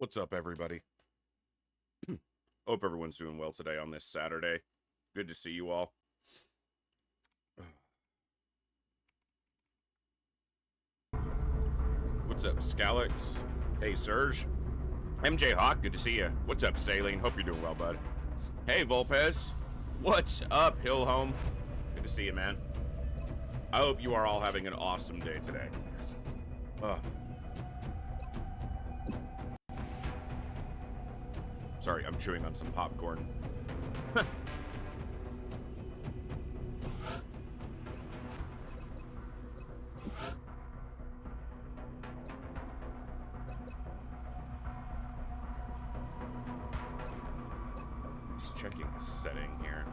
What's up, everybody? Hope everyone's doing well today on this Saturday. Good to see you all. What's up, Scalix? Hey, Serge. MJ Hawk, good to see you. What's up, Saline? Hope you're doing well, bud. Hey, Volpez. What's up, Hillhome? Good to see you, man. I hope you are all having an awesome day today. Sorry, I'm chewing on some popcorn. Just checking the setting here.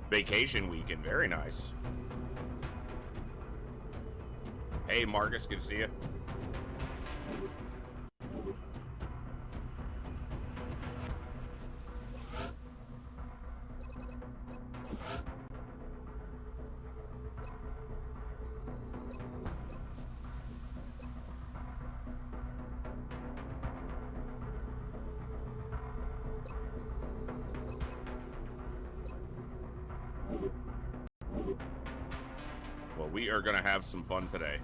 Vacation weekend, very nice. Hey, Marcus, good to see you. Well, we are going to have some fun today.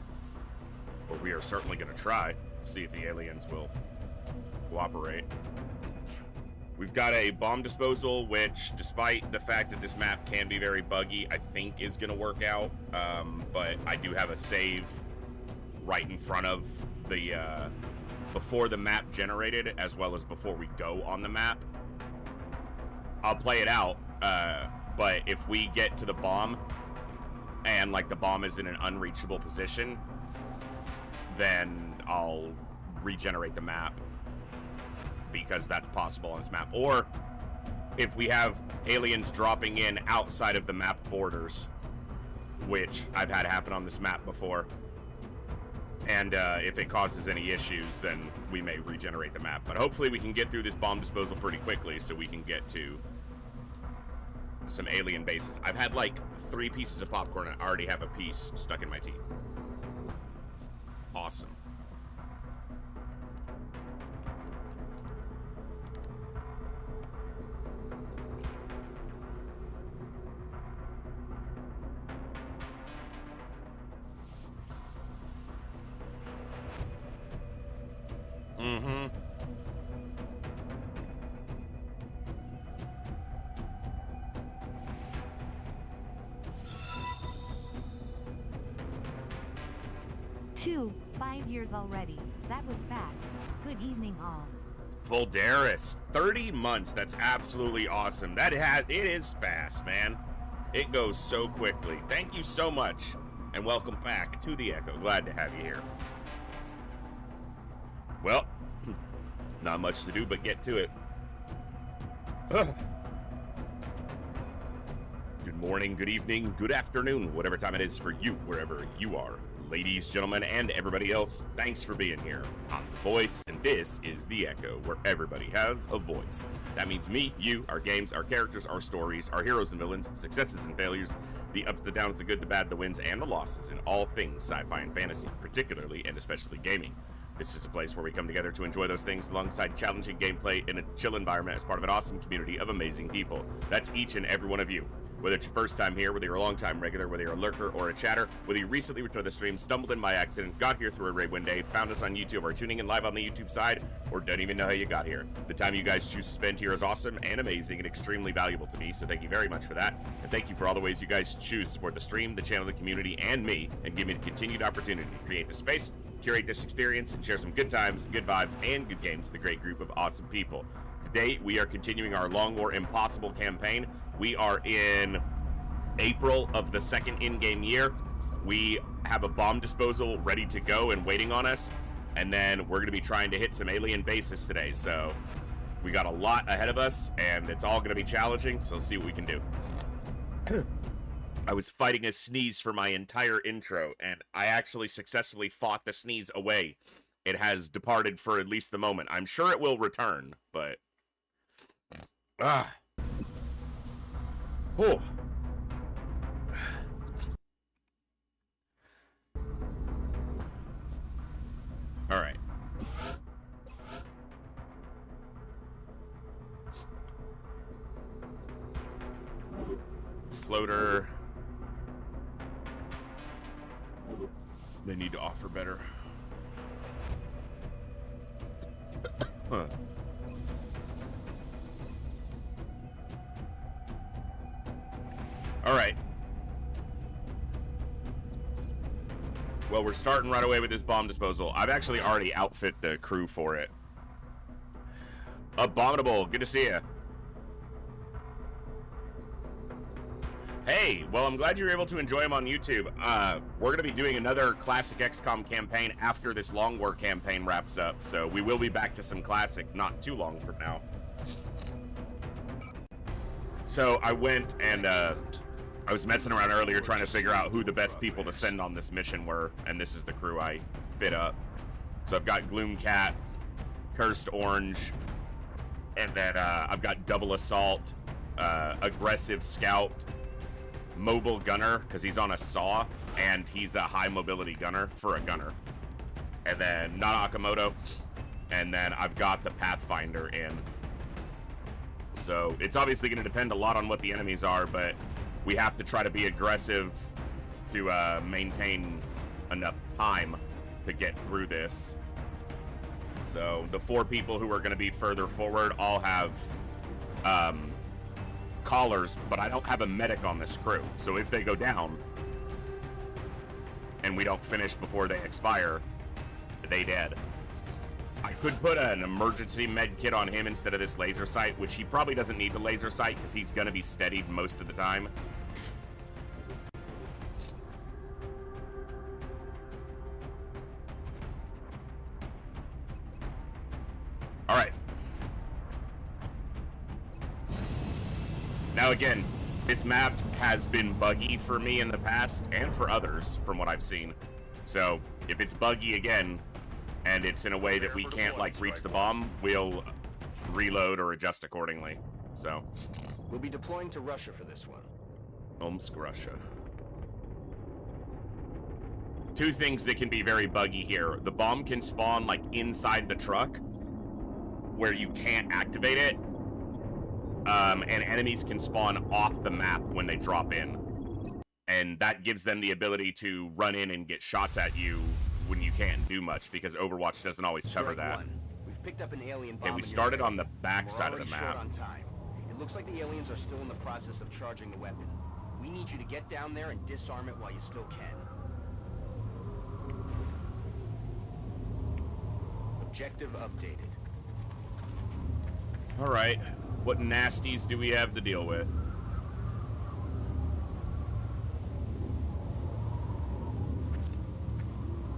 Or we are certainly going to try. See if the aliens will cooperate. We've got a bomb disposal, which, despite the fact that this map can be very buggy, I think is going to work out. But I do have a save right in front of the, before the map generated, as well as before we go on the map. I'll play it out, but if we get to the bomb, and like the bomb is in an unreachable position, then I'll regenerate the map, because that's possible on this map. Or if we have aliens dropping in outside of the map borders, which I've had happen on this map before, and if it causes any issues, then we may regenerate the map. But hopefully we can get through this bomb disposal pretty quickly so we can get to some alien bases. I've had like 3 pieces of popcorn and I already have a piece stuck in my teeth. Awesome. Mm-hmm. Two, 5 years already. That was fast. Good evening, all. Voldaris, 30 months. That's absolutely awesome. It is fast, man. It goes so quickly. Thank you so much, and welcome back to the Echo. Glad to have you here. Well, not much to do but get to it. Good morning, good evening, good afternoon, whatever time it is for you, wherever you are. Ladies, gentlemen, and everybody else, thanks for being here. I'm The Voice, and this is The Echo, where everybody has a voice. That means me, you, our games, our characters, our stories, our heroes and villains, successes and failures, the ups, the downs, the good, the bad, the wins, and the losses in all things sci-fi and fantasy, particularly and especially gaming. This is a place where we come together to enjoy those things alongside challenging gameplay in a chill environment as part of an awesome community of amazing people. That's each and every one of you. Whether it's your first time here, whether you're a long-time regular, whether you're a lurker or a chatter, whether you recently returned to the stream, stumbled in by accident, got here through a raid one day, found us on YouTube, or tuning in live on the YouTube side, or don't even know how you got here. The time you guys choose to spend here is awesome and amazing and extremely valuable to me, so thank you very much for that. And thank you for all the ways you guys choose to support the stream, the channel, the community, and me, and give me the continued opportunity to create the space, curate this experience, and share some good times, good vibes, and good games with a great group of awesome people. Today, we are continuing our Long War Impossible campaign. We are in April of the second in-game year. We have a bomb disposal ready to go and waiting on us, and then we're going to be trying to hit some alien bases today. So we got a lot ahead of us, and it's all going to be challenging, so let's see what we can do. I was fighting a sneeze for my entire intro, and I actually successfully fought the sneeze away. It has departed for at least the moment. I'm sure it will return, but Oh. All right. Floater. They need to offer better. Huh. All right. Well, we're starting right away with this bomb disposal. I've actually already outfit the crew for it. Abominable, good to see you. Hey, well, I'm glad you were able to enjoy them on YouTube. We're going to be doing another Classic XCOM campaign after this Long War campaign wraps up, so we will be back to some Classic not too long from now. So I went and I was messing around earlier trying to figure out who the best people to send on this mission were, and this is the crew I fit up. So I've got Gloomcat, Cursed Orange, and then I've got Double Assault, Aggressive Scout, Mobile Gunner, because he's on a saw, and he's a high mobility gunner for a gunner. And then Not Akamoto, and then I've got the Pathfinder in. So it's obviously going to depend a lot on what the enemies are, but we have to try to be aggressive to maintain enough time to get through this. So the 4 people who are going to be further forward all have collars, but I don't have a medic on this crew. So if they go down and we don't finish before they expire, they dead. I could put an emergency med kit on him instead of this laser sight, which he probably doesn't need the laser sight because he's going to be steadied most of the time. All right. Now again, this map has been buggy for me in the past and for others from what I've seen. So if it's buggy again and it's in a way that we can't like reach the bomb, we'll reload or adjust accordingly. So we'll be deploying to Russia for this one. Omsk, Russia. 2 things that can be very buggy here. The bomb can spawn like inside the truck where you can't activate it. And enemies can spawn off the map when they drop in. And that gives them the ability to run in and get shots at you when you can't do much, because Overwatch doesn't always cover that. We've picked up an alien bomb. And we started on the back side of the map. On time. It looks like the aliens are still in the process of charging the weapon. We need you to get down there and disarm it while you still can. Objective updated. All right. What nasties do we have to deal with?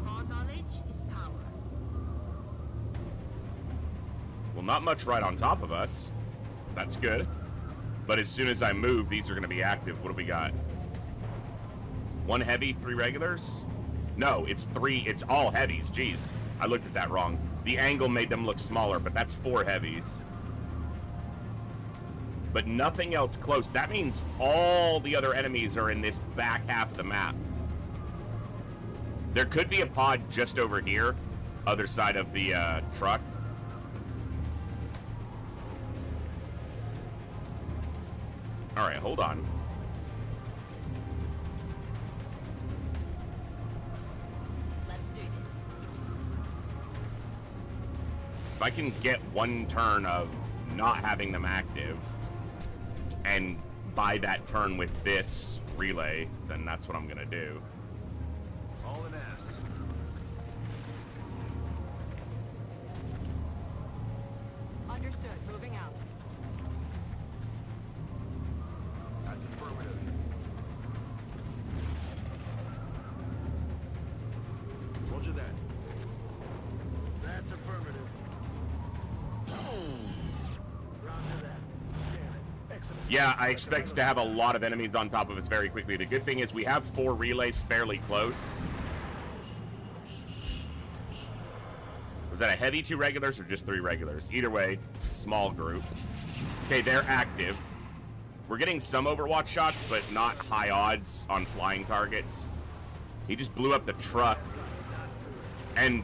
More knowledge is power. Well, not much right on top of us. That's good. But as soon as I move, these are going to be active. What do we got? 1 heavy, 3 regulars? No, it's 3. It's all heavies. Jeez, I looked at that wrong. The angle made them look smaller, but that's 4 heavies. But nothing else close. That means all the other enemies are in this back half of the map. There could be a pod just over here, other side of the truck. All right, hold on. Let's do this. If I can get 1 turn of not having them active and buy that turn with this relay, then that's what I'm gonna do. All in S. Understood. Moving out. That's affirmative. Roger that. That's affirmative. Yeah, I expect to have a lot of enemies on top of us very quickly. The good thing is we have 4 relays fairly close. Was that a heavy 2 regulars or just 3 regulars? Either way, small group. Okay, they're active. We're getting some Overwatch shots, but not high odds on flying targets. He just blew up the truck and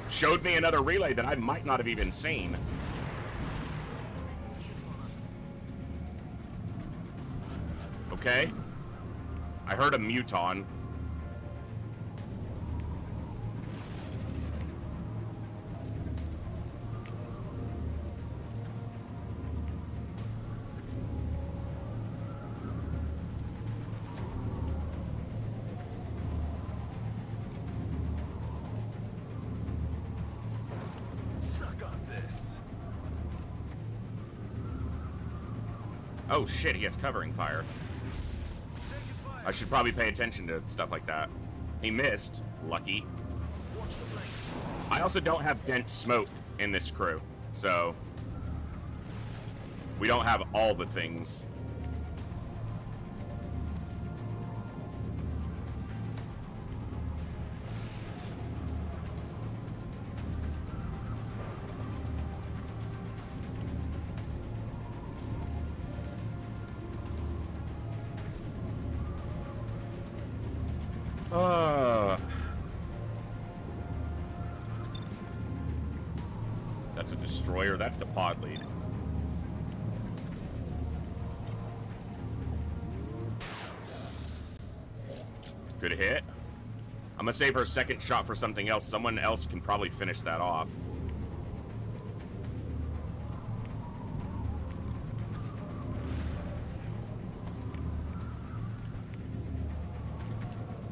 showed me another relay that I might not have even seen. Okay. I heard a Muton. Oh shit, he has covering fire. I should probably pay attention to stuff like that. He missed. Lucky. I also don't have dense smoke in this crew, so we don't have all the things. That's a destroyer. That's the pod lead. Good hit. I'm gonna save her second shot for something else. Someone else can probably finish that off.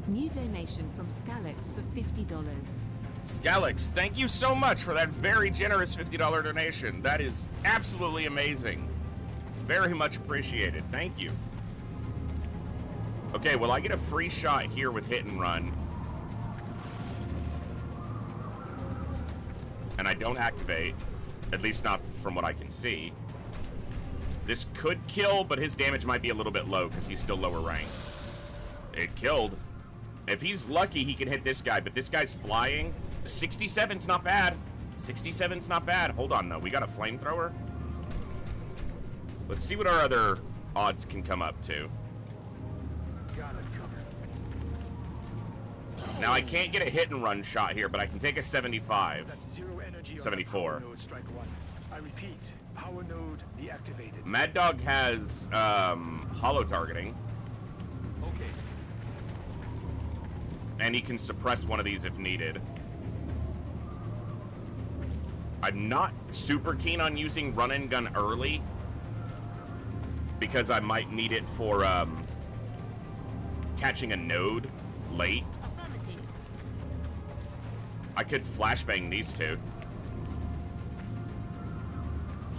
New donation from Scalix for $50. Scalix, thank you so much for that very generous $50 donation. That is absolutely amazing. Very much appreciated. Thank you. Okay, well, I get a free shot here with hit and run. And I don't activate. At least not from what I can see. This could kill, but his damage might be a little bit low because he's still lower ranked. It killed. If he's lucky, he can hit this guy, but this guy's flying. 67's not bad. 67's not bad. Hold on, though. We got a flamethrower. Let's see what our other odds can come up to. Now, I can't get a hit and run shot here, but I can take a 75. 74. I repeat, power node deactivated. Mad Dog has hollow targeting. Okay. And he can suppress one of these if needed. I'm not super keen on using run and gun early because I might need it for catching a node late. Affirmative. I could flashbang these two.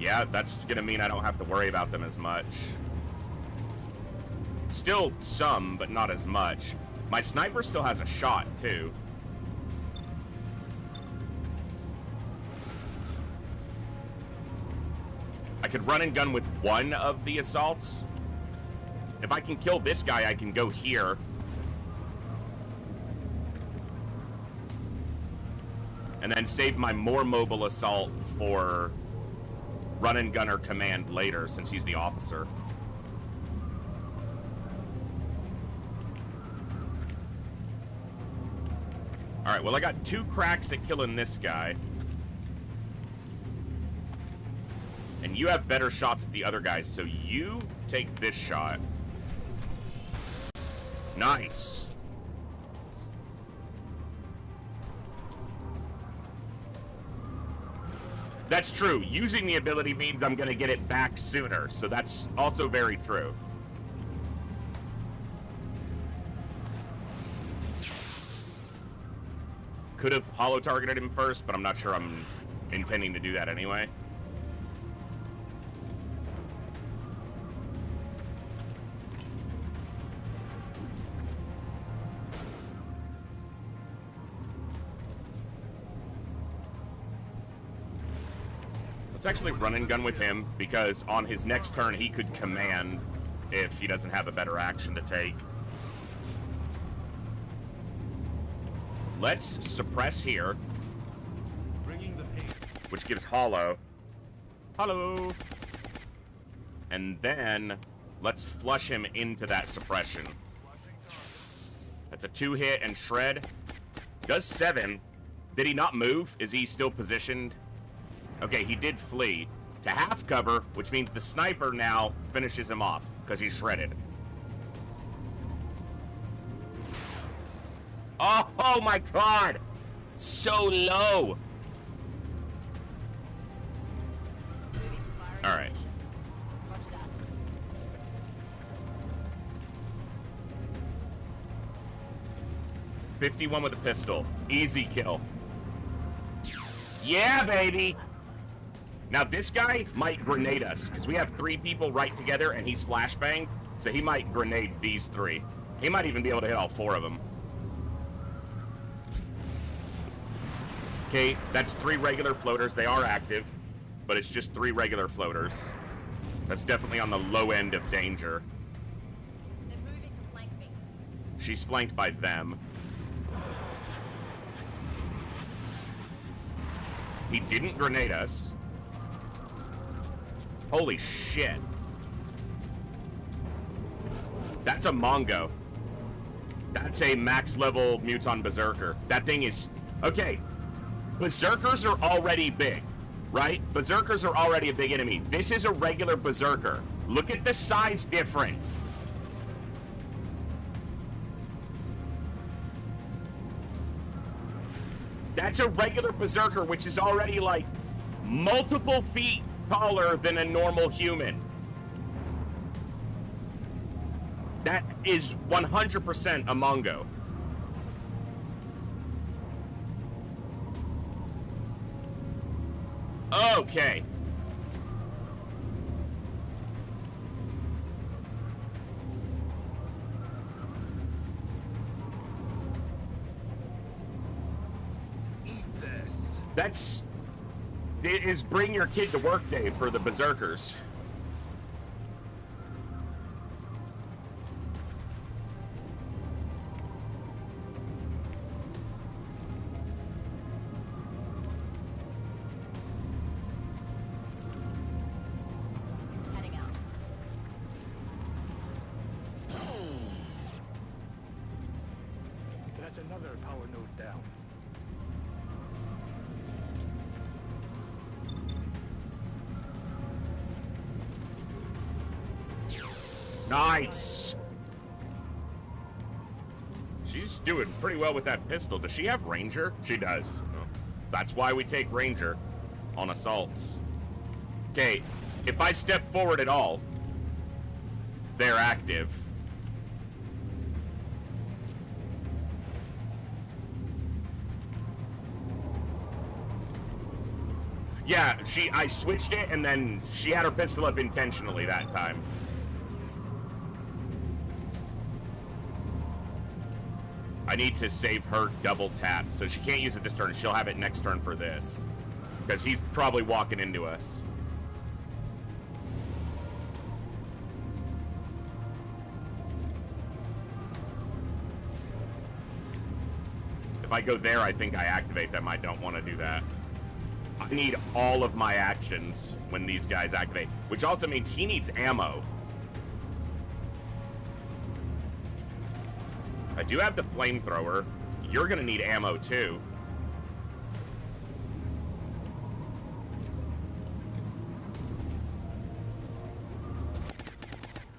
Yeah, that's gonna mean I don't have to worry about them as much. Still some, but not as much. My sniper still has a shot, too. I could run and gun with one of the assaults. If I can kill this guy, I can go here. And then save my more mobile assault for run and gunner command later, since he's the officer. Alright, well I got 2 cracks at killing this guy. And you have better shots at the other guys, so you take this shot. Nice. That's true. Using the ability means I'm going to get it back sooner, so that's also very true. Could have hollow targeted him first, but I'm not sure I'm intending to do that anyway. Let's actually run and gun with him, because on his next turn he could command if he doesn't have a better action to take. Let's suppress here, which gives hollow. Hollow. And then Let's flush him into that suppression. That's a 2-hit and shred. Does 7. Did he not move? Is he still positioned? Okay, he did flee to half cover, which means the sniper now finishes him off because he's shredded. Oh my god! So low! Moving to firing Alright. position. Roger that. $51 with a pistol. Easy kill. Yeah, baby! Now this guy might grenade us, because we have 3 people right together and he's flashbanged, so he might grenade these 3. He might even be able to hit all 4 of them. Okay, that's 3 regular floaters. They are active, but it's just 3 regular floaters. That's definitely on the low end of danger. They're moving to flank me. She's flanked by them. He didn't grenade us. Holy shit. That's a Mongo. That's a max level Muton Berserker. That thing is... Okay. Berserkers are already big, right? Berserkers are already a big enemy. This is a regular Berserker. Look at the size difference. That's a regular Berserker, which is already like multiple feet taller than a normal human. That is 100% a Mongo. Okay. That's... It is bring your kid to work day for the Berserkers. Heading out. That's another power node down. Nice! She's doing pretty well with that pistol. Does she have Ranger? She does. Oh, that's why we take Ranger on assaults. Okay, if I step forward at all, they're active. Yeah, I switched it and then she had her pistol up intentionally that time. I need to save her double tap, so she can't use it this turn. She'll have it next turn for this. Because he's probably walking into us. If I go there, I think I activate them. I don't want to do that. I need all of my actions when these guys activate, which also means he needs ammo. I do have the flamethrower. You're gonna need ammo too.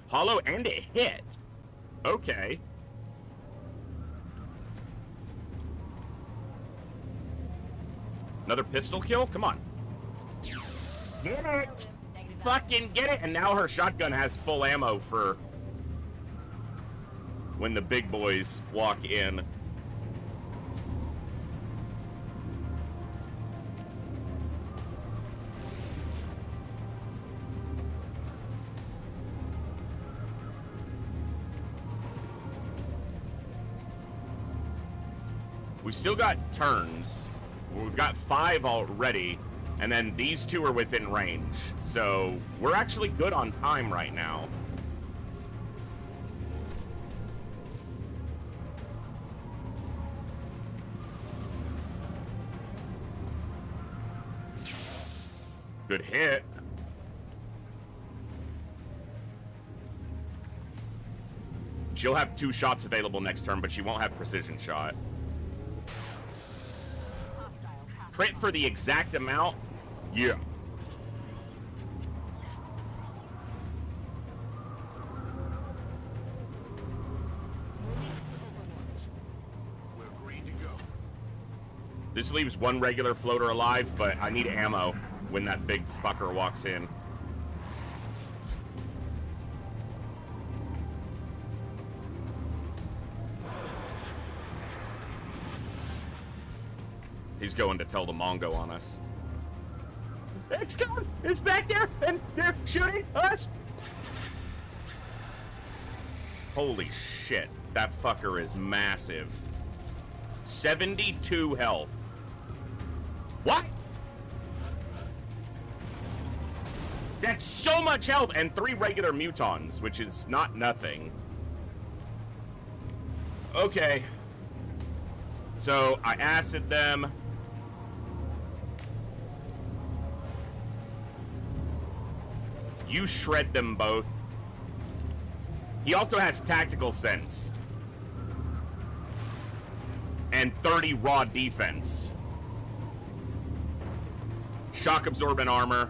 Hollow and it hit. Okay. Another pistol kill? Come on. Get it! Negative Fucking get it! And now her shotgun has full ammo for when the big boys walk in. We still got turns. We've got 5 already, and then these 2 are within range. So we're actually good on time right now. Good hit. She'll have 2 shots available next turn, but she won't have precision shot. Crit for the exact amount? Yeah. We're green to go. This leaves 1 regular floater alive, but I need ammo when that big fucker walks in. He's going to tell the Mongo on us. It's coming! It's back there! And they're shooting us! Holy shit. That fucker is massive. 72 health. What? That's so much health! And 3 regular mutons, which is not nothing. Okay. So, I acid them. You shred them both. He also has tactical sense. And 30 raw defense. Shock absorbent armor.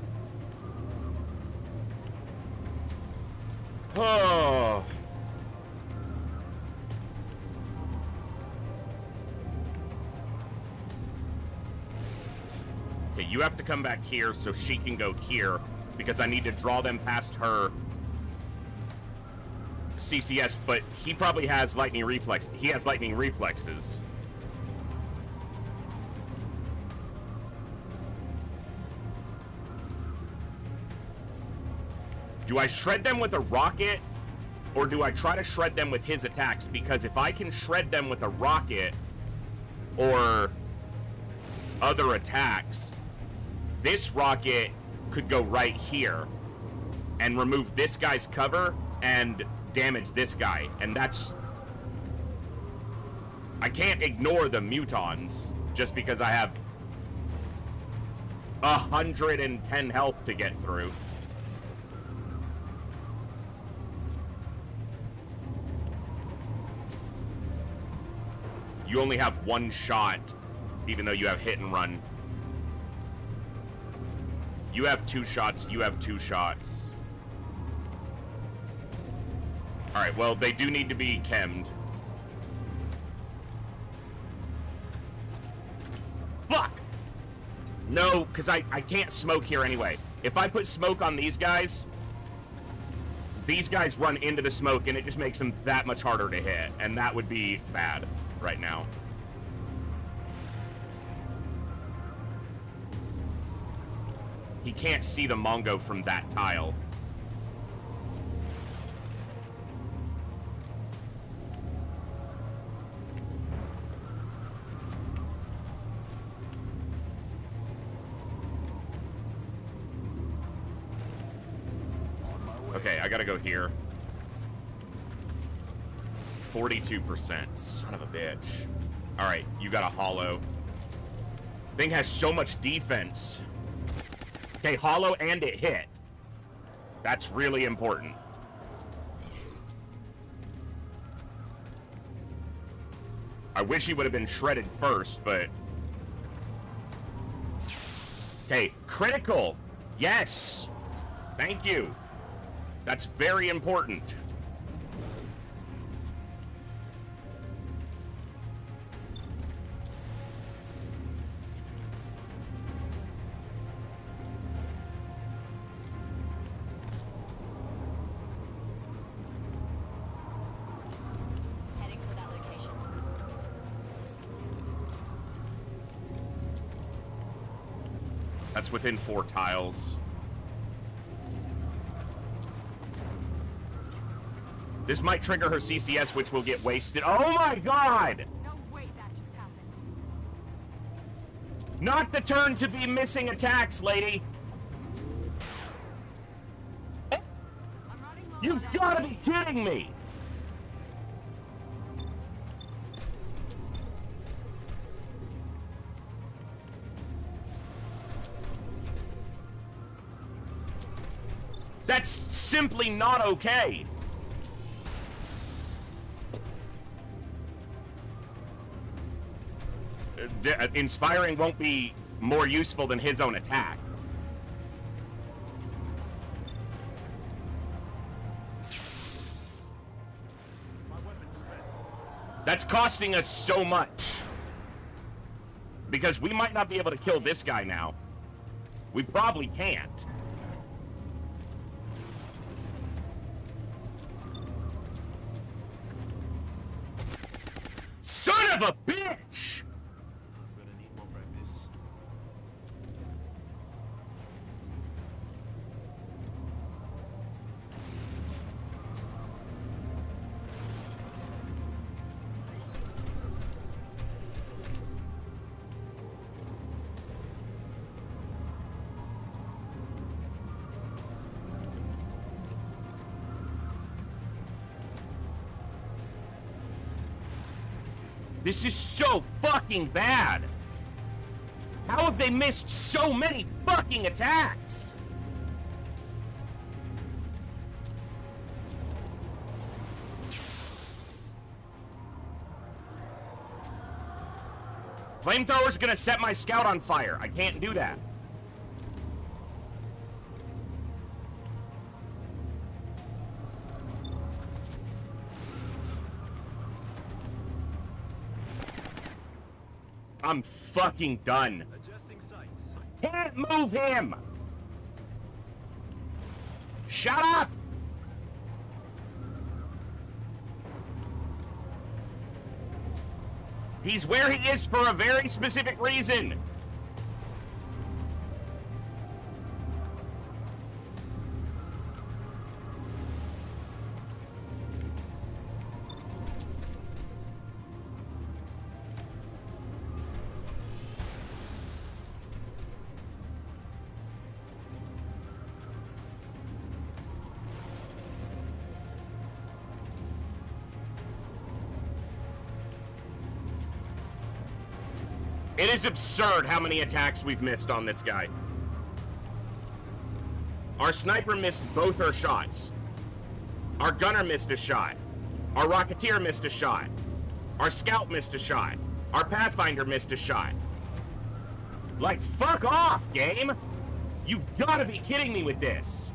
Oh. Okay, you have to come back here so she can go here, because I need to draw them past her CCS, but he probably has lightning reflex. He has lightning reflexes. Do I shred them with a rocket, or do I try to shred them with his attacks? Because if I can shred them with a rocket or other attacks, this rocket could go right here and remove this guy's cover and damage this guy. And that's... I can't ignore the mutons just because I have 110 health to get through. You only have 1 shot, even though you have hit and run. You have 2 shots, you have 2 shots. Alright, well, they do need to be chemmed. Fuck! No, because I can't smoke here anyway. If I put smoke on these guys run into the smoke, and it just makes them that much harder to hit. And that would be bad right now. He can't see the Mongo from that tile. Okay, I gotta go here. 42%. Son of a bitch. Alright, you got a hollow. Thing has so much defense. Okay, hollow and it hit. That's really important. I wish he would have been shredded first, but... Okay, critical! Yes! Thank you. That's very important. Heading for that location. That's within 4 tiles. This might trigger her CCS, which will get wasted. Oh my god! No way that just happened. Not the turn to be missing attacks, lady! I'm running low. You've gotta be kidding me! That's simply not okay. Inspiring won't be more useful than his own attack. My weapon's spent. That's costing us so much. Because we might not be able to kill this guy now. We probably can't. Son of a bitch! I'm gonna need more practice. This is so fucking bad. How have they missed so many fucking attacks? Flamethrower's gonna set my scout on fire. I can't do that. I'm fucking done. Adjusting sights. Can't move him! Shut up! He's where he is for a very specific reason. It is absurd how many attacks we've missed on this guy. Our sniper missed both our shots. Our gunner missed a shot. Our rocketeer missed a shot. Our scout missed a shot. Our pathfinder missed a shot. Like, fuck off, game! You've gotta be kidding me with this.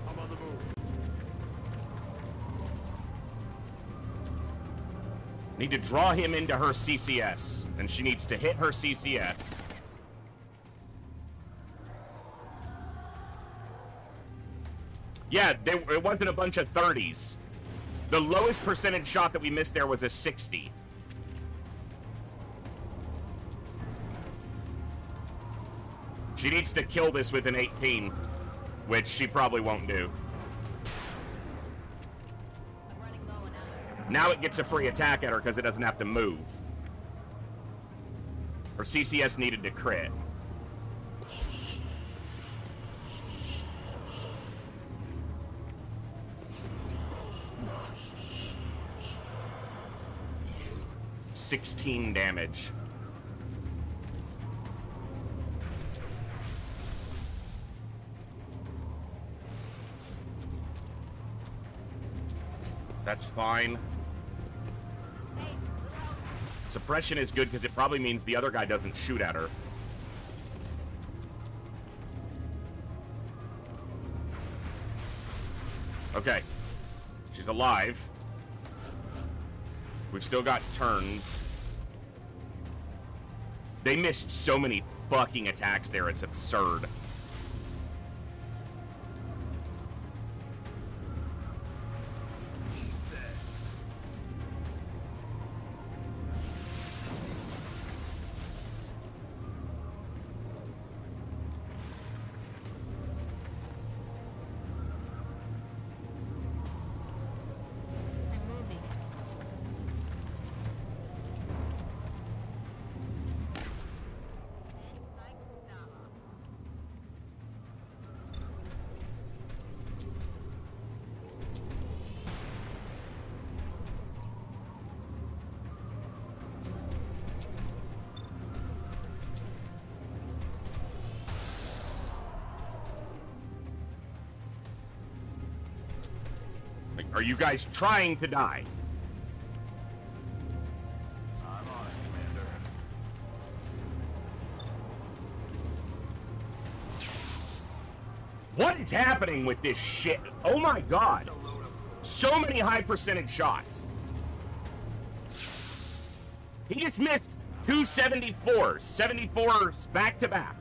I'm on the move. Need to draw him into her CCS, and she needs to hit her CCS. Yeah, it wasn't a bunch of 30s. The lowest percentage shot that we missed there was a 60. She needs to kill this with an 18, which she probably won't do. I'm running low on ammo. Now it gets a free attack at her because it doesn't have to move. Her CCS needed to crit. $16 damage. That's fine. Hey, little help. Suppression is good because it probably means the other guy doesn't shoot at her. Okay. She's alive. We've still got turns. They missed so many fucking attacks there, it's absurd. I'm moving. Like, are you guys trying to die? I'm on it, Commander. What is happening with this shit? Oh my god. So many high percentage shots. He just missed 274s, 74s back to back.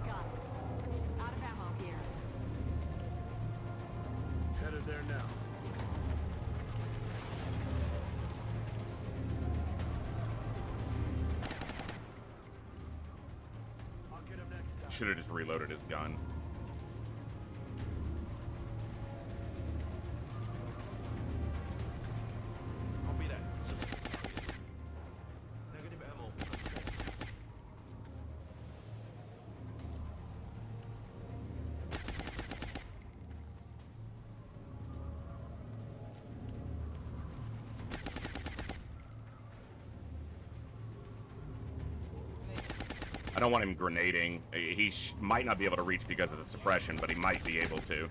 Got it. Out of ammo here. Headed there now. I'll get him next time. Should have just reloaded his gun. Copy that. Negative ammo. I don't want him grenading. He might not be able to reach because of the suppression, but he might be able to.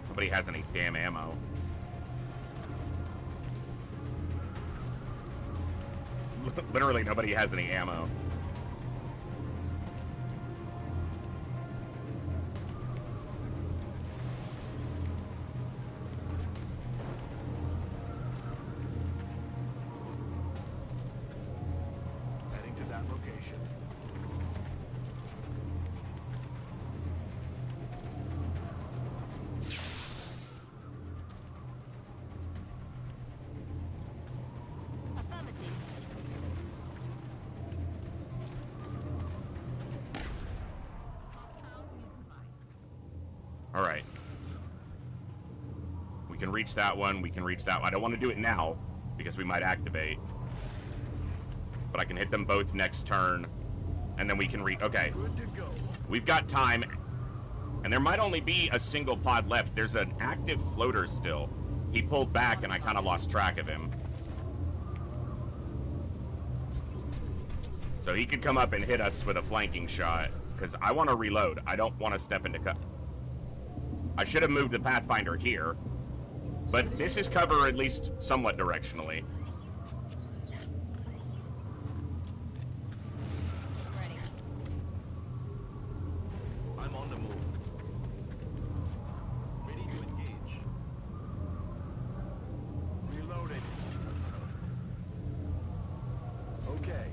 Nobody has any damn ammo. Literally nobody has any ammo. Heading to that location. Affirmative. Hostile neutralized. All right. We can reach that one. We can reach that one. I don't want to do it now because we might activate. But I can hit them both next turn. And then we can reach. Okay. Good to go. We've got time. And there might only be a single pod left. There's an active floater still. He pulled back and I kind of lost track of him. So he could come up and hit us with a flanking shot. Because I want to reload. I don't want to step into cover. I should have moved the Pathfinder here. But this is cover at least somewhat directionally. Ready. I'm on the move. Ready to engage. Reloading. Okay.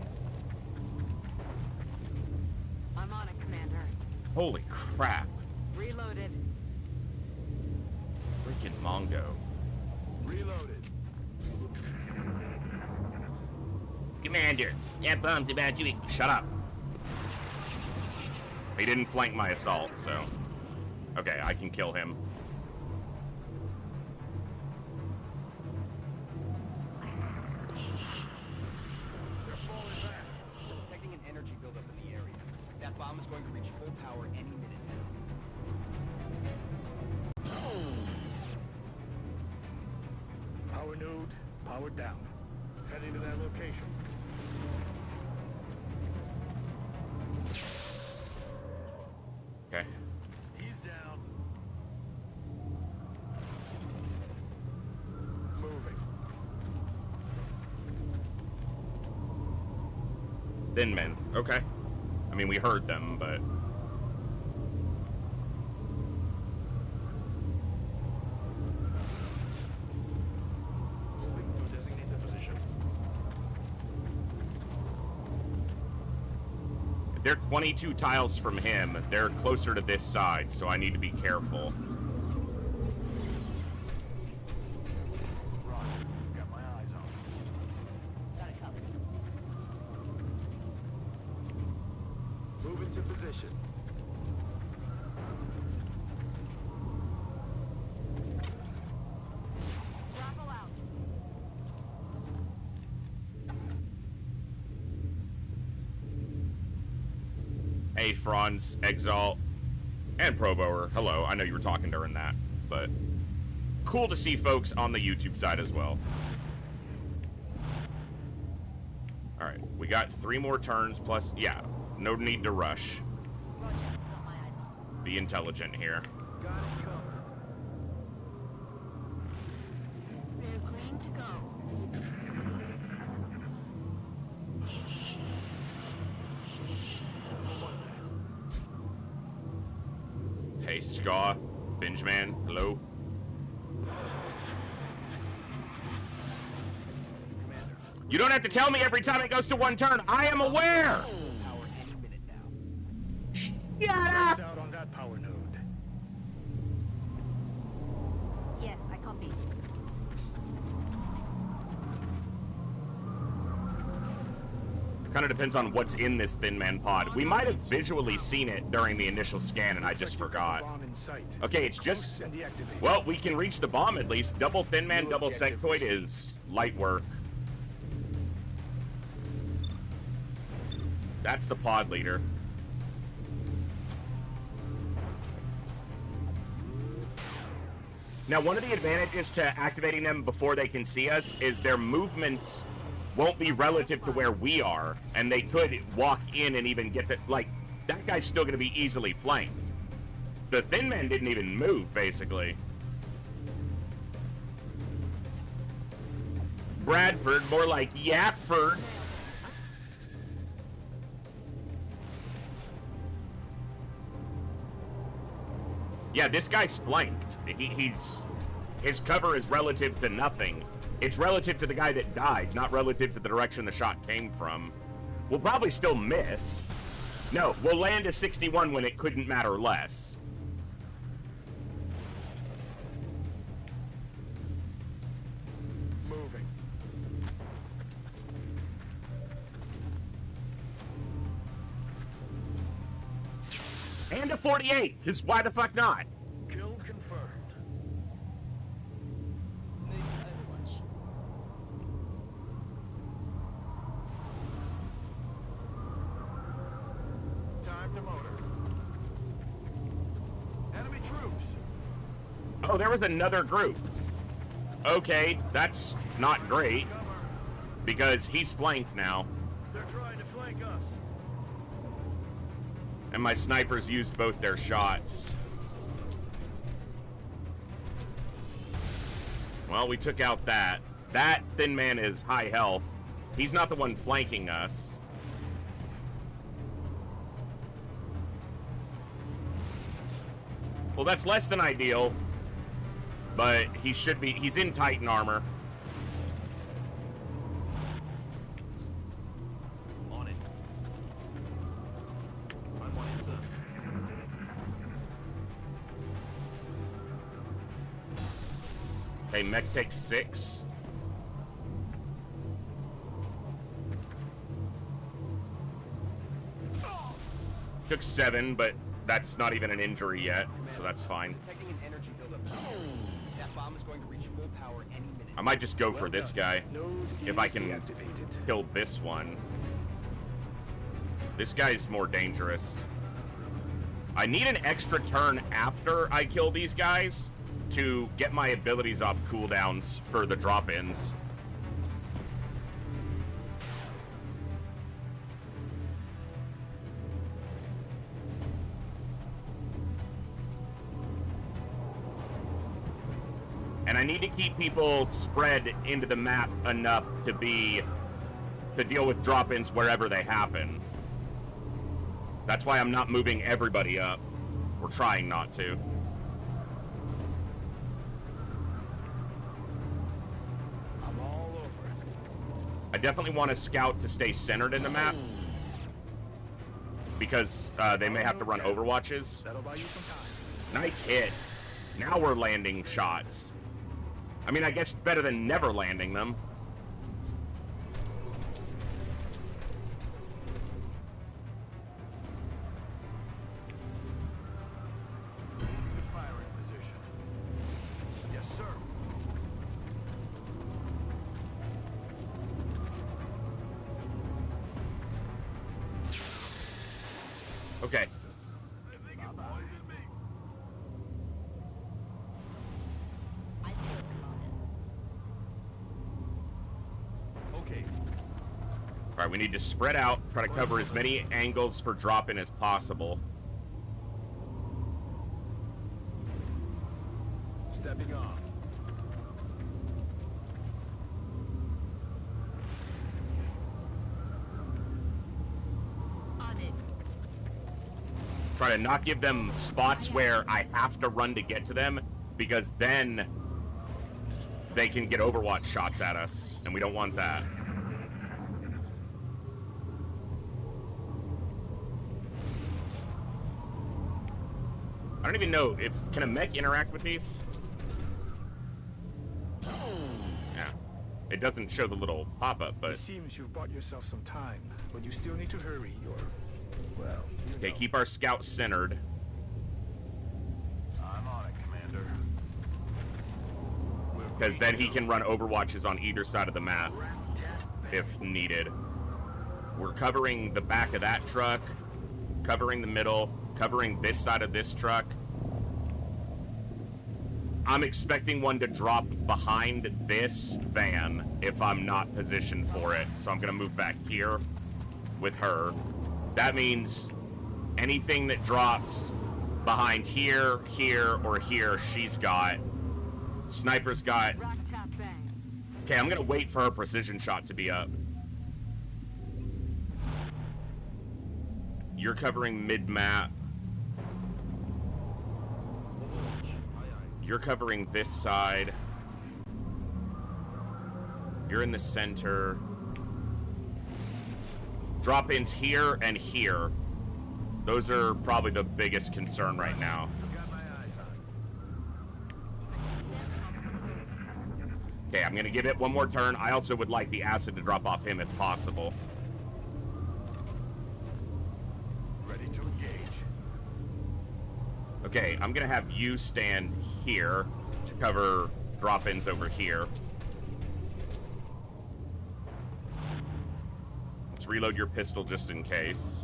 I'm on it, Commander. Holy crap. Reloaded. Freaking Mongo. Reloaded. Commander, that bomb's about to shut up. He didn't flank my assault, so... Okay, I can kill him. They're falling back. We're detecting an energy buildup in the area. That bomb is going to reach full power any minute now. Power node, powered down. Heading to that location. Okay. He's down. Moving. Thin men. Okay. I mean, we heard them, but... Moving to designated position. If they're 22 tiles from him, they're closer to this side, so I need to be careful. Roger. Got my eyes on. Got it covered. Move into position. Bravo out. Hey, Franz, Exalt, and Proboer. Hello. I know you were talking during that, but cool to see folks on the YouTube side as well. All right, we got 3 more turns plus, yeah, no need to rush. Roger. Got my eyes on. Be intelligent here. Got it covered. We're green to go. Hey, Ska, Benjamin, hello. You don't have to tell me every time it goes to 1 turn. I am aware. Power any minute now. Shut up. It's out on that power node. Yes, I copy. Kind of depends on what's in this Thin Man pod. We might have visually seen it during the initial scan, and I just forgot. Bomb in sight. Okay, it's just... Close and deactivate. Well, we can reach the bomb at least. Double Thin Man, double Sectoid is light work. That's the pod leader. Now, one of the advantages to activating them before they can see us is their movements won't be relative to where we are, and they could walk in and even get the... Like, that guy's still going to be easily flanked. The Thin Man didn't even move, basically. Bradford, more like Yapford. Yeah, this guy's flanked. His cover is relative to nothing. It's relative to the guy that died, not relative to the direction the shot came from. We'll probably still miss. No, we'll land a 61 when it couldn't matter less. Moving. And a 48, because why the fuck not? Kill confirmed. Move to Overwatch. Time to motor. Enemy troops. Oh, there was another group. Okay, that's not great, Cover. because he's flanked now. They're trying to flank us. And my snipers used both their shots. Well, we took out that. That Thin Man is high health. He's not the one flanking us. Well, that's less than ideal. But he should be... He's in Titan armor. On it. I'm on it, sir. Hey, mech takes 6. Took 7, but that's not even an injury yet, so that's fine. Detecting an energy buildup. That bomb is going to reach full power any minute. I might just go for this guy. Node If I is can deactivated. kill this one. This guy's more dangerous. I need an extra turn after I kill these guys to get my abilities off cooldowns for the drop-ins. And I need to keep people spread into the map enough to to deal with drop-ins wherever they happen. That's why I'm not moving everybody up. We're trying not to. I'm all over. I definitely want a scout to stay centered in the map, because they may have to run overwatches. That'll buy you some time. Nice hit. Now we're landing shots. I mean, I guess better than never landing them. Firing position. Yes, sir. Okay. Eyes peeled, Commander. Okay. All right, we need to spread out, try to cover as many angles for drop-in as possible. Stepping off. On it. Try to not give them spots where I have to run to get to them, because then they can get Overwatch shots at us, and we don't want that. I don't even know if can a mech interact with these? Yeah. It doesn't show the little pop-up, but It seems you've bought yourself some time, but you still need to hurry, or, well, you okay, know. keep our scout centered. I'm on it, Commander. Because then he can run Overwatches on either side of the map if needed. We're covering the back of that truck, covering the middle, covering this side of this truck. I'm expecting one to drop behind this van if I'm not positioned for it. So I'm going to move back here with her. That means anything that drops behind here, here, or here, she's got. Sniper's got. Okay, I'm gonna wait for her precision shot to be up. You're covering mid-map. You're covering this side. You're in the center. Drop-ins here and here. Those are probably the biggest concern right now. Got my eyes on. Okay, I'm gonna give it one more turn. I also would like the acid to drop off him if possible. Ready to engage. Okay, I'm gonna have you stand here to cover drop-ins over here. Let's reload your pistol just in case.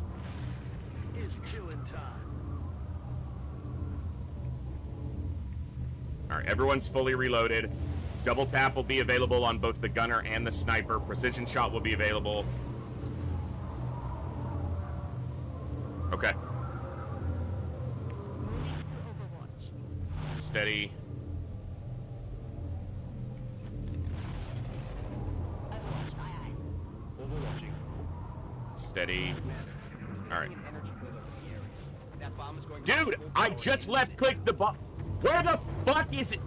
It's killing time. All right, everyone's fully reloaded. Double tap will be available on both the gunner and the sniper. Precision shot will be available. Okay. Moving to Overwatch. Steady. Overwatch, aye aye. Overwatching. Steady. All right. Energy buildup in the area. That bomb is going to Dude, I just left-clicked the bomb. Where the fuck is it?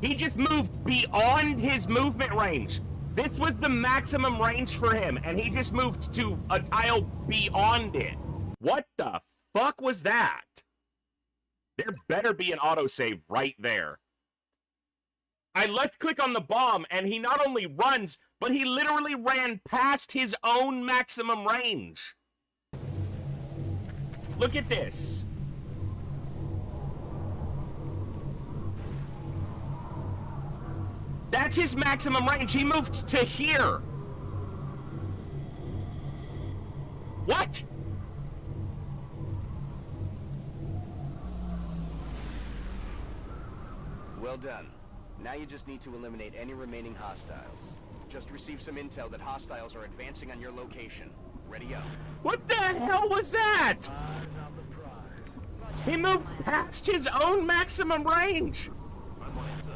He just moved beyond his movement range. This was the maximum range for him, and he just moved to a tile beyond it. What the fuck was that? There better be an autosave right there. I left-click on the bomb, and he not only runs, but he literally ran past his own maximum range. Look at this. That's his maximum range. He moved to here. What? Well done. Now you just need to eliminate any remaining hostiles. Just received some intel that hostiles are advancing on your location. Ready up. What the hell was that? Eyes on the prize. He moved past his own maximum range. I'm on it, sir.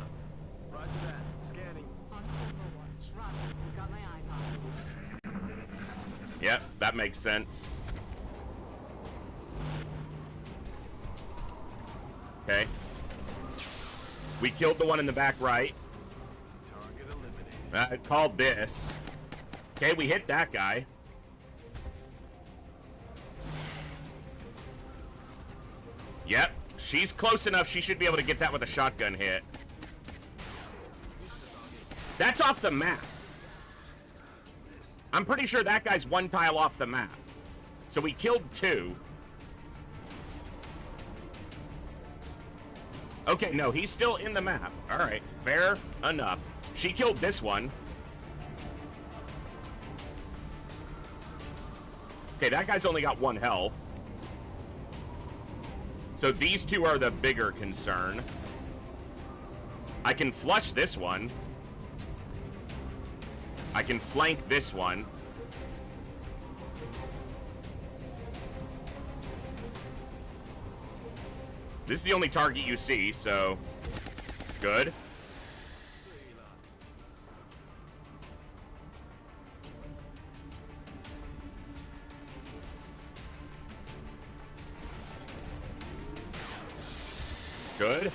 Roger that. Scanning. On Overwatch. Roger. Got my eyes on it. Yep, that makes sense. Okay. We killed the one in the back right. Target eliminated. I called this. Okay, we hit that guy. Yep, she's close enough. She should be able to get that with a shotgun hit. That's off the map. I'm pretty sure that guy's one tile off the map. So we killed 2. Okay, no, he's still in the map. All right, fair enough. She killed this one. Okay, that guy's only got 1 health. So these 2 are the bigger concern. I can flush this one. I can flank this one. This is the only target you see, so good. Good.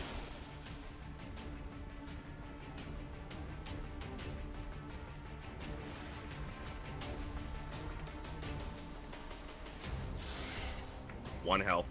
One health.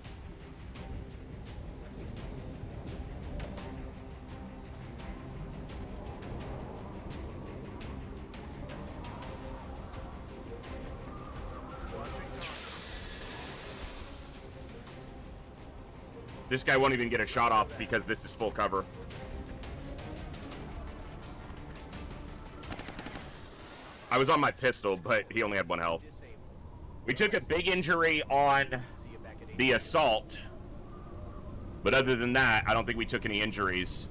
This guy won't even get a shot off because this is full cover. I was on my pistol, but he only had 1 health. We took a big injury on the assault, but other than that, I don't think we took any injuries.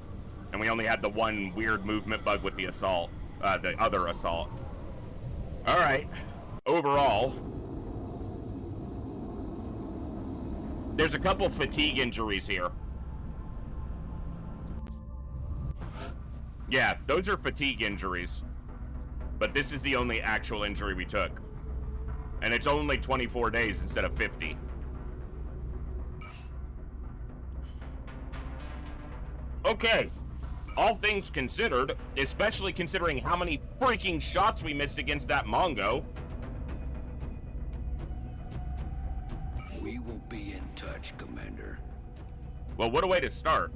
And we only had the 1 weird movement bug with the assault, the other assault. All right, overall, there's a couple fatigue injuries here. Yeah, those are fatigue injuries. But this is the only actual injury we took. And it's only 24 days instead of 50. Okay. All things considered, especially considering how many freaking shots we missed against that Mongo. We will be in touch, Commander. Well, what a way to start.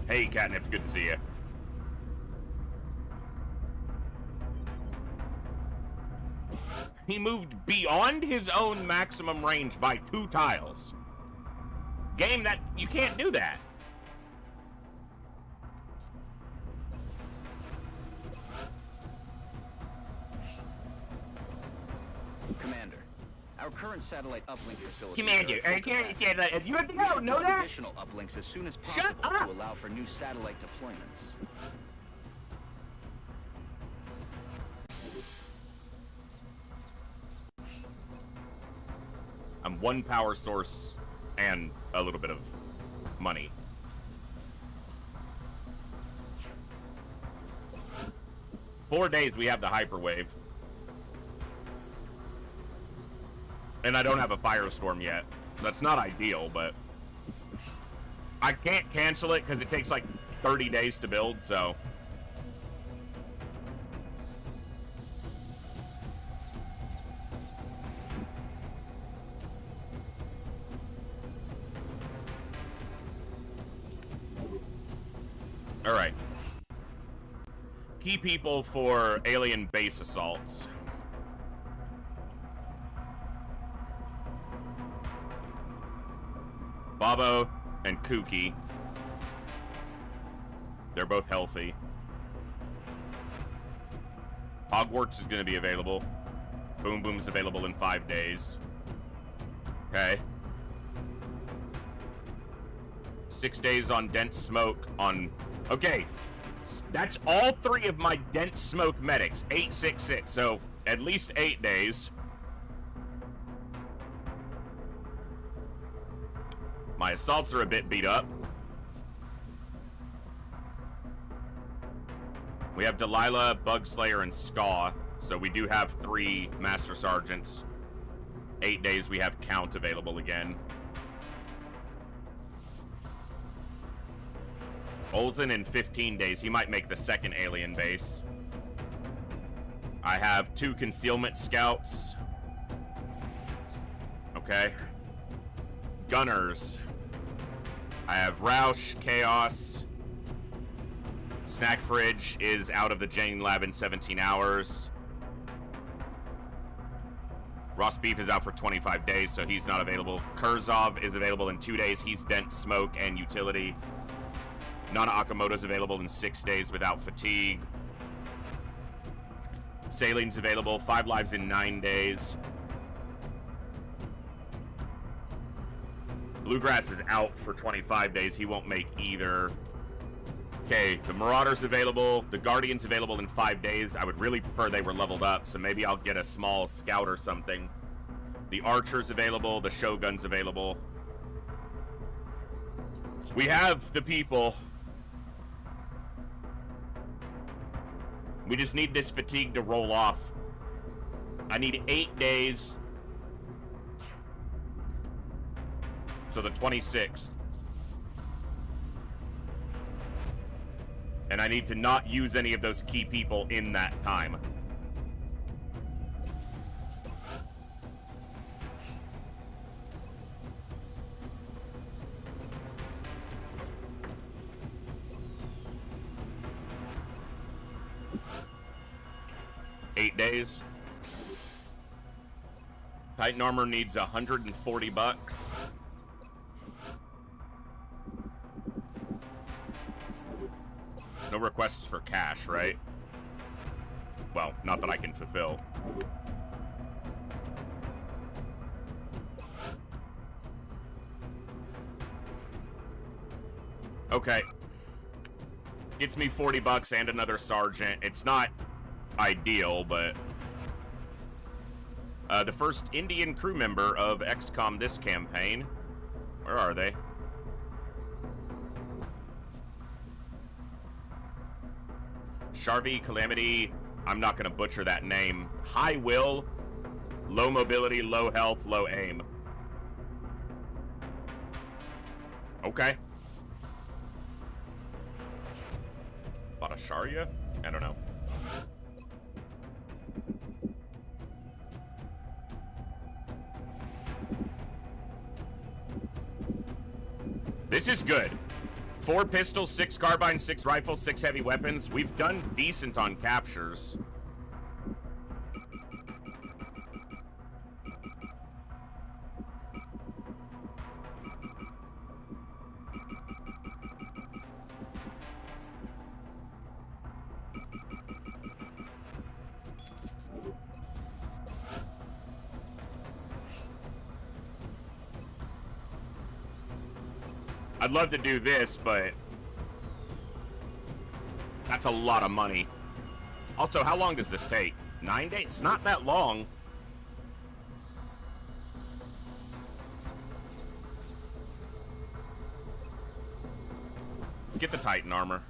Hey, Catnip, good to see you. He moved beyond his own maximum range by 2 tiles. Game, that you can't do that. Commander, our current satellite uplink facility. Commander, I can't say that. You have to go. Know that? Additional uplinks as soon as Shut possible up! to allow for new satellite deployments. I'm 1 power source and a little bit of money. Four days we have the hyperwave. And I don't have a firestorm yet. So that's not ideal, but I can't cancel it because it takes like 30 days to build, so. All right. Key people for alien base assaults. Bobo and Kooky. They're both healthy. Hogwarts is going to be available. Boom Boom's available in 5 days. Okay. 6 days on Dense Smoke on... Okay. That's all 3 of my Dense Smoke medics. 866. So, at least 8 days. My assaults are a bit beat up. We have Delilah, Bugslayer, and Skaw. So we do have 3 Master Sergeants. 8 days we have Count available again. Olsen in 15 days. He might make the 2nd alien base. I have 2 Concealment Scouts. Okay. Gunners. I have Roush, Chaos. Snack Fridge is out of the Jane Lab in 17 hours. Ross Beef is out for 25 days, so he's not available. Kurzov is available in 2 days. He's Dense Smoke and Utility. Nana Akamoto's available in 6 days without fatigue. Saling's available. 5 lives in 9 days. Bluegrass is out for 25 days. He won't make either. Okay, the Marauder's available. The Guardian's available in 5 days. I would really prefer they were leveled up, so maybe I'll get a small scout or something. The Archer's available. The Shogun's available. We have the people. We just need this fatigue to roll off. I need 8 days. So the 26th. And I need to not use any of those key people in that time. $8 days. Titan armor needs $140. No requests for cash, right? Well, not that I can fulfill. Okay. Gets me $40 and another sergeant. It's not ideal, but the first Indian crew member of XCOM this campaign. Where are they? Sharvi Calamity. I'm not gonna butcher that name. High will, low mobility, low health, low aim. Okay. Bhattacharya? I don't know. This is good. 4 pistols, 6 carbines, 6 rifles, 6 heavy weapons. We've done decent on captures. I'd love to do this, but that's a lot of money. Also, how long does this take? 9 days? It's not that long. Let's get the Titan armor.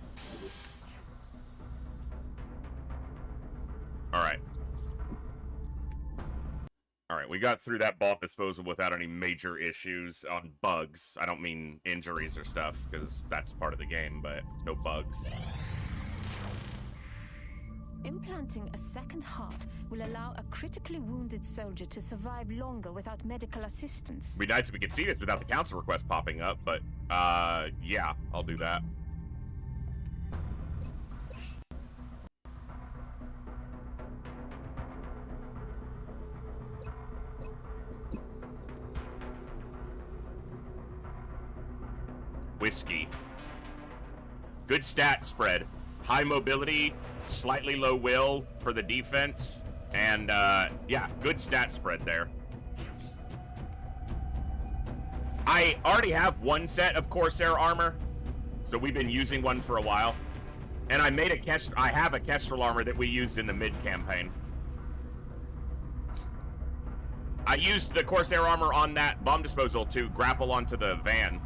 Alright. Alright, we got through that bomb disposal without any major issues on bugs. I don't mean injuries or stuff, because that's part of the game, but no bugs. Implanting a second heart will allow a critically wounded soldier to survive longer without medical assistance. It'd be nice if we could see this without the council request popping up, but, yeah, I'll do that. Whiskey. Good stat spread. High mobility, slightly low will for the defense, and yeah, good stat spread there. I already have 1 set of Corsair armor, so we've been using one for a while. And I made I have a Kestrel armor that we used in the mid-campaign. I used the Corsair armor on that bomb disposal to grapple onto the van.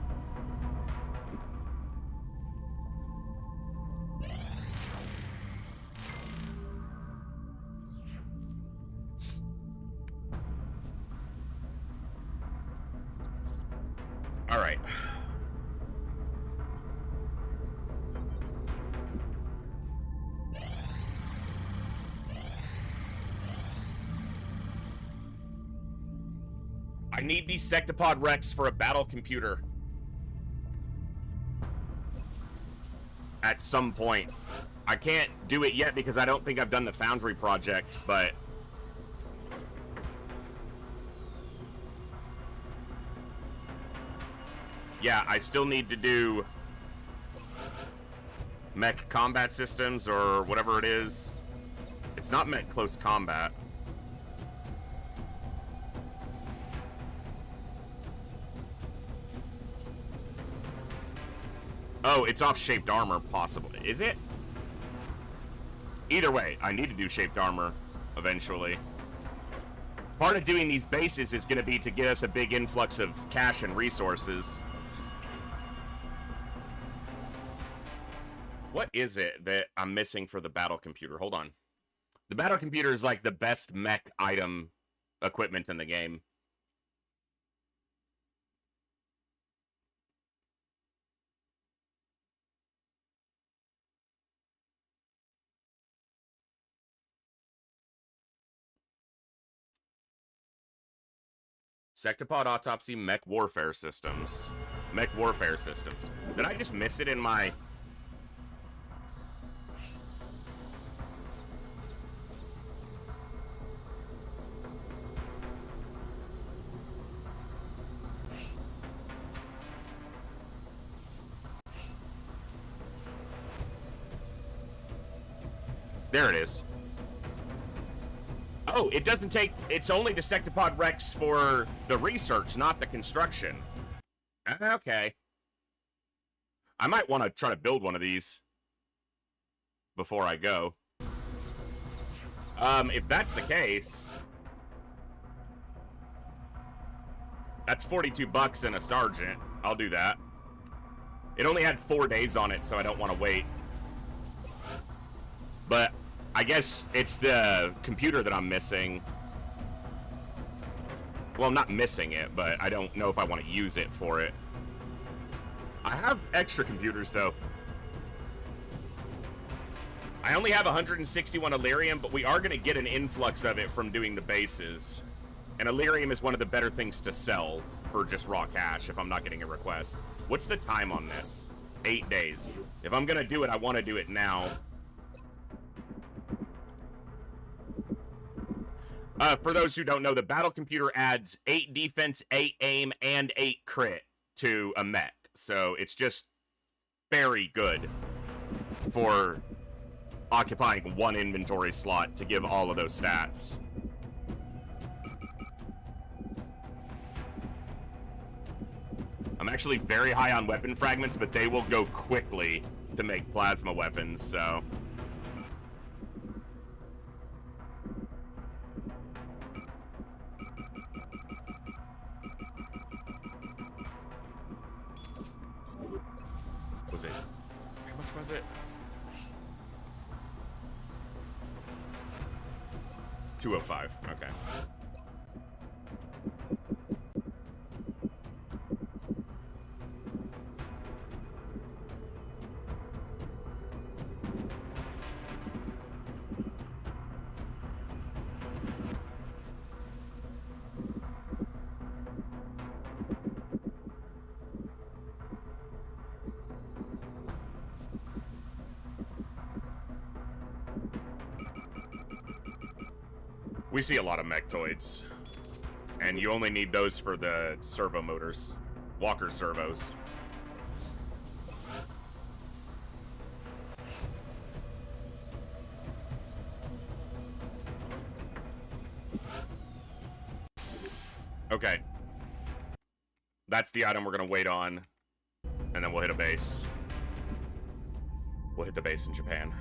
All right. I need these Sectopod Rex for a battle computer. At some point. I can't do it yet because I don't think I've done the Foundry project, but... yeah, I still need to do mech combat systems or whatever it is. It's not mech close combat. Oh, it's off shaped armor, possibly. Is it? Either way, I need to do shaped armor eventually. Part of doing these bases is going to be to get us a big influx of cash and resources. What is it that I'm missing for the battle computer? Hold on. The battle computer is like the best mech item equipment in the game. Sectopod Autopsy Mech Warfare Systems. Mech Warfare Systems. Did I just miss it in my... There it is. Oh, it doesn't take... it's only the Sectopod Rex for the research, not the construction. Okay. I might want to try to build one of these before I go. If that's the case... that's 42 bucks and a sergeant. I'll do that. It only had 4 days on it, so I don't want to wait. But... I guess it's the computer that I'm missing. Well, I'm not missing it, but I don't know if I want to use it for it. I have extra computers, though. I only have 161 Elerium, but we are going to get an influx of it from doing the bases. And Elerium is one of the better things to sell for just raw cash if I'm not getting a request. What's the time on this? 8 days. If I'm going to do it, I want to do it now. For those who don't know, the battle computer adds 8 defense, 8 aim, and 8 crit to a mech. So it's just very good for occupying one inventory slot to give all of those stats. I'm actually very high on weapon fragments, but they will go quickly to make plasma weapons, so... was it? How much was it? 205. Okay. We see a lot of mechtoids, and you only need those for the servo motors, Walker servos. Okay. That's the item we're gonna wait on, and then we'll hit a base. We'll hit the base in Japan.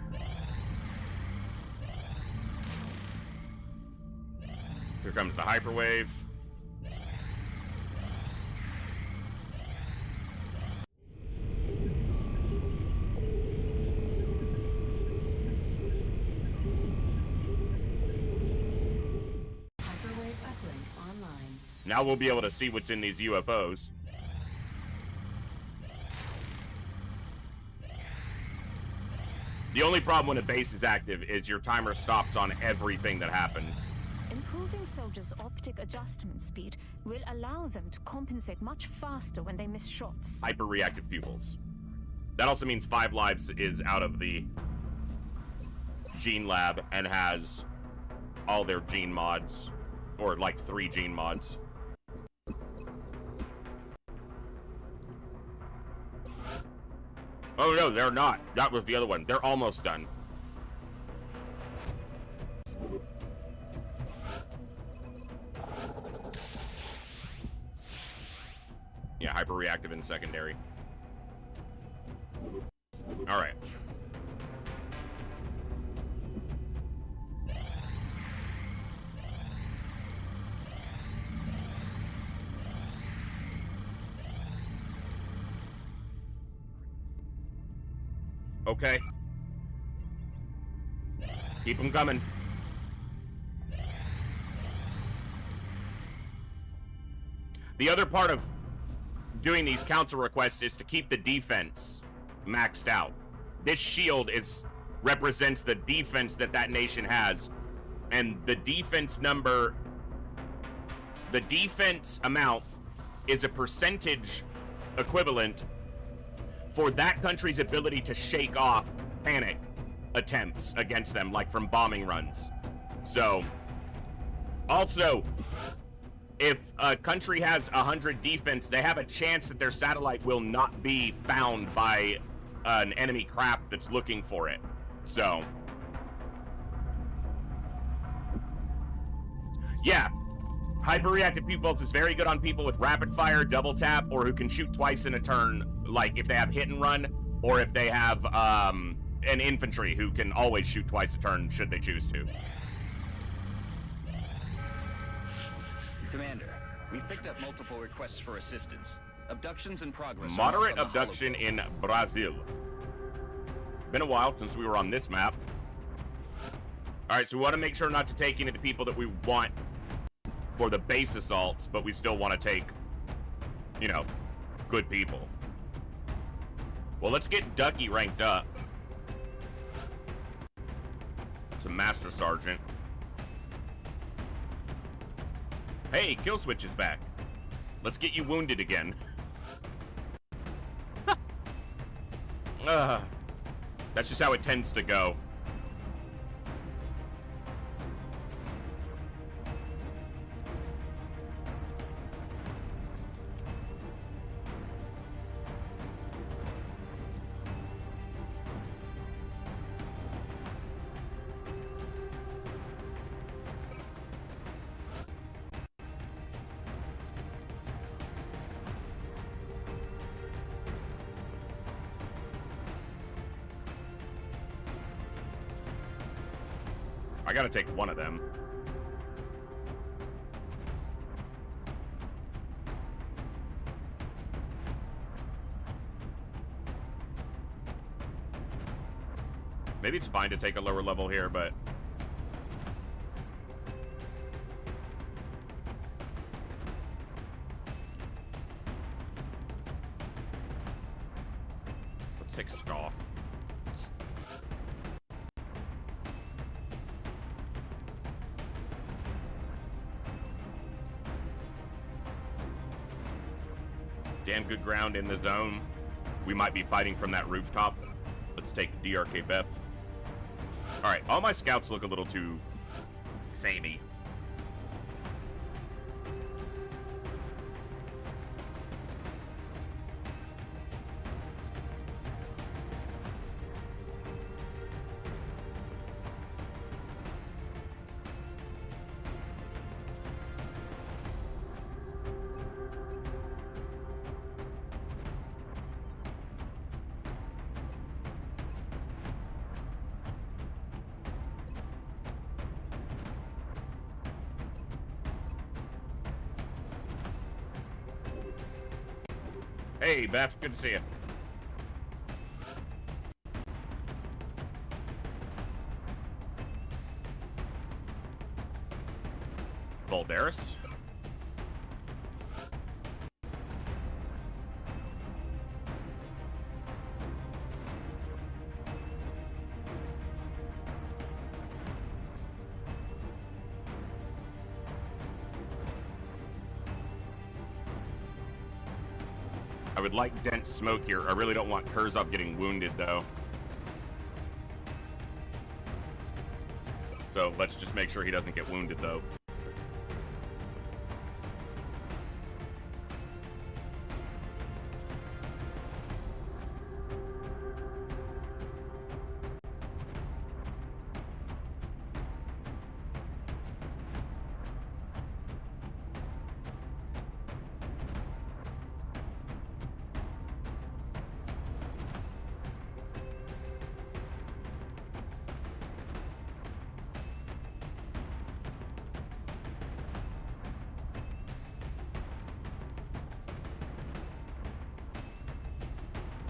Here comes the hyperwave. Hyperwave uplink online. Now we'll be able to see what's in these UFOs. The only problem when a base is active is your timer stops on everything that happens. Improving soldiers' optic adjustment speed will allow them to compensate much faster when they miss shots. Hyper-reactive pupils. That also means 5 lives is out of the gene lab and has all their gene mods, or like 3 gene mods. Oh no, they're not. That was the other one. They're almost done. Yeah, hyper-reactive and secondary. Alright. Okay. Keep them coming. The other part of doing these council requests is to keep the defense maxed out. This shield represents the defense that nation has, and the defense number, the defense amount is a percentage equivalent for that country's ability to shake off panic attempts against them, like from bombing runs. So, also, if a country has 100 defense, they have a chance that their satellite will not be found by an enemy craft that's looking for it. So, yeah, hyper-reactive pupils is very good on people with rapid fire, double tap, or who can shoot twice in a turn, like if they have hit and run, or if they have an infantry who can always shoot twice a turn should they choose to. Commander, we've picked up multiple requests for assistance. Abductions in progress. Moderate abduction in Brazil. Been a while since we were on this map. Alright, so we want to make sure not to take any of the people that we want for the base assaults, but we still want to take, you know, good people. Well, let's get Ducky ranked up to Master Sergeant. Hey, Kill Switch is back. Let's get you wounded again. That's just how it tends to go. I gotta take one of them. Maybe it's fine to take a lower level here, but let's take Skaw. Damn good ground in the zone. We might be fighting from that rooftop. Let's take DRK Beth. Alright, all my scouts look a little too samey. Hey, Beth, good to see you. Voldaris. would like dense smoke here. I really don't want Kurzov getting wounded, though. So let's just make sure he doesn't get wounded, though.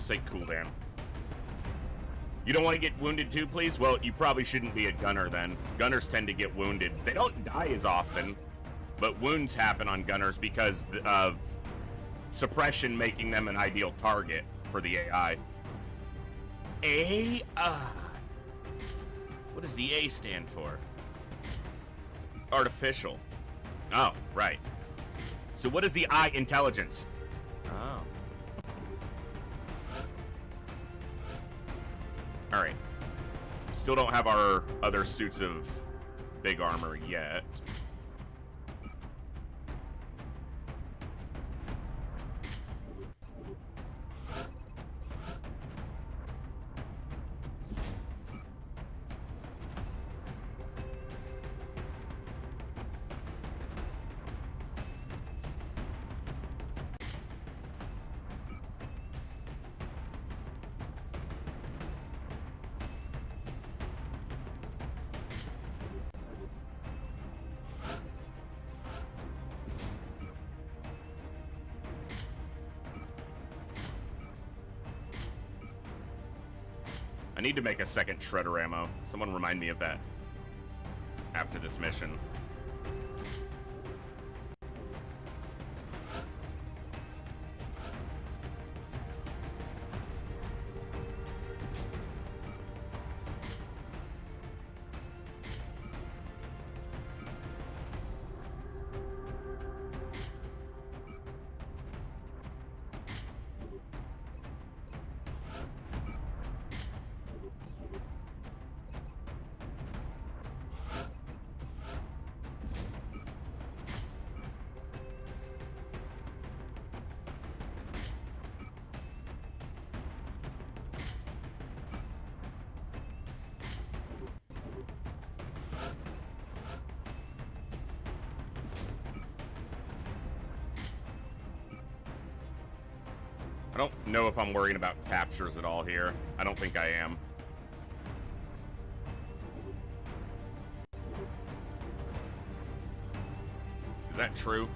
Say cooldown. You don't want to get wounded too, please? Well, you probably shouldn't be a gunner then. Gunners tend to get wounded. They don't die as often, but wounds happen on gunners because of suppression making them an ideal target for the AI. AI. What does the A stand for? Artificial. Oh, right. So what is the I? Intelligence. Oh. Alright. Still don't have our other suits of big armor yet. I need to make a second shredder ammo. Someone remind me of that after this mission. I don't know if I'm worrying about captures at all here. I don't think I am. Is that true?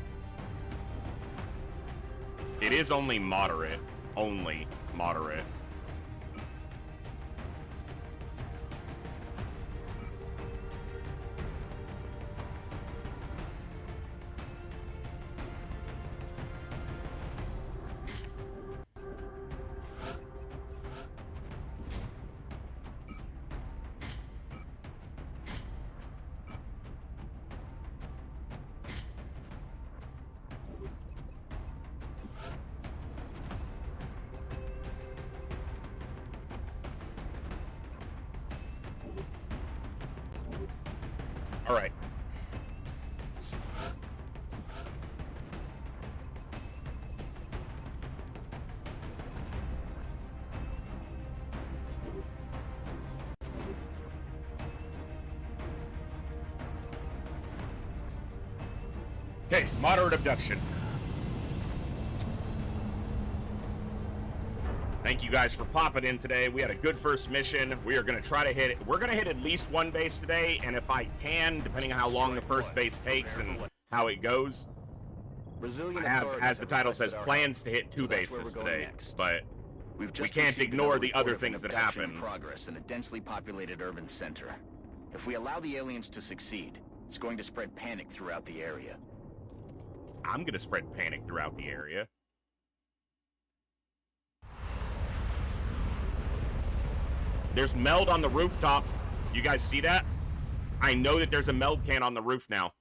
It is only moderate. Only moderate. All right. Okay, moderate abduction. Thank you guys for popping in today. We had a good first mission. We are going to try to hit it. We're going to hit at least one base today, and if I can, depending on how long the first base takes and how it goes, I have, as the title says, plans to hit two bases today, but we can't ignore the other things that happen. Progress in a densely populated urban center. If we allow the aliens to succeed, it's going to spread panic throughout the area. I'm going to spread panic throughout the area. There's meld on the rooftop. You guys see that? I know that there's a meld can on the roof now.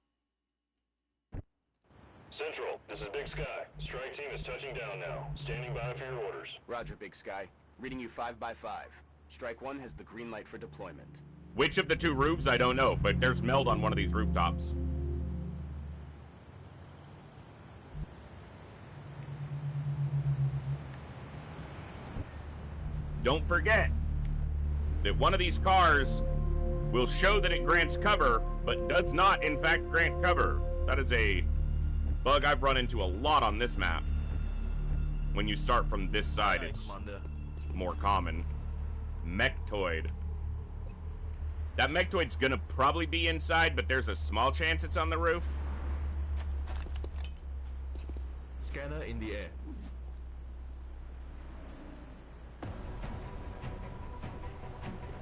Central, this is Big Sky. Strike team is touching down now. Standing by for your orders. Roger, Big Sky. Reading you 5 by 5. Strike 1 has the green light for deployment. Which of the two roofs, I don't know, but there's meld on one of these rooftops. Don't forget that one of these cars will show that it grants cover, but does not, in fact, grant cover. That is a bug I've run into a lot on this map. When you start from this side, it's more common. Mechtoid. That Mechtoid's gonna probably be inside, but there's a small chance it's on the roof. Scanner in the air.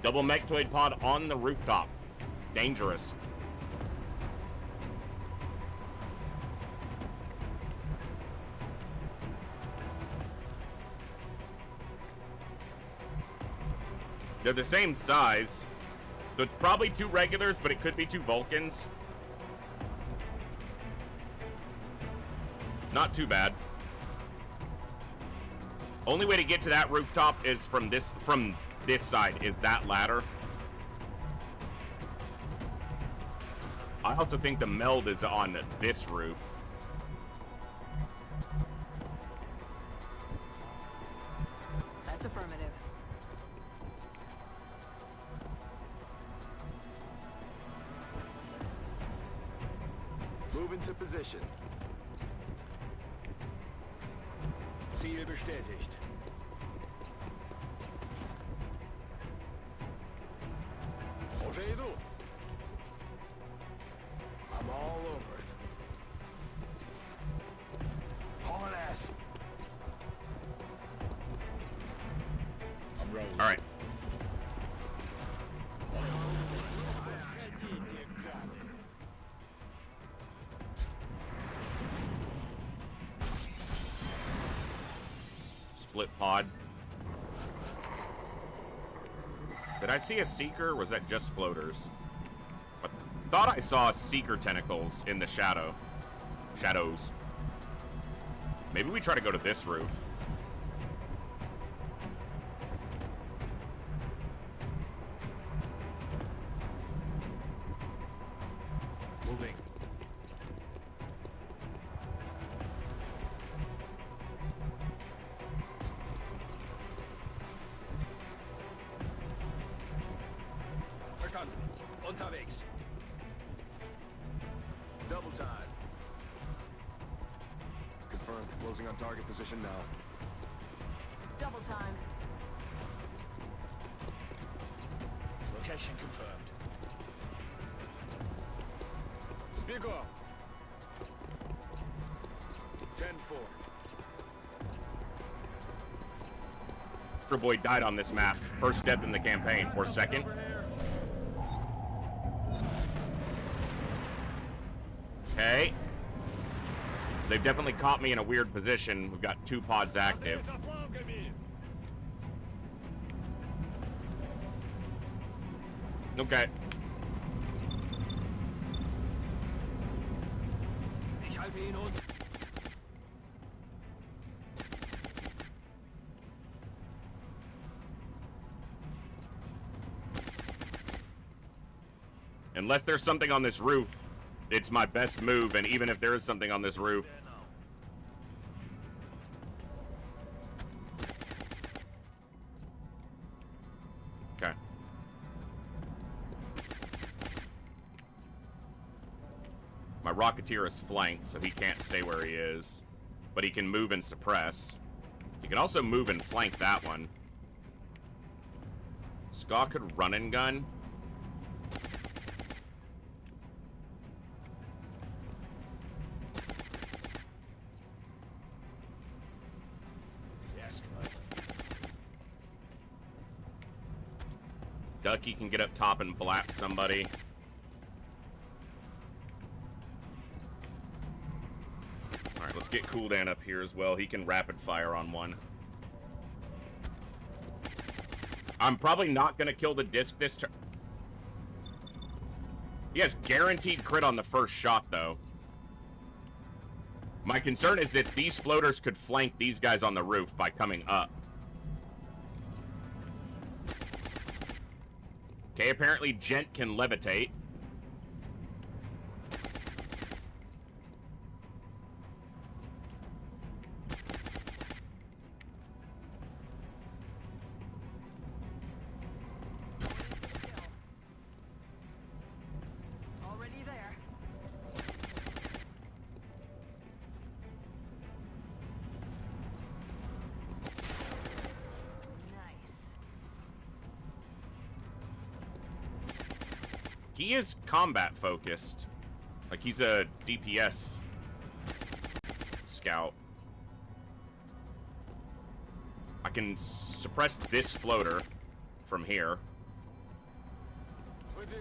Double Mechtoid pod on the rooftop. Dangerous. They're the same size, so it's probably 2 regulars, but it could be 2 Vulcans. Not too bad. Only way to get to that rooftop is from this side, is that ladder. I also think the meld is on this roof. That's affirmative. Move into position. Ziel bestätigt. Procedo. I'm all over it. Haul ass. I'm rolling. All right. Split pod. Did I see a Seeker, or was that just floaters? I thought I saw Seeker tentacles in the shadows. Maybe we try to go to this roof. Moving. Verstanden. Unterwegs. Double time. Confirmed. Closing on target position now. Double time. Location confirmed. Big up. 10-4. Boy died on this map. First death in the campaign, or second. Okay. They've definitely caught me in a weird position. We've got 2 pods active. Okay. Ich halte ihn und Unless there's something on this roof, it's my best move, and even if there is something on this roof. Okay. My Rocketeer is flanked, so he can't stay where he is. But he can move and suppress. He can also move and flank that one. Ska could run and gun. Ducky can get up top and blap somebody. Alright, let's get Cooldan up here as well. He can rapid fire on one. I'm probably not going to kill the disc this turn. He has guaranteed crit on the first shot, though. My concern is that these floaters could flank these guys on the roof by coming up. Okay, apparently Gent can levitate. Already there. Nice. He is combat focused. Like he's a DPS scout. I can suppress this floater from here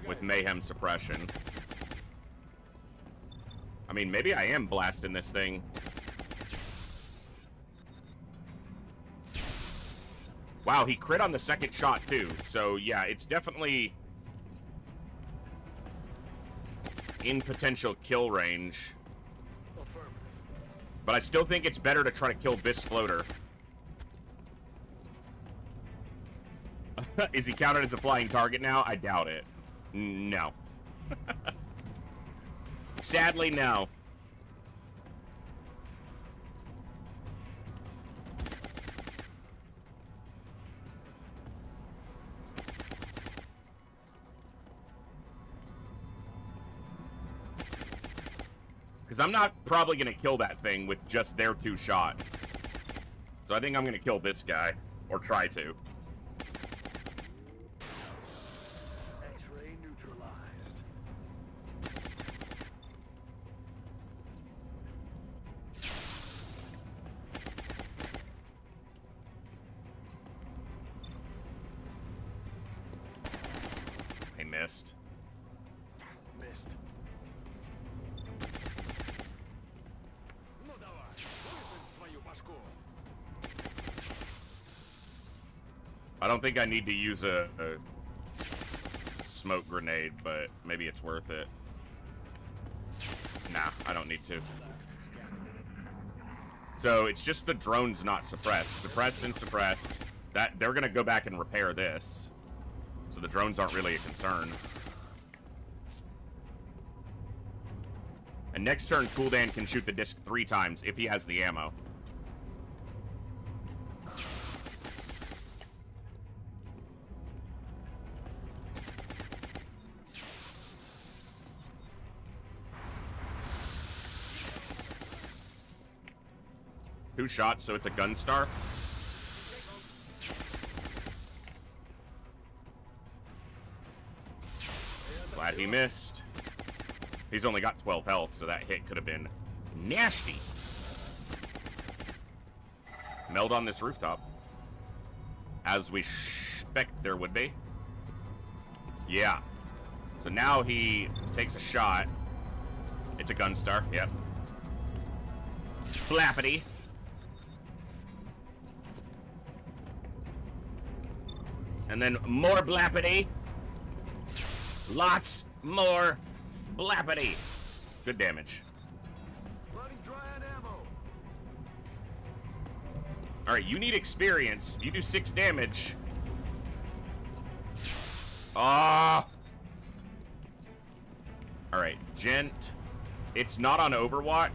with mayhem suppression. I mean, maybe I am blasting this thing. Wow, he crit on the second shot too. So yeah, it's definitely in potential kill range. But I still think it's better to try to kill this floater. Is he counted as a flying target now? I doubt it. No. Sadly, no. Because I'm not probably going to kill that thing with just their 2 shots. So I think I'm going to kill this guy. Or try to. X-ray neutralized. I missed. Missed. Ну давай, высунь свою башку. I don't think I need to use a smoke grenade, but maybe it's worth it. Nah, I don't need to. So it's just the drone's not suppressed. Suppressed and suppressed. That they're gonna go back and repair this. So the drones aren't really a concern. And next turn, Kuldan can shoot the disc 3 times if he has the ammo. Two shots, so it's a Gunstar. Glad he missed. He's only got 12 health, so that hit could have been nasty. Meld on this rooftop. As we expect there would be. Yeah. So now he takes a shot. It's a Gunstar, yep. Flappity. And then more blappity. Lots more blappity. Good damage. Running dry on ammo. Alright, you need experience. You do 6 damage. Ah. Alright, Gent. It's not on Overwatch.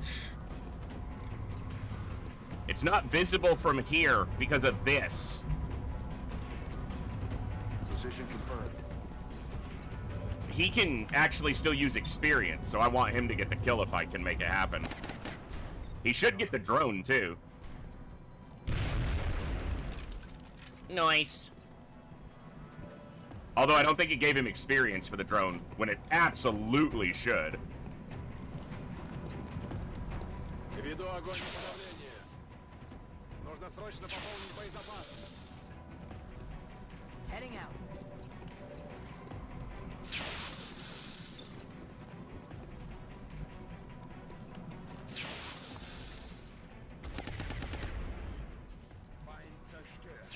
It's not visible from here because of this. Position confirmed. He can actually still use experience, so I want him to get the kill if I can make it happen. He should get the drone, too. Nice. Although I don't think it gave him experience for the drone, when it absolutely should. Веду огонь на подавление. Нужно срочно пополнить боезапас. Heading out. Feind zerstört.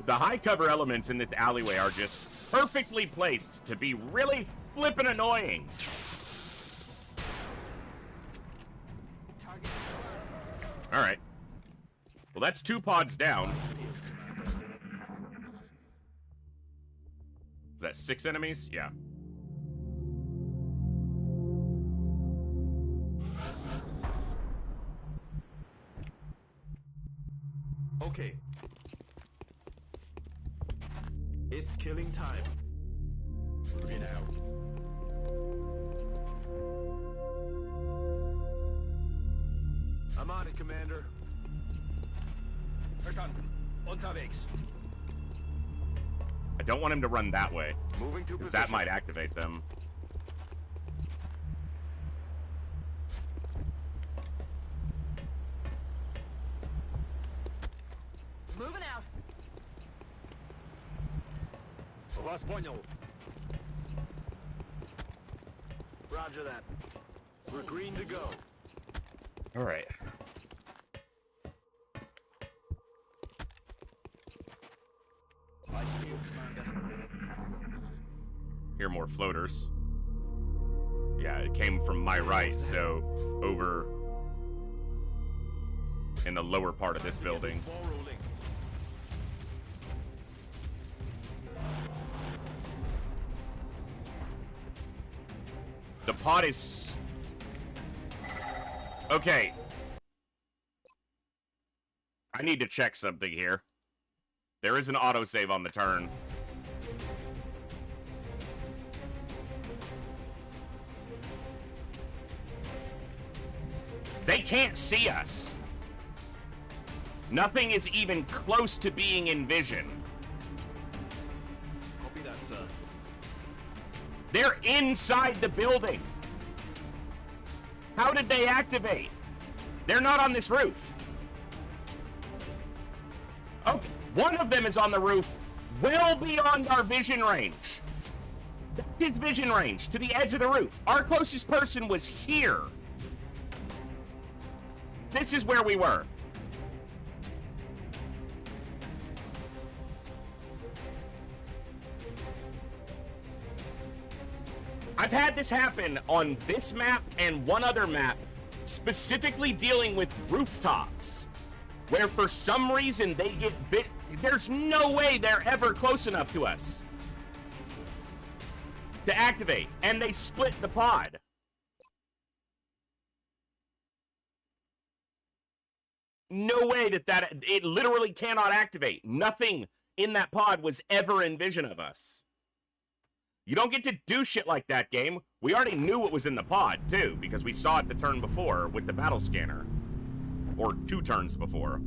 The high cover elements in this alleyway are just perfectly placed to be really flippin' annoying. Alright. Well, that's 2 pods down. Is that 6 enemies? Yeah. Okay. It's killing time. Moving out. I'm on it, Commander. Verstanden. Unterwegs. I don't want him to run that way. Moving to 'Cause position. that might activate them. Moving out. Вас понял. Roger that. We're green to go. Alright. Vice field, Commander. Hear more floaters. Yeah, it came from my right, so over in the lower part of this building. Ball rolling. The pod is... Okay. I need to check something here. There is an autosave on the turn. They can't see us. Nothing is even close to being in vision. Copy that, sir. They're inside the building. How did they activate? They're not on this roof. Oh, one of them is on the roof, well beyond our vision range. That's his vision range, to the edge of the roof. Our closest person was here. This is where we were. I've had this happen on this map and one other map, specifically dealing with rooftops, where for some reason they get bit. There's no way they're ever close enough to us to activate, and they split the pod. No way that it literally cannot activate. Nothing in that pod was ever in vision of us. You don't get to do shit like that, game. We already knew what was in the pod, too, because we saw it the turn before with the battle scanner. Or 2 turns before.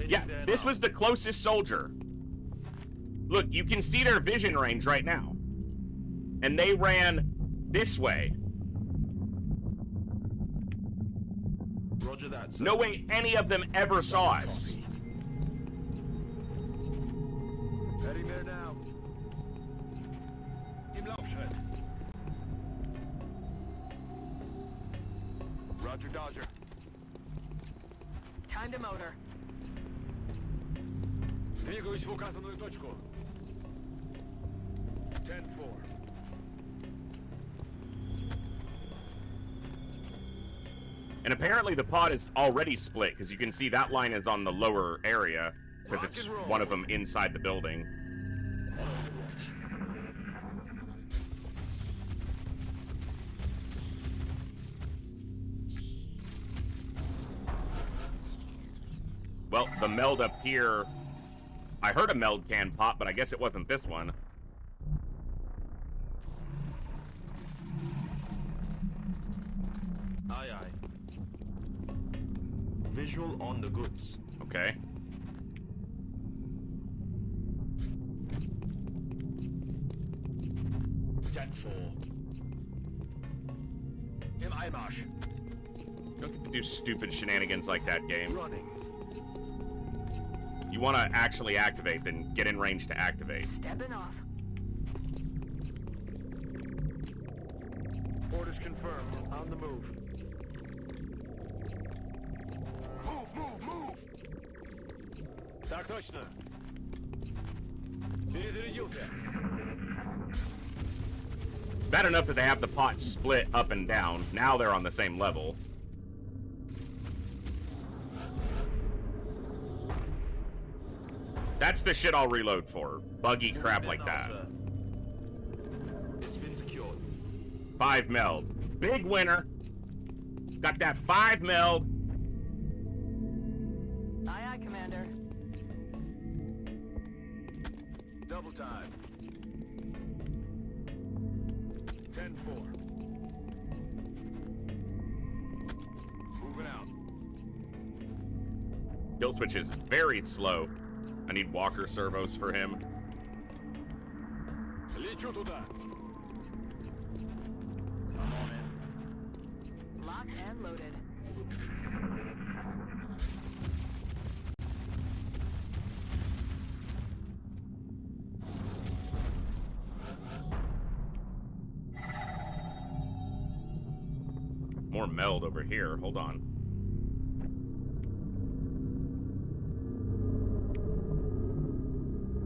Yeah, this was the closest soldier. Look, you can see their vision range right now. And they ran this way. Roger that, sir. No way any of them ever saw us. Heading there now. Im Laufschritt. Roger, Dodger. Time to motor. Двигаюсь в указанную точку. 10-4. And apparently the pod is already split, because you can see that line is on the lower area, because it's one of them inside the building. Well, the meld up here, I heard a meld can pop, but I guess it wasn't this one. Aye, aye. Visual on the goods. Okay. Im Eilmarsch. Don't get to do stupid shenanigans like that, game. Running. You want to actually activate, then get in range to activate. Stepping off. Orders confirmed. On the move. Move, move, move! Так точно. Bad enough that they have the pot split up and down. Now they're on the same level. That's the shit I'll reload for. Buggy crap like that. It's been secured. 5 meld. Big winner. Got that 5 meld. Aye, aye, Commander. Double time. 10-4. Moving out. Kill switch is very slow. I need walker servos for him. Лечу туда. I'm on it. Locked and loaded. More meld over here. Hold on.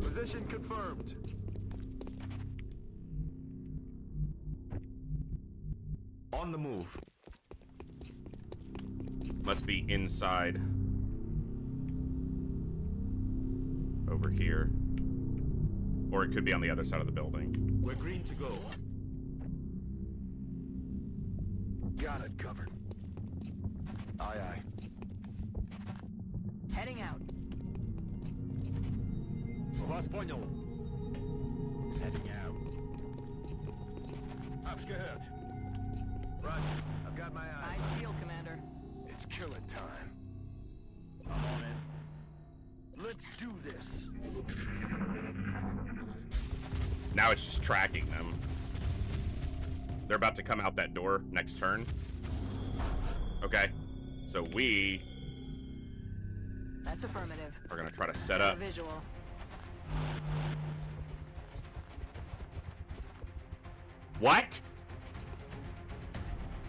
Position confirmed. On the move. Must be inside. Over here. Or it could be on the other side of the building. We're green to go. Got it covered. Aye, aye. Heading out. Вас понял. Heading out. Abgehört. Roger. I've got my Eye eyes. steel, Commander. It's killing time. I'm on it. Let's do this. Now it's just tracking them. They're about to come out that door next turn. Okay. So we That's affirmative. are gonna try to set Got a up. visual. What?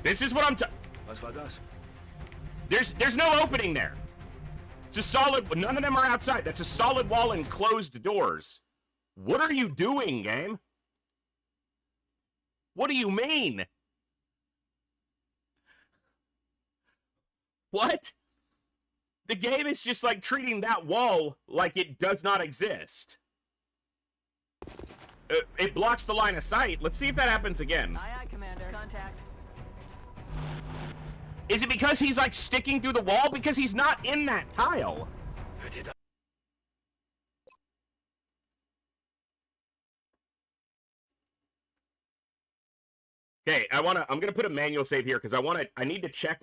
This is what I'm Was war das? There's no opening there. It's a solid, none of them are outside. That's a solid wall and closed doors. What are you doing, game? What do you mean? What? The game is just like treating that wall like it does not exist. It blocks the line of sight. Let's see if that happens again. Aye, aye, Commander. Contact. Is it because he's like sticking through the wall? Because he's not in that tile. Okay, I'm gonna put a manual save here because I need to check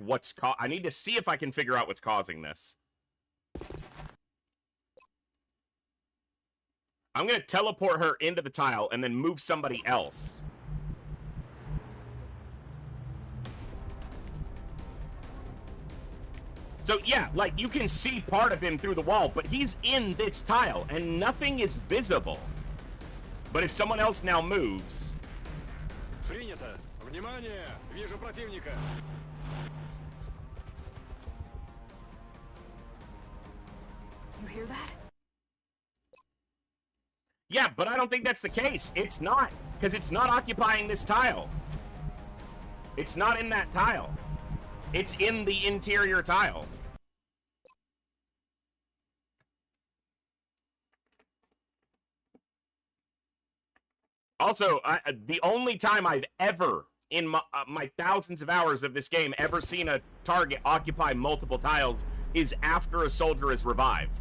I need to see if I can figure out what's causing this. I'm gonna teleport her into the tile and then move somebody else. So yeah, like you can see part of him through the wall, but he's in this tile and nothing is visible. But if someone else now moves, Принято. Внимание! Вижу противника. You hear that? yeah, but I don't think that's the case. It's not, because it's not occupying this tile. It's not in that tile. It's in the interior tile. Also, the only time I've ever, in my thousands of hours of this game, ever seen a target occupy multiple tiles is after a soldier is revived.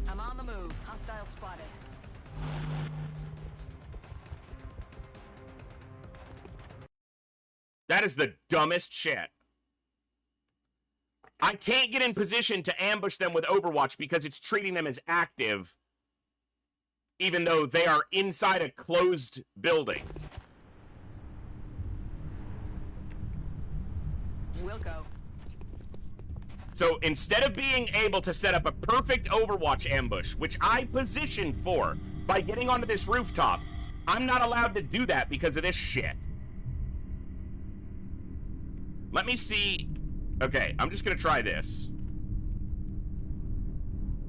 I'm on the move. Hostile spotted. That is the dumbest shit. I can't get in position to ambush them with Overwatch because it's treating them as active, even though they are inside a closed building. Wilco. So instead of being able to set up a perfect Overwatch ambush, which I positioned for by getting onto this rooftop, I'm not allowed to do that because of this shit. Let me see. Okay, I'm just gonna try this.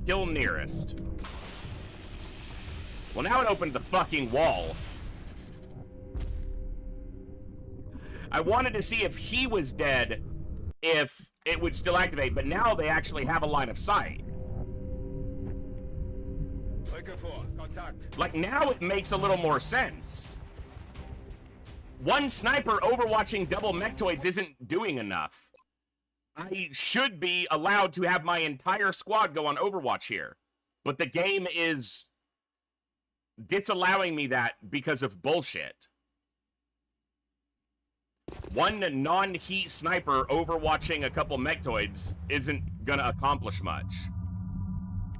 Kill nearest. Well, now it opened the fucking wall. I wanted to see if he was dead, if it would still activate, but now they actually have a line of sight. Like, now it makes a little more sense. One sniper overwatching double mechtoids isn't doing enough. I should be allowed to have my entire squad go on Overwatch here, but the game is disallowing me that because of bullshit. One non-heat sniper overwatching a couple mechtoids isn't gonna accomplish much.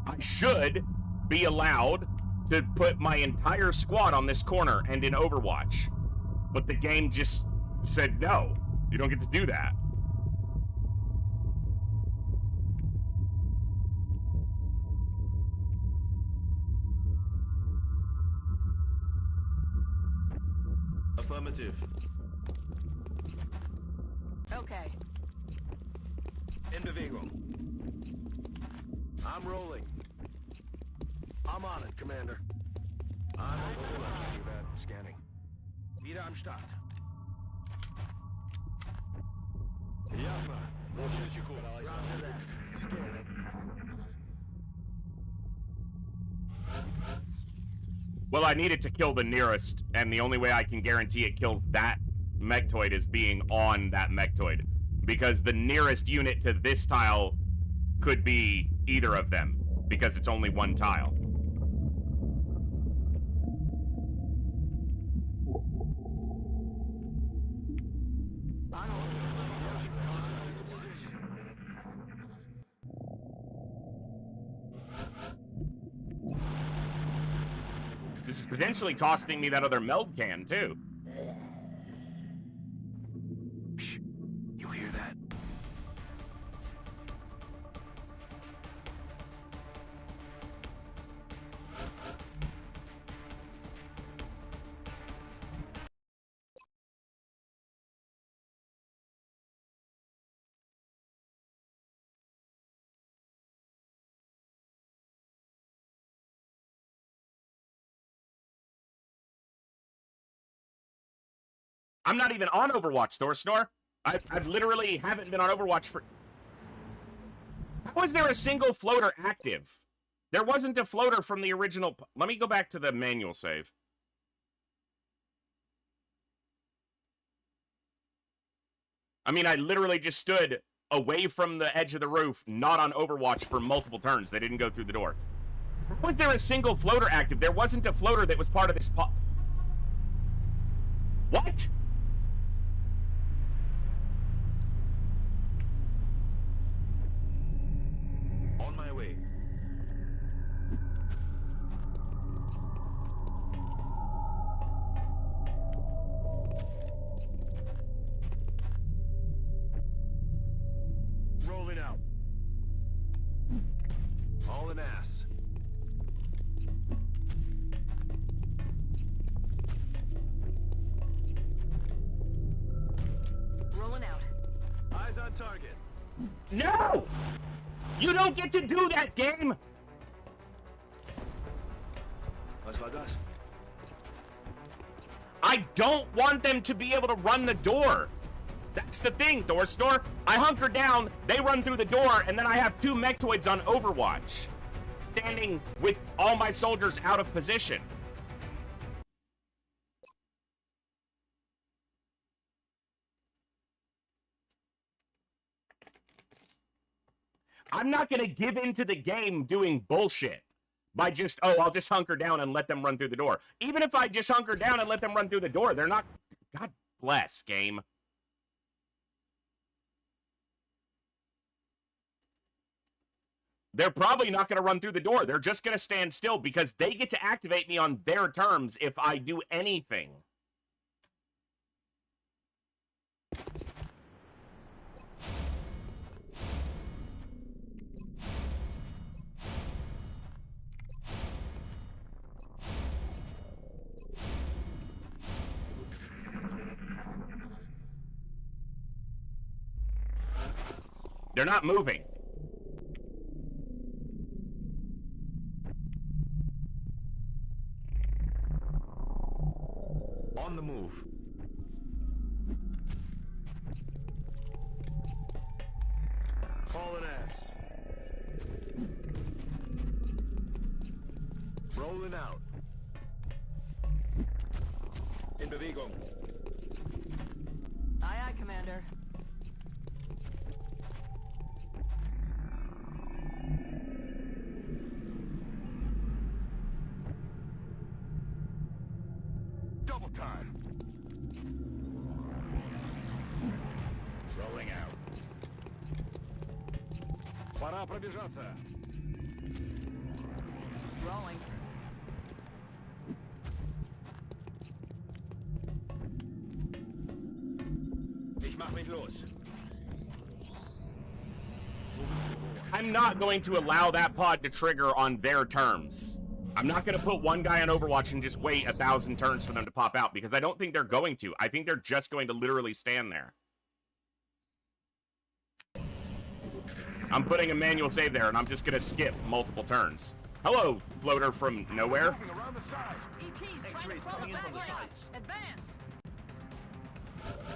I should be allowed to put my entire squad on this corner and in Overwatch, but the game just said, no, you don't get to do that. Affirmative. Okay. In Bewegung. I'm rolling. I'm on it, Commander. I'm on Overwatch. Scanning. Wieder am Start. Ясно. Roger that. Scanning. Well, I needed to kill the nearest, and the only way I can guarantee it kills that mechtoid is being on that mechtoid. Because the nearest unit to this tile could be either of them, because it's only one tile. This is potentially costing me that other meld can, too. Shh. You hear that? I'm not even on Overwatch, Thorsnor. I literally haven't been on Overwatch for... How is there a single floater active? There wasn't a floater from the original... Let me go back to the manual save. I mean, I literally just stood away from the edge of the roof, not on Overwatch for multiple turns. They didn't go through the door. How was there a single floater active? There wasn't a floater that was part of this What? On my way. Rolling out. All an ass. Rolling out. Eyes on target. No! You don't get to do that, game! Was war das? I don't want them to be able to run the door. That's the thing, Thorsnor. I hunker down, they run through the door, and then I have two mechtoids on Overwatch, standing with all my soldiers out of position. I'm not going to give in to the game doing bullshit by just, oh, I'll just hunker down and let them run through the door. Even if I just hunker down and let them run through the door, they're not... God bless, game. They're probably not going to run through the door. They're just going to stand still because they get to activate me on their terms if I do anything. They're not moving. On the move. Hauling ass. Rolling out. In Bewegung. Aye, aye, Commander. Double time. Rolling out. Пора пробежаться. Rolling. Ich mach mich los. I'm not going to allow that pod to trigger on their terms. I'm not going to put one guy on Overwatch and just wait 1,000 turns for them to pop out, because I don't think they're going to. I think they're just going to literally stand there. I'm putting a manual save there, and I'm just going to skip multiple turns. Hello, floater from nowhere. Moving around the side. ET's X-rays trying to coming in from the back out. sides. Advance.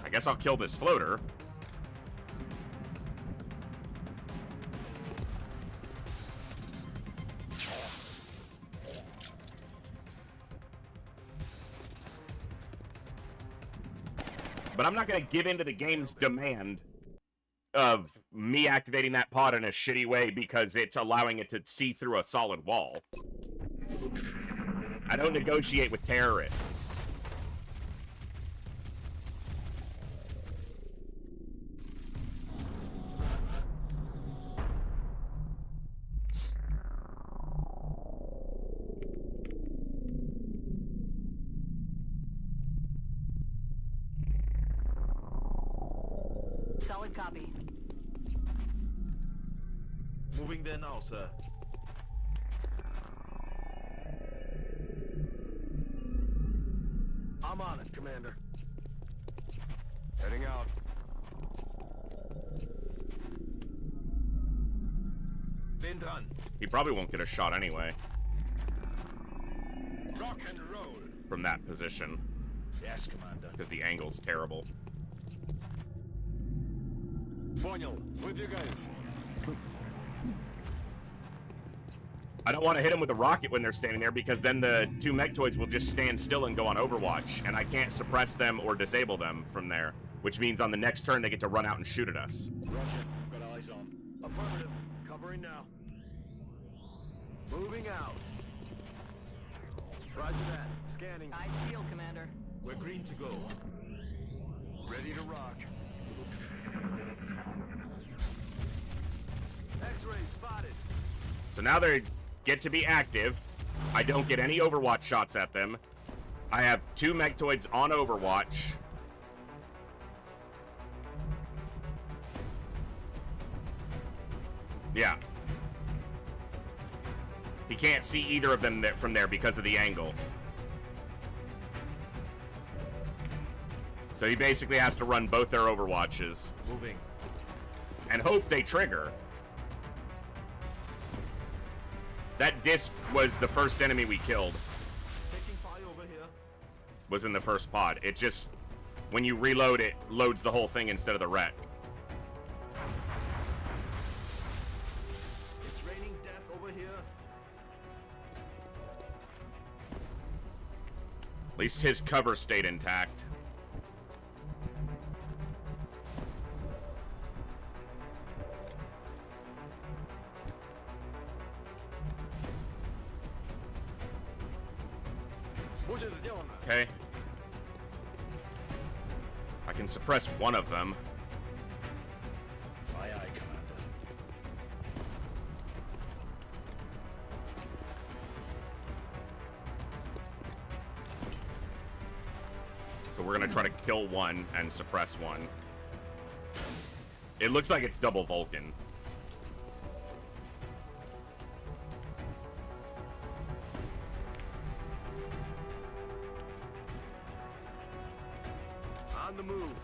I guess I'll kill this floater. But I'm not going to give in to the game's demand of me activating that pod in a shitty way because it's allowing it to see through a solid wall. I don't negotiate with terrorists. Solid copy. Moving there now, sir. I'm on it, Commander. Heading out. Bin dran. He probably won't get a shot anyway Rock and roll. from that position Yes, Commander. because the angle's terrible. Понял. Выдвигаюсь. I don't want to hit him with a rocket when they're standing there because then the two Mechtoids will just stand still and go on Overwatch, and I can't suppress them or disable them from there, which means on the next turn they get to run out and shoot at us. Roger. Got eyes on. Affirmative. Covering now. Moving out. Roger that. Scanning. Eyes peeled, Commander. We're green to go. Ready to rock. X-ray spotted. So now they get to be active. I don't get any Overwatch shots at them. I have two Mechtoids on Overwatch. Yeah. He can't see either of them from there because of the angle. So he basically has to run both their Overwatches Moving. and hope they trigger. That disc was the first enemy we killed. Taking fire over here. Was in the first pod. It just, when you reload it, loads the whole thing instead of the wreck. It's raining death over here. At least his cover stayed intact. Будет сделано. Okay. I can suppress one of them. Aye, aye, Commander. So we're gonna try to kill one and suppress one. It looks like it's double Vulcan. On the move.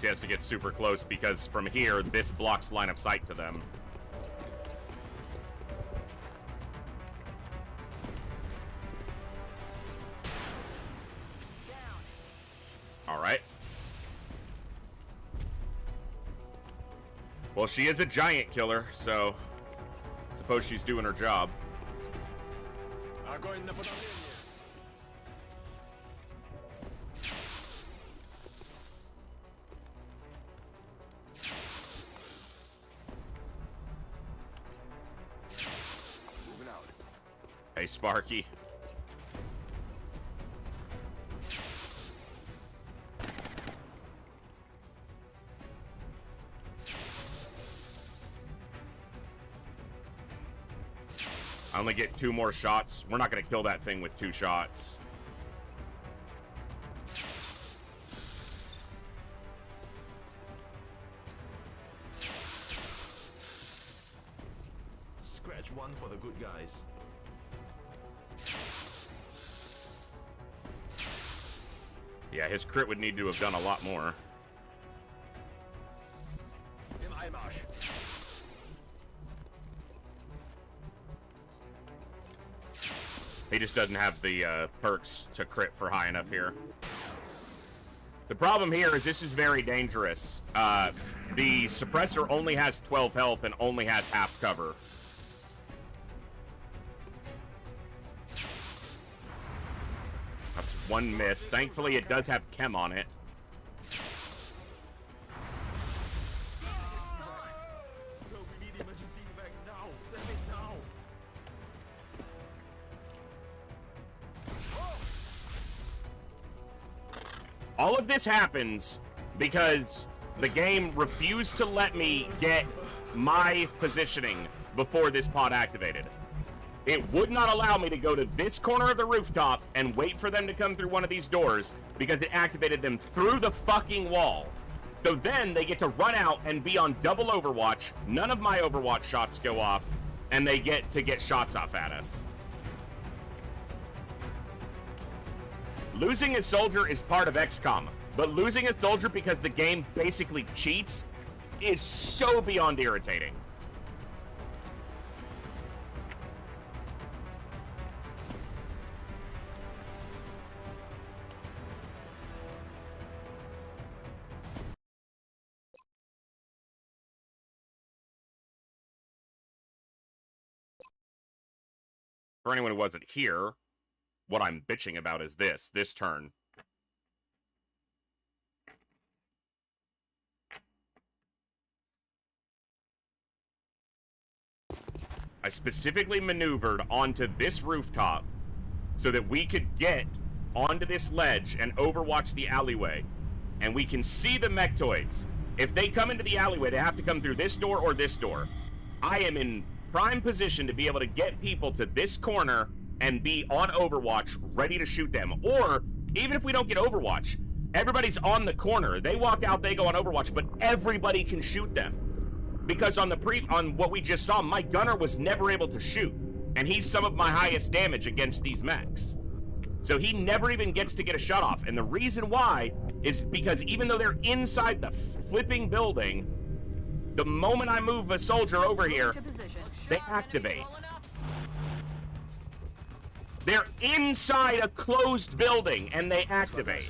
She has to get super close because from here, this blocks line of sight to them. All right. Well, she is a giant killer, so I suppose she's doing her job. Огонь на подавление. Moving out. Hey, Sparky. I only get 2 more shots. We're not going to kill that thing with 2 shots. Scratch one for the good guys. Yeah, his crit would need to have done a lot more. Im Einmarsch. He just doesn't have the perks to crit for high enough here. The problem here is this is very dangerous. The suppressor only has 12 health and only has half cover. That's 1 miss. Thankfully, it does have chem on it. So we need emergency back now. Damn it now. All of this happens because the game refused to let me get my positioning before this pod activated. It would not allow me to go to this corner of the rooftop and wait for them to come through one of these doors because it activated them through the fucking wall. So then they get to run out and be on double Overwatch. None of my Overwatch shots go off, and they get to get shots off at us. Losing a soldier is part of XCOM, but losing a soldier because the game basically cheats is so beyond irritating. For anyone who wasn't here, what I'm bitching about is this turn. I specifically maneuvered onto this rooftop so that we could get onto this ledge and overwatch the alleyway. And we can see the mechtoids. If they come into the alleyway, they have to come through this door or this door. I am in prime position to be able to get people to this corner and be on Overwatch, ready to shoot them. Or, even if we don't get Overwatch, everybody's on the corner. They walk out, they go on Overwatch, but everybody can shoot them. Because on what we just saw, my gunner was never able to shoot. And he's some of my highest damage against these mechs. So he never even gets to get a shot off. And the reason why is because even though they're inside the flipping building, the moment I move a soldier over here, they activate. They're inside a closed building and they activate.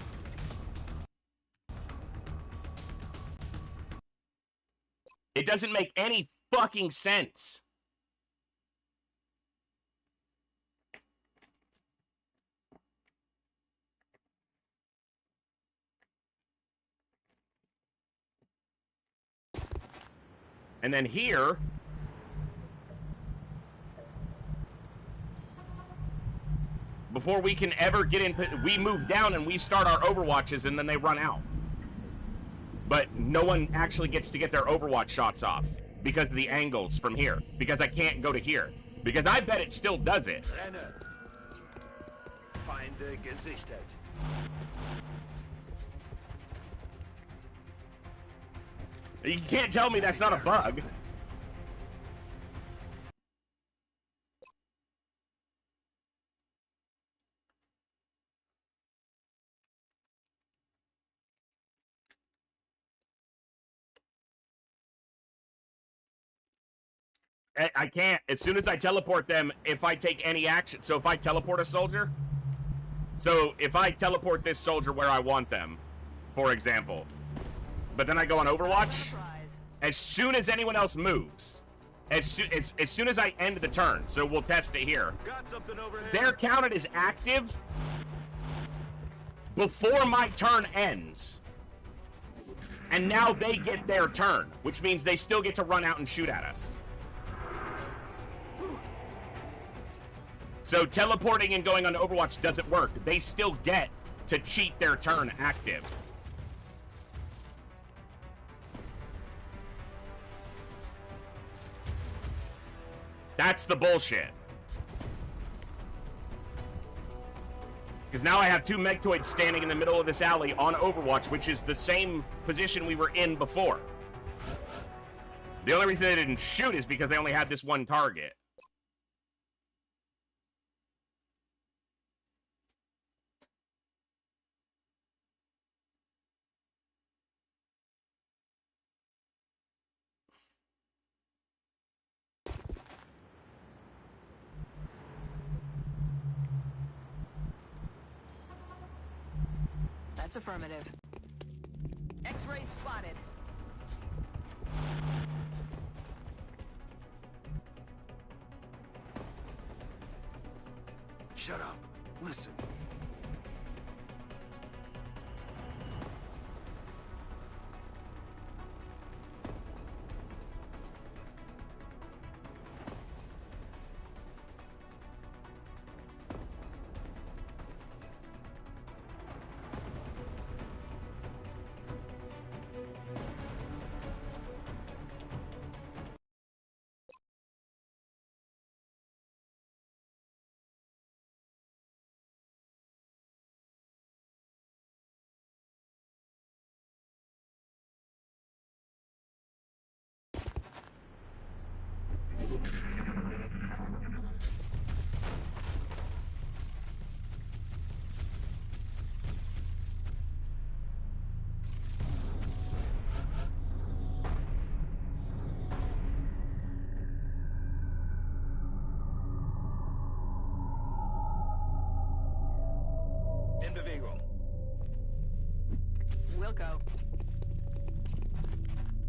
It doesn't make any fucking sense. And then here, before we can ever get in, we move down and we start our Overwatches and then they run out. But no one actually gets to get their Overwatch shots off because of the angles from here. Because I can't go to here. Because I bet it still does it. Renner. Feinde gesichtet. You can't tell me that's not a bug. I can't. As soon as I teleport them, if I take any action, so if I teleport a soldier, so if I teleport this soldier where I want them, for example, but then I go on Overwatch, as soon as anyone else moves, as soon as I end the turn, so we'll test it here, Got something over here. they're counted as active before my turn ends. And now they get their turn, which means they still get to run out and shoot at us. So teleporting and going on Overwatch doesn't work. They still get to cheat their turn active. That's the bullshit. Because now I have two Megtoids standing in the middle of this alley on Overwatch, which is the same position we were in before. The only reason they didn't shoot is because they only had this one target. That's affirmative. X-ray spotted. Shut up. Listen. In Bewegung. Wilco.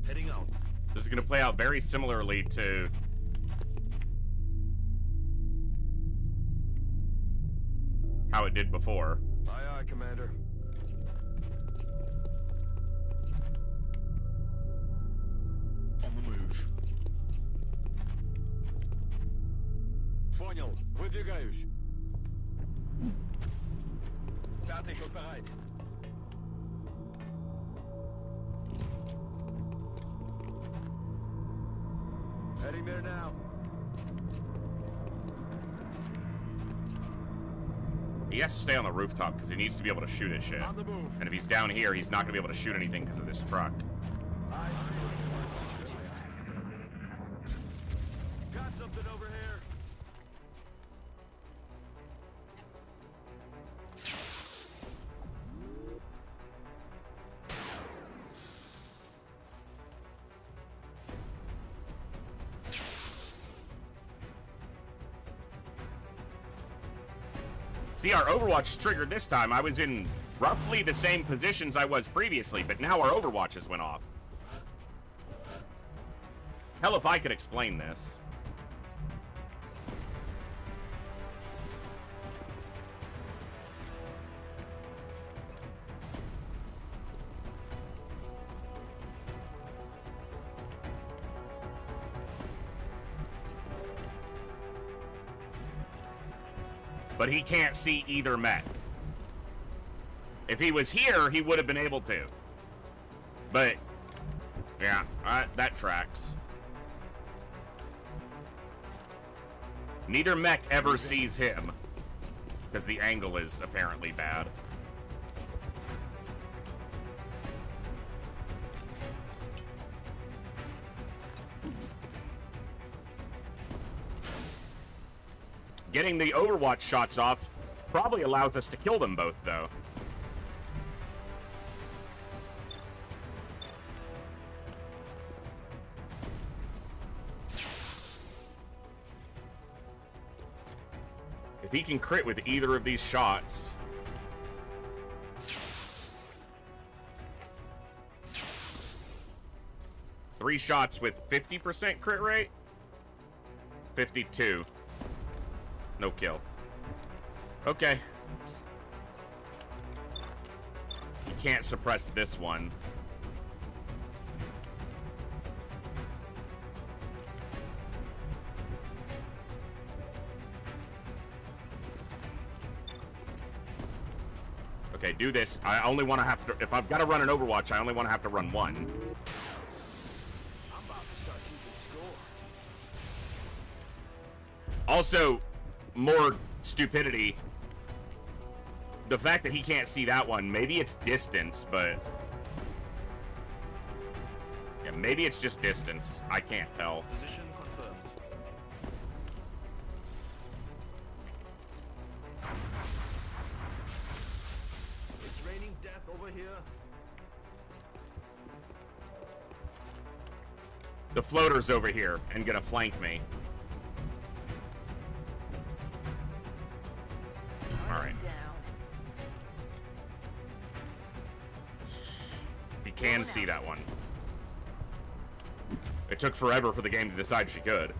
Heading out. This is going to play out very similarly to how it did before. Aye, aye, Commander. On the move. Poнял. Выдвигаюсь. Fertig und bereit. Heading there now. He has to stay on the rooftop because he needs to be able to shoot at shit. On the move. And if he's down here, he's not going to be able to shoot anything because of this truck. Aye. Got something over here. See, our Overwatch is triggered this time. I was in roughly the same positions I was previously, but now our Overwatches went off. Hell if I could explain this. But he can't see either mech. If he was here, he would have been able to. But, yeah, that tracks. Neither mech ever sees him, because the angle is apparently bad. Getting the Overwatch shots off probably allows us to kill them both, though. he can crit with either of these shots... Three shots with 50% crit rate? 52. No kill. Okay. You can't suppress this one. Okay, do this. I only want to have to... If I've got to run an Overwatch, I only want to have to run one. Also, more stupidity. The fact that he can't see that one, maybe it's distance, but... Yeah, maybe it's just distance. I can't tell. Position confirmed. It's raining death over here. The floater's over here and gonna flank me. Alright. He can see that one. It took forever for the game to decide she could.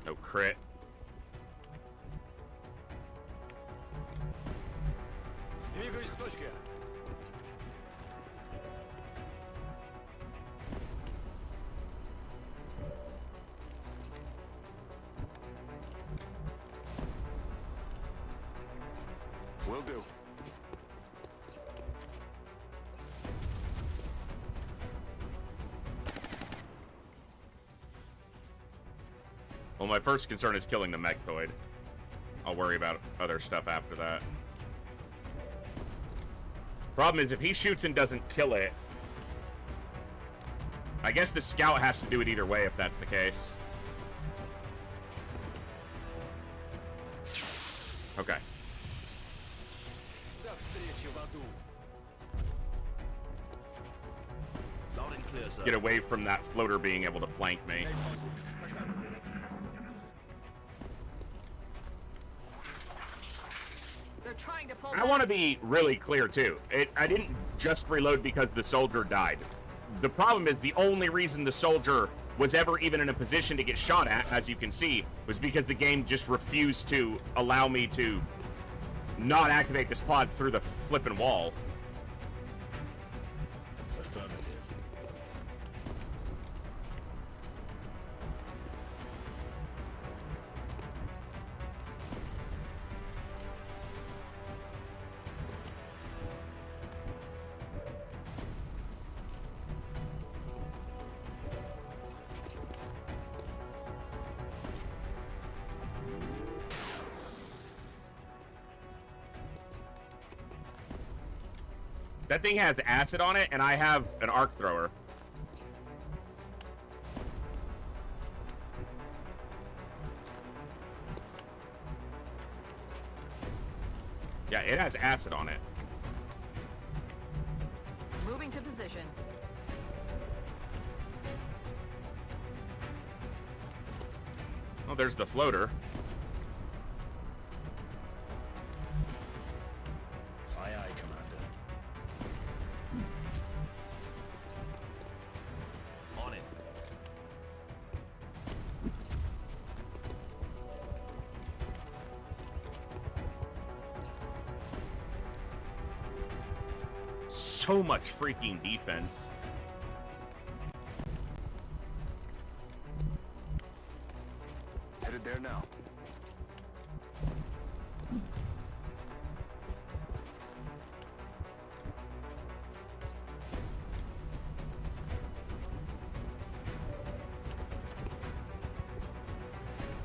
No crit. Двигаюсь к точке. Will do. Well, my first concern is killing the Mechtoid. I'll worry about other stuff after that. Problem is, if he shoots and doesn't kill it... I guess the scout has to do it either way if that's the case. Okay. Get away from that floater being able to flank me. They're trying to pull I want to be really clear, too. I didn't just reload because the soldier died. The problem is the only reason the soldier was ever even in a position to get shot at, as you can see, was because the game just refused to allow me to not activate this pod through the flipping wall. Affirmative. That thing has acid on it, and I have an arc thrower. Yeah, it has acid on it. Moving to position. Oh, there's the floater. Aye, aye, Commander. On it. So much freaking defense. Headed there now.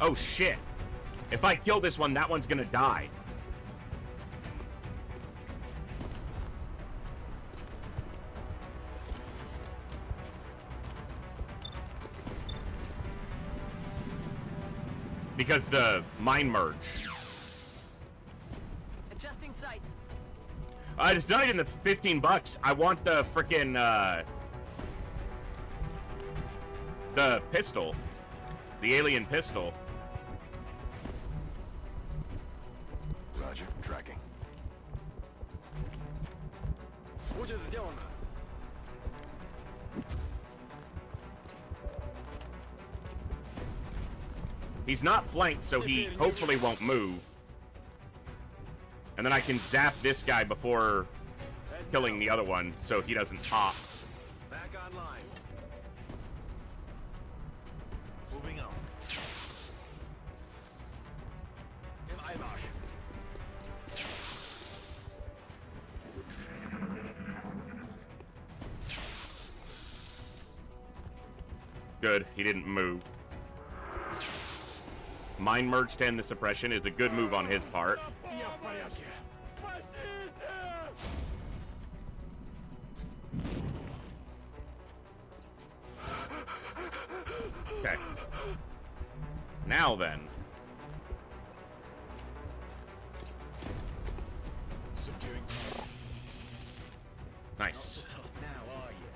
Oh shit. If I kill this one, that one's gonna die. Because the mine merge. Adjusting sights. It's not even the 15 bucks. I want the frickin', the pistol. The alien pistol. Roger, tracking. He's not flanked, so he hopefully won't move. And then I can zap this guy before killing the other one, so he doesn't pop. Back online. Moving out. Im Einmarsch. Good, he didn't move. Mind merge to end the suppression is a good move on his part. Okay. Now then. Subduing. Nice. Tough now, are you?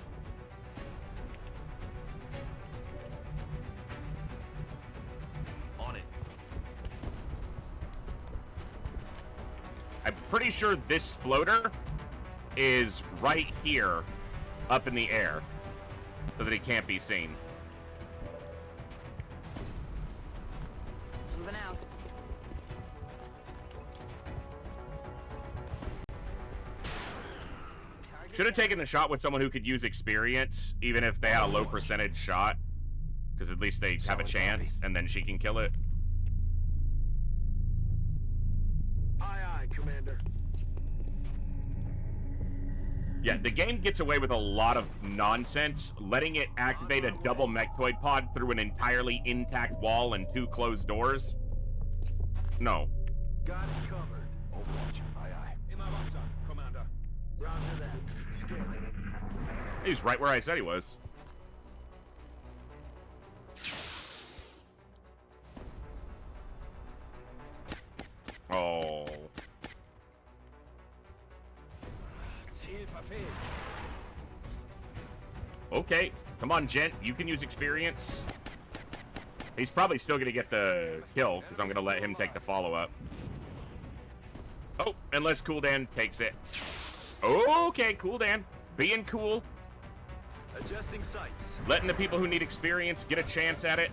On it. I'm pretty sure this floater is right here up in the air so that he can't be seen. Moving out. Should have taken the shot with someone who could use experience, even if they had a low percentage shot. Because at least they have a chance, and then she can kill it. Aye, aye, Commander. Yeah, the game gets away with a lot of nonsense, letting it activate a double mechtoid pod through an entirely intact wall and 2 closed doors. No. Got it covered. Overwatch. Aye, aye. Immer Wasser, Commander. Round to that. Scanning. He's right where I said he was. Oh. Ziel verfehlt. Okay, come on, gent. You can use experience. He's probably still going to get the kill, because I'm going to let him take the follow-up. Oh, unless Cool Dan takes it. Okay, Cool Dan. Being cool. Adjusting sights. Letting the people who need experience get a chance at it.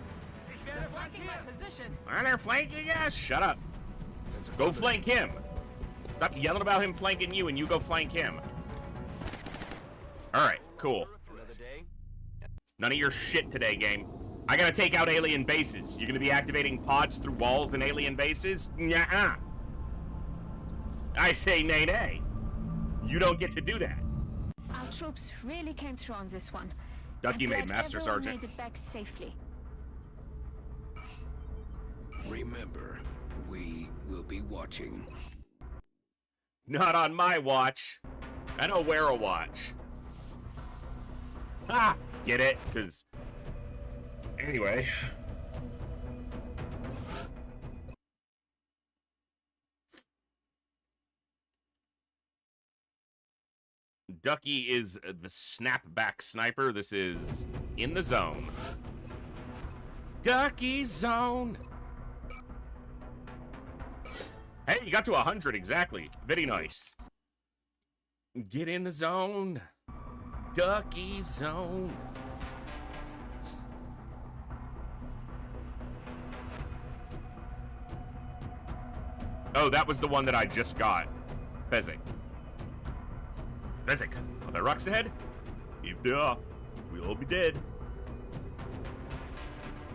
They're blocking my position. Are they flanking us? Shut up. Go flank him. Stop yelling about him flanking you, and you go flank him. All right, cool. Another day? None of your shit today, game. I gotta take out alien bases. You're gonna be activating pods through walls and alien bases? Nuh-uh. I say nay-nay. You don't get to do that. Our troops really came through on this one. Ducky I'm made glad Master everyone Sergeant. made it back safely. Remember, we will be watching. Not on my watch. I don't wear a watch. Ah! Get it? Because... Anyway... Ducky is the snapback sniper. This is In the Zone. Ducky Zone! Hey, you got to 100 exactly. Very nice. Get in the zone. Ducky Zone. Oh, that was the one that I just got. Fezzik. Fezzik, are there rocks ahead? If there are, we'll all be dead.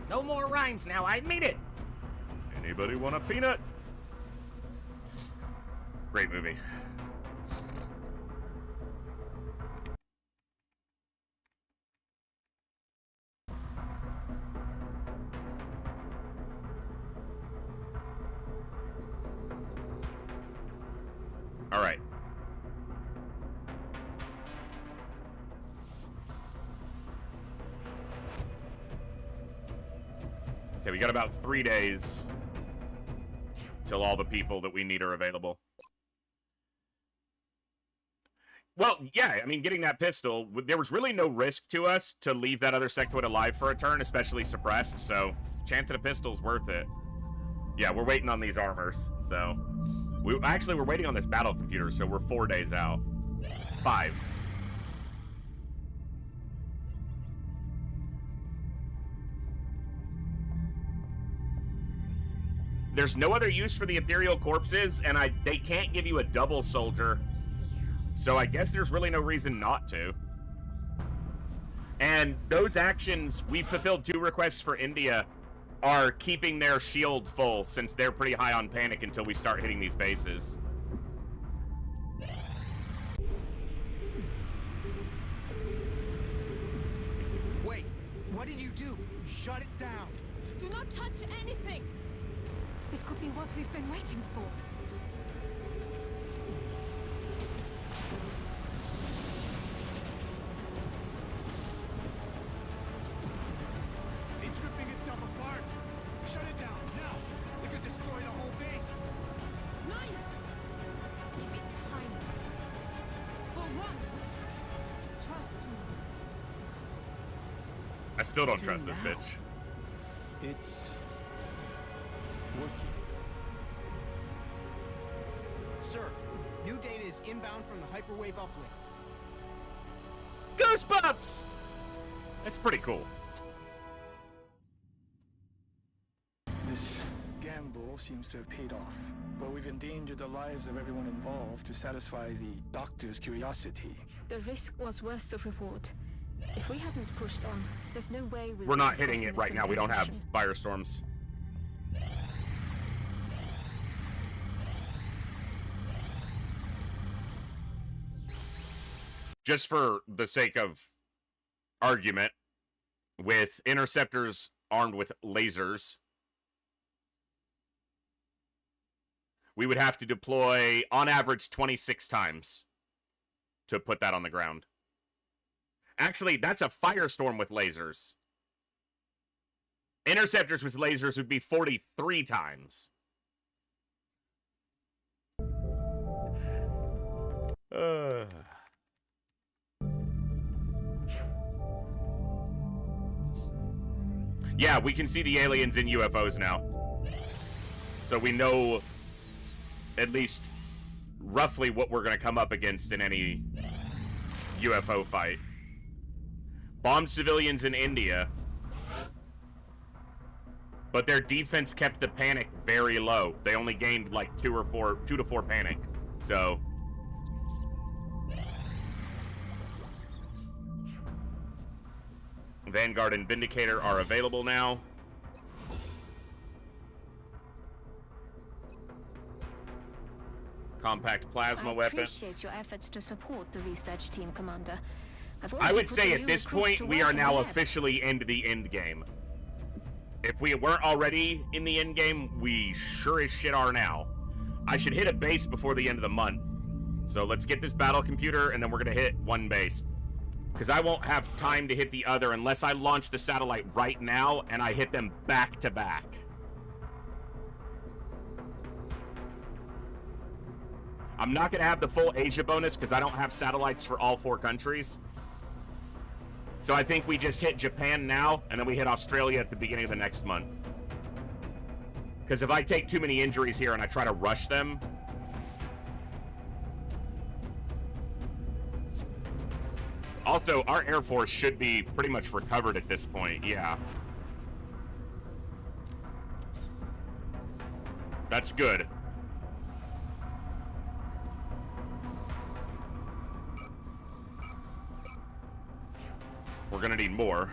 No more rhymes now, I made it. Anybody want a peanut? Great movie. All right. Okay, we got about 3 days till all the people that we need are available. Well, yeah, I mean, getting that pistol, there was really no risk to us to leave that other sectoid alive for a turn, especially suppressed, so chance at a pistol's worth it. Yeah, we're waiting on these armors, so... we're waiting on this battle computer, so we're 4 days out. 5. There's no other use for the ethereal corpses, and they can't give you a double soldier. So I guess there's really no reason not to. And those actions, we fulfilled 2 requests for India, are keeping their shield full, since they're pretty high on panic until we start hitting these bases. Wait, what did you do? Shut it down. Do not touch anything! This could be what we've been waiting for. It's ripping itself apart. Shut it down, now! We could destroy the whole base! Nine! Give it time. For once. Trust me. I still don't trust this bitch. It's... working. Sir, new data is inbound from the hyperwave uplink. Goosebumps! That's pretty cool. This gamble seems to have paid off, but we've endangered the lives of everyone involved to satisfy the doctor's curiosity. The risk was worth the reward. If we hadn't pushed on, there's no way we We're not hitting it right now. We don't have firestorms. Just for the sake of argument, with interceptors armed with lasers, we would have to deploy, on average, 26 times to put that on the ground. Actually, that's a firestorm with lasers. Interceptors with lasers would be 43 times. Yeah, we can see the aliens in UFOs now. So we know at least roughly what we're going to come up against in any UFO fight. Bombed civilians in India. But their defense kept the panic very low. They only gained like 2 to 4 panic. So... Vanguard and Vindicator are available now. Compact plasma weapons. I appreciate your efforts to support the research team, Commander. I would say at this point, we are now officially into the end game. If we weren't already in the end game, we sure as shit are now. I should hit a base before the end of the month. So let's get this battle computer, and then we're going to hit one base. Because I won't have time to hit the other unless I launch the satellite right now and I hit them back to back. I'm not going to have the full Asia bonus because I don't have satellites for all 4 countries. So I think we just hit Japan now, and then we hit Australia at the beginning of the next month. Because if I take too many injuries here and I try to rush them... Also, our Air Force should be pretty much recovered at this point, yeah. That's good. We're gonna need more.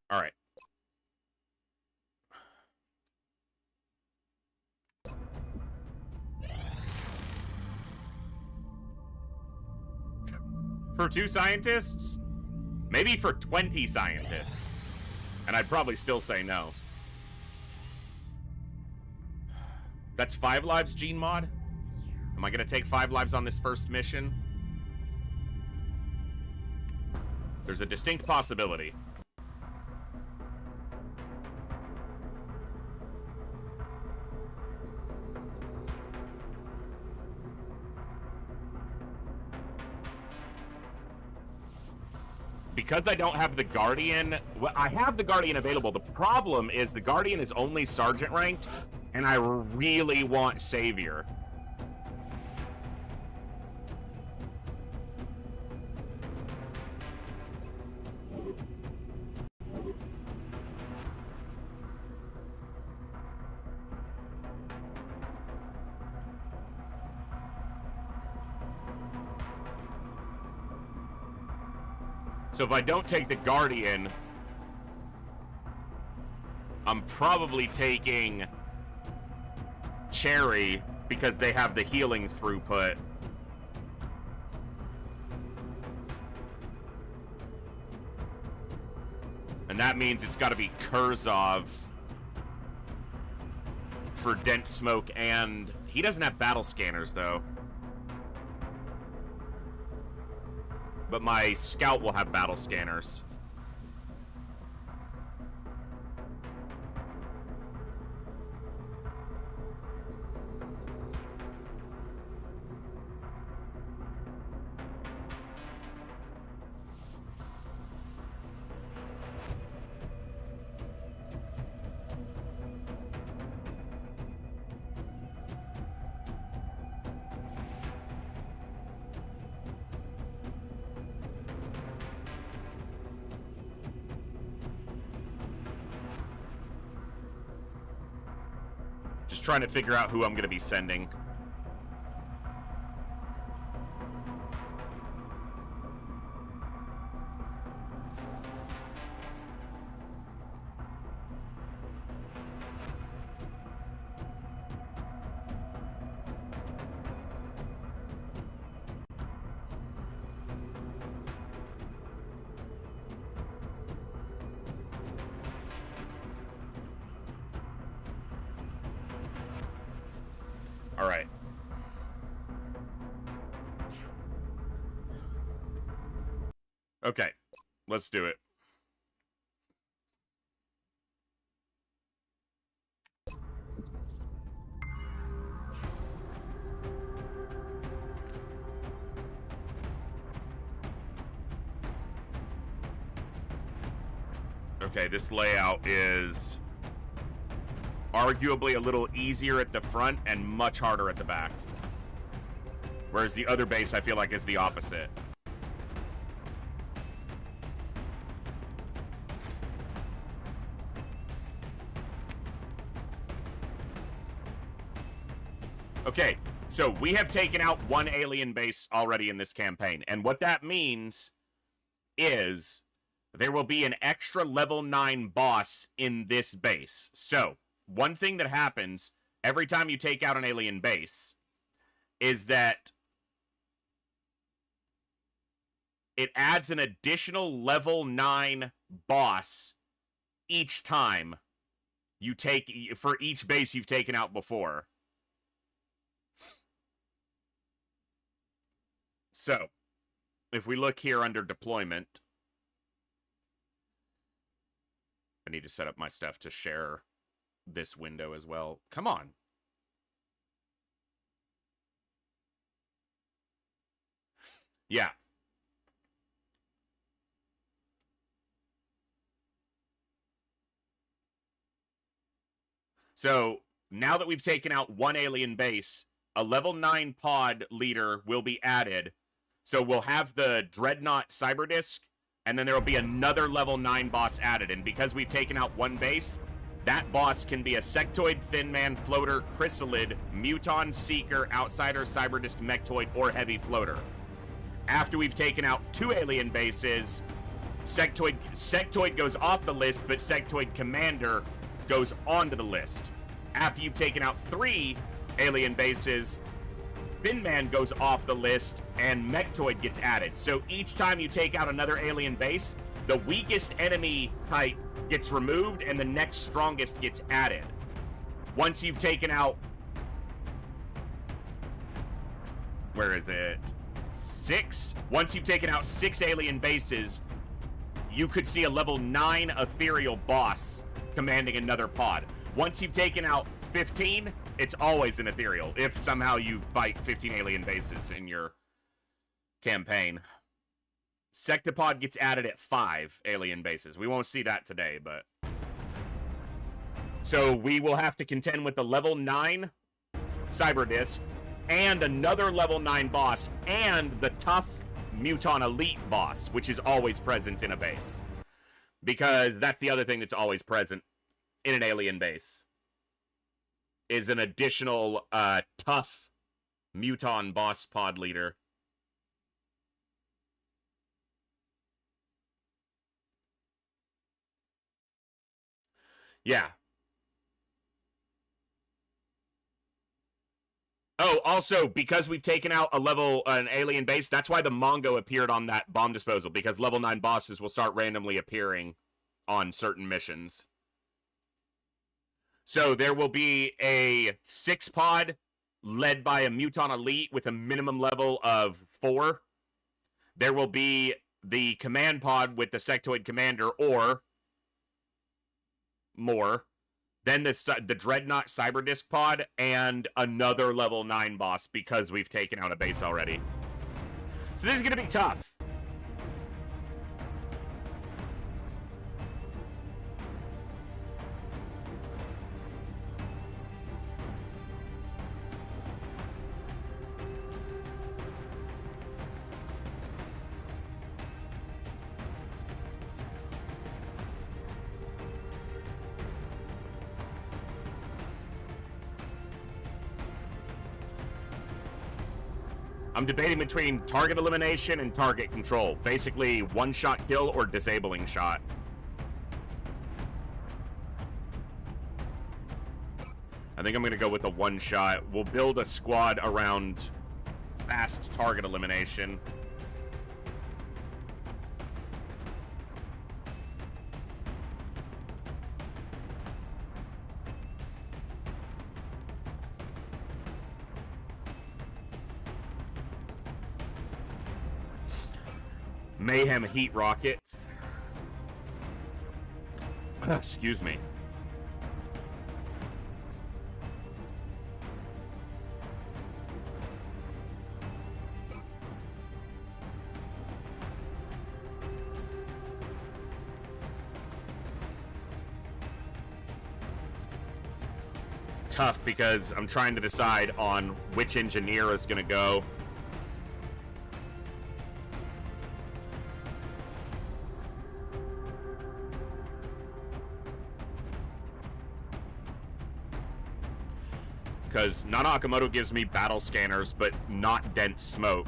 All right. For 2 scientists? Maybe for 20 scientists. And I'd probably still say no. That's 5 lives, Gene Mod? Am I gonna take 5 lives on this first mission? There's a distinct possibility. because I don't have the Guardian, well, I have the Guardian available. The problem is the Guardian is only Sergeant ranked, and I really want Savior. So if I don't take the Guardian, I'm probably taking Cherry because they have the healing throughput. And that means it's got to be Kurzov for Dense Smoke, and he doesn't have battle scanners though. But my Scout will have battle scanners. Just trying to figure out who I'm going to be sending. All right. Okay, let's do it. Okay, this layout is arguably a little easier at the front and much harder at the back. Whereas the other base, I feel like, is the opposite. Okay, so we have taken out one alien base already in this campaign. And what that means is there will be an extra level 9 boss in this base. So one thing that happens every time you take out an alien base is that it adds an additional level 9 boss each time you take, for each base you've taken out before. So, if we look here under deployment, I need to set up my stuff to share this window as well. Come on. Yeah. So, now that we've taken out one alien base, a level 9 pod leader will be added. So we'll have the Dreadnought Cyberdisk, and then there will be another level 9 boss added. And because we've taken out one base, that boss can be a Sectoid, Thin Man, Floater, Chrysalid, Muton, Seeker, Outsider, Cyberdisk, Mechtoid, or Heavy Floater. After we've taken out 2 alien bases, Sectoid goes off the list, but Sectoid Commander goes onto the list. After you've taken out 3 alien bases, Thin Man goes off the list, and Mechtoid gets added. So each time you take out another alien base, the weakest enemy type gets removed, and the next strongest gets added. Once you've taken out... Where is it? 6? Once you've taken out 6 alien bases, you could see a level 9 ethereal boss commanding another pod. Once you've taken out 15, it's always an ethereal, if somehow you fight 15 alien bases in your campaign. Sectopod gets added at 5 alien bases. We won't see that today, but... So we will have to contend with the level 9 Cyberdisk, and another level 9 boss, and the tough Muton Elite boss, which is always present in a base. Because that's the other thing that's always present in an alien base. Is an additional tough Muton boss pod leader. Yeah. Oh, also, because we've taken out an alien base, that's why the Mongo appeared on that bomb disposal, because level 9 bosses will start randomly appearing on certain missions. So there will be a 6-pod led by a Muton Elite with a minimum level of 4. There will be the command pod with the Sectoid Commander or more. Then the Dreadnought Cyberdisk pod, and another level 9 boss because we've taken out a base already. So this is going to be tough. I'm debating between target elimination and target control. Basically, one-shot kill or disabling shot. I think I'm going to go with a one-shot. We'll build a squad around fast target elimination. Mayhem heat rockets. Excuse me. Tough because I'm trying to decide on which engineer is going to go. Because Nana Akamoto gives me battle scanners, but not dense smoke.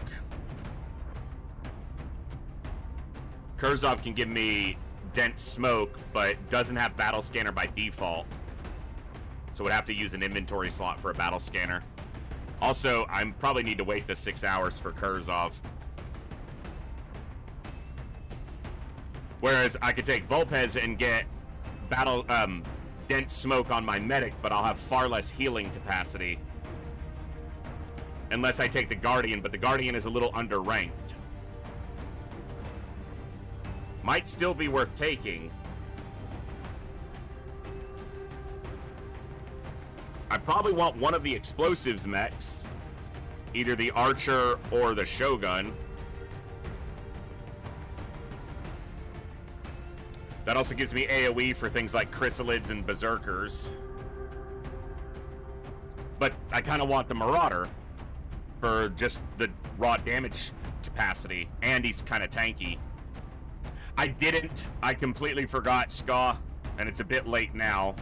Kurzov can give me dense smoke, but doesn't have battle scanner by default. So would have to use an inventory slot for a battle scanner. Also, I probably need to wait the 6 hours for Kurzov. Whereas I could take Volpez and get battle dense smoke on my medic, but I'll have far less healing capacity. Unless I take the Guardian, but the Guardian is a little underranked. Might still be worth taking. I probably want one of the explosives mechs. Either the Archer or the Shogun. That also gives me AoE for things like Chrysalids and Berserkers. But I kind of want the Marauder for just the raw damage capacity. And he's kind of tanky. I completely forgot Ska, and it's a bit late now.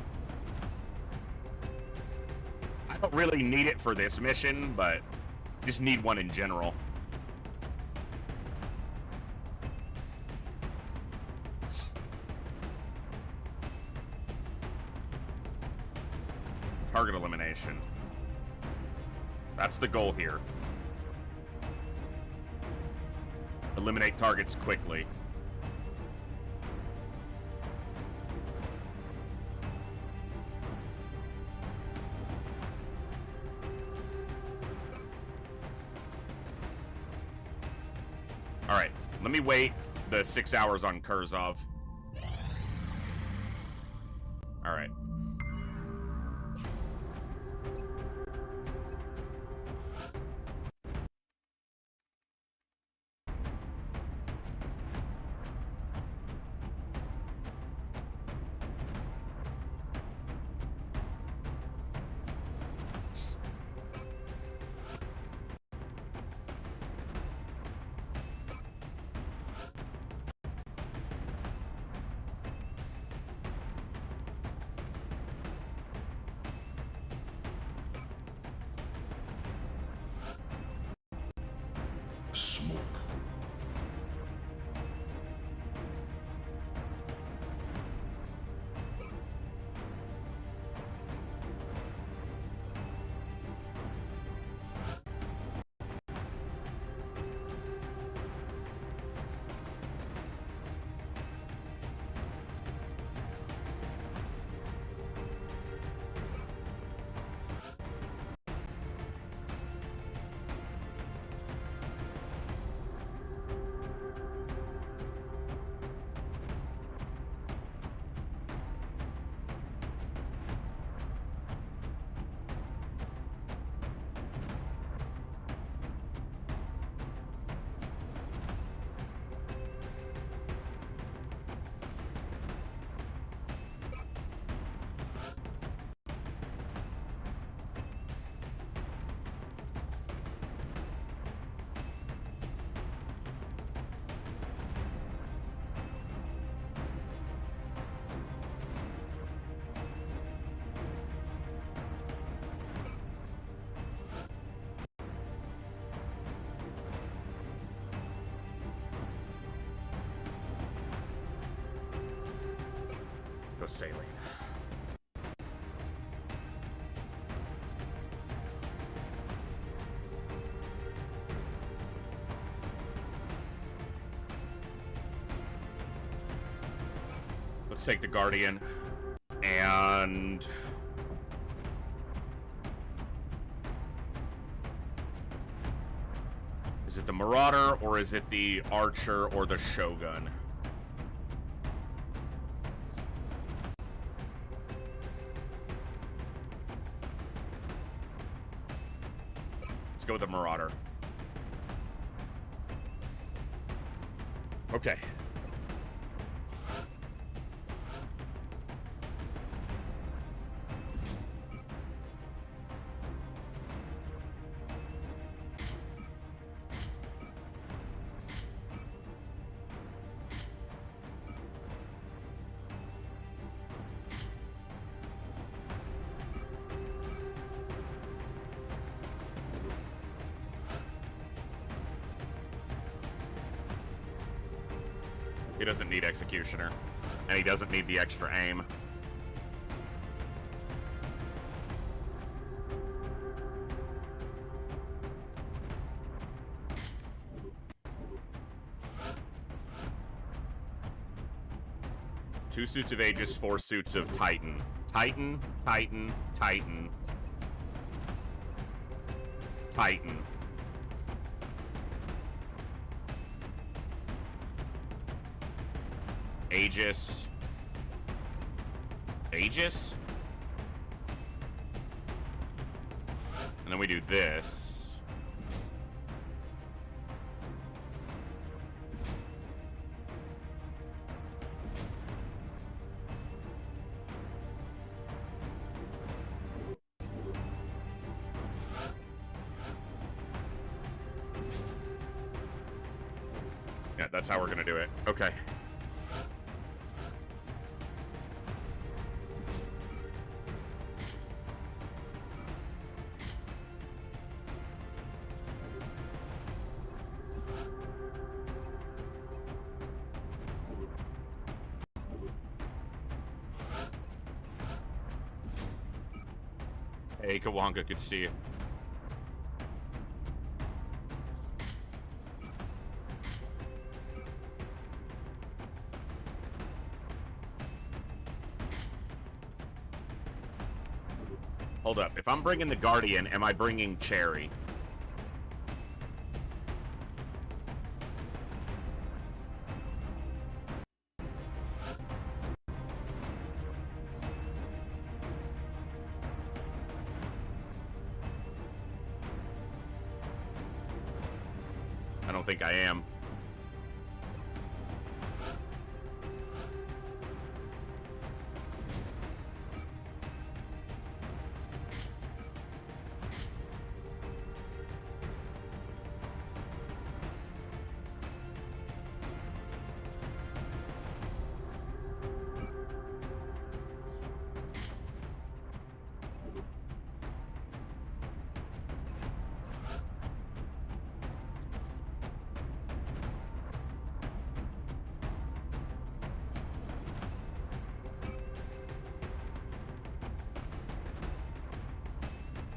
I don't really need it for this mission, but just need one in general. Target elimination. That's the goal here. Eliminate targets quickly. Alright, let me wait the 6 hours on Kurzov. Alright. smoke. Go sailing. Let's take the Guardian. And... is it the Marauder, or is it the Archer, or the Shogun? Let's go with the Marauder. Okay. He doesn't need Executioner, and he doesn't need the extra aim. Two suits of Aegis, 4 suits of Titan. Titan, Titan, Titan. Titan. Aegis. Aegis? And then we do this. Yeah, that's how we're gonna do it. Okay. Hey, Kawanga, good to see you. Hold up. If I'm bringing the Guardian, am I bringing Cherry? I don't think I am.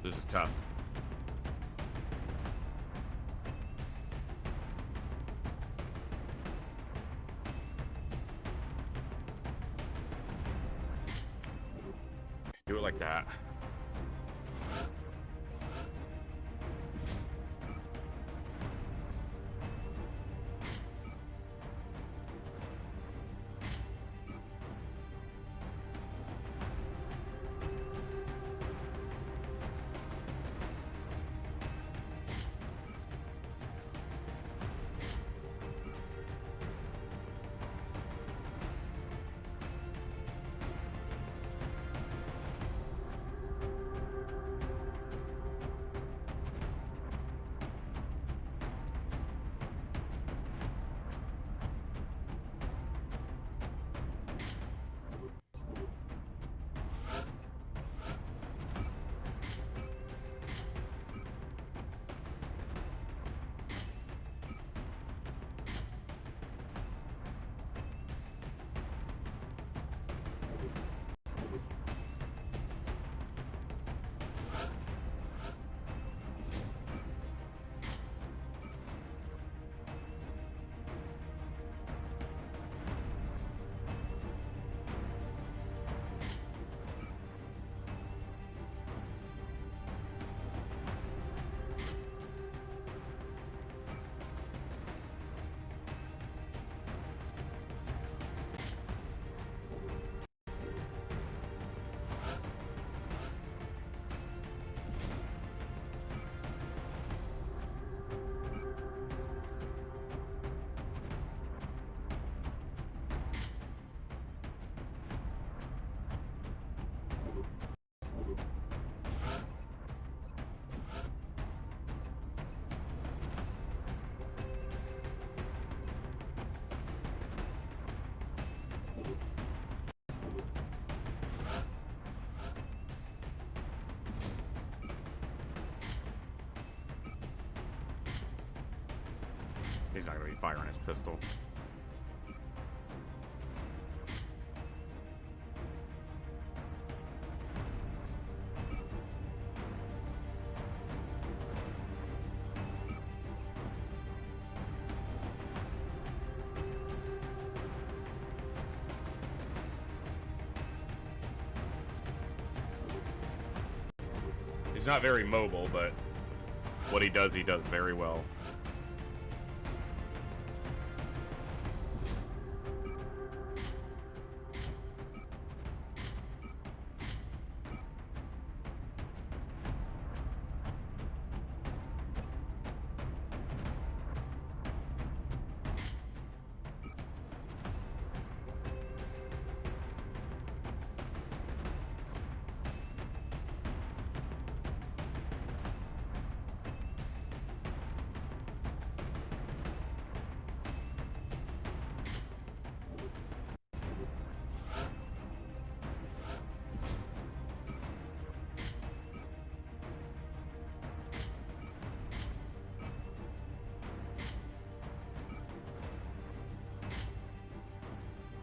This is tough. Do it like that. He's not gonna be firing his pistol. He's not very mobile, but what he does very well.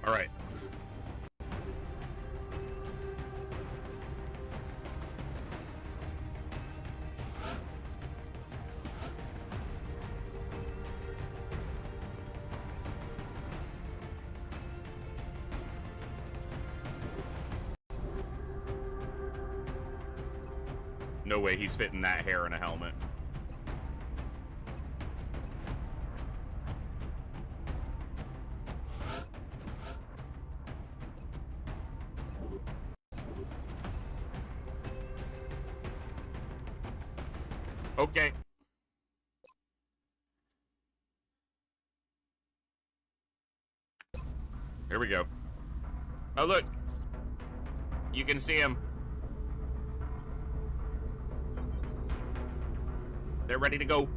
All right. No way he's fitting that hair in a helmet. Okay. Here we go. Oh, look. You can see him. They're ready to go.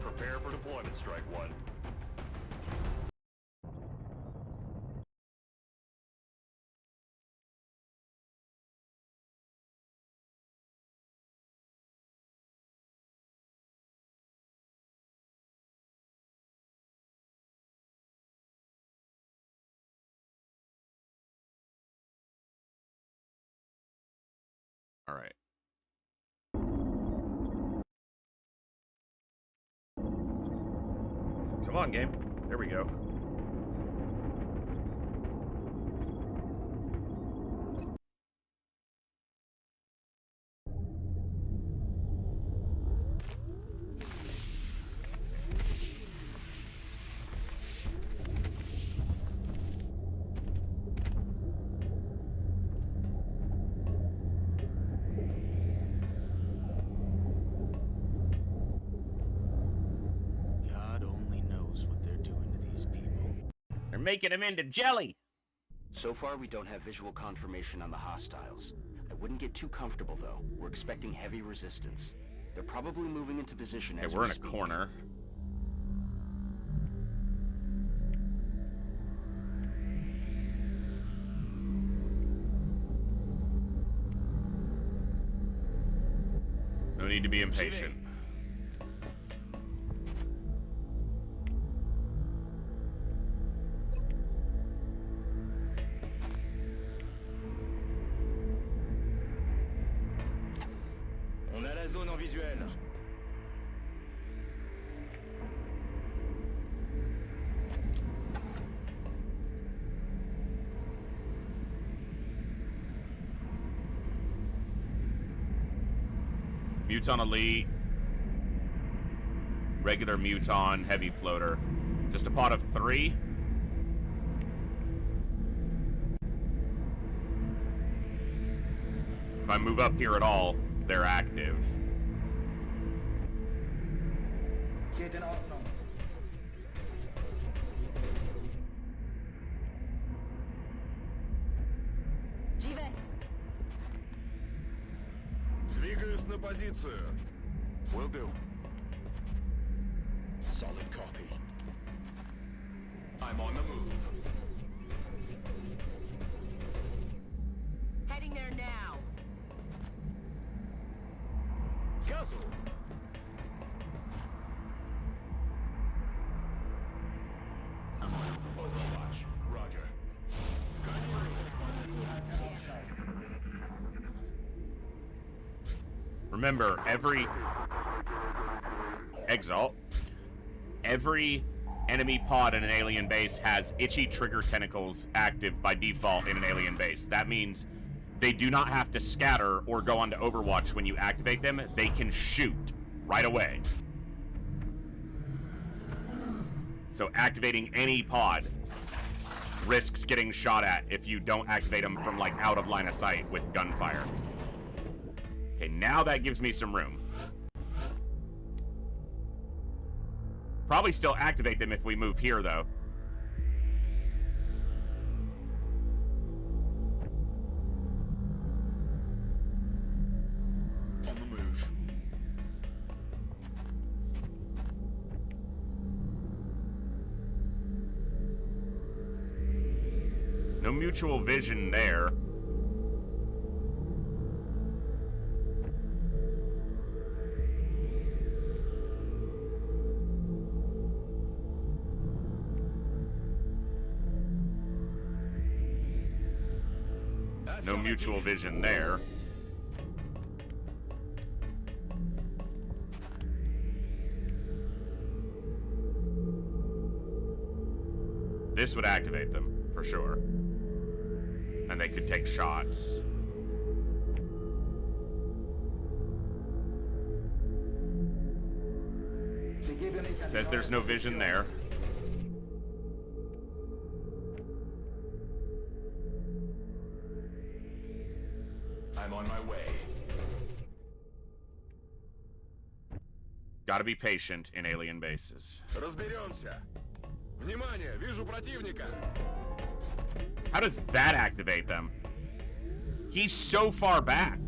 Prepare for deployment, Strike One. All right. Come on, game. There we go. God only knows what they're doing to these people. They're making him into jelly. So far, we don't have visual confirmation on the hostiles. I wouldn't get too comfortable, though. We're expecting heavy resistance. They're probably moving into position Okay, as we're we in a speak. corner. No need to be impatient. On a la zone en visuel. Muton Elite. Regular Muton, heavy floater. Just a pot of 3. If I move up here at all, they're active. Geht in Ordnung. J'y vais. Двигаюсь на позицию. Will do. Solid copy. I'm on the move. Heading there now. Газу! Overwatch. Roger. Remember, every Exalt, every enemy pod in an alien base has itchy trigger tentacles active by default in an alien base. That means they do not have to scatter or go onto Overwatch when you activate them. They can shoot right away. So activating any pod risks getting shot at if you don't activate them from like out of line of sight with gunfire. Okay, now that gives me some room. Probably still activate them if we move here, though. On the move. No mutual vision there. No mutual vision there. This would activate them, for sure. And they could take shots. Says there's no vision there. I'm on my way. Gotta be patient in alien bases. Разберемся. Внимание, вижу противника. How does that activate them? He's so far back.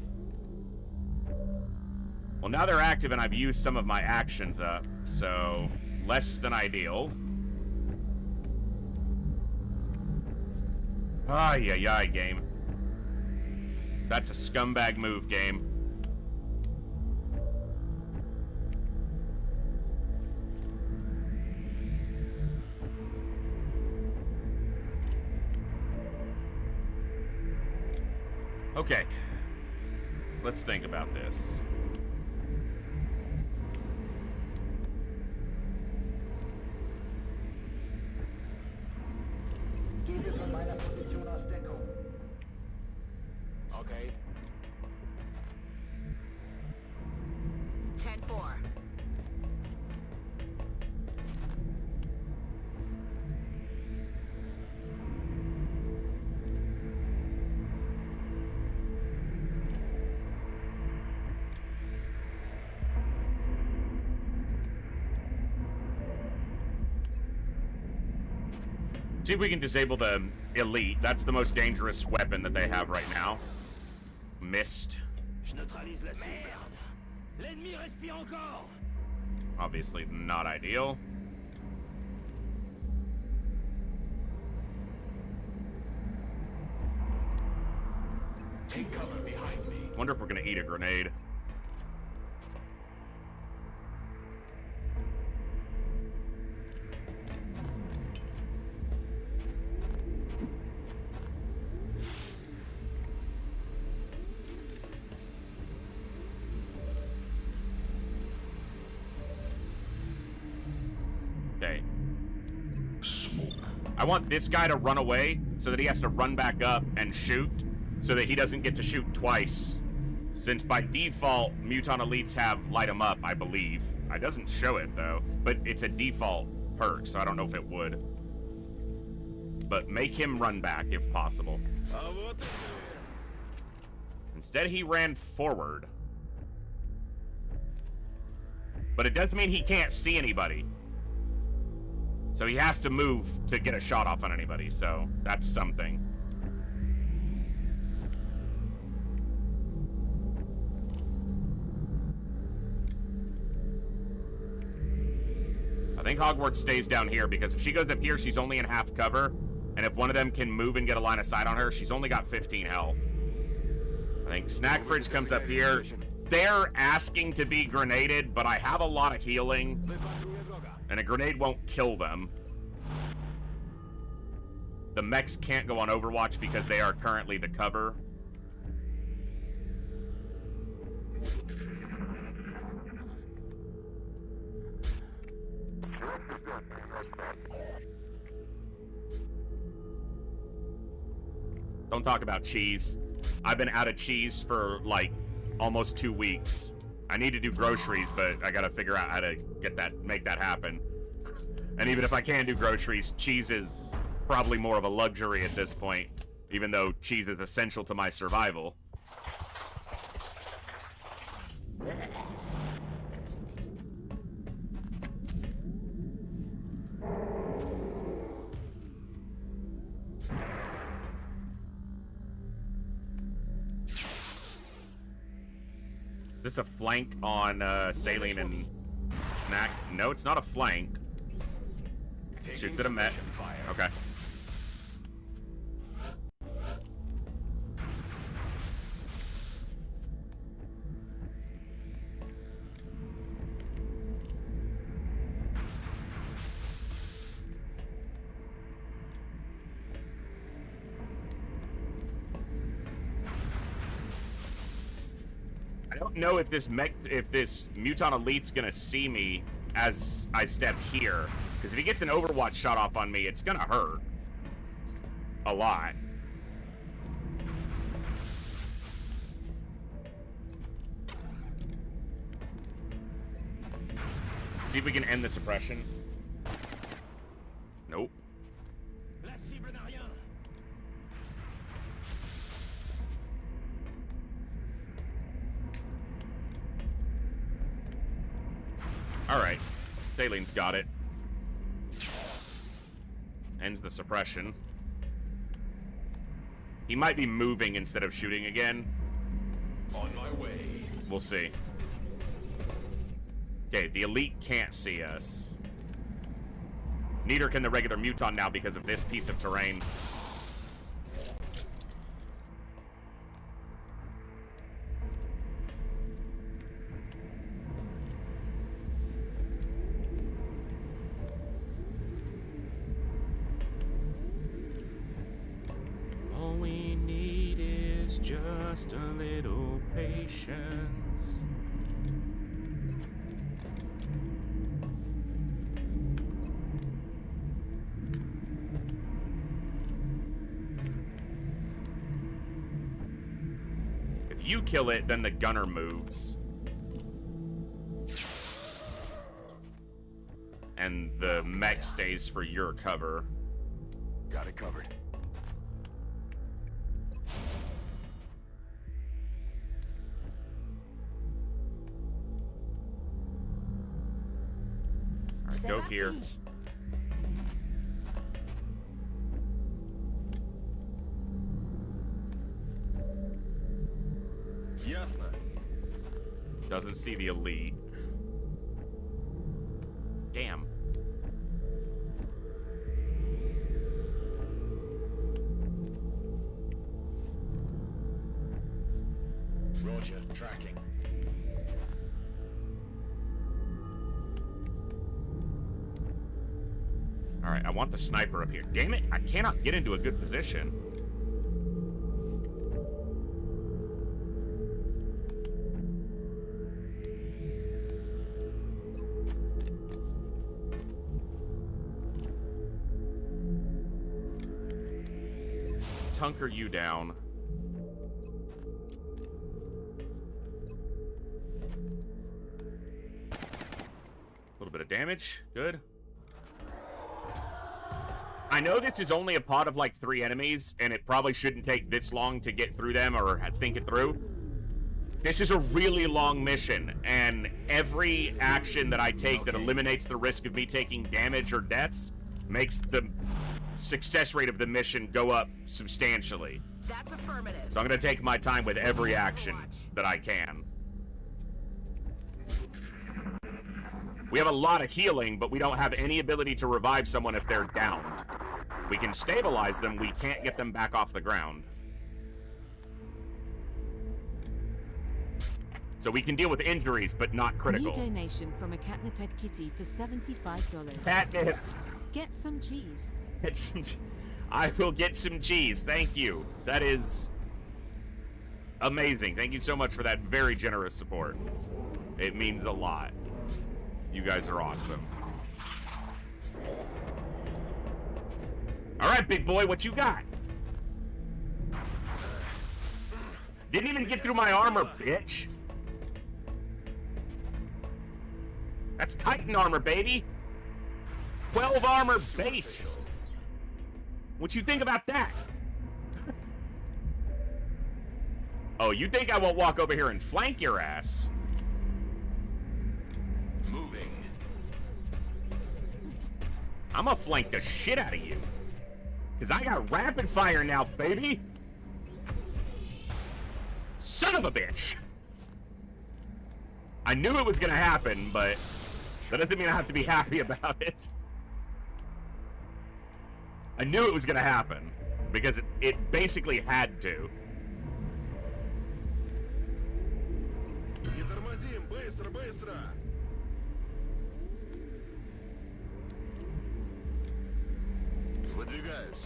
Well, now they're active and I've used some of my actions up, so less than ideal. Ay, ay, ay, game. That's a scumbag move, game. Okay. let's think about this. Okay. 10-4. See if we can disable the elite. That's the most dangerous weapon that they have right now. Mist. Obviously not ideal. Take cover behind me. Wonder if we're gonna eat a grenade. Okay. I want this guy to run away so that he has to run back up and shoot so that he doesn't get to shoot twice. Since by default, Muton Elites have light 'em up, I believe. It doesn't show it though, but it's a default perk, so I don't know if it would. But make him run back if possible. Instead, he ran forward. But it does mean he can't see anybody. So he has to move to get a shot off on anybody, so that's something. I think Hogwarts stays down here because if she goes up here, she's only in half cover. And if one of them can move and get a line of sight on her, she's only got 15 health. I think Snack Fridge comes up here. They're asking to be grenaded, but I have a lot of healing. And a grenade won't kill them. The mechs can't go on Overwatch because they are currently the cover. Don't talk about cheese. I've been out of cheese for like almost 2 weeks. I need to do groceries, but I gotta figure out how to get that, make that happen. And even if I can do groceries, cheese is probably more of a luxury at this point, even though cheese is essential to my survival. Is this a flank on Saline and Snack? No, it's not a flank. Shoots at a Met. Okay. I don't know if this Muton Elite's gonna see me as I step here. Because if he gets an Overwatch shot off on me, it's gonna hurt. A lot. See if we can end the suppression. Nope. Alright. Saline's got it. Ends the suppression. He might be moving instead of shooting again. On my way. We'll see. Okay, the elite can't see us. Neither can the regular Muton now because of this piece of terrain. just a little patience. If you kill it, then the gunner moves. And the mech stays for your cover. Got it covered. Alright, go here. Ясно. Doesn't see the elite. Damn. Roger, tracking. Alright, I want the sniper up here. Damn it, I cannot get into a good position. Hunker you down. A little bit of damage. Good. I know this is only a pod of like 3 enemies, and it probably shouldn't take this long to get through them or think it through. This is a really long mission, and every action that I take that eliminates the risk of me taking damage or deaths makes the success rate of the mission go up substantially. That's affirmative. So I'm gonna take my time with every action that I can. We have a lot of healing, but we don't have any ability to revive someone if they're downed. We can stabilize them, we can't get them back off the ground. So we can deal with injuries, but not critical. New donation from a Catniped Kitty for $75. Catnip. Get some cheese. Get some. I will get some cheese. Thank you. That is amazing. Thank you so much for that very generous support. It means a lot. You guys are awesome. All right, big boy, what you got? Didn't even get through my armor, bitch. That's Titan armor, baby. 12 armor base. What you think about that? Oh, you think I won't walk over here and flank your ass? Moving. I'm gonna flank the shit out of you. Because I got rapid fire now, baby. Son of a bitch. I knew it was gonna happen, but that doesn't mean I have to be happy about it. I knew it was gonna happen, because it basically had to.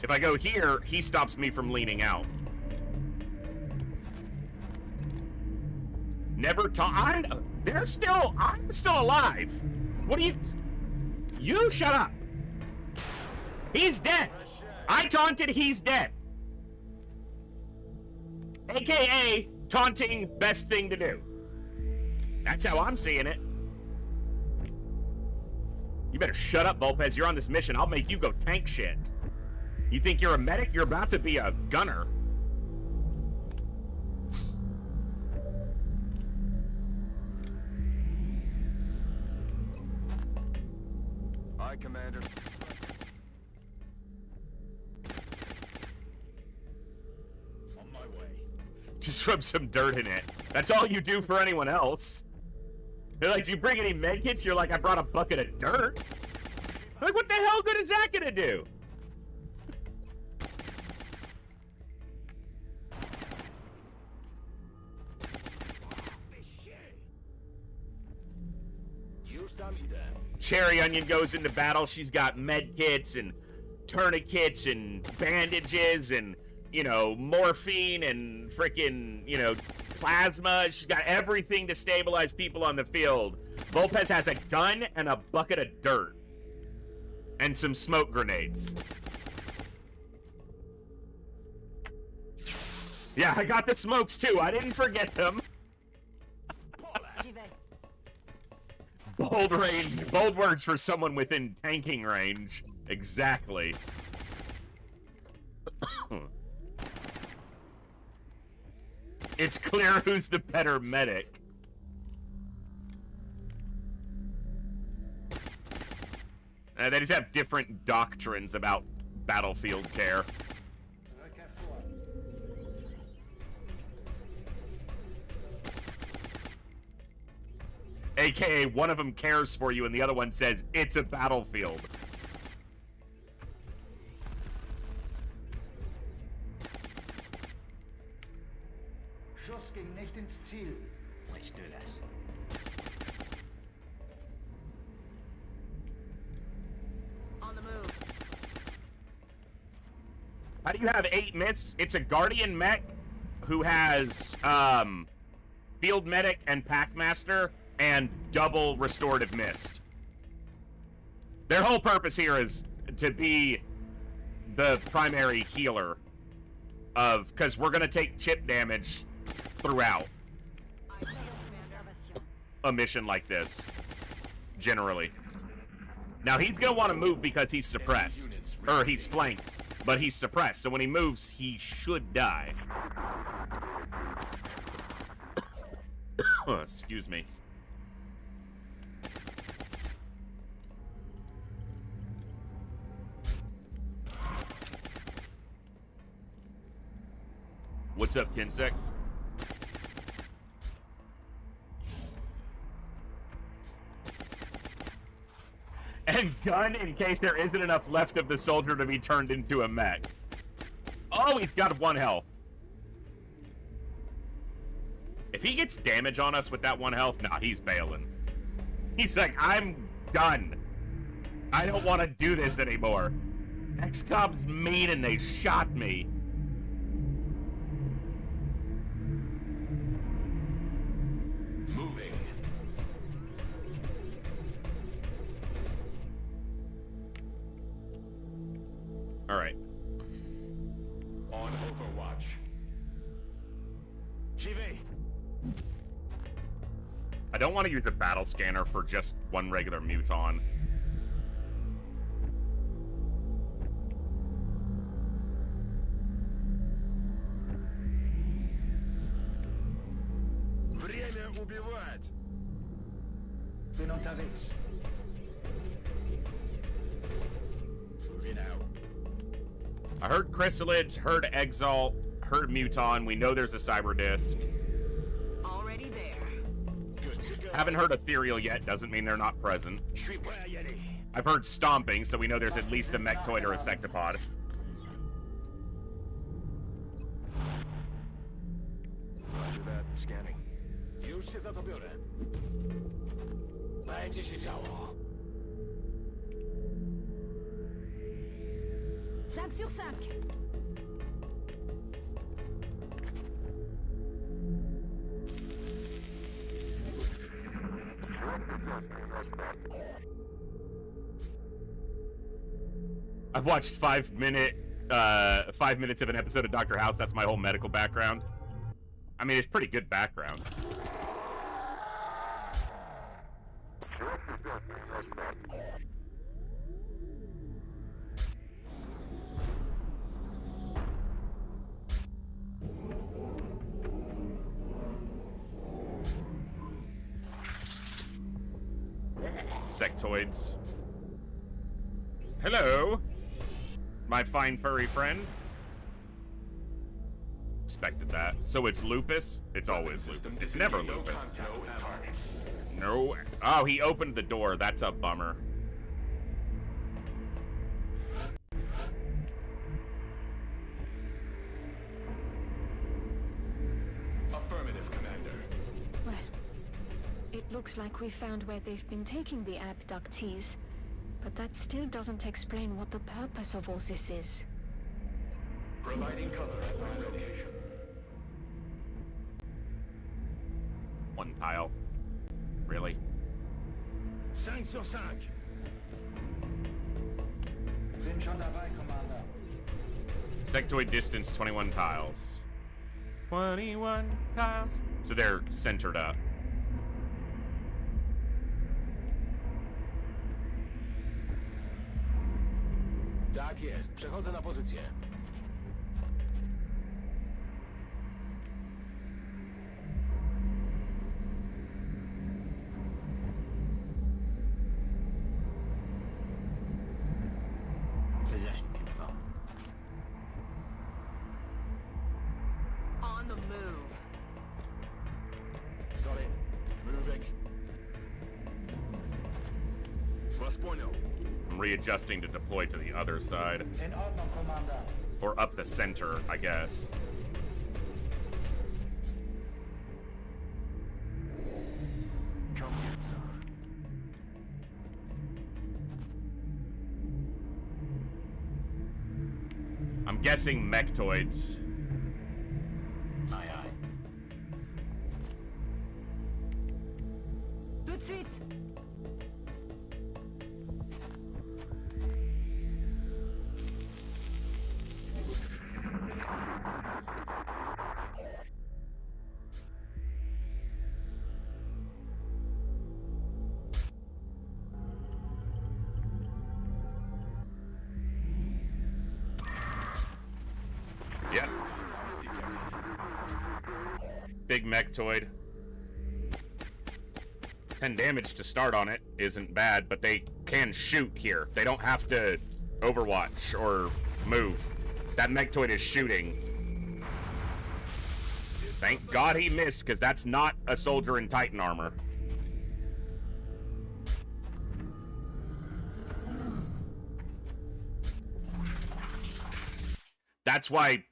If I go here, he stops me from leaning out. Never I'm still alive. What do you... You shut up. He's dead. I taunted, he's dead. AKA, taunting, best thing to do. That's how I'm seeing it. You better shut up, Volpez. You're on this mission. I'll make you go tank shit. You think you're a medic? You're about to be a gunner. Aye, Commander. On my way. Just rub some dirt in it. That's all you do for anyone else. They're like, do you bring any medkits? You're like, I brought a bucket of dirt. Like, what the hell good is that gonna do? Cherry Onion goes into battle. She's got med kits and tourniquets and bandages and you know, morphine and freaking, you know, plasma. She's got everything to stabilize people on the field. Volpez has a gun and a bucket of dirt. And some smoke grenades. Yeah, I got the smokes too. I didn't forget them. Bold range, bold words for someone within tanking range. Exactly. It's clear who's the better medic. They just have different doctrines about battlefield care. AKA, one of them cares for you and the other one says, it's a battlefield. Schuss ging nicht ins Ziel. Let's do this. On the move. How do you have 8 miss? It's a Guardian mech who has, Field Medic and Packmaster and double Restorative Mist. Their whole purpose here is to be the primary healer of, because we're going to take chip damage throughout a mission like this, generally. Now, he's going to want to move because he's suppressed, or he's flanked, but he's suppressed, so when he moves, he should die. Excuse me. What's up, Kinsek? And gun in case there isn't enough left of the soldier to be turned into a mech. Oh, he's got 1 health. If he gets damage on us with that 1 health, nah, he's bailing. He's like, I'm done. I don't want to do this anymore. XCOM's mean and they shot me. Moving. All right. On Overwatch. J'y vais. I don't want to use a battle scanner for just one regular muton. Время убивать. Bin unterwegs. Moving out. I heard Chrysalids, heard Exalt, heard Muton. We know there's a Cyber Disc. Already there. Good to go. Haven't heard Ethereal yet, doesn't mean they're not present. I've heard Stomping, so we know there's at least a Mechtoid or a Sectopod. Roger that. Scanning. Już się za to biorę. Będzie się działo. 5 sur 5. I've watched 5 minutes of an episode of Dr. House. That's my whole medical background. I mean, it's pretty good background. Sectoids. Hello, my fine furry friend. Expected that. So it's Lupus? It's always Lupus. It's never Lupus. No. Oh, he opened the door. That's a bummer. Affirmative, Commander. Well, it looks like we found where they've been taking the abductees, but that still doesn't explain what the purpose of all this is. Providing cover at my location. One tile. Really? 5 sur 5. Bin schon dabei, Commander. Sectoid distance 21 tiles. 21 tiles. So they're centered up. Tak jest. Przechodzę na pozycję. On the move. Got it. Moving. Was poнял. I'm readjusting to deploy to the other side. In Ordnung, Commander. Or up the center, I guess. Come get some. I'm guessing mechtoids. Aye, aye. Tout de suite. Yep. Big mechtoid. 10 damage to start on it isn't bad, but they can shoot here. They don't have to overwatch or move. That mechtoid is shooting. Thank God he missed, because that's not a soldier in Titan armor. That's why,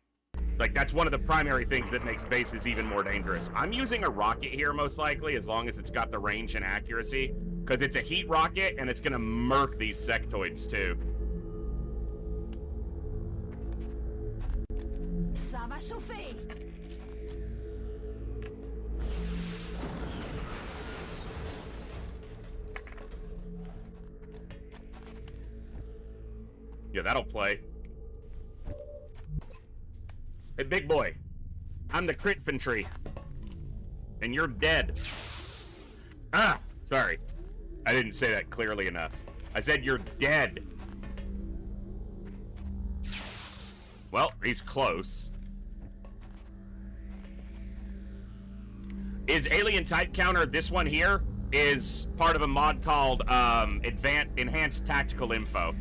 like, that's one of the primary things that makes bases even more dangerous. I'm using a rocket here, most likely, as long as it's got the range and accuracy, because it's a heat rocket, and it's going to murk these sectoids, too. Ça va chauffer. Yeah, that'll play. Hey, big boy. I'm the crit infantry. And you're dead. Ah! Sorry. I didn't say that clearly enough. I said you're dead. Well, he's close. Is Alien Type Counter, this one here, is part of a mod called Enhanced Tactical Info.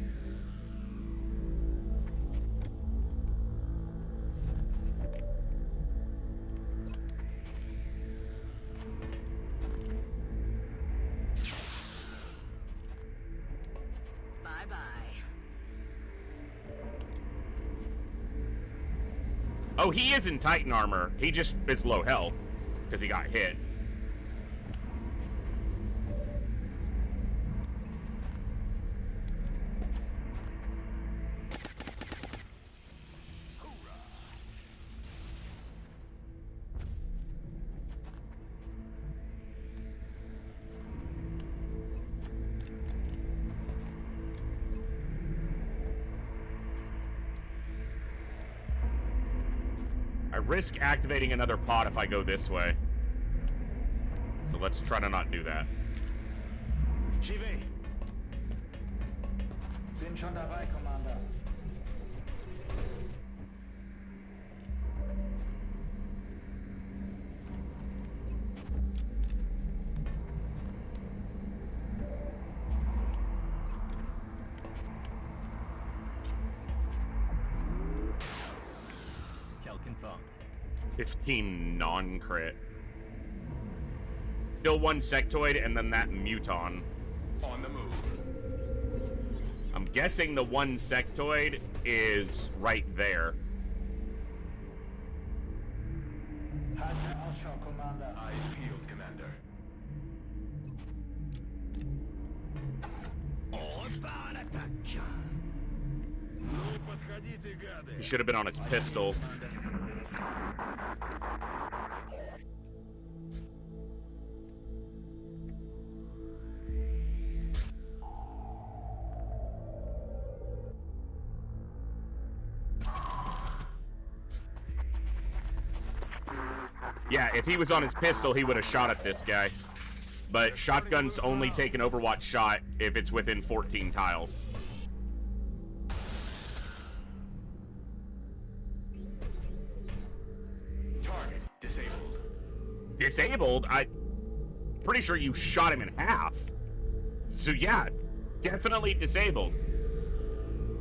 Oh, he is in Titan armor. He just is low health because he got hit. I risk activating another pod if I go this way. So let's try to not do that. J'y vais. Bin schon dabei, Commander. Kill confirmed. 15 non-crit. Still one sectoid and then that muton. On the move. I'm guessing the one sectoid is right there. Halte Ausschau, Commander. Eyes peeled, Commander. On part l'attaque. He should have been on his pistol. Yeah, if he was on his pistol, he would have shot at this guy. But shotguns only take an Overwatch shot if it's within 14 tiles. Target disabled. Disabled? I'm pretty sure you shot him in half. So yeah, definitely disabled.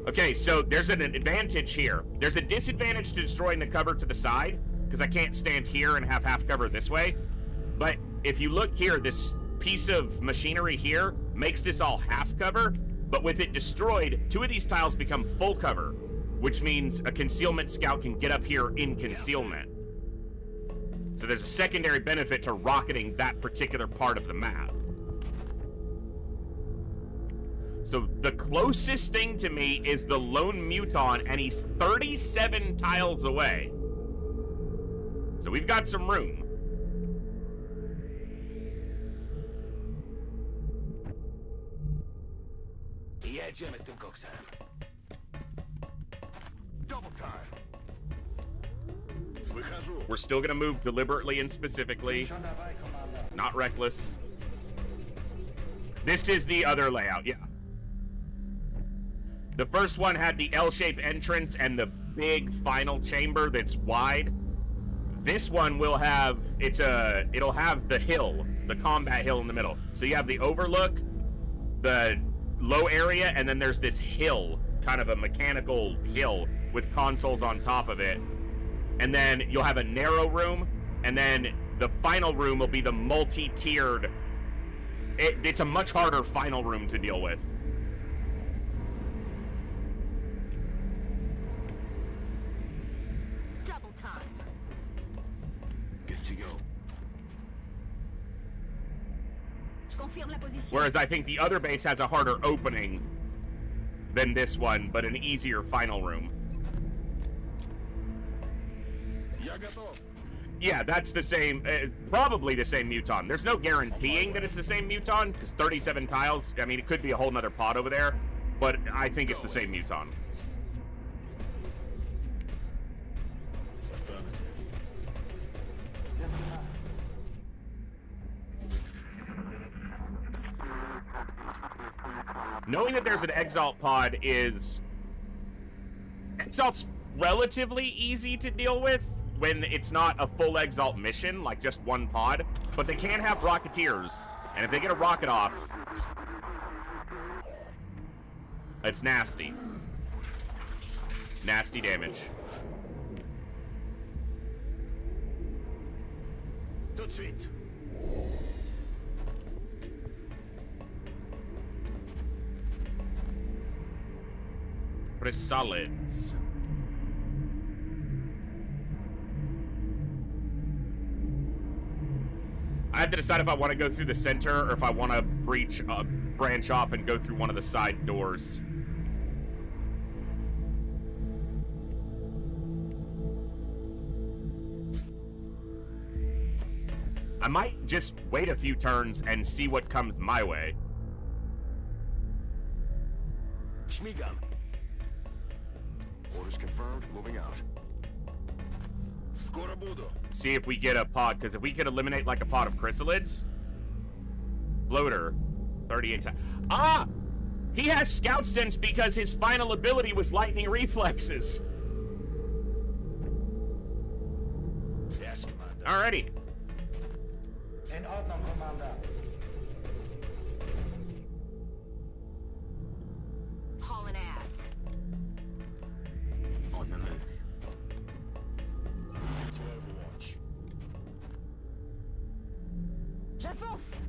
Okay, so there's an advantage here. There's a disadvantage to destroying the cover to the side, because I can't stand here and have half cover this way. But if you look here, this piece of machinery here makes this all half cover, but with it destroyed, 2 of these tiles become full cover, which means a concealment scout can get up here in concealment. So there's a secondary benefit to rocketing that particular part of the map. So the closest thing to me is the lone Muton, and he's 37 tiles away. So we've got some room. Jedziemy z tym koksem. Double time. We're still gonna move deliberately and specifically, not reckless. This is the other layout, yeah. The first one had the L-shaped entrance and the big final chamber that's wide. This one will have, it'll have the hill, the combat hill in the middle. So you have the overlook, the low area, and then there's this hill, kind of a mechanical hill with consoles on top of it. And then you'll have a narrow room, and then the final room will be the multi-tiered. It's a much harder final room to deal with. Double time. Good to go. Je confirme la position. Whereas I think the other base has a harder opening than this one, but an easier final room. Yeah, that's the same, probably the same Muton. There's no guaranteeing that it's the same Muton, because 37 tiles, I mean, it could be a whole nother pod over there, but I think it's the same Muton. Knowing that there's an Exalt pod is... Exalt's relatively easy to deal with when it's not a full Exalt mission, like just one pod, but they can have Rocketeers, and if they get a rocket off, it's nasty. Nasty damage. Tout de suite. Pretty solids. I have to decide if I want to go through the center or if I want to branch off and go through one of the side doors. I might just wait a few turns and see what comes my way. Śmigam. Orders confirmed. Moving out. Skoro budu. See if we get a pod, because if we could eliminate like a pod of chrysalids. Floater, 38 times. Ah! He has scout sense because his final ability was lightning reflexes. Yes, Commander. Alrighty. In Ordnung, Commander. Hauling ass. On the move. To Overwatch. J'avance.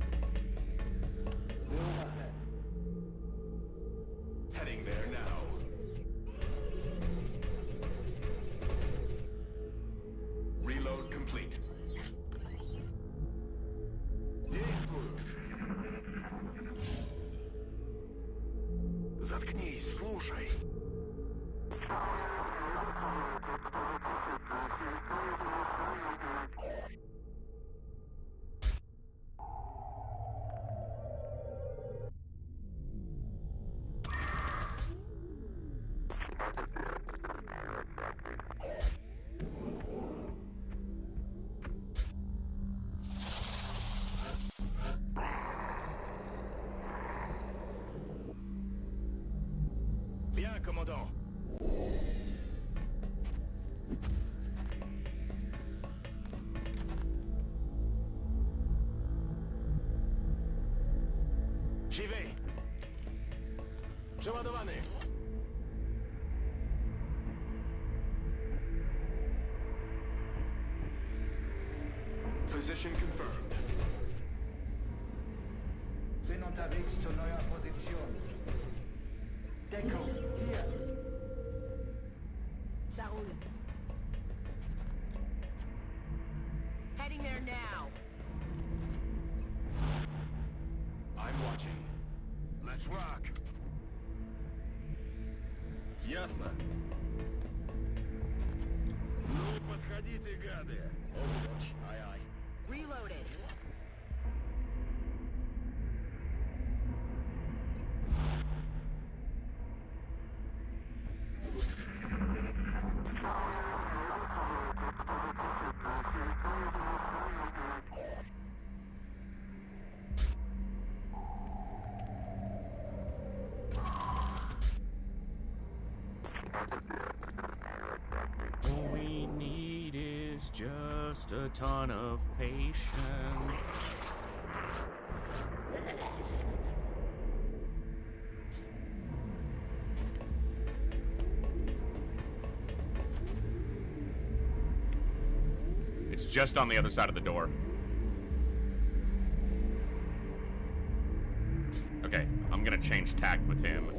Heading there now. Reload complete. Заткнись, слушай. Bien, commandant. J'y vais. Przeładowany. Position confirmed. Bin unterwegs zur neuer Position. Deckung, hier. Ça roule. Heading there now. I'm watching. Let's rock. Ясно. Ну, подходите, гады. Overwatch. Aye, aye. Reloaded. All we need is just a ton of patience. It's just on the other side of the door. Okay, I'm gonna change tact with him.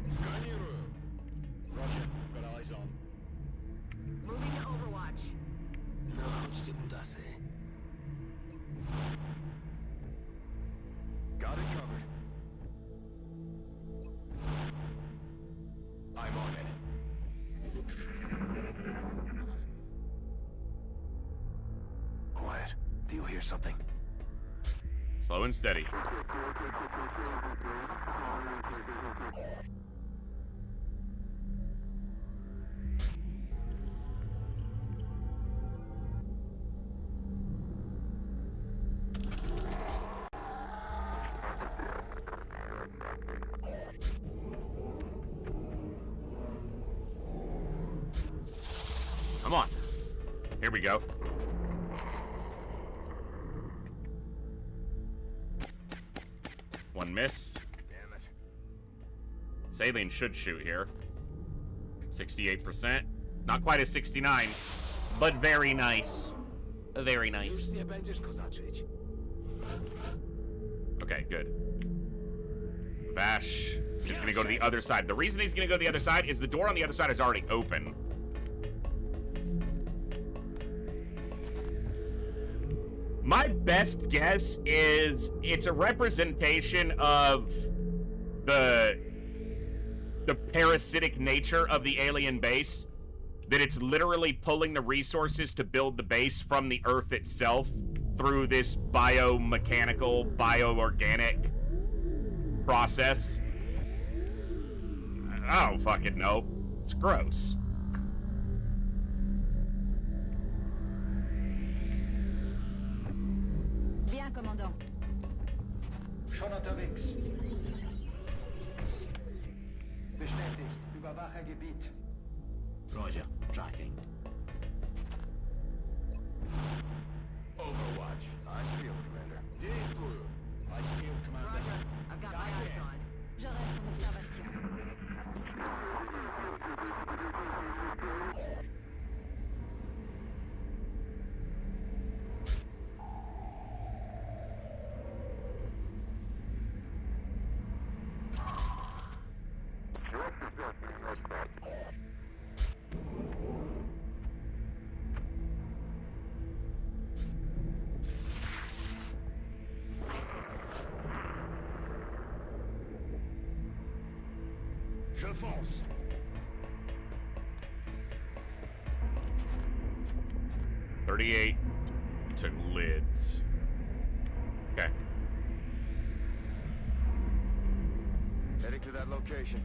Сканирую. Roger. Got eyes on. Moving to Overwatch. Got it covered. I'm on it. Quiet. Do you hear something? Slow and steady. Come on. Here we go. One miss. Damn it. Saline should shoot here. 68%. Not quite a 69, but very nice. Very nice. Nie będziesz kozaczyć. Okay, good. Vash is gonna go to the other side. The reason he's gonna go to the other side is the door on the other side is already open. My best guess is it's a representation of the parasitic nature of the alien base. That it's literally pulling the resources to build the base from the Earth itself through this biomechanical, bioorganic process. I don't fucking know. It's gross. Bien, commandant. Schon unterwegs. Bestätigt. Überwache Gebiet. Roger. Tracking. Overwatch. Eyes peeled, Commander. Действую. Eyes peeled, Commander. Roger. I've got my eyes on. Je reste en observation. Je fonce. 38 to lids. Okay. Heading to that location.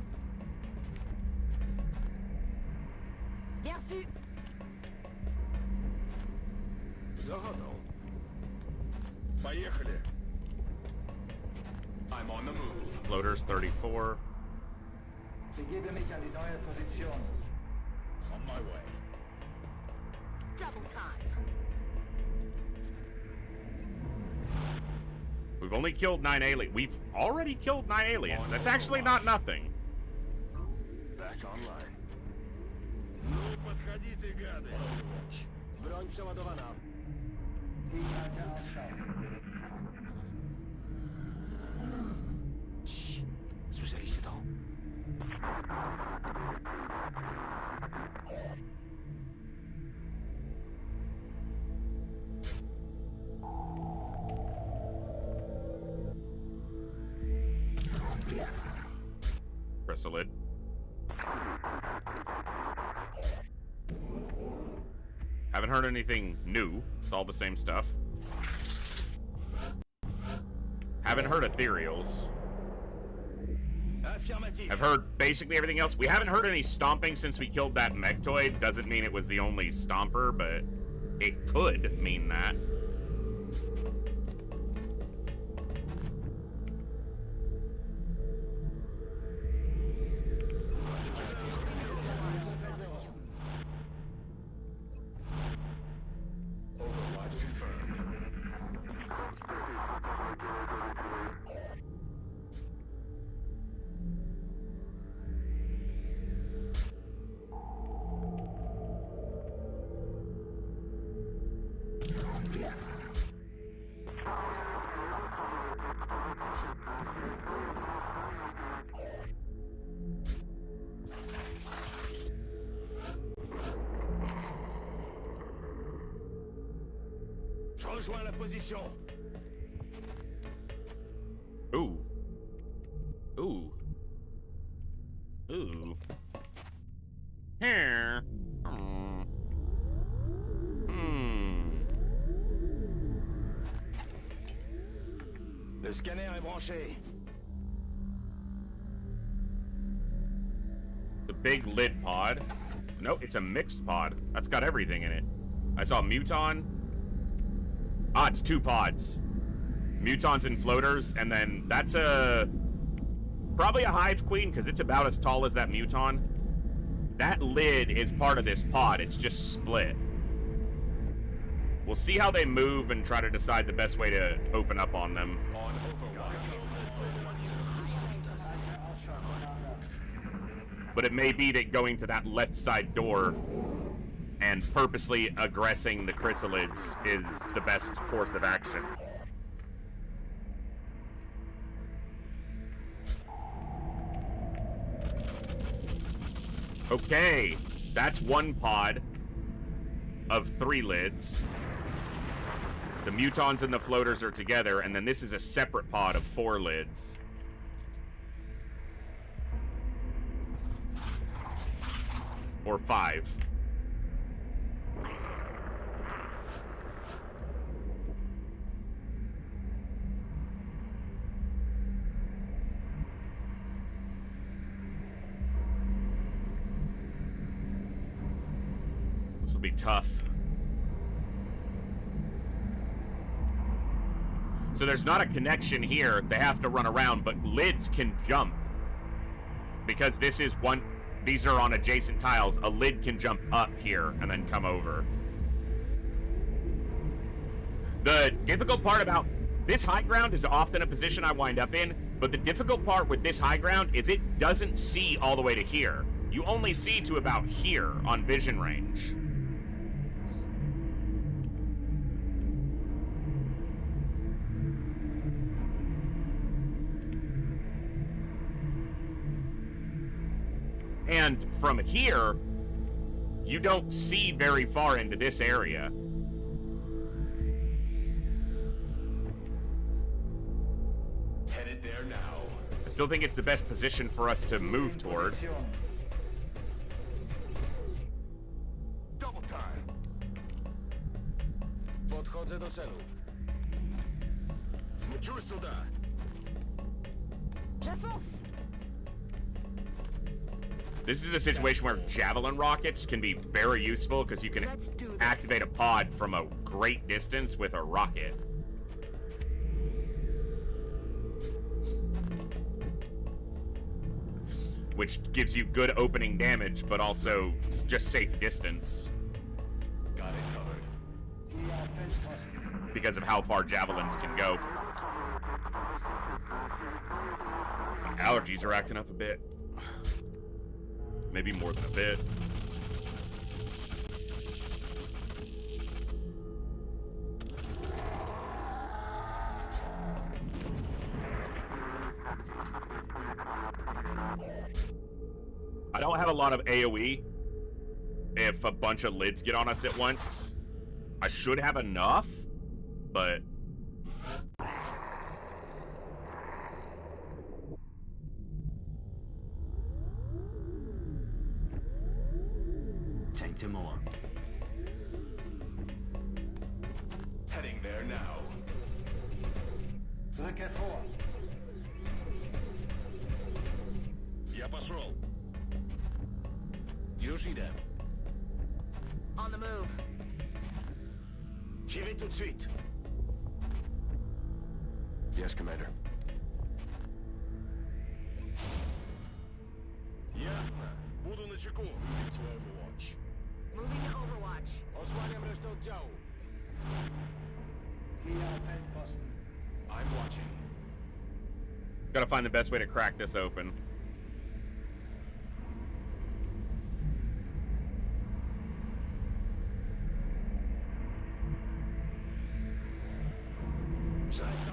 Merci. Заhodno. Поехали. I'm on the move. Floaters 34. Begebe mich an die neue Position. On my way. Double time. We've only killed 9 aliens. We've already killed 9 aliens. That's actually not nothing. Back online. Подходите, гады. Бронь прzeładowana. Ich halte Ausschau. Słyszeliście to? Press the lid. Haven't heard anything new. It's all the same stuff. Haven't heard ethereals. I've heard basically everything else. We haven't heard any stomping since we killed that Mechtoid. Doesn't mean it was the only stomper, but it could mean that. Je rejoins la position. Ooh. Ooh. Ooh. Here. Le scanner est branché. The big lid pod. Nope, it's a mixed pod. That's got everything in it. I saw Muton. Ah, it's 2 pods. Mutons and floaters, and then that's probably a Hive Queen, because it's about as tall as that Muton. That lid is part of this pod. It's just split. We'll see how they move and try to decide the best way to open up on them. But it may be that going to that left side door and purposely aggressing the chrysalids is the best course of action. Okay, that's 1 pod of 3 lids. The Mutons and the floaters are together, and then this is a separate pod of 4 lids. Or 5. This will be tough. So there's not a connection here. They have to run around, but lids can jump. Because this is one... These are on adjacent tiles. A lid can jump up here and then come over. The difficult part about this high ground is often a position I wind up in, but the difficult part with this high ground is it doesn't see all the way to here. You only see to about here on vision range. And from here, you don't see very far into this area. Headed there now. I still think it's the best position for us to move toward. Double time. Podchodzę do celu. Mczuś tuda. This is a situation where javelin rockets can be very useful because you can activate a pod from a great distance with a rocket. Which gives you good opening damage, but also just safe distance. Got it covered. Because of how far javelins can go. My allergies are acting up a bit. Maybe more than a bit. I don't have a lot of AoE. If a bunch of lids get on us at once, I should have enough, but Take to more. Heading there now. Drücke vor. Я пошел. Już idę. On the move. J'y vais tout de suite. Yes, Commander. Ясно. Буду начеку. It's Overwatch. Moving to Overwatch. Osłaniam resztę oddziału. I'm watching. gotta find the best way to crack this open.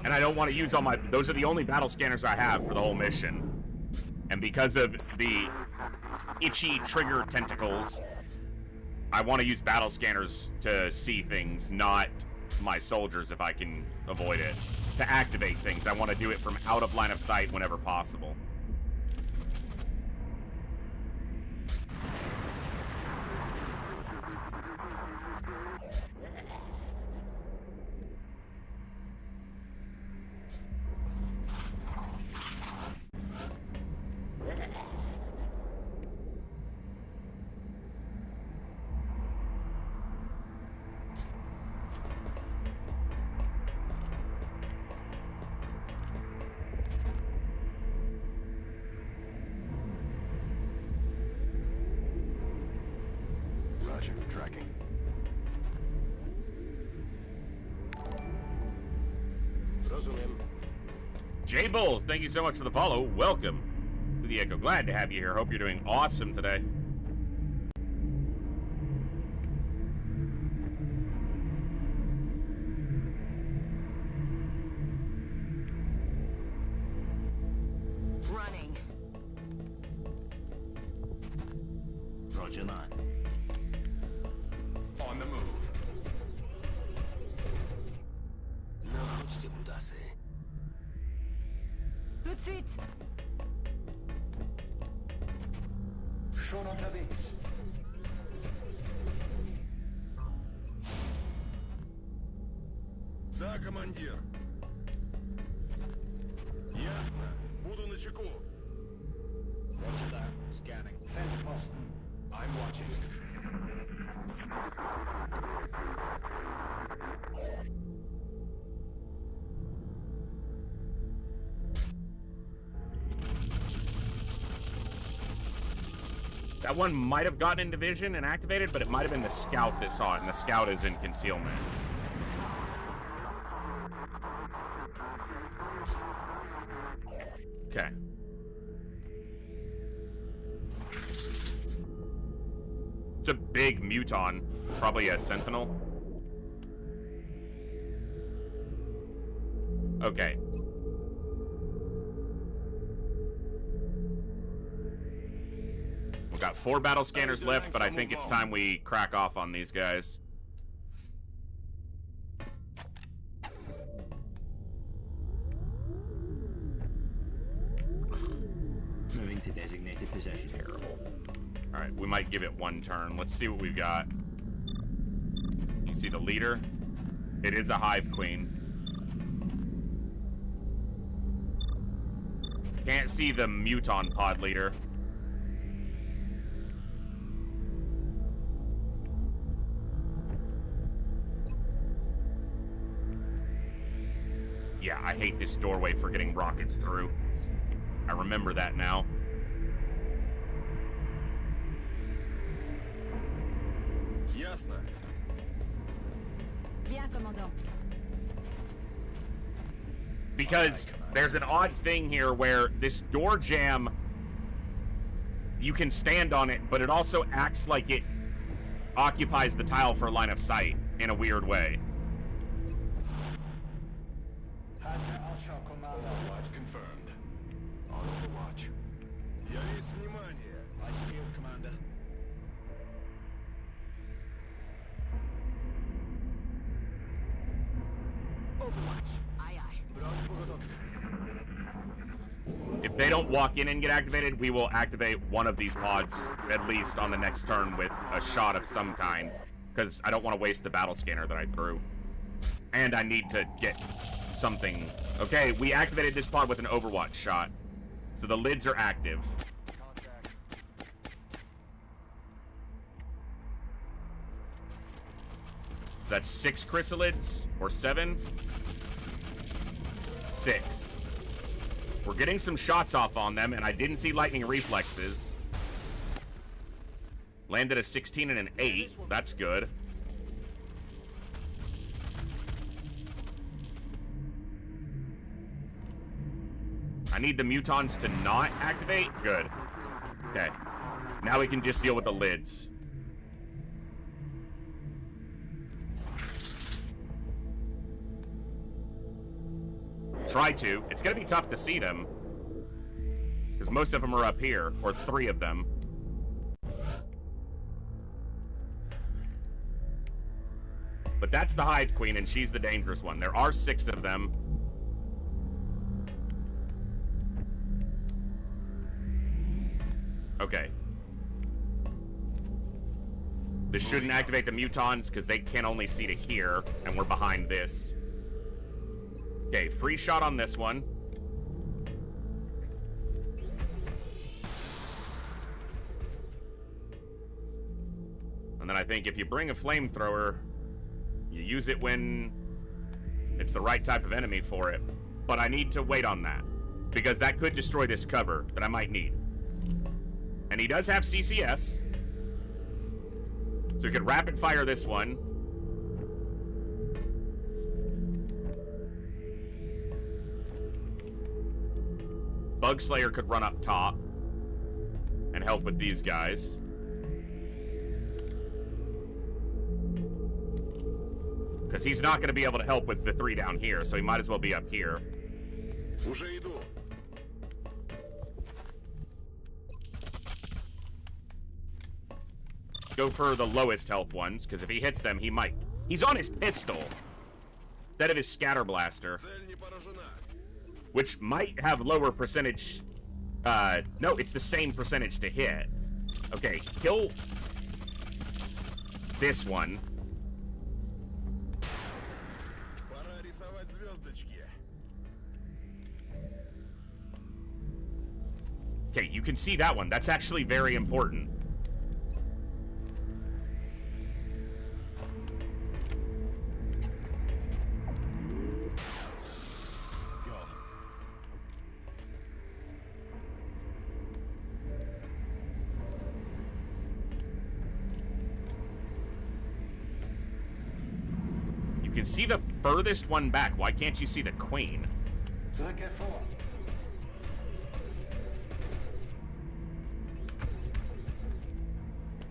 And I don't want to use all my... Those are the only battle scanners I have for the whole mission. And because of the itchy trigger tentacles, I want to use battle scanners to see things, not my soldiers if I can avoid it. To activate things, I want to do it from out of line of sight whenever possible. Tracking. Rozumiem. Jay Bulls, thank you so much for the follow. Welcome to the Echo. Glad to have you here. Hope you're doing awesome today. Running. Roger that. On the move. No chodźcie, brudasy. Tout de suite. Schon unterwegs. Да, командир. Ясно. Буду начеку. Roger that. Scanning. Feldposten. I'm watching. That one might have gotten into vision and activated, but it might have been the scout that saw it, and the scout is in concealment. Okay. It's a big muton, probably a sentinel. Okay. We've got 4 battle scanners left, but I think it's time we crack off on these guys. Moving to designated position. Terrible. Alright, we might give it one turn. Let's see what we've got. You can see the leader. It is a Hive Queen. Can't see the Muton pod leader. Yeah, I hate this doorway for getting rockets through. I remember that now. Ясно. Bien, commandant. Because there's an odd thing here where this door jamb, you can stand on it, but it also acts like it occupies the tile for line of sight in a weird way. Watch confirmed. On Overwatch. Я весь внимание. Eyes peeled, Commander. Overwatch. Aye, aye. If they don't walk in and get activated, we will activate one of these pods, at least on the next turn, with a shot of some kind. Because I don't want to waste the battle scanner that I threw. And I need to get something. Okay, we activated this pod with an Overwatch shot. So the lids are active. So that's 6 chrysalids, or 7? 6. We're getting some shots off on them, and I didn't see lightning reflexes. Landed a 16 and an 8. That's good. I need the mutons to not activate. Good. Okay. Now we can just deal with the lids. Try to. It's gonna be tough to see them. Because most of them are up here, or 3 of them. But that's the Hive Queen, and she's the dangerous one. There are 6 of them. Okay. This shouldn't activate the mutons, because they can only see to here, and we're behind this. Okay, free shot on this one. And then I think if you bring a flamethrower, you use it when it's the right type of enemy for it. But I need to wait on that, because that could destroy this cover that I might need. And he does have CCS. So we could rapid fire this one. Bug Slayer could run up top and help with these guys. Because he's not going to be able to help with the 3 down here, so he might as well be up here. Уже иду. Let's go for the lowest health ones, because if he hits them, he might. He's on his pistol instead of his scatter blaster, Цель не поражена. which might have lower percentage. No, it's the same percentage to hit. Okay, kill this one. Пора рисовать звездочки. Okay, you can see that one. That's actually very important. You can see the furthest one back. Why can't you see the queen? Drücke vor.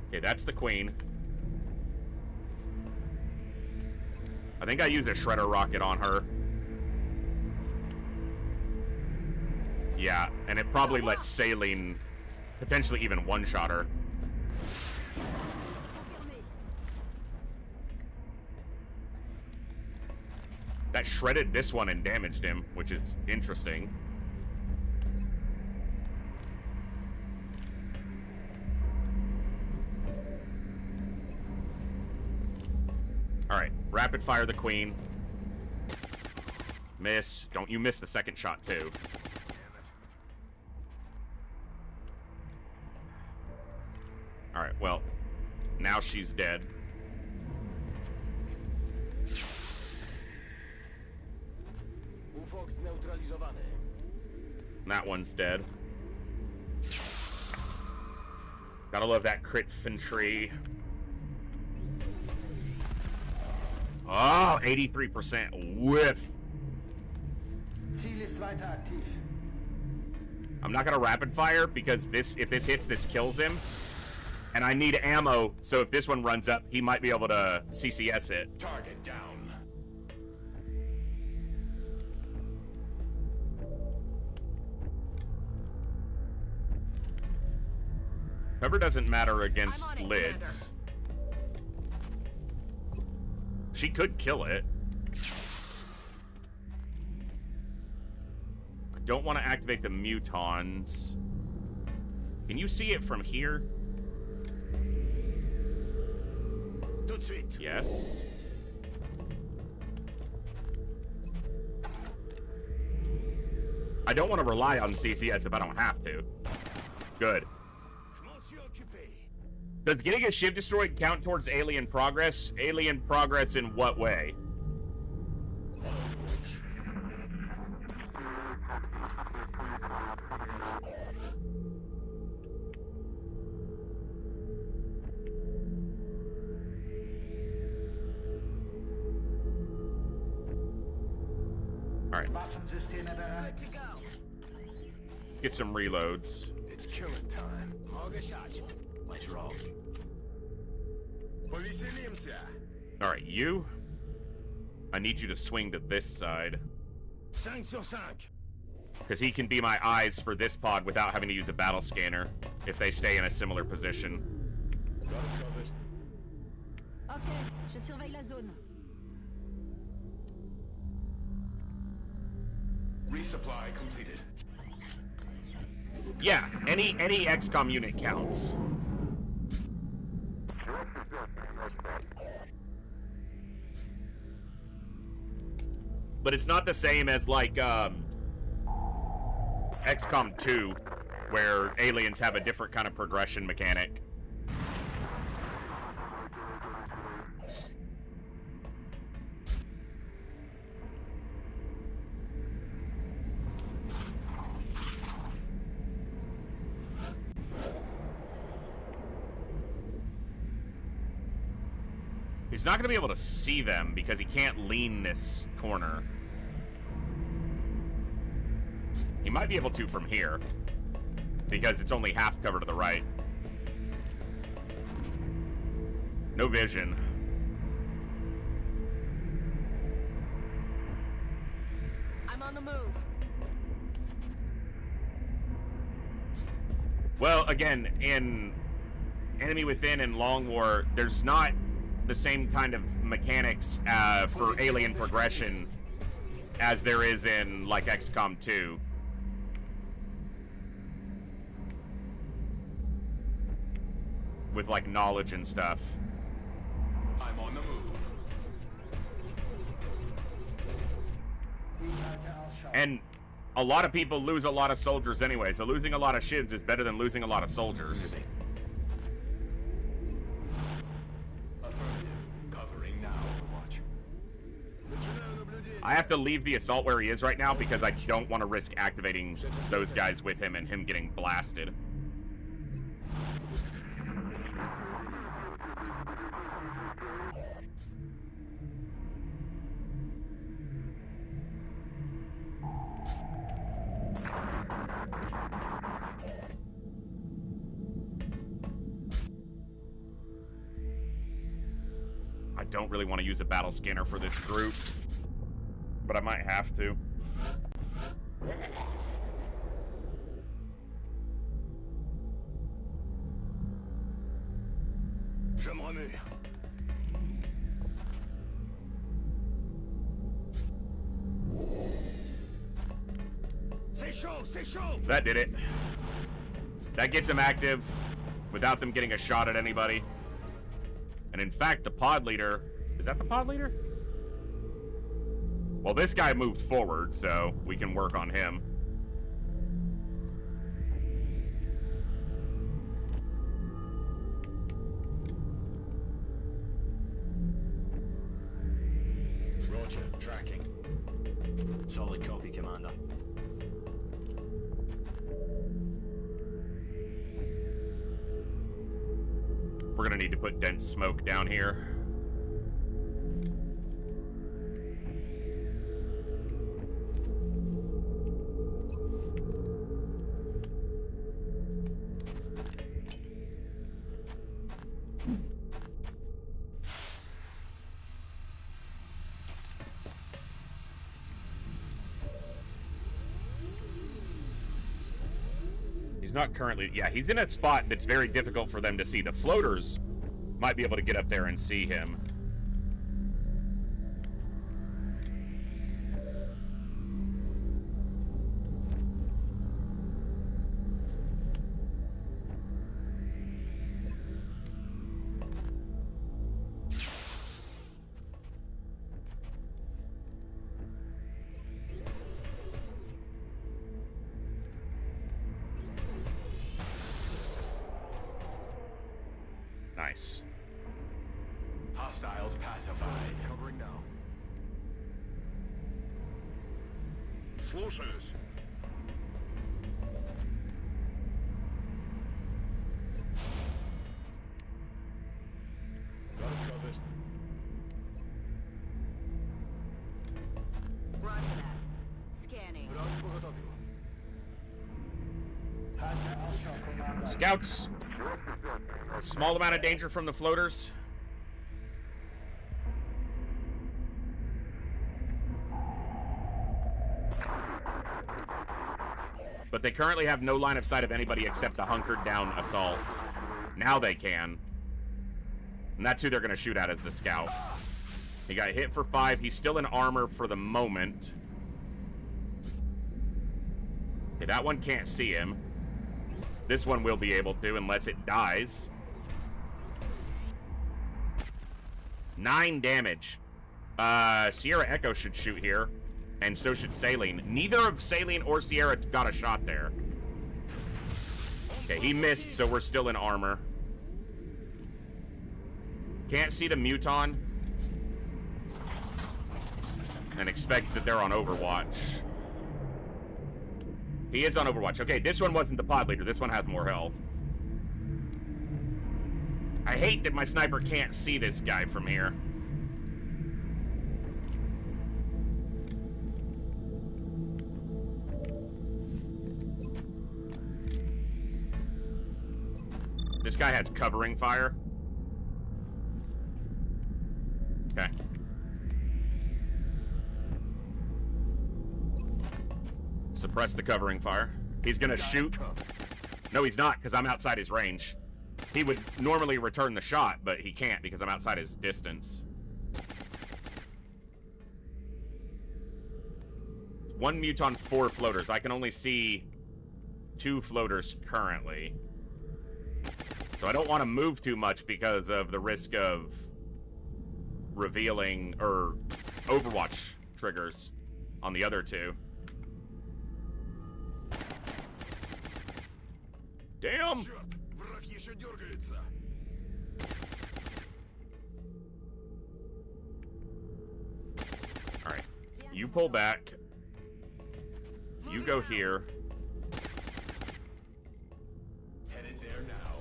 Okay, that's the queen. I think I used a shredder rocket on her. Yeah, and it probably lets Saline potentially even one-shot her. That shredded this one and damaged him, which is interesting. Alright, rapid fire the queen. Miss. Don't you miss the second shot, too. Alright, well, now she's dead. That one's dead. Gotta love that crit infantry. Oh, 83% whiff. Ziel ist weiter aktiv. I'm not gonna rapid fire because if this hits, this kills him. And I need ammo, so if this one runs up, he might be able to CCS it. Target down. Cover doesn't matter against lids. She could kill it. I don't want to activate the mutons. Can you see it from here? Yes. I don't want to rely on CCS if I don't have to. Good. Does getting a ship destroyed count towards alien progress? Alien progress in what way? Alright. Get some reloads. It's killing time. Let's roll. Alright, you. I need you to swing to this side. 5 sur 5. Because he can be my eyes for this pod without having to use a battle scanner if they stay in a similar position. Ok, je surveille la zone. Resupply completed. Yeah, any XCOM unit counts. But it's not the same as like XCOM 2, where aliens have a different kind of progression mechanic. He's not going to be able to see them because he can't lean this corner. He might be able to from here because it's only half cover to the right. No vision. I'm on the move. Well, again, in Enemy Within and Long War, there's not the same kind of mechanics for alien progression as there is in, like, XCOM 2. With, like, knowledge and stuff. I'm on the move. And a lot of people lose a lot of soldiers anyway, so losing a lot of shivs is better than losing a lot of soldiers. I have to leave the assault where he is right now because I don't want to risk activating those guys with him and him getting blasted. I don't really want to use a battle scanner for this group, but I might have to. Je me remets. C'est chaud, c'est chaud. That did it. That gets him active without them getting a shot at anybody. And in fact, the pod leader Is that the pod leader? Well, this guy moved forward, so we can work on him. Roger, tracking. Solid copy, Commander. We're gonna need to put dense smoke down here. He's not currently... Yeah, he's in a spot that's very difficult for them to see. The floaters might be able to get up there and see him. Nice. Hostiles pacified. Covering now. Слушаюсь. Got it covered. Roger that. Scanning. Scouts. Small amount of danger from the floaters. But they currently have no line of sight of anybody except the hunkered down assault. Now they can. And that's who they're going to shoot at as the scout. He got hit for 5. He's still in armor for the moment. Okay, that one can't see him. This one will be able to, unless it dies. 9 damage. Sierra Echo should shoot here. And so should Saline. Neither of Saline or Sierra got a shot there. Okay, he missed, so we're still in armor. Can't see the Muton. And expect that they're on Overwatch. He is on Overwatch. Okay, this one wasn't the pod leader. This one has more health. I hate that my sniper can't see this guy from here. This guy has covering fire. Okay. Suppress the covering fire. He's gonna shoot. No, he's not, because I'm outside his range. He would normally return the shot, but he can't because I'm outside his distance. 1 Muton, 4 floaters. I can only see 2 floaters currently. So I don't want to move too much because of the risk of revealing or Overwatch triggers on the other 2. Damn! Alright. You pull back. You go here. Headed there now.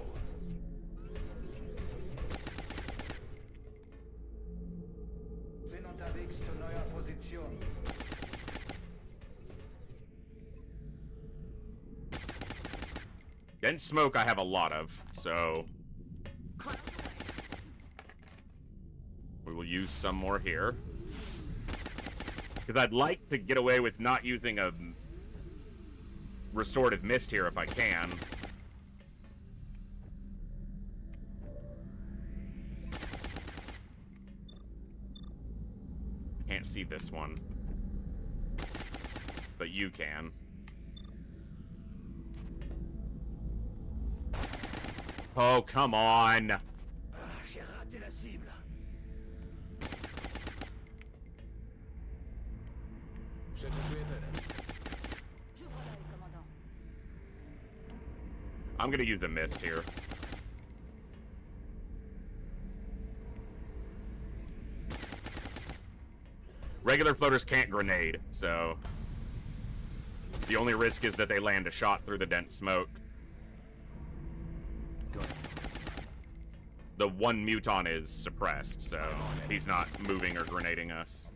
Bin unterwegs zu neuer Position. Dense smoke I have a lot of, so we will use some more here. Because I'd like to get away with not using a restorative mist here if I can. Can't see this one. But you can. Oh, come on. I'm gonna use a mist here. Regular floaters can't grenade, so the only risk is that they land a shot through the dense smoke. The one muton is suppressed, so he's not moving or grenading us.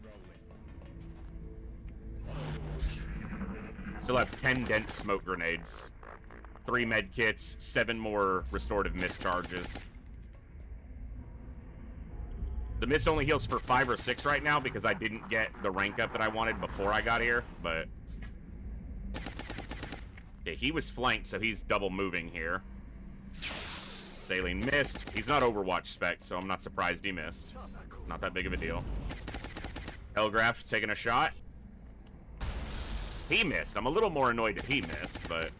Still have 10 dense smoke grenades, 3 med kits, 7 more restorative mist charges. The mist only heals for 5 or 6 right now because I didn't get the rank up that I wanted before I got here, but yeah, he was flanked, so he's double moving here. Saline missed. He's not Overwatch spec, so I'm not surprised he missed. Not that big of a deal. Hellgraft's taking a shot. He missed. I'm a little more annoyed that he missed, but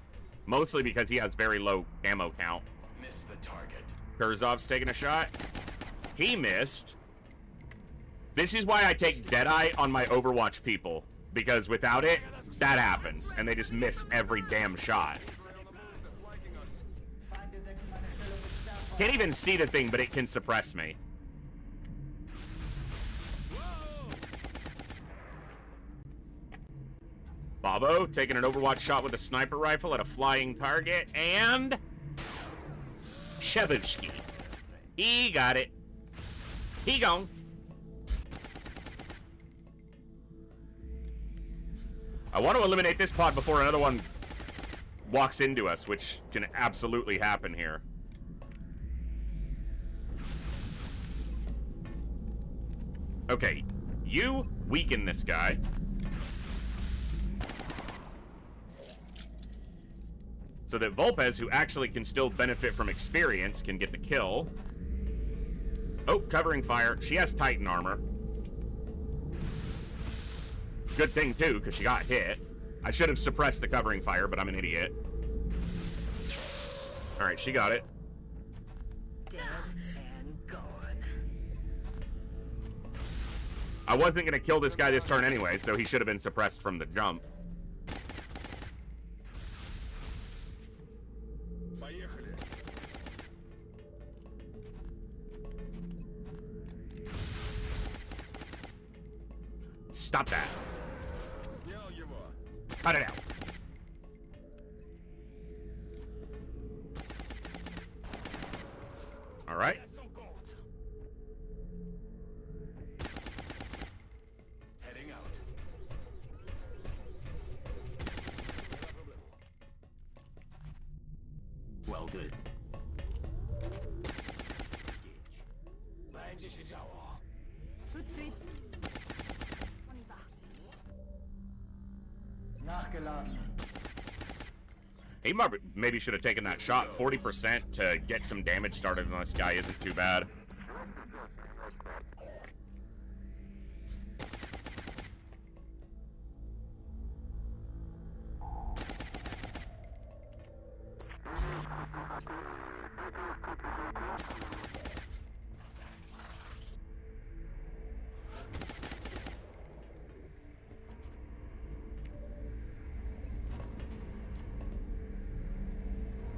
mostly because he has very low ammo count. Missed the target. Kurzov's taking a shot. He missed. This is why I take Deadeye on my Overwatch people, because without it, that happens, and they just miss every damn shot. Can't even see the thing, but it can suppress me. Bobo taking an Overwatch shot with a sniper rifle at a flying target, and Shevchensky. He got it. He gone. I want to eliminate this pod before another one walks into us, which can absolutely happen here. Okay, you weaken this guy. So that Vulpes, who actually can still benefit from experience, can get the kill. Oh, covering fire. She has Titan armor. Good thing, too, because she got hit. I should have suppressed the covering fire, but I'm an idiot. Alright, she got it. Dead and gone. I wasn't going to kill this guy this turn anyway, so he should have been suppressed from the jump. Stop that. Cut it out. All right. Heading out. Well done. Będzie się działo. Tout de suite. On y va. Nachgeladen. He maybe should have taken that shot 40% to get some damage started on this guy. Isn't too bad.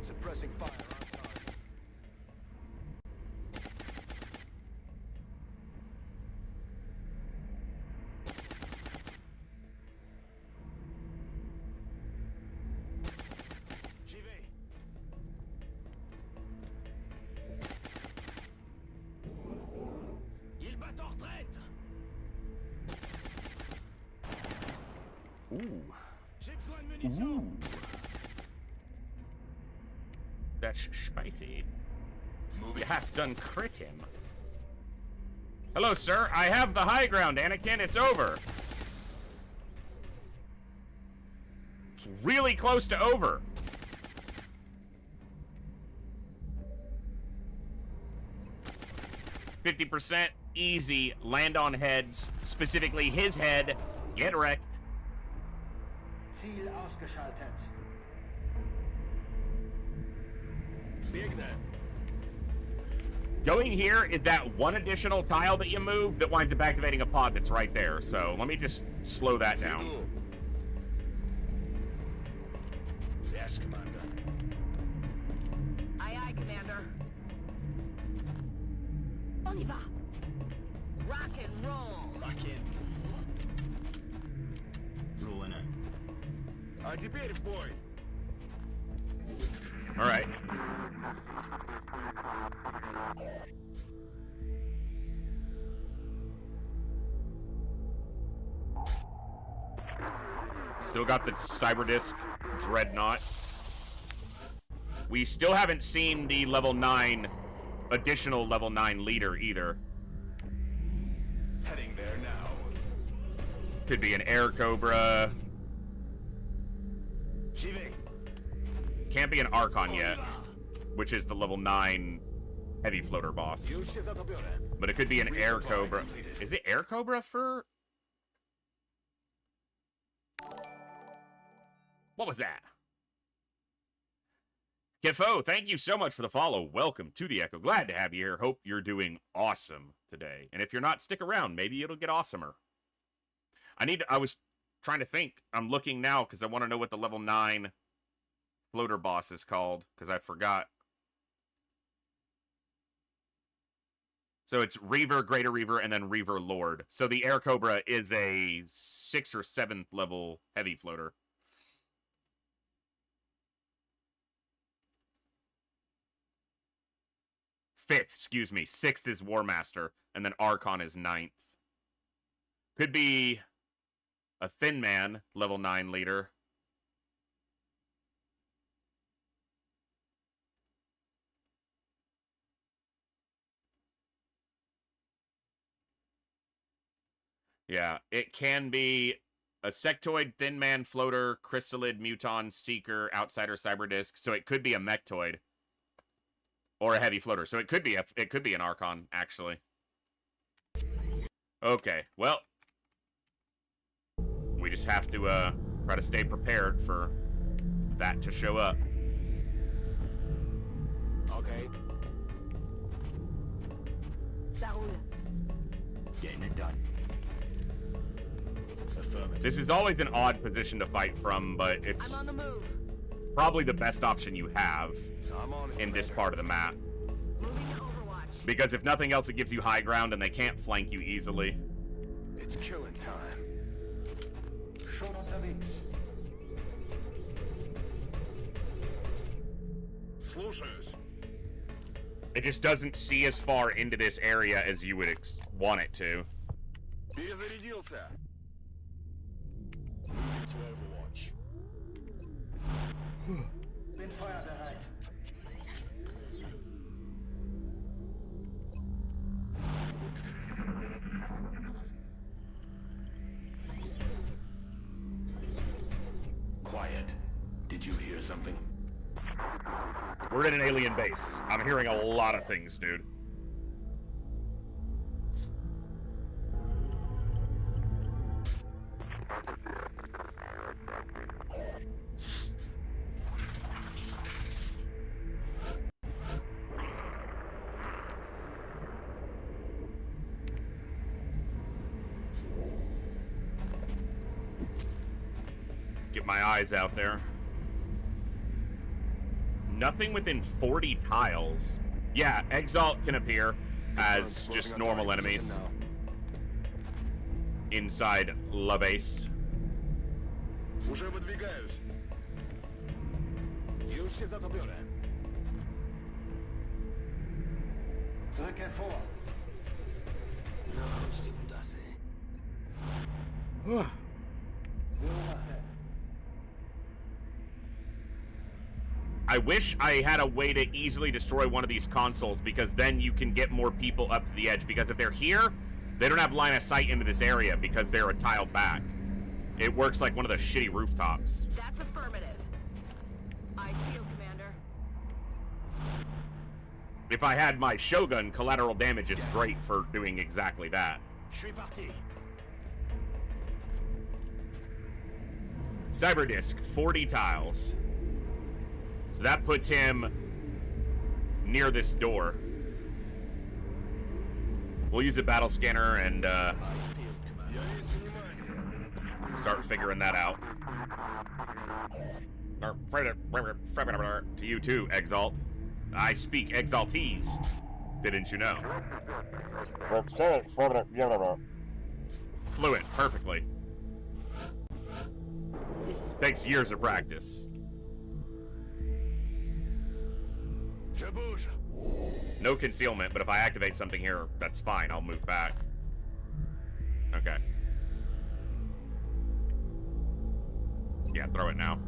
Suppressing fire on target. J'y vais. Il bat en retraite. Ooh. J'ai besoin de munitions. Ooh. That's spicy. You has done crit him. Hello, sir. I have the high ground, Anakin. It's over. It's really close to over. %, easy. Land on heads. Specifically his head. Get wrecked. Ziel ausgeschaltet. Going here is that one additional tile that you move that winds up activating a pod that's right there. So let me just slow that down. Yes, Commander. On y va. Rock and roll. Rock in. А теперь в бой. All right. Still got the Cyberdisk Dreadnought. We still haven't seen the level 9, additional level 9 leader either. Heading there now. Could be an Air Cobra. Can't be an Archon yet, which is the level 9 heavy floater boss. But it could be an Air Cobra. Is it Air Cobra for... What was that? Kifo, thank you so much for the follow. Welcome to the Echo. Glad to have you here. Hope you're doing awesome today. And if you're not, stick around. Maybe it'll get awesomer. I was trying to think. I'm looking now because I want to know what the level 9 floater boss is called, because I forgot. So it's Reaver, Greater Reaver, and then Reaver Lord. So the Air Cobra is a 6th or 7th level heavy floater. 5th, excuse me. 6th is War Master, and then Archon is 9th. Could be a Thin Man, level 9 leader. Yeah, it can be a Sectoid, Thin Man, Floater, Chrysalid, Muton, Seeker, Outsider, Cyberdisk. So it could be a Mechtoid. Or a heavy floater. So it could be an Archon, actually. Okay, well. We just have to try to stay prepared for that to show up. Okay. Ça roule. Getting it done. This is always an odd position to fight from, but it's I'm on the move. probably the best option you have in this part of the map. Moving to Overwatch. Because if nothing else, it gives you high ground and they can't flank you easily. It's killing time. Schon unterwegs. Слушаюсь. It just doesn't see as far into this area as you would want it to. Перезарядился. Moving to Overwatch. Bin feuerbereit. Quiet. Did you hear something? We're in an alien base. I'm hearing a lot of things, dude. Get my eyes out there. Nothing within 40 tiles. Yeah, Exalt can appear as just normal enemies inside La Base. Уже выдвигаюсь. Już się za to biorę. Rücke vor. I wish I had a way to easily destroy one of these consoles, because then you can get more people up to the edge. Because if they're here, they don't have line of sight into this area because they're a tile back. It works like one of the shitty rooftops. That's affirmative. I feel, Commander. If I had my Shogun collateral damage, it's great for doing exactly that. Je suis parti. Cyberdisk, 40 tiles. So that puts him near this door. We'll use a battle scanner and start figuring that out. To you too, Exalt. I speak Exaltese. Didn't you know? Fluent, perfectly. Takes years of practice. No concealment, but if I activate something here, that's fine. I'll move back. Okay. Yeah, throw it now.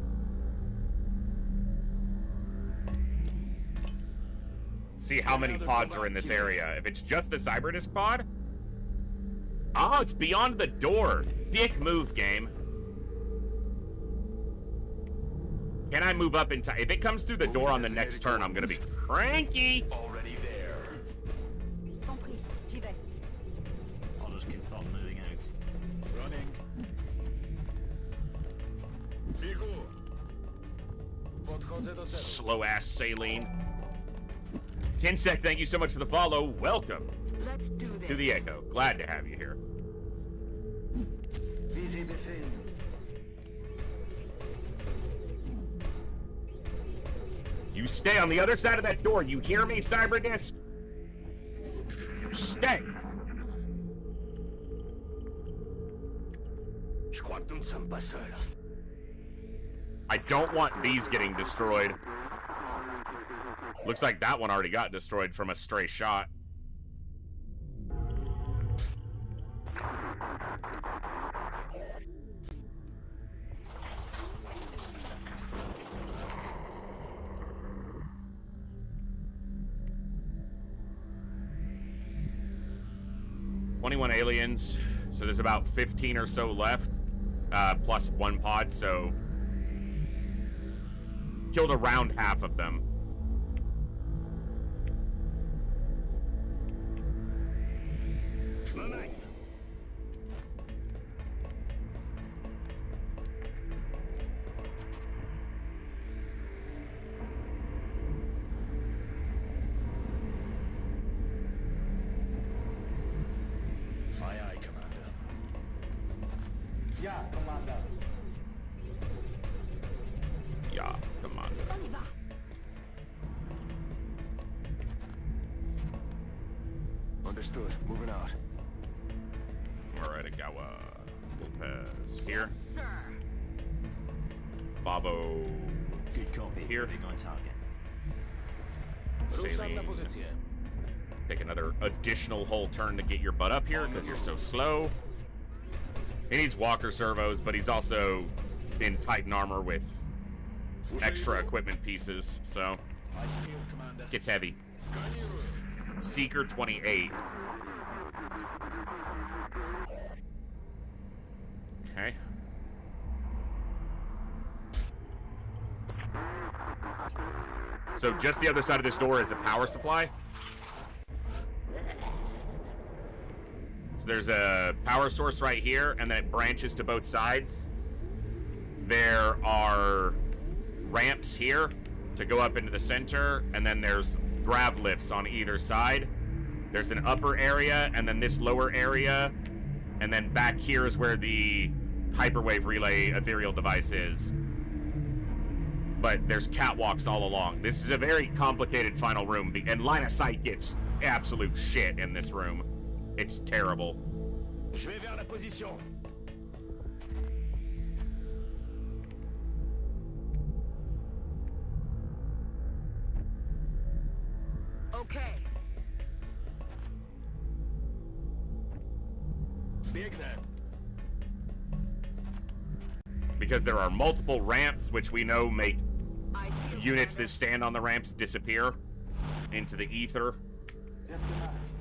See how many pods are in this area. If it's just the Cyberdisc pod? Oh, it's beyond the door. Dick move, game. Can I move up in time? If it comes through the door on the next turn, I'm gonna be cranky. Already there. Compris, j'y vais. I'll just keep on moving out. Running. Slow ass saline. Kinsec, thank you so much for the follow. Welcome Let's do this. to the Echo. Glad to have you here. Busy befehlen. You stay on the other side of that door. You hear me, Cyberdisc? You stay. Je crois que nous ne sommes pas seuls. I don't want these getting destroyed. Looks like that one already got destroyed from a stray shot. "21 aliens, so there's about 15 or so left, plus one pod, so killed around half of them. Aye, aye, Commander. Ja, Commander. Yeah, Commander. On y va. Understood. Moving out. Alright, Agawa. Lopez here. Sir. Babo Good copy. here. Moving on target. Saline. Take another additional whole turn to get your butt up here because you're so slow. He needs walker servos, but he's also in Titan armor with extra equipment pieces, so gets heavy. Seeker 28. Okay. So just the other side of this door is a power supply. So there's a power source right here, and then it branches to both sides. There are ramps here to go up into the center, and then there's grav lifts on either side. There's an upper area, and then this lower area, and then back here is where the hyperwave relay ethereal device is. But there's catwalks all along. This is a very complicated final room, and line of sight gets absolute shit in this room. It's terrible. Je vais vers la position. Okay. Big then. Because there are multiple ramps, which we know make units that stand on the ramps disappear into the ether.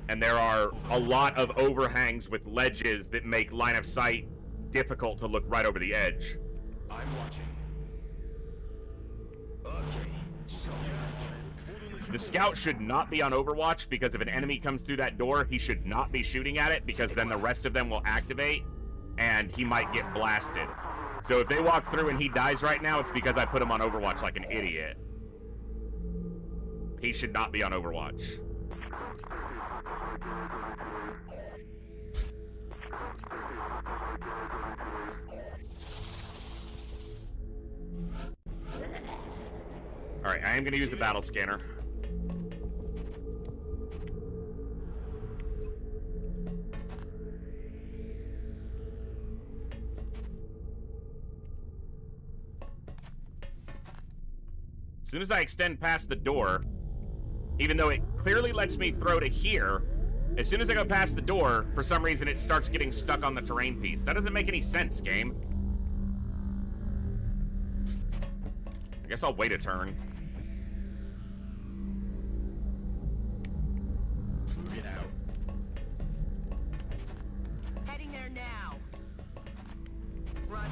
And there are a lot of overhangs with ledges that make line of sight difficult to look right over the edge. I'm watching. The scout should not be on Overwatch because if an enemy comes through that door, he should not be shooting at it because then the rest of them will activate and he might get blasted. So if they walk through and he dies right now, it's because I put him on Overwatch like an idiot. He should not be on Overwatch. Alright, I am going to use the battle scanner. As soon as I extend past the door, even though it clearly lets me throw to here, as soon as I go past the door, for some reason it starts getting stuck on the terrain piece. That doesn't make any sense, game. I guess I'll wait a turn. Get out. Heading there now. Run.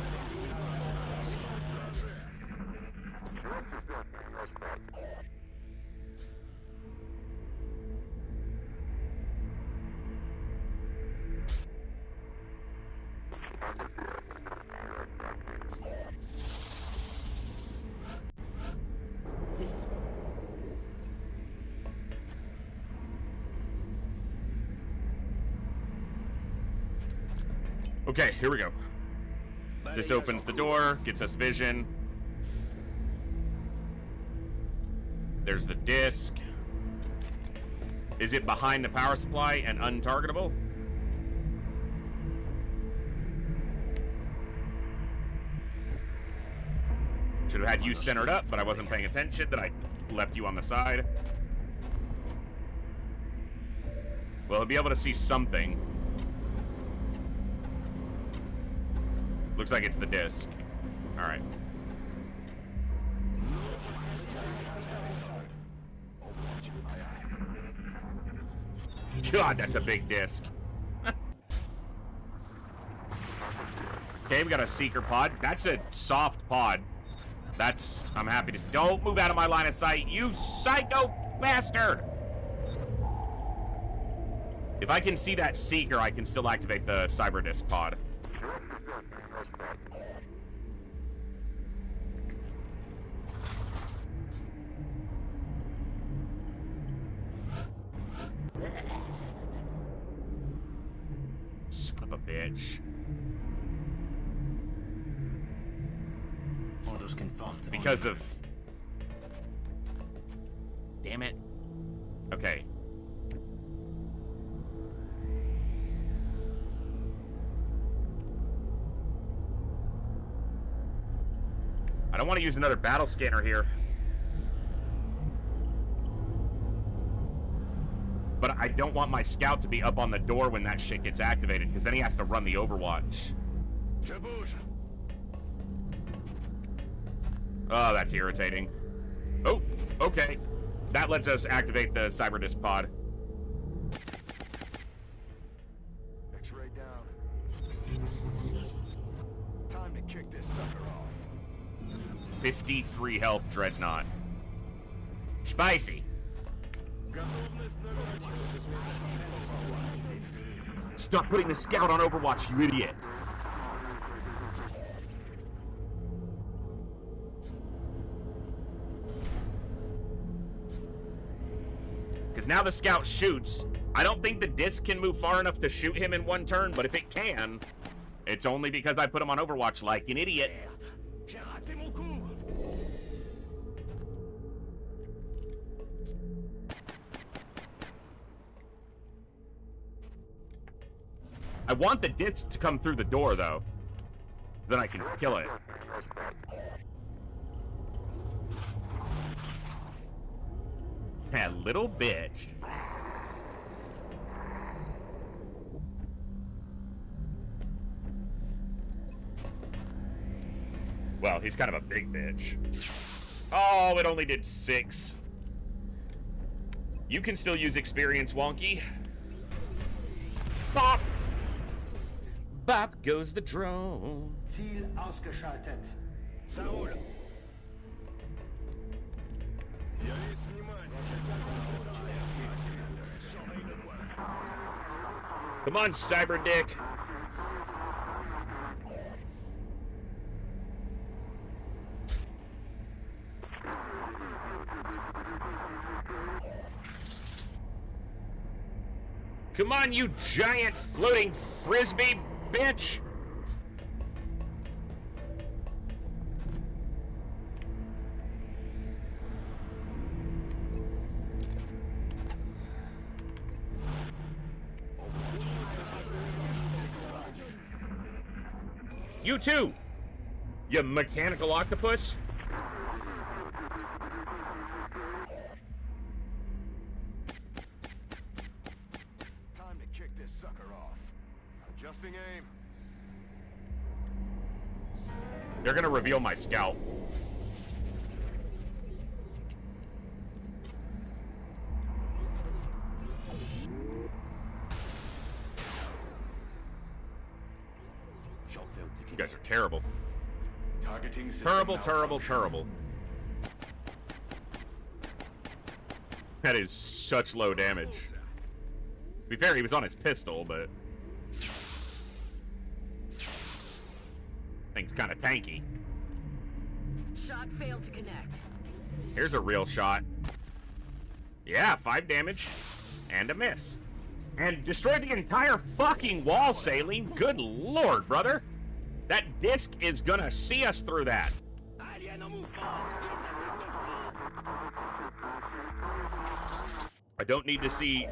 Okay, here we go. This opens the door, gets us vision. There's the disc. Is it behind the power supply and untargetable? Should have had you centered up, but I wasn't paying attention. That I left you on the side. Well, he'll be able to see something. Looks like it's the disc. All right. God, that's a big disc. Okay, we got a seeker pod. That's a soft pod. That's... I'm happy to... Don't move out of my line of sight, you psycho bastard! If I can see that seeker, I can still activate the cyber disc pod. Son of a bitch. Orders confirmed. Because of... Damn it. Okay. I don't want to use another battle scanner here. But I don't want my scout to be up on the door when that shit gets activated, because then he has to run the Overwatch. Oh, that's irritating. Oh, okay. That lets us activate the cyber disc pod. X-ray down. Time to kick this sucker off. 53 health, Dreadnought. Spicy. Stop putting the scout on Overwatch, you idiot. Because now the scout shoots. I don't think the disc can move far enough to shoot him in one turn, but if it can, it's only because I put him on Overwatch like an idiot. I want the disc to come through the door, though. Then I can kill it. That little bitch. Well, he's kind of a big bitch. Oh, it only did 6. You can still use experience, Wonky. Bop! Bop goes the drone. Ziel ausgeschaltet. Saul. Come on, Cyber Dick. Come on, you giant floating frisbee, bitch! You too, you mechanical octopus. sucker off. Adjusting aim. They're gonna reveal my scout. You guys are terrible. Terrible, terrible, terrible. That is such low damage. To be fair, he was on his pistol, but thing's kind of tanky. Shot failed to connect. Here's a real shot. Yeah, 5 damage and a miss. And destroyed the entire fucking wall, Saline. Good lord, brother. That disc is gonna see us through that. I don't need to see...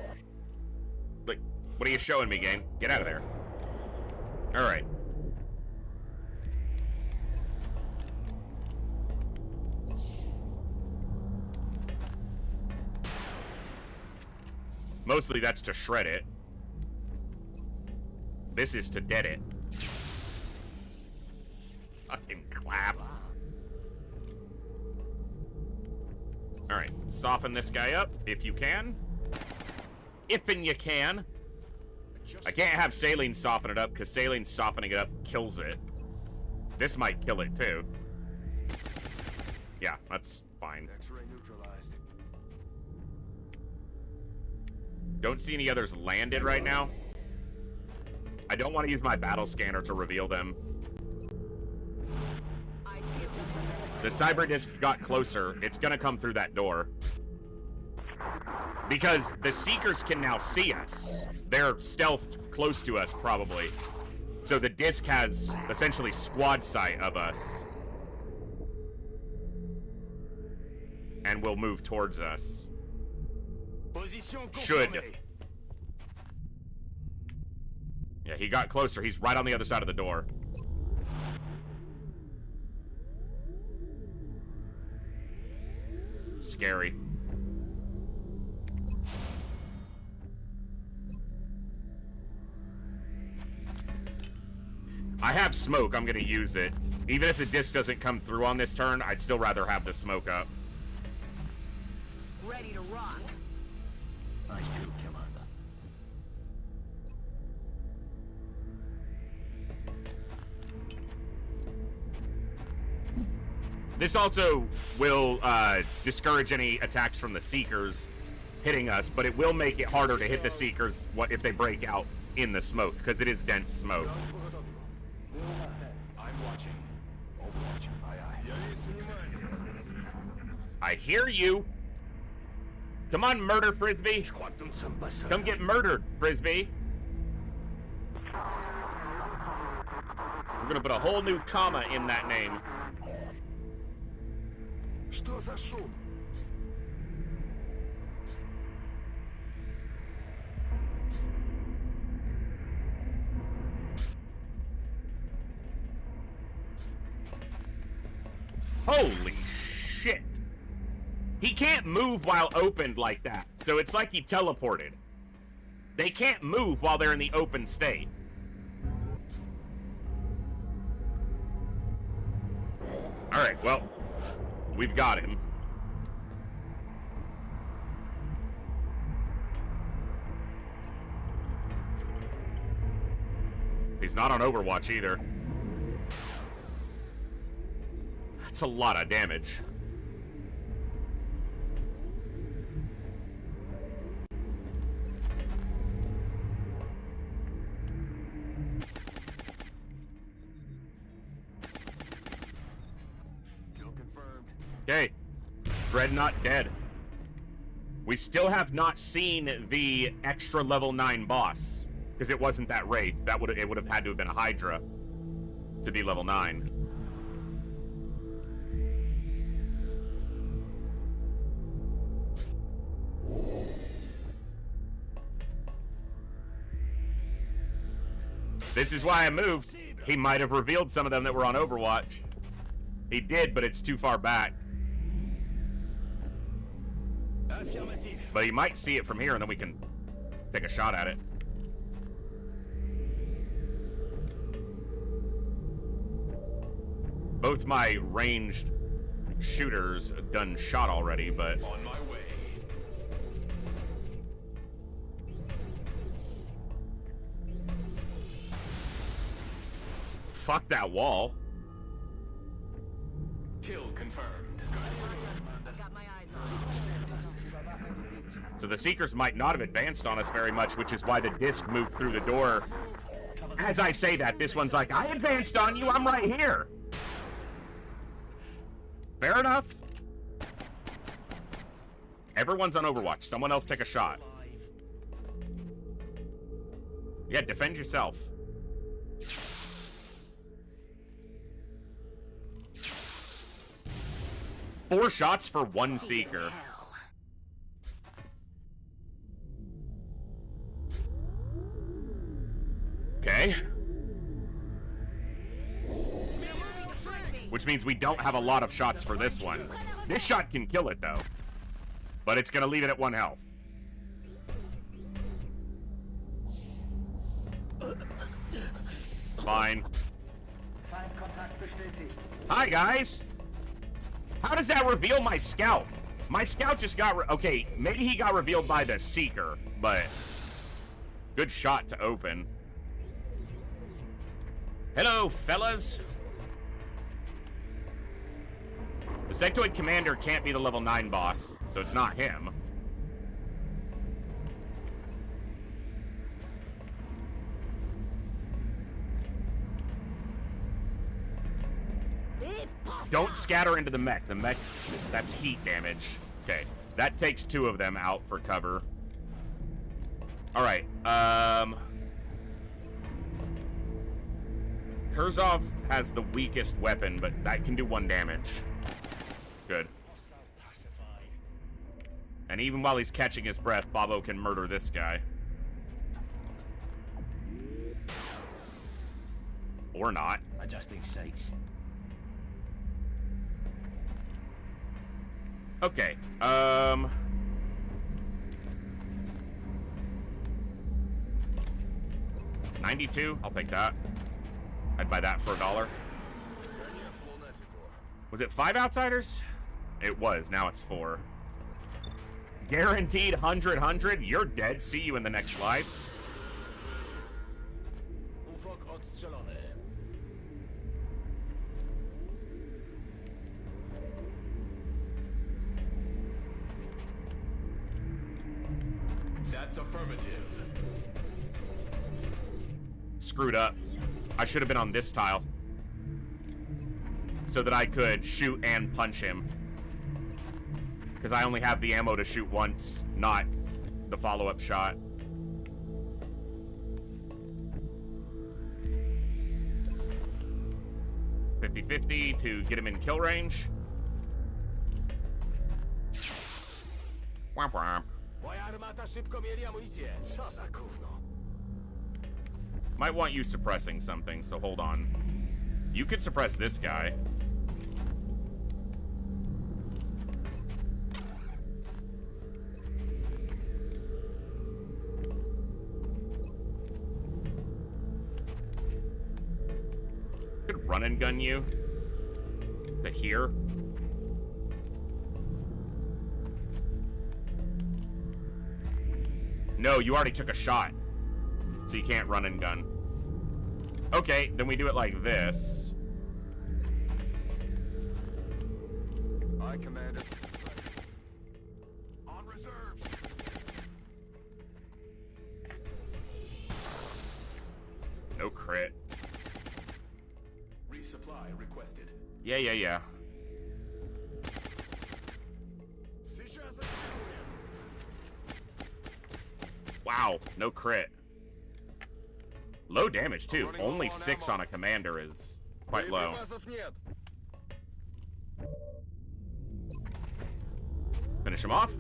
Like, what are you showing me, game? Get out of there. Alright. Mostly that's to shred it. This is to dead it. Fucking clap. Alright, soften this guy up if you can. If'n you can. I can't have Saline soften it up because Saline softening it up kills it. This might kill it too. Yeah, that's fine. X-ray neutralized. Don't see any others landed right now. I don't want to use my battle scanner to reveal them. The cyber disc got closer. It's gonna come through that door. Because the Seekers can now see us. They're stealthed close to us, probably. So the disc has essentially squad sight of us. And will move towards us. Should. Yeah, he got closer. He's right on the other side of the door. Scary. I have smoke. I'm gonna use it. Even if the disc doesn't come through on this turn, I'd still rather have the smoke up. Ready to rock. Nice view, Commander. This also will discourage any attacks from the Seekers hitting us, but it will make it harder to hit the Seekers if they break out in the smoke, because it is dense smoke. I'm watching. Overwatch. I hear you. Come on, Murder Frisbee. Come get murdered, Frisbee. We're gonna put a whole new comma in that name. Что за шум? Holy shit. He can't move while opened like that. So it's like he teleported. They can't move while they're in the open state. Alright, well, we've got him. He's not on Overwatch either. That's a lot of damage. Okay, Dreadnought dead. We still have not seen the extra level 9 boss, because it wasn't that Wraith. It would have had to have been a Hydra to be level 9. This is why I moved. He might have revealed some of them that were on Overwatch. He did, but it's too far back. But he might see it from here, and then we can take a shot at it. Both my ranged shooters done shot already, but... On my way. Fuck that wall. Kill confirmed. Got my eyes on. So the Seekers might not have advanced on us very much, which is why the disc moved through the door. As I say that, this one's like, I advanced on you, I'm right here. Fair enough. Everyone's on Overwatch. Someone else take a shot. Yeah, defend yourself. Four shots for one Seeker. Okay. Which means we don't have a lot of shots for this one. This shot can kill it, though. But it's gonna leave it at 1 health. It's fine. Hi, guys! How does that reveal my scout? My scout just got... okay, maybe he got revealed by the Seeker, but... good shot to open. Hello, fellas. The Sectoid Commander can't be the level 9 boss, so it's not him. Don't scatter into the mech. The mech, that's heat damage. Okay, that takes 2 of them out for cover. All right, Kurzov has the weakest weapon, but that can do 1 damage. Good. And even while he's catching his breath, Bobo can murder this guy. Or not. Adjusting sights. Okay, 92, I'll take that. I'd buy that for $1. Was it 5 outsiders? It was, now it's 4. Guaranteed 100. You're dead. See you in the next life. That's affirmative. Screwed up. I should have been on this tile. So that I could shoot and punch him. Because I only have the ammo to shoot once, not the follow-up shot. $50-50 to get him in kill range. Womp womp. Might want you suppressing something, so hold on. You could suppress this guy. Could run and gun you to here. No, you already took a shot, so you can't run and gun. Okay, then we do it like this. Aye, Commander. On reserve. No crit. Resupply requested. Yeah. Wow, no crit. Low damage too. Only 6 on a commander is quite low. Finish him off.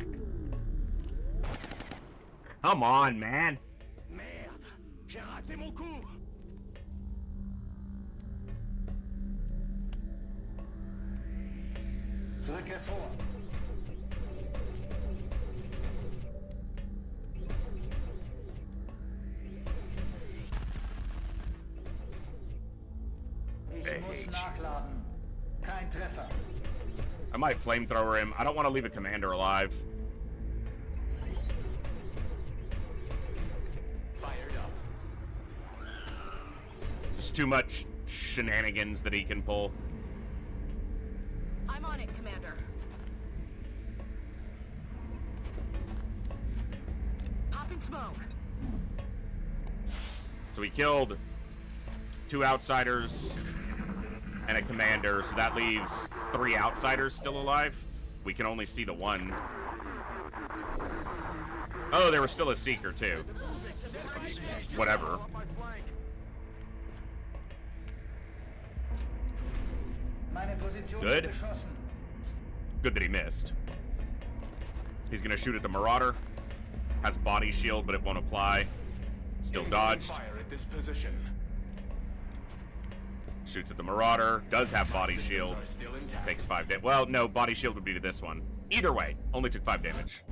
Come on, man. Drücke vor. Ich muss nachladen. Kein Treffer. I might flamethrower him. I don't want to leave a commander alive. Fired up. There's too much shenanigans that he can pull. I'm on it, Commander. Popping smoke. So he killed 2 outsiders and a commander, so that leaves 3 outsiders still alive. We can only see the 1. Oh, there was still a seeker too. It's whatever. Good. Good that he missed. He's gonna shoot at the Marauder. Has body shield, but it won't apply. Still dodged. Fire at this position. Shoots at the Marauder. Does have body shield. Takes 5 damage. Well, no, body shield would be to this one. Either way, only took 5 damage.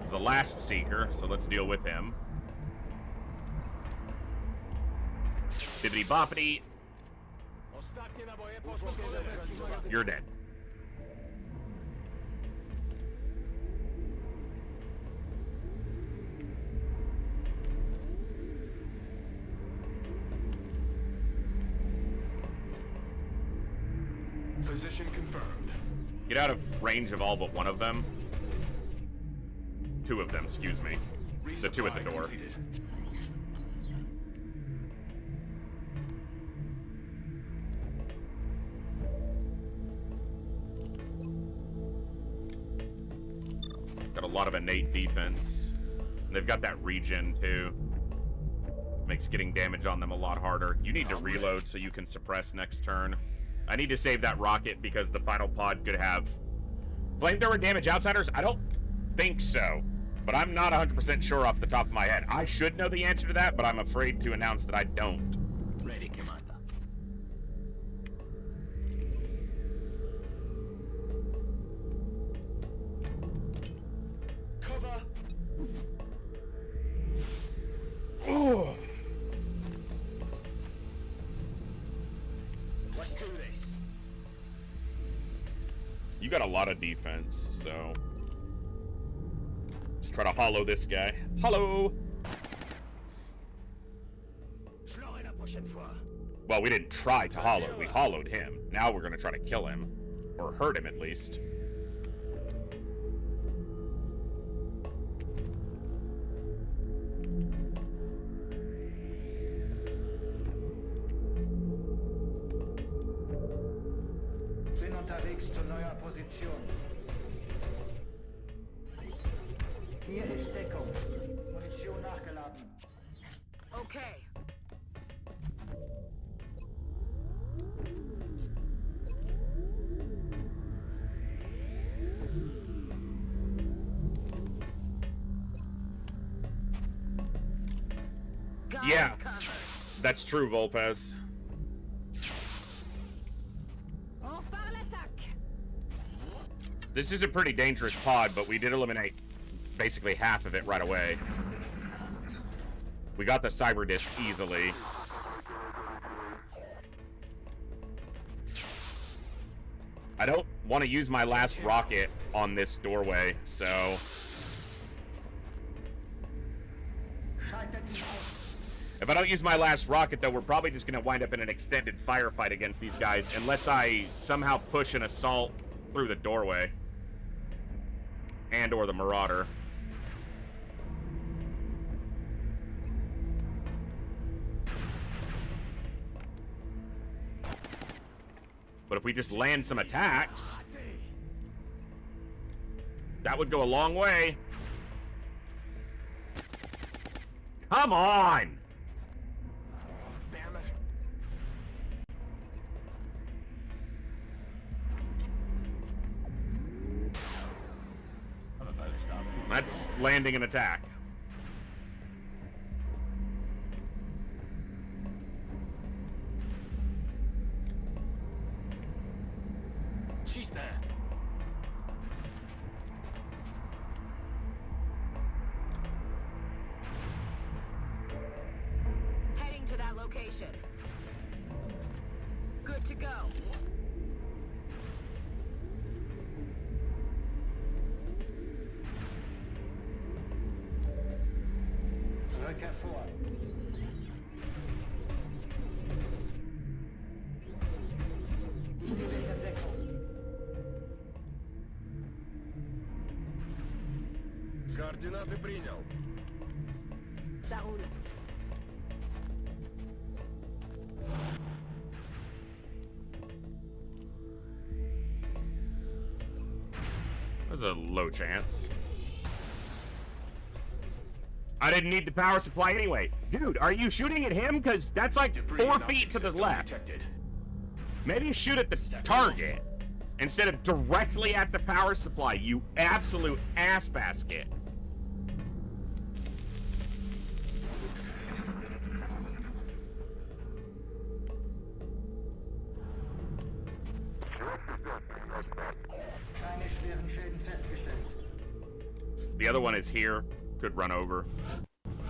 It's the last Seeker, so let's deal with him. Bibbidi boppity. You're dead. Position confirmed. Get out of range of all but one of them. 2 of them, excuse me. The 2 at the door. Completed. Got a lot of innate defense. And they've got that regen too. Makes getting damage on them a lot harder. You need to reload so you can suppress next turn. I need to save that rocket because the final pod could have flamethrower damage outsiders. I don't think so, but I'm not 100% sure off the top of my head. I should know the answer to that, but I'm afraid to announce that I don't. Ready, Commander. Cover. Oh. Let's do this. You got a lot of defense, so just try to hollow this guy. Hollow. Well, we didn't try to hollow. We hollowed him. Now we're gonna try to kill him, or hurt him at least. Bin unterwegs zu neuer Position. Hier ist Deckung. Munition nachgeladen. Okay. Yeah, that's true, Volpez. This is a pretty dangerous pod, but we did eliminate basically half of it right away. We got the cyber disc easily. I don't want to use my last rocket on this doorway, so if I don't use my last rocket, though, we're probably just going to wind up in an extended firefight against these guys, unless I somehow push an assault through the doorway. And or the Marauder. But if we just land some attacks, that would go a long way. Come on! Damn it. That's landing an attack. She's there. Heading to that location. Good to go. Go. Rückkehr vor. Ich gebe Ihnen Deckung. Координаты принял. Ça roule. There's a low chance. I didn't need the power supply anyway. Dude, are you shooting at him? Because that's like 4 feet to the left. Detected. Maybe you shoot at the target instead of directly at the power supply, you absolute ass basket. Keine schweren Schäden festgestellt. The other one is here. Could run over.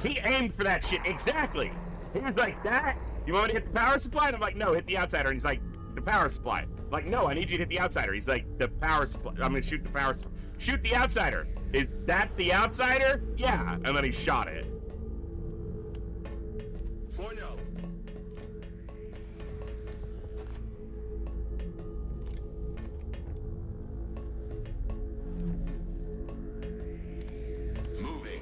He aimed for that shit. Exactly. He was like, that? You want me to hit the power supply? And I'm like, no, hit the outsider. And he's like, the power supply. I'm like, no, I need you to hit the outsider. He's like, the power supply. I'm gonna shoot the power supply. Shoot the outsider. Is that the outsider? Yeah. And then he shot it. Понял. Moving.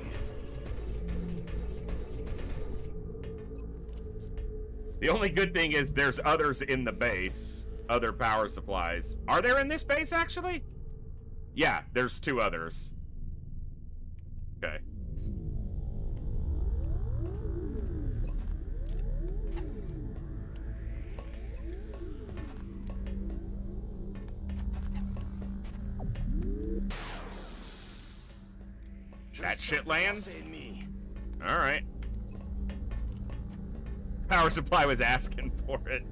The only good thing is there's others in the base. Other power supplies. Are there in this base, actually? Yeah, there's 2 others. Okay. That shit lands? Alright. Power supply was asking for it.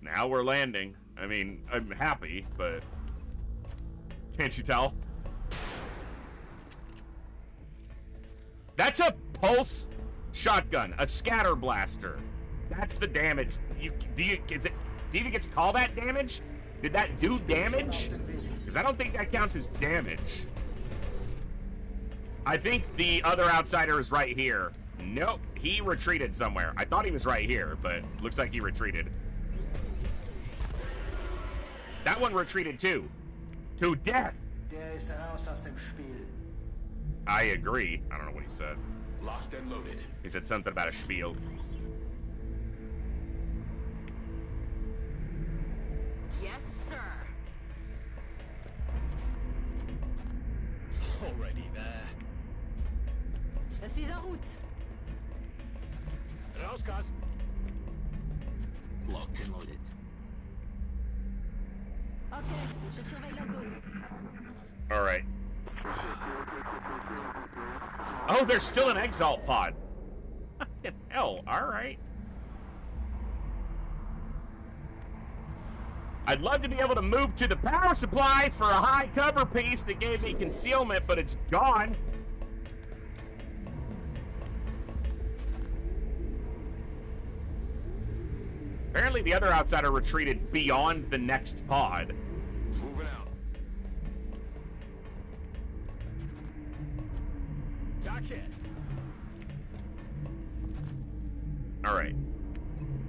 Now we're landing. I mean, I'm happy, but... Can't you tell? That's a pulse shotgun, a scatter blaster. That's the damage. Do you even get to call that damage? Did that do damage? Because I don't think that counts as damage. I think the other outsider is right here. Nope, he retreated somewhere. I thought he was right here, but looks like he retreated. That one retreated too. To death. Der ist raus aus dem Spiel. I agree. I don't know what he said. Locked and loaded. He said something about a spiel. Yes, sir. Already there. Je suis en route. Raus, Gas. Locked and loaded. Ok, je surveille la zone. All right. Oh, there's still an exalt pod. Fucking hell. All right. I'd love to be able to move to the power supply for a high cover piece that gave me concealment, but it's gone. Apparently the other outsider retreated beyond the next pod. Moving out. Dock hit. All right.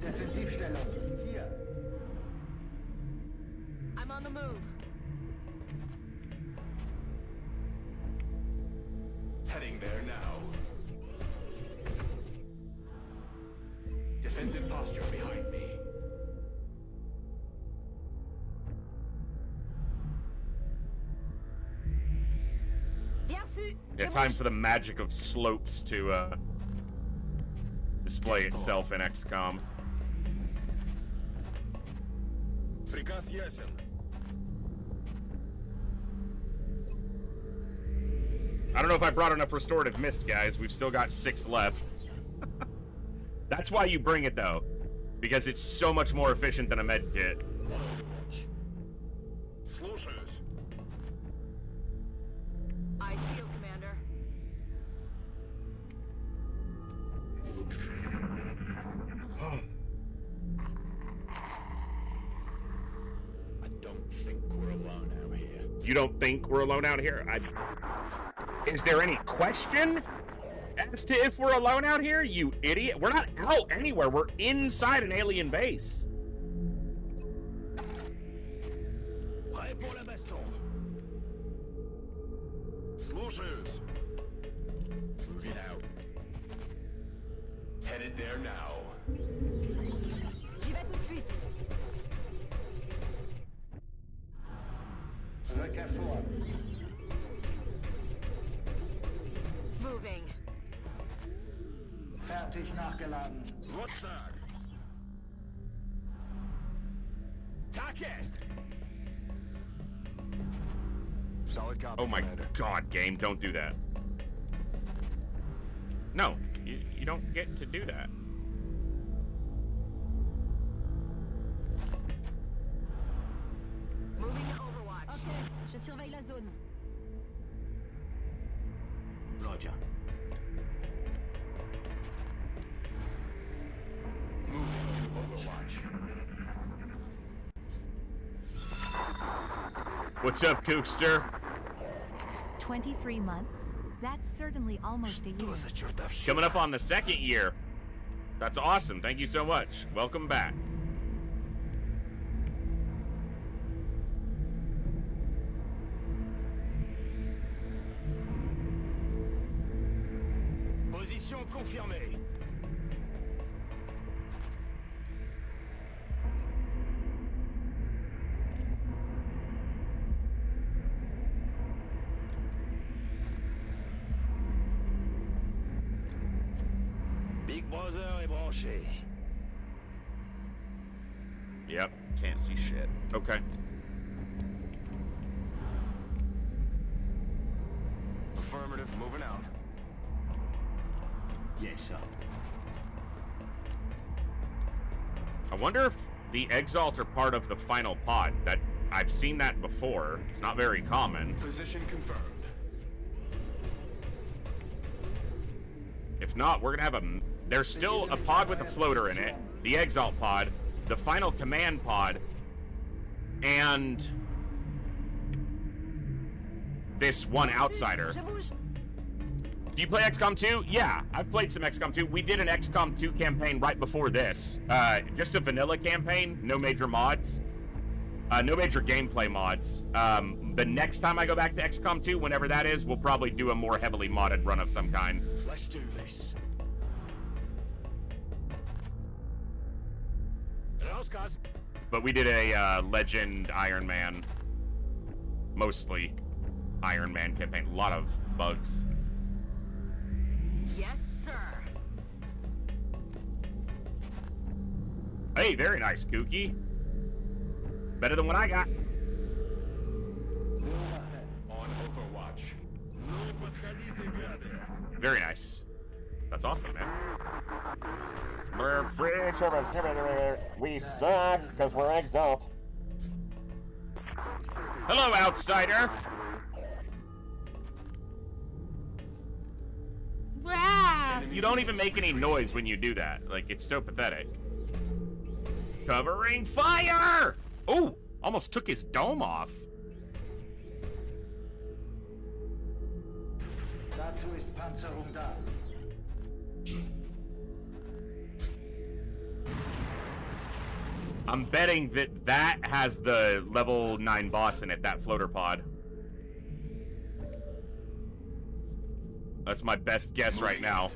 Defensivstellung. Hier. I'm on the move. Heading there now. Defensive posture behind me. Bien reçu. Yeah, time for the magic of slopes to display itself in XCOM. Приказ ясен. I don't know if I brought enough restorative mist, guys. We've still got 6 left. That's why you bring it, though. Because it's so much more efficient than a med kit. Слушаюсь. I see you, Commander. You don't think we're alone out here? Is there any question as to if we're alone out here, you idiot? We're not out anywhere. We're inside an alien base. Слушаюсь. Moving out. Headed there now. J'y vais tout de suite. Rückkehr vor. Moving. Fertig nachgeladen. Rucksack. Tak jest. Solid copy, Oh my Commander. god, game, don't do that. No, you don't get to do that. Moving to Overwatch. Ok, je surveille la zone. Roger. Moving to Overwatch. What's up, Kookster? 23 months? That's certainly almost a year. Coming up on the 2nd year. That's awesome. Thank you so much. Welcome back. Position confirmée. Big Brother est branché. Yep, can't see shit. Okay. Affirmative, moving out. Yes, sir. I wonder if the Exalt are part of the final pod. That I've seen that before. It's not very common. Position confirmed. If not, we're gonna have a... There's still a pod with a floater in it. The Exalt pod. The final command pod. And... this one outsider. Je bouge. Do you play XCOM 2? Yeah, I've played some XCOM 2. We did an XCOM 2 campaign right before this. Just a vanilla campaign, no major mods. No major gameplay mods. The next time I go back to XCOM 2, whenever that is, we'll probably do a more heavily modded run of some kind. Let's do this. But we did a Legend Iron Man, mostly Iron Man campaign. A lot of bugs. Yes, sir. Hey, very nice, Kooky. Better than what I got. On Overwatch. Very nice. That's awesome, man. We're free from a simulator. We suck because we're Exalt. Hello, outsider. You don't even make any noise when you do that. Like, it's so pathetic. Covering fire! Oh, almost took his dome off. Dazu ist Panzerung da. I'm betting that that has the level 9 boss in it, that floater pod. That's my best guess right now.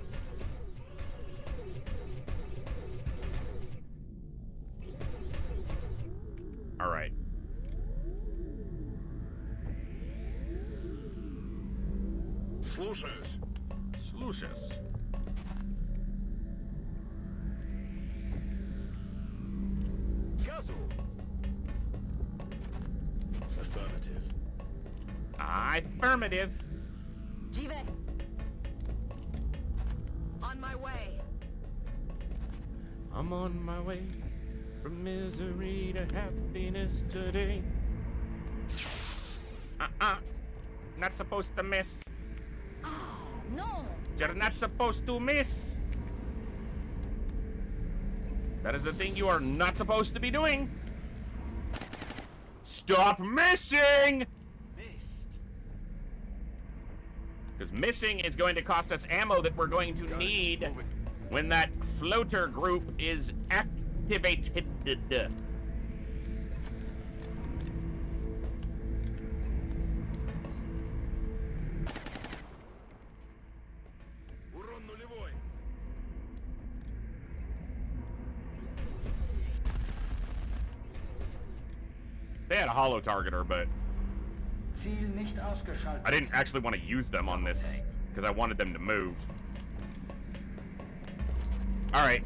All right. Слушаюсь. Slucius. Газу. Affirmative. Affirmative. J'y vais. On my way. I'm on my way from misery to happiness today. Not supposed to miss. Oh, no. You're not supposed to miss. That is the thing you are not supposed to be doing. Stop missing! Because missing is going to cost us ammo that we're going to need when that floater group is activated. They had a holo targeter, but Ziel nicht ausgeschaltet. I didn't actually want to use them on this because I wanted them to move. All right.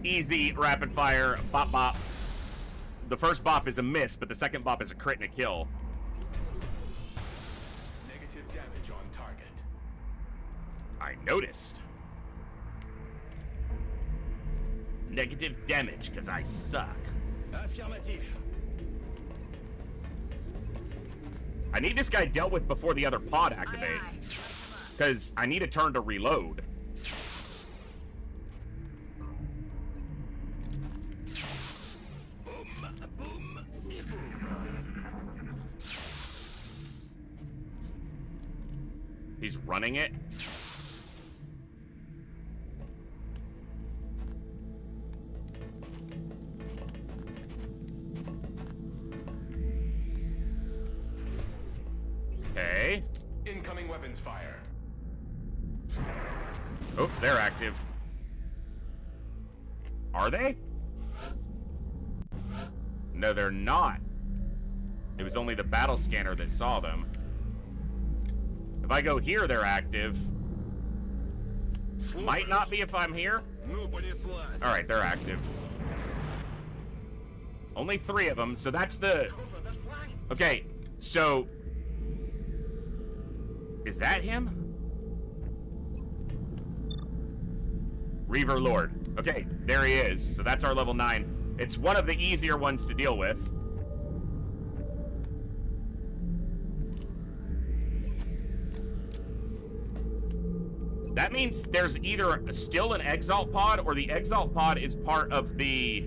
Easy rapid fire bop bop. The first bop is a miss, but the second bop is a crit and a kill. Negative damage on target. I noticed. Negative damage because I suck. Affirmative. I need this guy dealt with before the other pod activates. Because I need a turn to reload. He's running it. Okay. Incoming weapons fire. Oh, they're active. Are they? No, they're not. It was only the battle scanner that saw them. If I go here, they're active. Might not be if I'm here. All right, they're active. Only 3 of them, so that's the... Okay, so... Is that him? Reaver Lord. Okay, there he is. So that's our level 9. It's one of the easier ones to deal with. That means there's either still an Exalt pod or the Exalt pod is part of the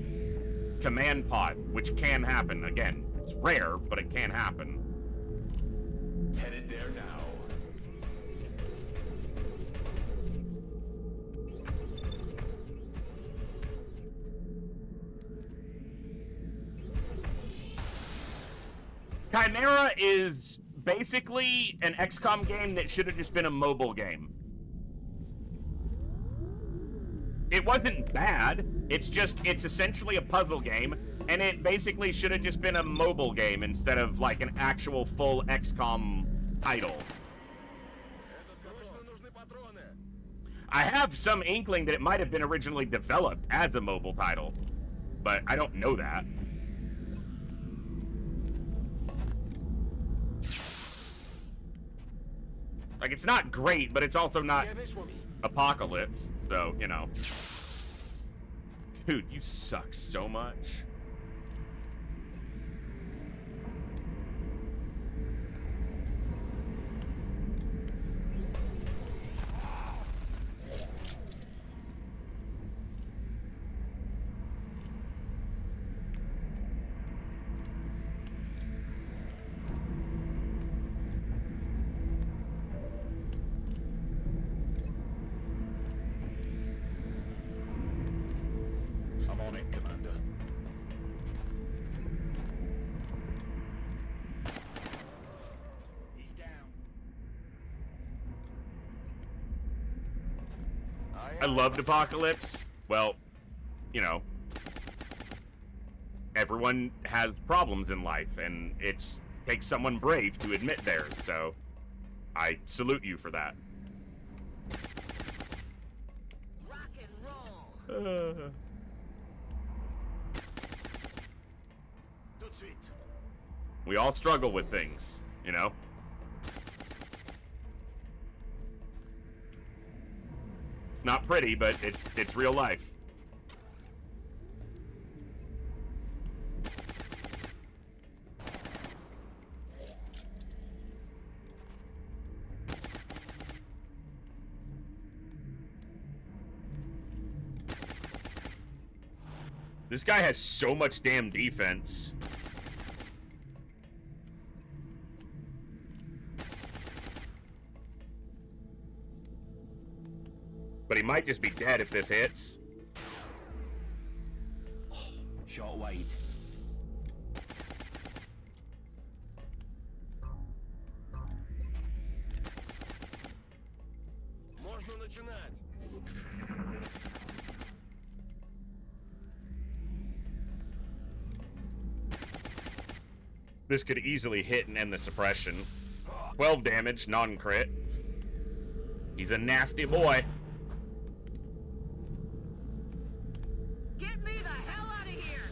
command pod, which can happen. Again, it's rare, but it can happen. Headed there now. Chimera is basically an XCOM game that should have just been a mobile game. It wasn't bad. It's essentially a puzzle game, and it basically should have just been a mobile game instead of like an actual full XCOM title. I have some inkling that it might have been originally developed as a mobile title, but I don't know that. Like, it's not great, but it's also not Apocalypse, so, you know. Dude, you suck so much. I loved Apocalypse. Well, you know, everyone has problems in life, and it takes someone brave to admit theirs, so I salute you for that. Rock and roll. We all struggle with things, you know? It's not pretty, but it's real life. This guy has so much damn defense. But he might just be dead if this hits. Short wide. Можно начинать. This could easily hit and end the suppression. 12 damage, non-crit. He's a nasty boy. Get me the hell out of here!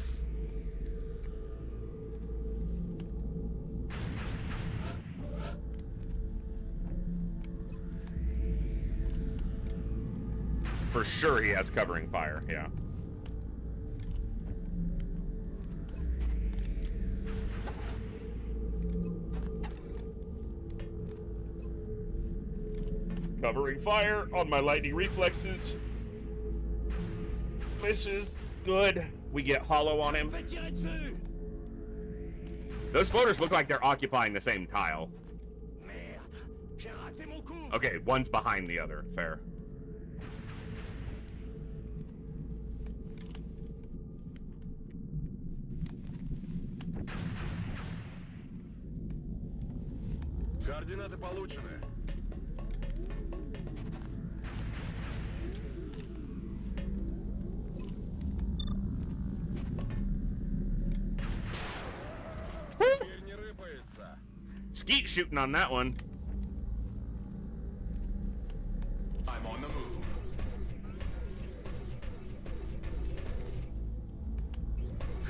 For sure he has covering fire, yeah. Covering fire on my lightning reflexes. This is good. We get hollow on him. Those floaters look like they're occupying the same tile. Okay, one's behind the other. Fair. Координаты получены. Теперь не рыпается. Skeet shooting on that one. I'm on the move.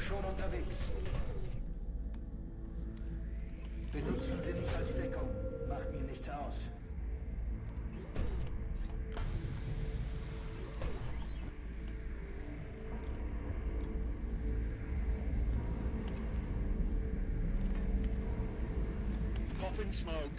Schon unterwegs. Benutzen Sie mich als Deckung. Macht mir nichts aus. Popping smoke.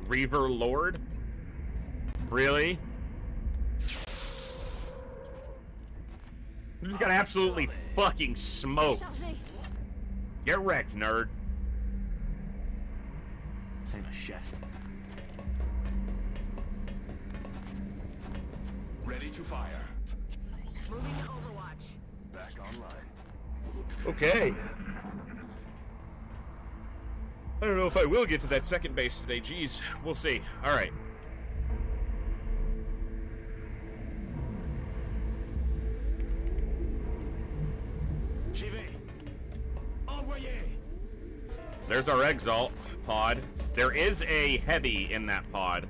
Reaver Lord? Really? You just got absolutely fucking smoked. Get wrecked, nerd. Chef. Ready to fire. Moving to Overwatch. Back online. Okay. I don't know if I will get to that second base today. Jeez, we'll see. All right. There's our Exalt pod. There is a heavy in that pod.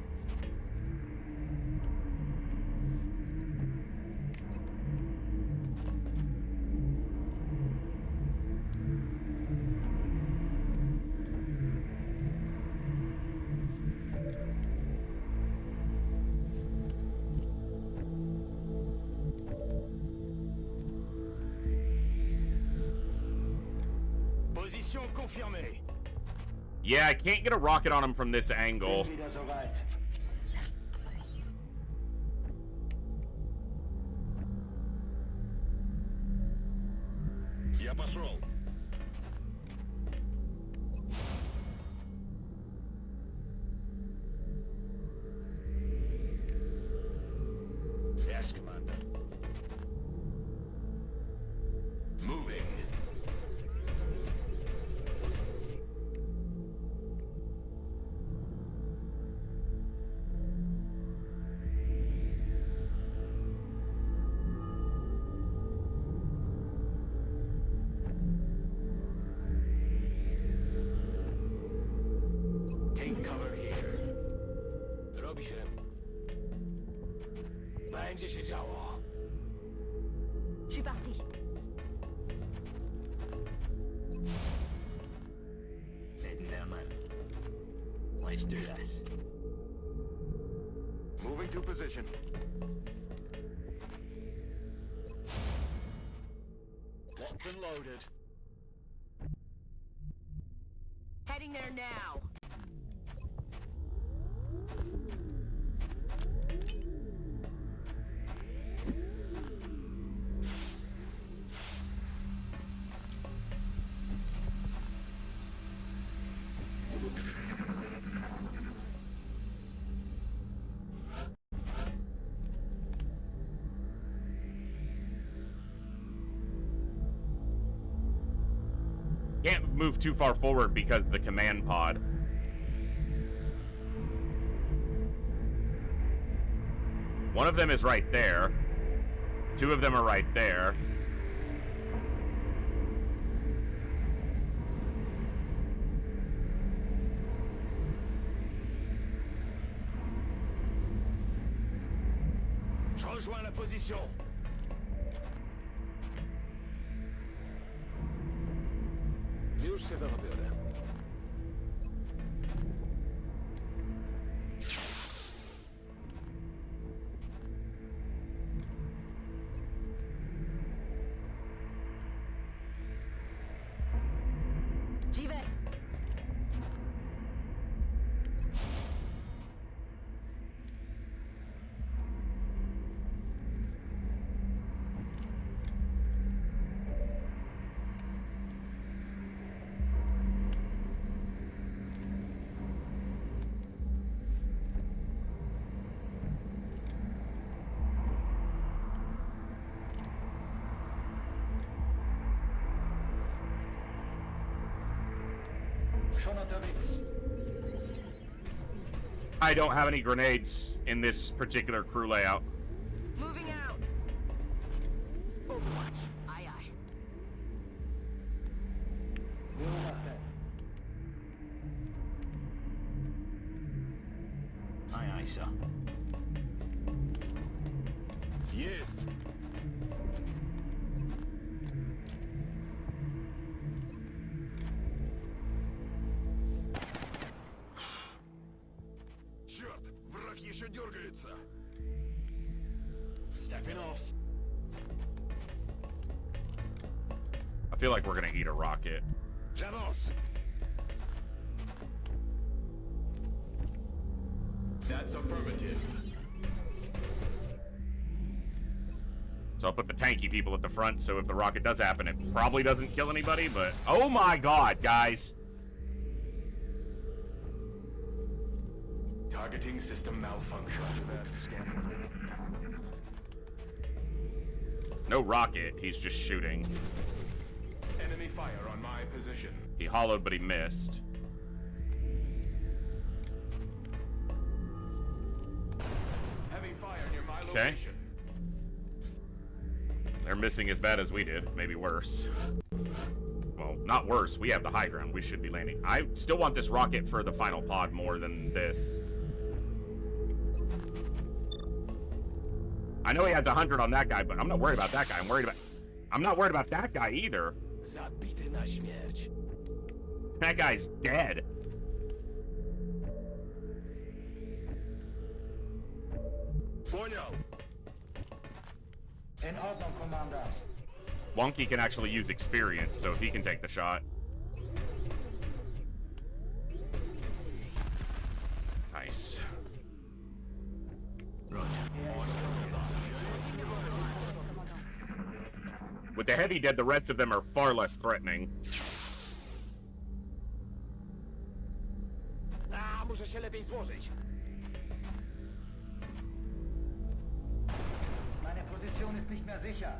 Position confirmée. Yeah, I can't get a rocket on him from this angle. Wieder soweit. Я пошел. Yes, Commander. Moving. Take cover here. Robi się. Będzie się działo. Je suis parti. Heading down, man. Let's do this. Moving to position. Locked and loaded. Getting there now. Can't move too far forward because of the command pod. One of them is right there. Two of them are right there. Je rejoins la position. Już się zarobione. J'y vais. Schon unterwegs. I don't have any grenades in this particular crew layout. Moving out. Overwatch. Aye, aye. Beobachten. Aye, aye, sir. Есть. Черт, враг еще дергается. Stepping off. I feel like we're gonna eat a rocket. J'avance. That's affirmative. So I'll put the tanky people at the front, so if the rocket does happen, it probably doesn't kill anybody, but... Oh my god, guys! Targeting system malfunction. Scanning. No rocket, he's just shooting. Enemy fire on my position. He hollowed, but he missed. Heavy fire near my Okay. location. They're missing as bad as we did, maybe worse. Well, not worse, we have the high ground, we should be landing. I still want this rocket for the final pod more than this. I know he has 100 on that guy, but I'm not worried about that guy. I'm not worried about that guy either. Zabity na śmierć. That guy's dead. Понял. In Ordnung, Commander. Wonky can actually use experience, so he can take the shot. Nice. With the heavy dead, the rest of them are far less threatening. A, muszę się lepiej złożyć. Meine Position ist nicht mehr sicher.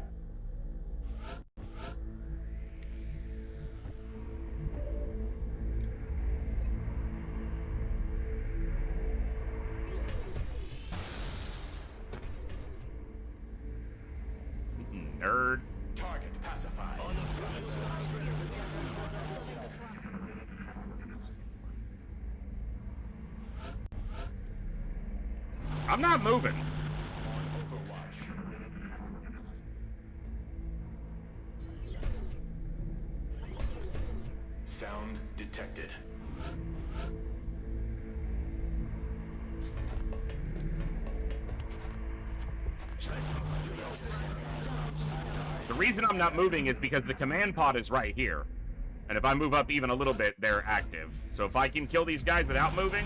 Nerd. Target pacified. I'm not moving. Overwatch. Sound detected. The reason I'm not moving is because the command pod is right here. And if I move up even a little bit, they're active. So if I can kill these guys without moving,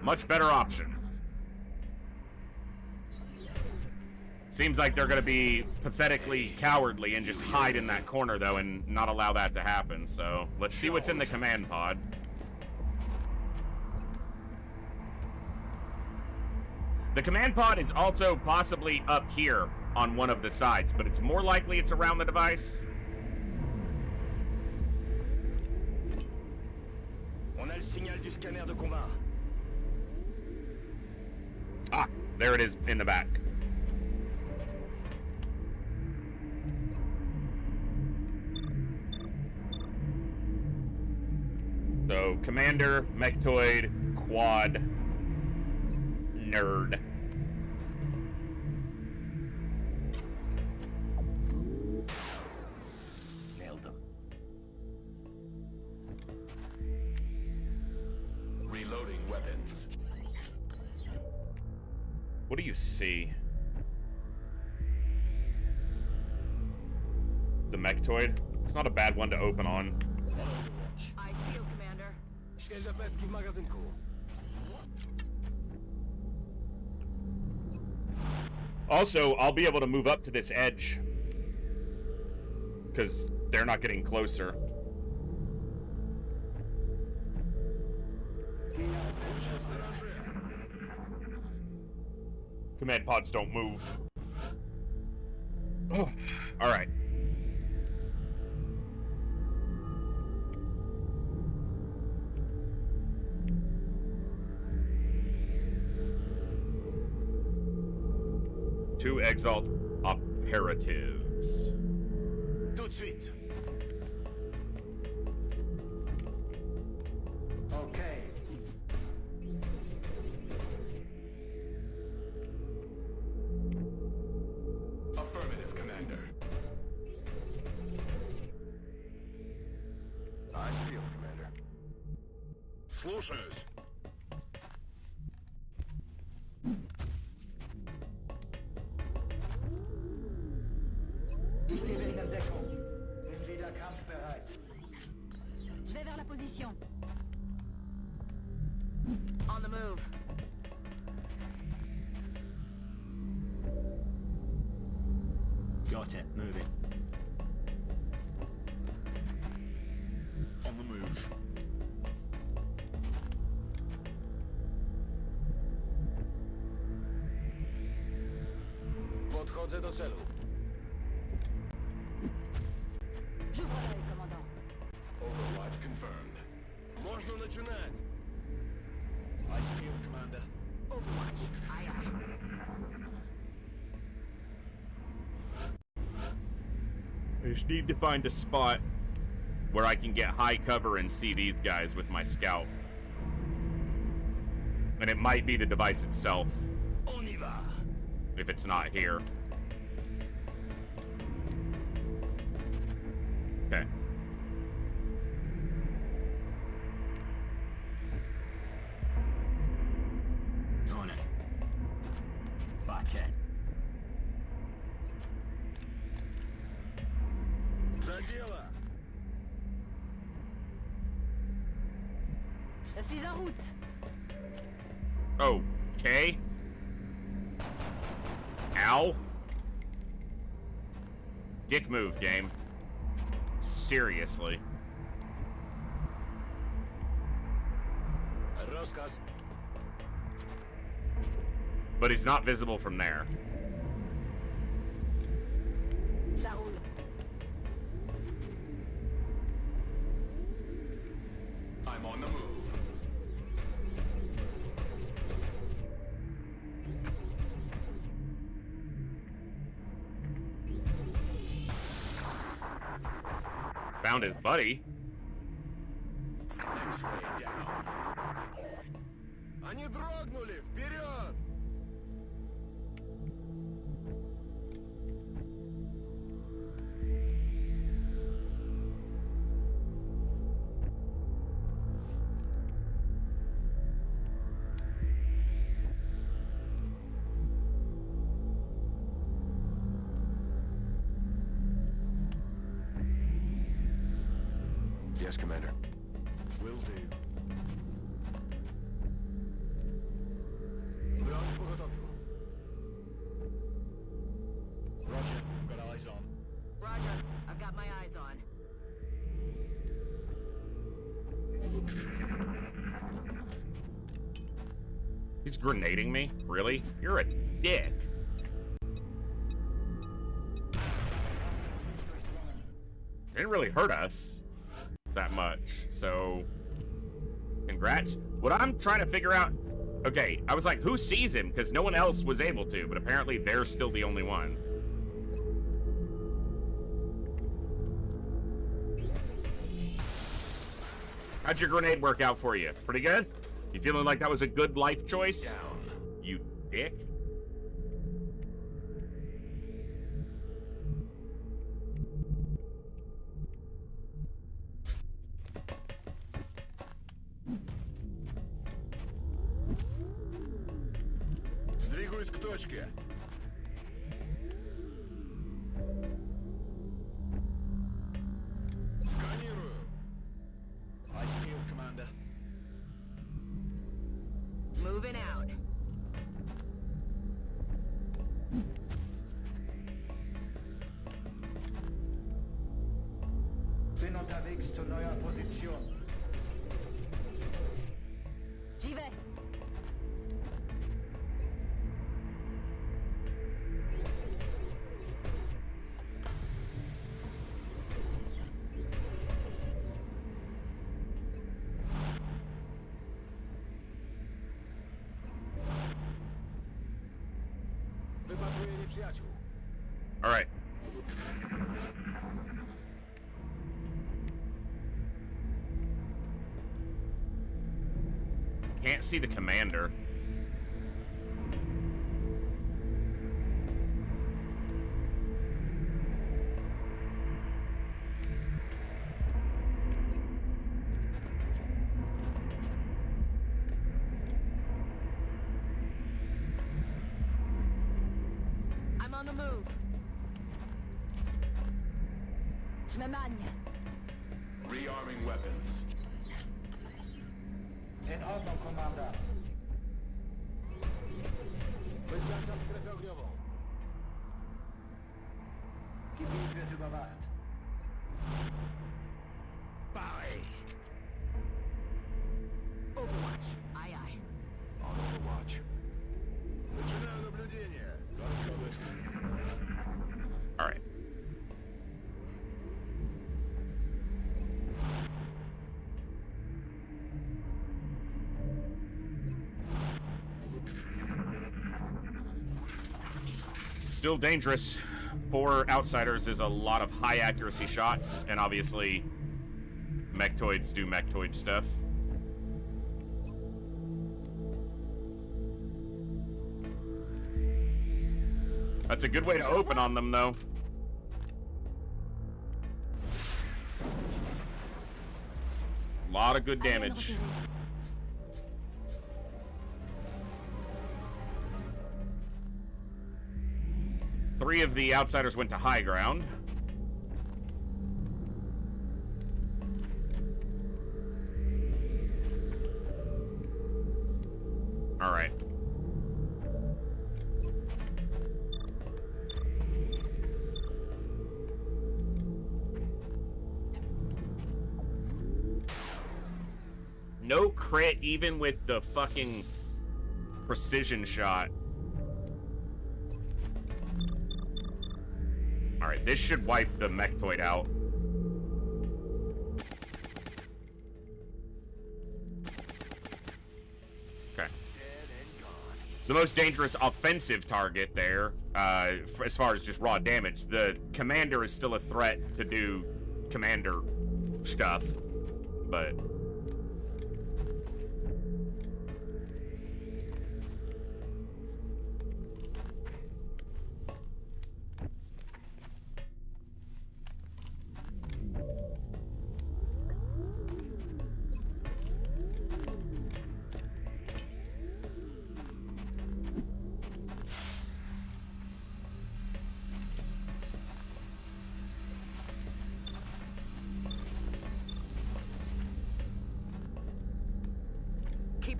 much better option. Seems like they're gonna be pathetically cowardly and just hide in that corner, though, and not allow that to happen. So let's see what's in the command pod. The command pod is also possibly up here on one of the sides, but it's more likely it's around the device. On a le signal du scanner de combat. Ah, there it is in the back. So, Commander, Mechtoid, Quad, Nerd. Nailed them. Reloading weapons. What do you see? The Mechtoid? It's not a bad one to open on. I feel, Commander. magazyn cool. Also, I'll be able to move up to this edge because they're not getting closer. Command pods don't move. Oh, all right. Two Exalt operatives. Tout de suite. Okay. Affirmative, Commander. Eyes peeled, Commander. Слушаюсь. Ich gebe Ihnen Deckung. Bin wieder kampfbereit. Je vais vers la position. On the move. Got it. Moving. On the move. Podchodzę do celu. J'ouvre l'œil, commandant. Overwatch confirmed. Можно начинать. Eyes peeled, Commander. Overwatch. Aye, aye. I just need to find a spot where I can get high cover and see these guys with my scout. And it might be the device itself, On y va. if it's not here. Okay. On it. Back in. За дело. Je suis en route. Okay. Ow. Dick move, game. Seriously. Rozkaz. But he's not visible from there. Ça roule. I'm on the move. Found his buddy. Next way down. Они дрогнули! Вперед! Yes, Commander. Will do. Roger, got eyes on. Roger, I've got my eyes on. He's grenading me? Really? You're a dick. Didn't really hurt us that much, so congrats. What I'm trying to figure out, okay, I was like, who sees him? Because no one else was able to, but apparently they're still the only one. How'd your grenade work out for you? Pretty good? You feeling like that was a good life choice? Down. You dick. Двигаюсь к точке. Сканирую. Eyes peeled, Commander. Moving out. Bin unterwegs zu neuer Position. J'y vais. Wypatruję nieprzyjaciół. All right. Can't see the commander. I'm on the move. Je me magne. Rearming weapons. In Ordnung, Commander. Wyznaczam strefę ogniową. Gebiet wird überwacht. Bye. Overwatch. Aye, aye. On Overwatch. Zaczynają naблюдение. Dodatkowy. All right. Still dangerous. 4 outsiders is a lot of high accuracy shots, and obviously mechtoids do mechtoid stuff. That's a good way to open on them, though. A lot of good damage. Three of the outsiders went to high ground. All right. No crit even with the fucking precision shot. Alright, this should wipe the mechtoid out. Okay. The most dangerous offensive target there, as far as just raw damage. The commander is still a threat to do commander stuff, but...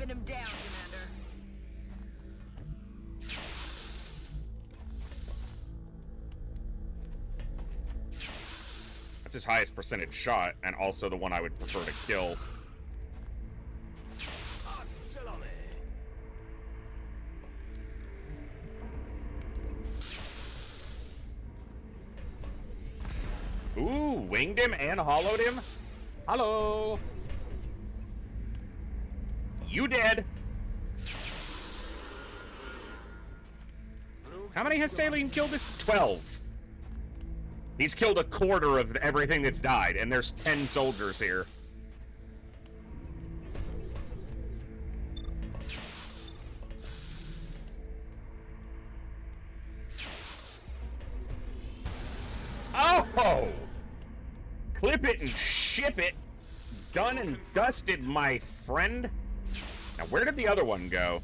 Keeping him down, Commander. That's his highest percentage shot, and also the one I would prefer to kill. Ooh, winged him and hollowed him? Hello. You dead. How many has Saline killed this? 12. He's killed a quarter of everything that's died, and there's 10 soldiers here. Oh! Clip it and ship it. Done and dusted, my friend. Now, where did the other one go?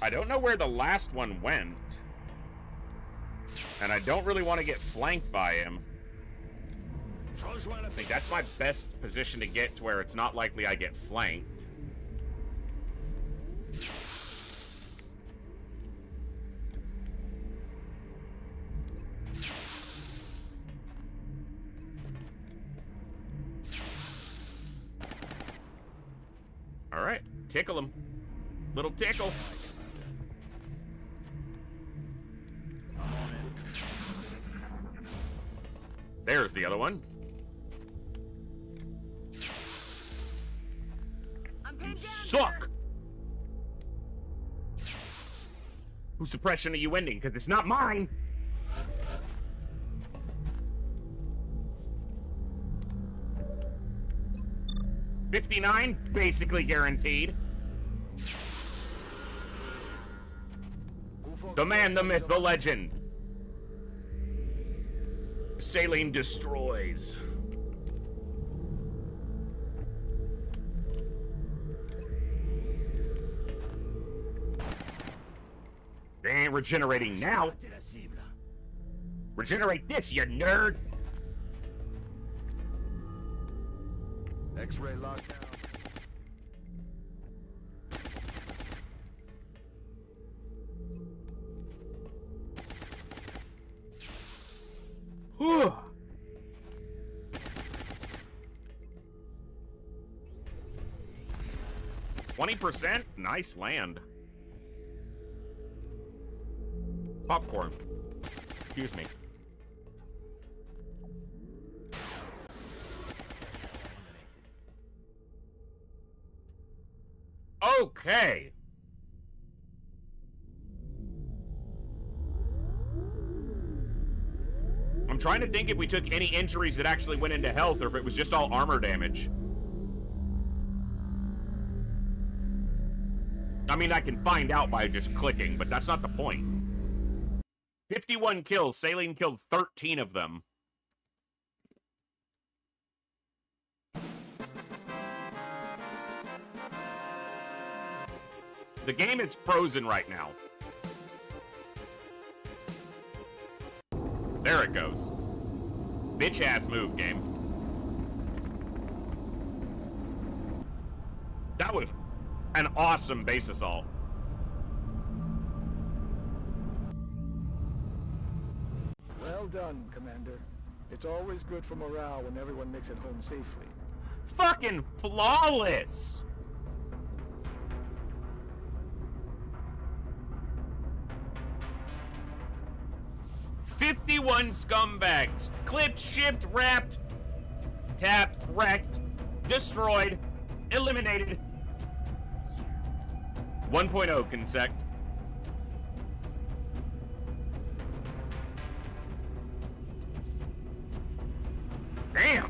I don't know where the last one went. And I don't really want to get flanked by him. I think that's my best position to get to where it's not likely I get flanked. All right, tickle him. Little tickle. There's the other one. You suck! Whose suppression are you ending? Because it's not mine! $59, basically guaranteed. The man, the myth, the legend. Saline destroys. They ain't regenerating now. Regenerate this, you nerd. X-ray lockdown. Whew. 20%? Nice land. Popcorn. Excuse me. Okay. I'm trying to think if we took any injuries that actually went into health or if it was just all armor damage. I mean, I can find out by just clicking, but that's not the point. 51 kills. Saline killed 13 of them. The game is frozen right now. There it goes. Bitch-ass move, game. That was an awesome base assault. Well done, Commander. It's always good for morale when everyone makes it home safely. Fucking flawless! "51 scumbags. Clipped, shipped, wrapped, tapped, wrecked, destroyed, eliminated." 1.0 consect. Damn!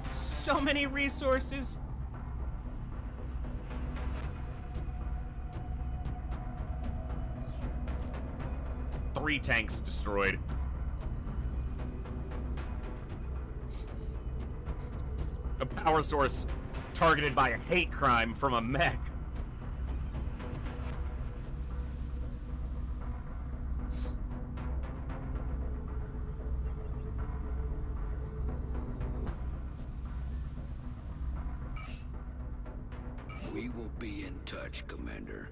So many resources. 3 tanks destroyed. A power source targeted by a hate crime from a mech. We will be in touch, Commander.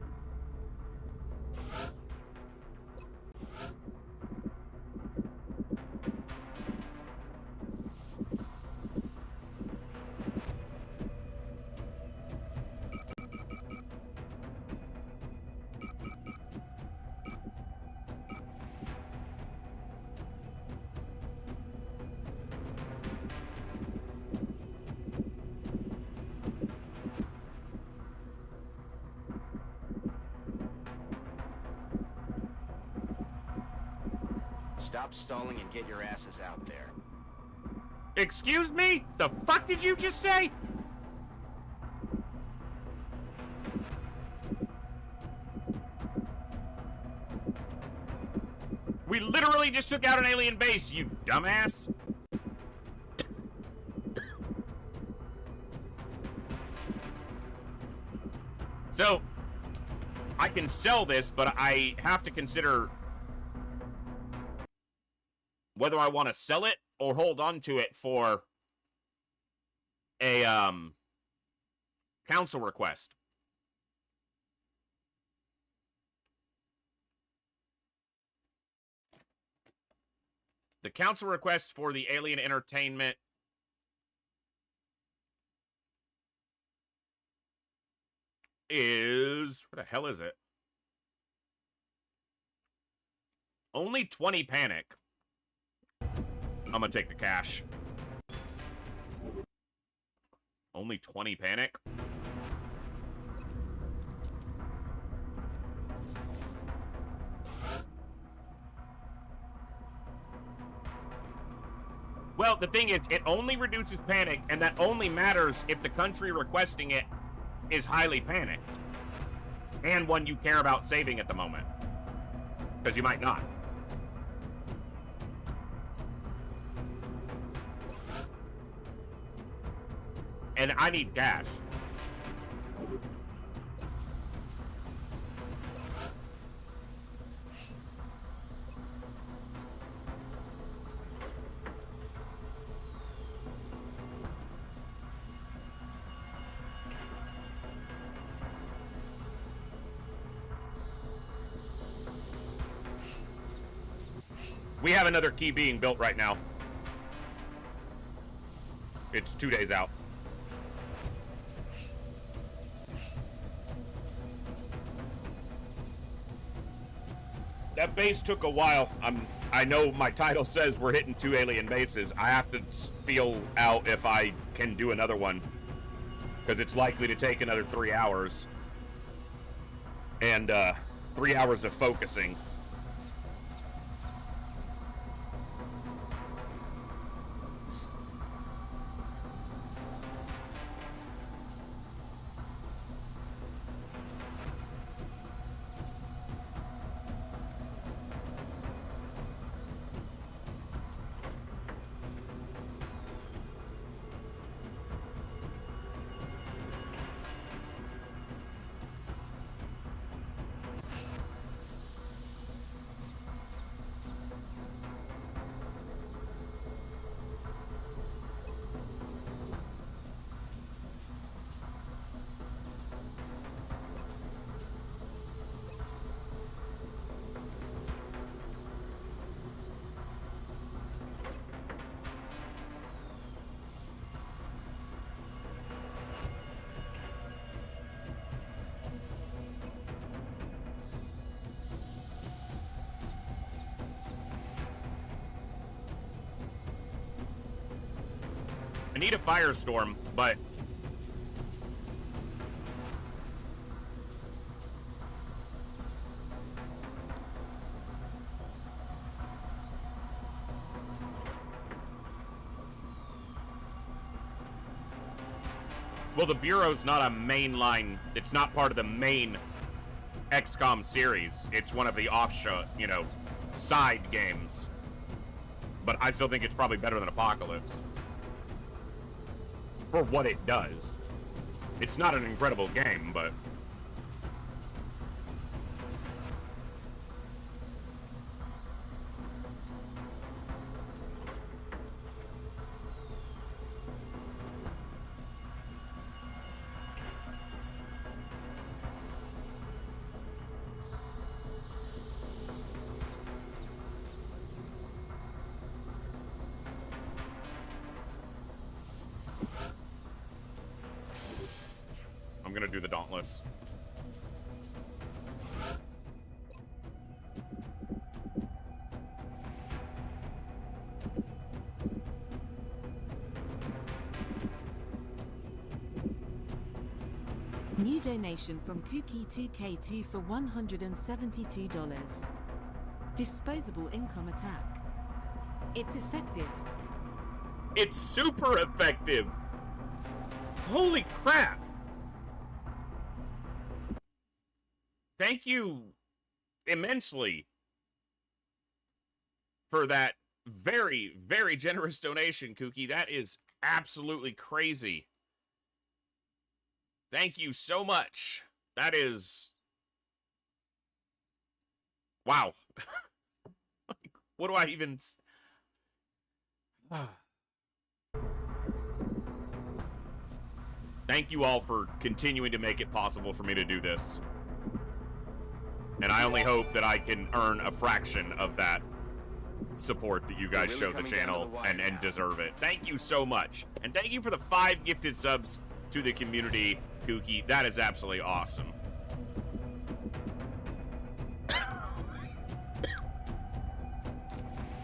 Stop stalling and get your asses out there. Excuse me? The fuck did you just say? We literally just took out an alien base, you dumbass. So, I can sell this, but I have to consider whether I want to sell it or hold on to it for a council request. The council request for the alien entertainment is... Where the hell is it? Only 20 panic. I'm gonna take the cash. Only 20 panic? Well, the thing is, it only reduces panic, and that only matters if the country requesting it is highly panicked. And one you care about saving at the moment. Because you might not. And I need cash. We have another key being built right now. It's 2 days out. That base took a while. I know my title says we're hitting 2 alien bases. I have to feel out if I can do another one, because it's likely to take another 3 hours. And 3 hours of focusing. I need a firestorm, but well, the Bureau's not a mainline. It's not part of the main XCOM series. It's one of the offshot, side games. But I still think it's probably better than Apocalypse. For what it does. It's not an incredible game, but... I'm gonna do the Dauntless. New donation from Kookie2K2 for $172. Disposable income attack. It's effective. It's super effective! Holy crap! Thank you immensely for that very, very generous donation, Kookie. That is absolutely crazy. Thank you so much. That is... Wow. What do I even... Thank you all for continuing to make it possible for me to do this. And I only hope that I can earn a fraction of that support that you guys show the channel and deserve it. Thank you so much. And thank you for the 5 gifted subs to the community, Kookie. That is absolutely awesome.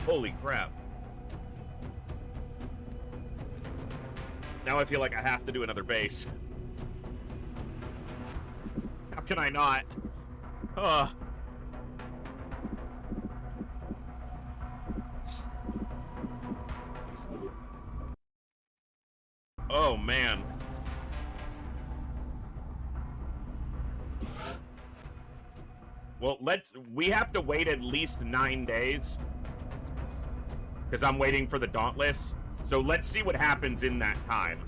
Holy crap. Now I feel like I have to do another base. How can I not? Oh, man. Well, we have to wait at least 9 days. Because I'm waiting for the Dauntless. So let's see what happens in that time.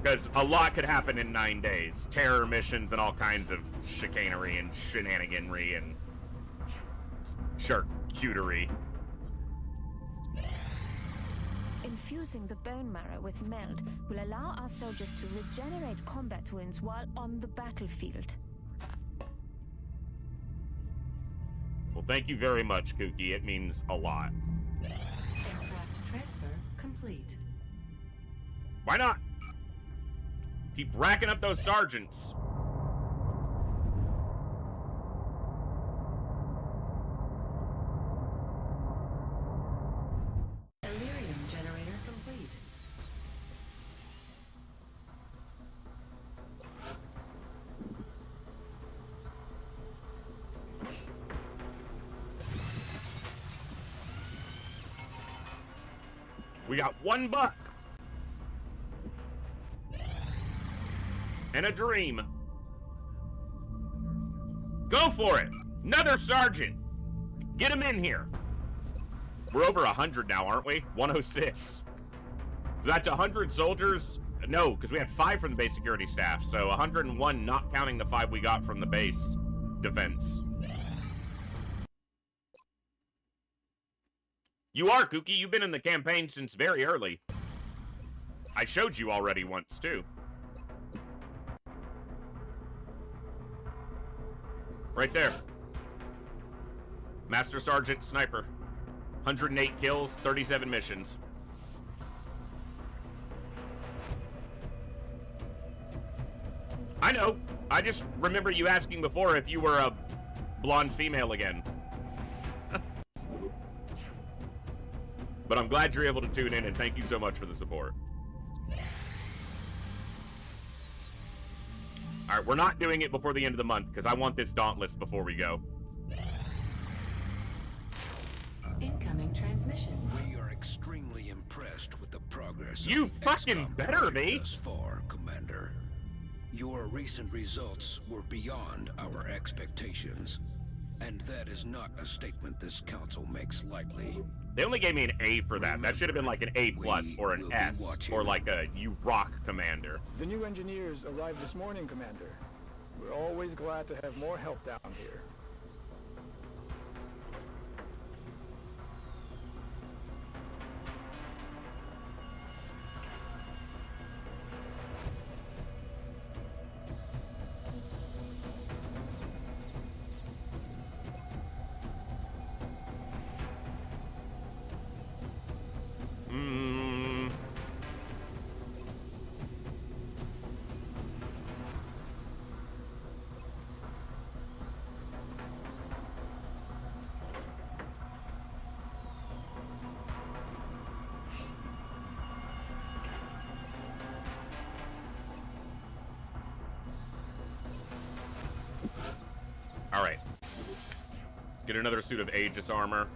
Because a lot could happen in 9 days. Terror missions and all kinds of chicanery and shenaniganry and charcuterie. Infusing the bone marrow with meld will allow our soldiers to regenerate combat wounds while on the battlefield. Well, thank you very much, Kookie. It means a lot. Aircraft transfer complete. Why not? Keep racking up those sergeants. Elerium generator complete. We got $1 and a dream. Go for it. Another sergeant. Get him in here. We're over 100 now, aren't we? 106. So that's 100 soldiers. No, because we had 5 from the base security staff. So 101, not counting the 5 we got from the base defense. You are, Kookie. You've been in the campaign since very early. I showed you already once, too. Right there. Master Sergeant Sniper. 108 kills, 37 missions. I know. I just remember you asking before if you were a blonde female again. But I'm glad you're able to tune in, and thank you so much for the support. All right, we're not doing it before the end of the month, because I want this Dauntless before we go. Incoming transmission. We are extremely impressed with the progress You of the fucking XCOM better project be. thus far, Commander. Your recent results were beyond our expectations. And that is not a statement this council makes lightly. They only gave me an A for that. That should have been like an A+ or an S, or like a you rock, Commander. The new engineers arrived this morning, Commander. We're always glad to have more help down here. All right. Get another suit of Aegis armor.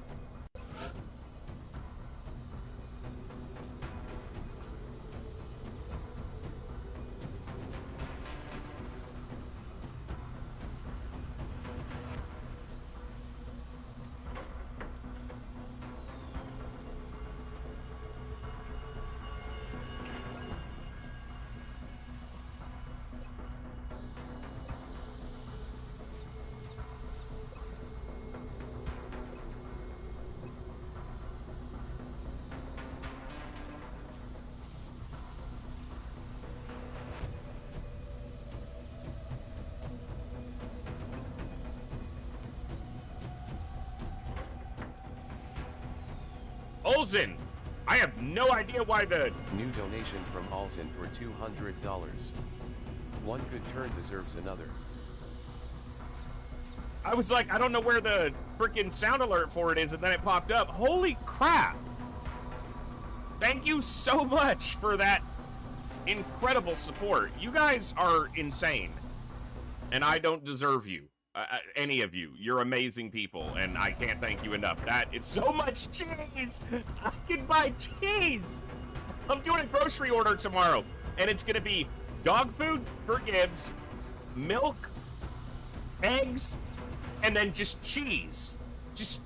Olsen! I have no idea why the... New donation from Olsen for $200. One good turn deserves another. I was like, I don't know where the freaking sound alert for it is, and then it popped up. Holy crap! Thank you so much for that incredible support. You guys are insane. And I don't deserve you. Any of you. You're amazing people, and I can't thank you enough. It's so much cheese! I can buy cheese! I'm doing a grocery order tomorrow, and it's gonna be dog food for Gibbs, milk, eggs, and then just cheese. Just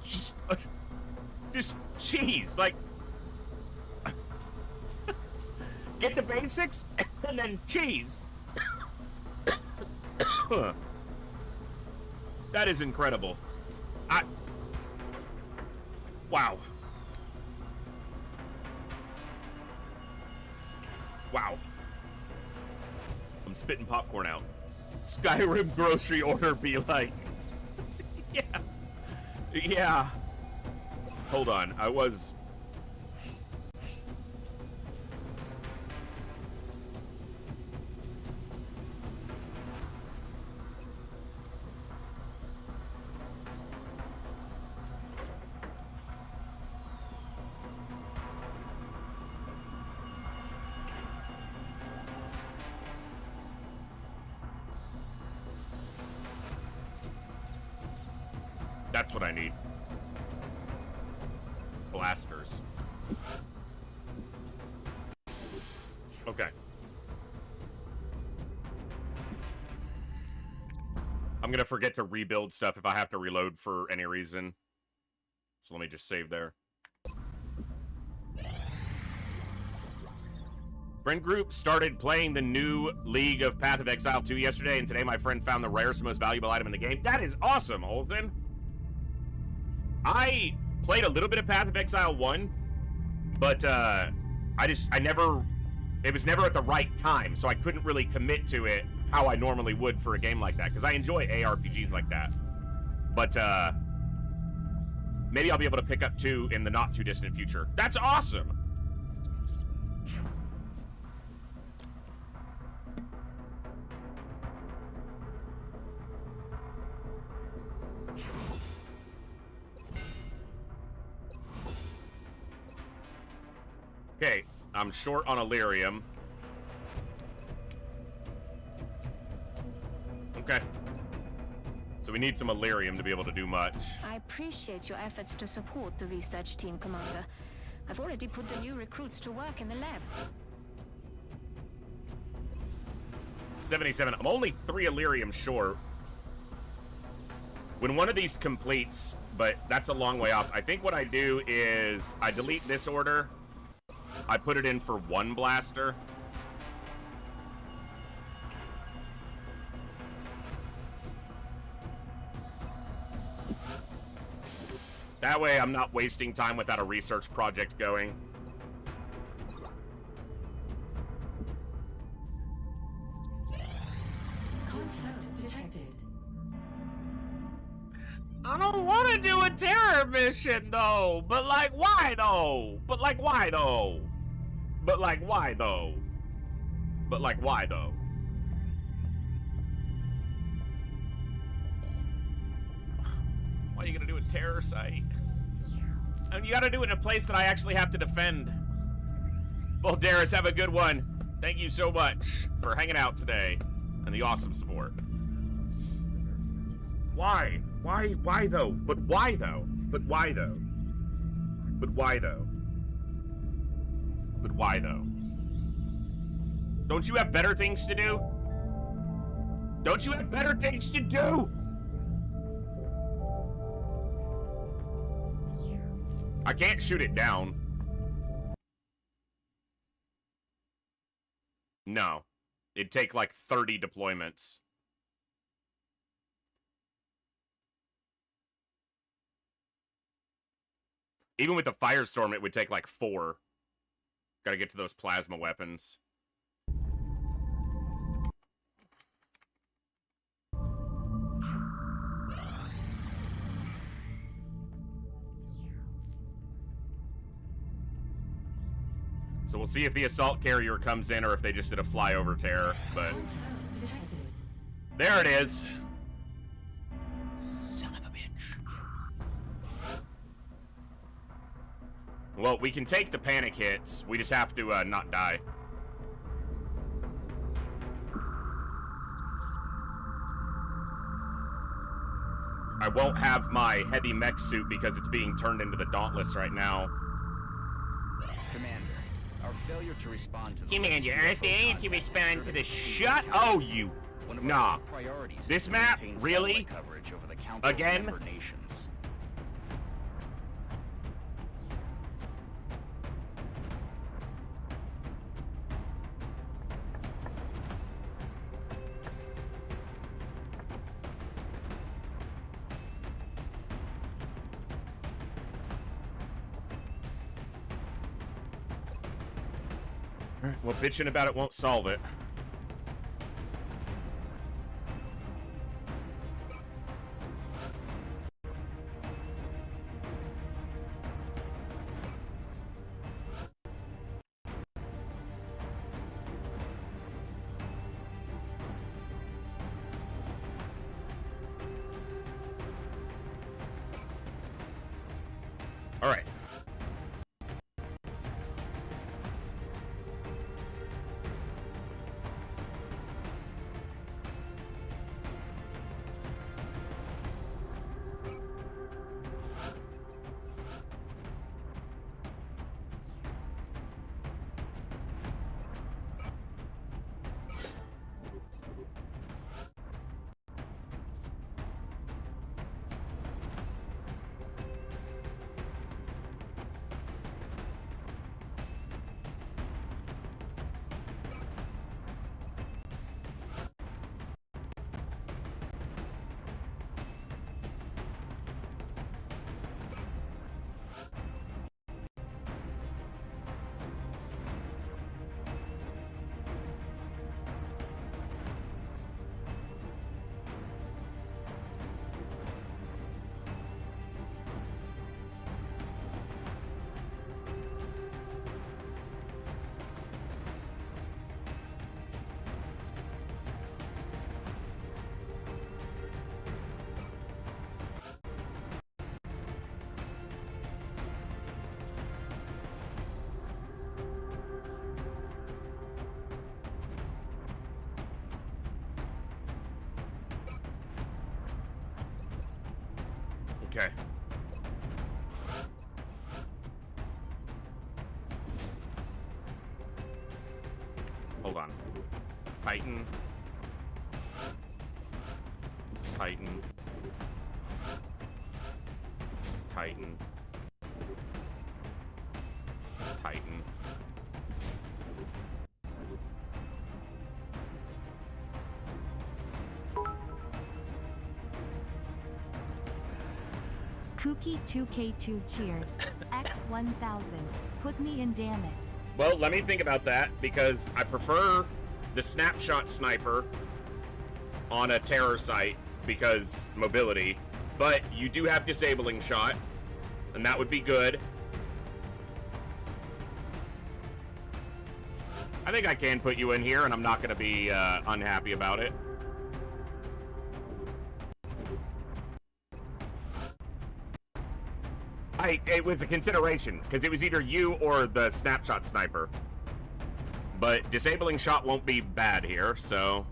cheese. Like, get the basics, and then cheese. That is incredible. Wow. Wow. I'm spitting popcorn out. Skyrim grocery order be like... Yeah. Yeah. Hold on. I was... That's what I need. Blasters. Okay. I'm gonna forget to rebuild stuff if I have to reload for any reason. So let me just save there. Friend group started playing the new League of Path of Exile 2 yesterday, and today my friend found the rarest and most valuable item in the game. That is awesome, Olsen. I played a little bit of Path of Exile 1, but I never, it was never at the right time, so I couldn't really commit to it how I normally would for a game like that, because I enjoy ARPGs like that. But maybe I'll be able to pick up 2 in the not too distant future. That's awesome! Okay, I'm short on Elerium. Okay. So we need some Elerium to be able to do much. I appreciate your efforts to support the research team, Commander. I've already put the new recruits to work in the lab. 77. I'm only 3 Elerium short. When one of these completes, but that's a long way off, I think what I do is I delete this order. I put it in for one blaster. That way I'm not wasting time without a research project going. Contact detected. I don't want to do a terror mission, though. But, like, why, though? But, like, why, though? But, like, why, though? But, like, why, though? Why are you going to do a terror site? And you got to do it in a place that I actually have to defend. Well, Darius, have a good one. Thank you so much for hanging out today and the awesome support. Why? Why though? But why though? But why though? But why though? But why though? Don't you have better things to do? Don't you have better things to do? I can't shoot it down. No. It'd take like 30 deployments. Even with the Firestorm, it would take like 4. Gotta get to those plasma weapons. So we'll see if the assault carrier comes in or if they just did a flyover terror, but... There it is! Son of a bitch. Well, we can take the panic hits. We just have to not die. I won't have my heavy mech suit because it's being turned into the Dauntless right now. Commander, our failure to respond to the... Commander, our failure to respond to the... Shut... Oh, you... Nah. This map? Really? Again? Well, bitching about it won't solve it. All right. Okay. Hold on. Titan. Titan. Titan. Titan. Kooky 2K2 cheered. X1000. Put me in, damn it. Well, let me think about that, because I prefer the snapshot sniper on a terror site because mobility, but you do have disabling shot, and that would be good. I think I can put you in here, and I'm not going to be unhappy about it. It was a consideration, because it was either you or the snapshot sniper. But disabling shot won't be bad here, so...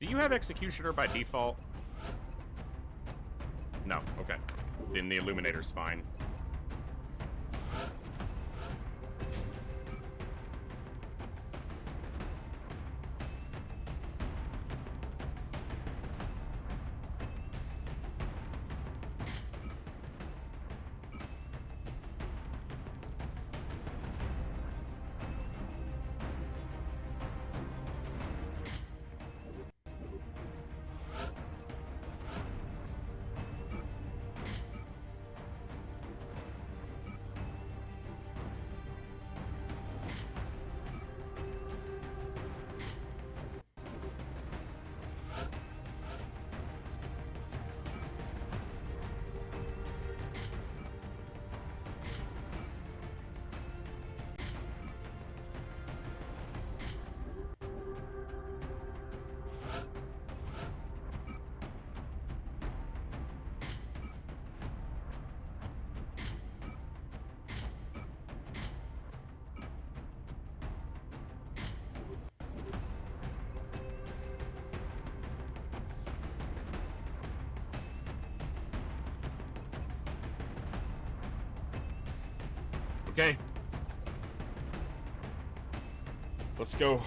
Do you have Executioner by default? No, okay. Then the Illuminator's fine. Okay. Let's go.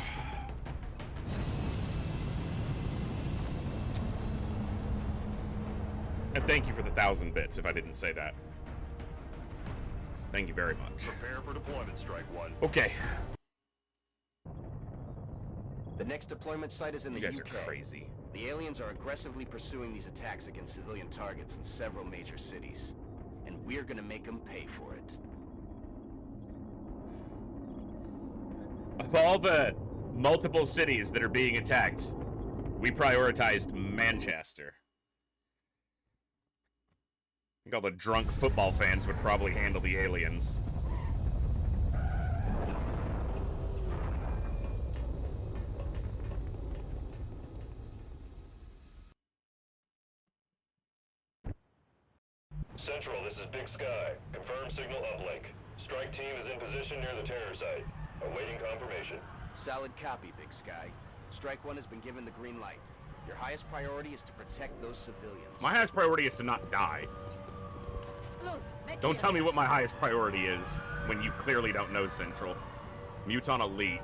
And thank you for the 1,000 bits, if I didn't say that. Thank you very much. Prepare for deployment, Strike One. Okay. The next deployment site is in the You guys UK. are crazy. The aliens are aggressively pursuing these attacks against civilian targets in several major cities. And we're gonna make them pay for it. Of all the multiple cities that are being attacked, we prioritized Manchester. I think all the drunk football fans would probably handle the aliens. Central, this is Big Sky. Confirm signal uplink. Strike team is in position near the terror site. Awaiting confirmation. Solid copy, Big Sky. Strike One has been given the green light. Your highest priority is to protect those civilians. My highest priority is to not die. Don't tell me what my highest priority is when you clearly don't know Central. Muton Elite.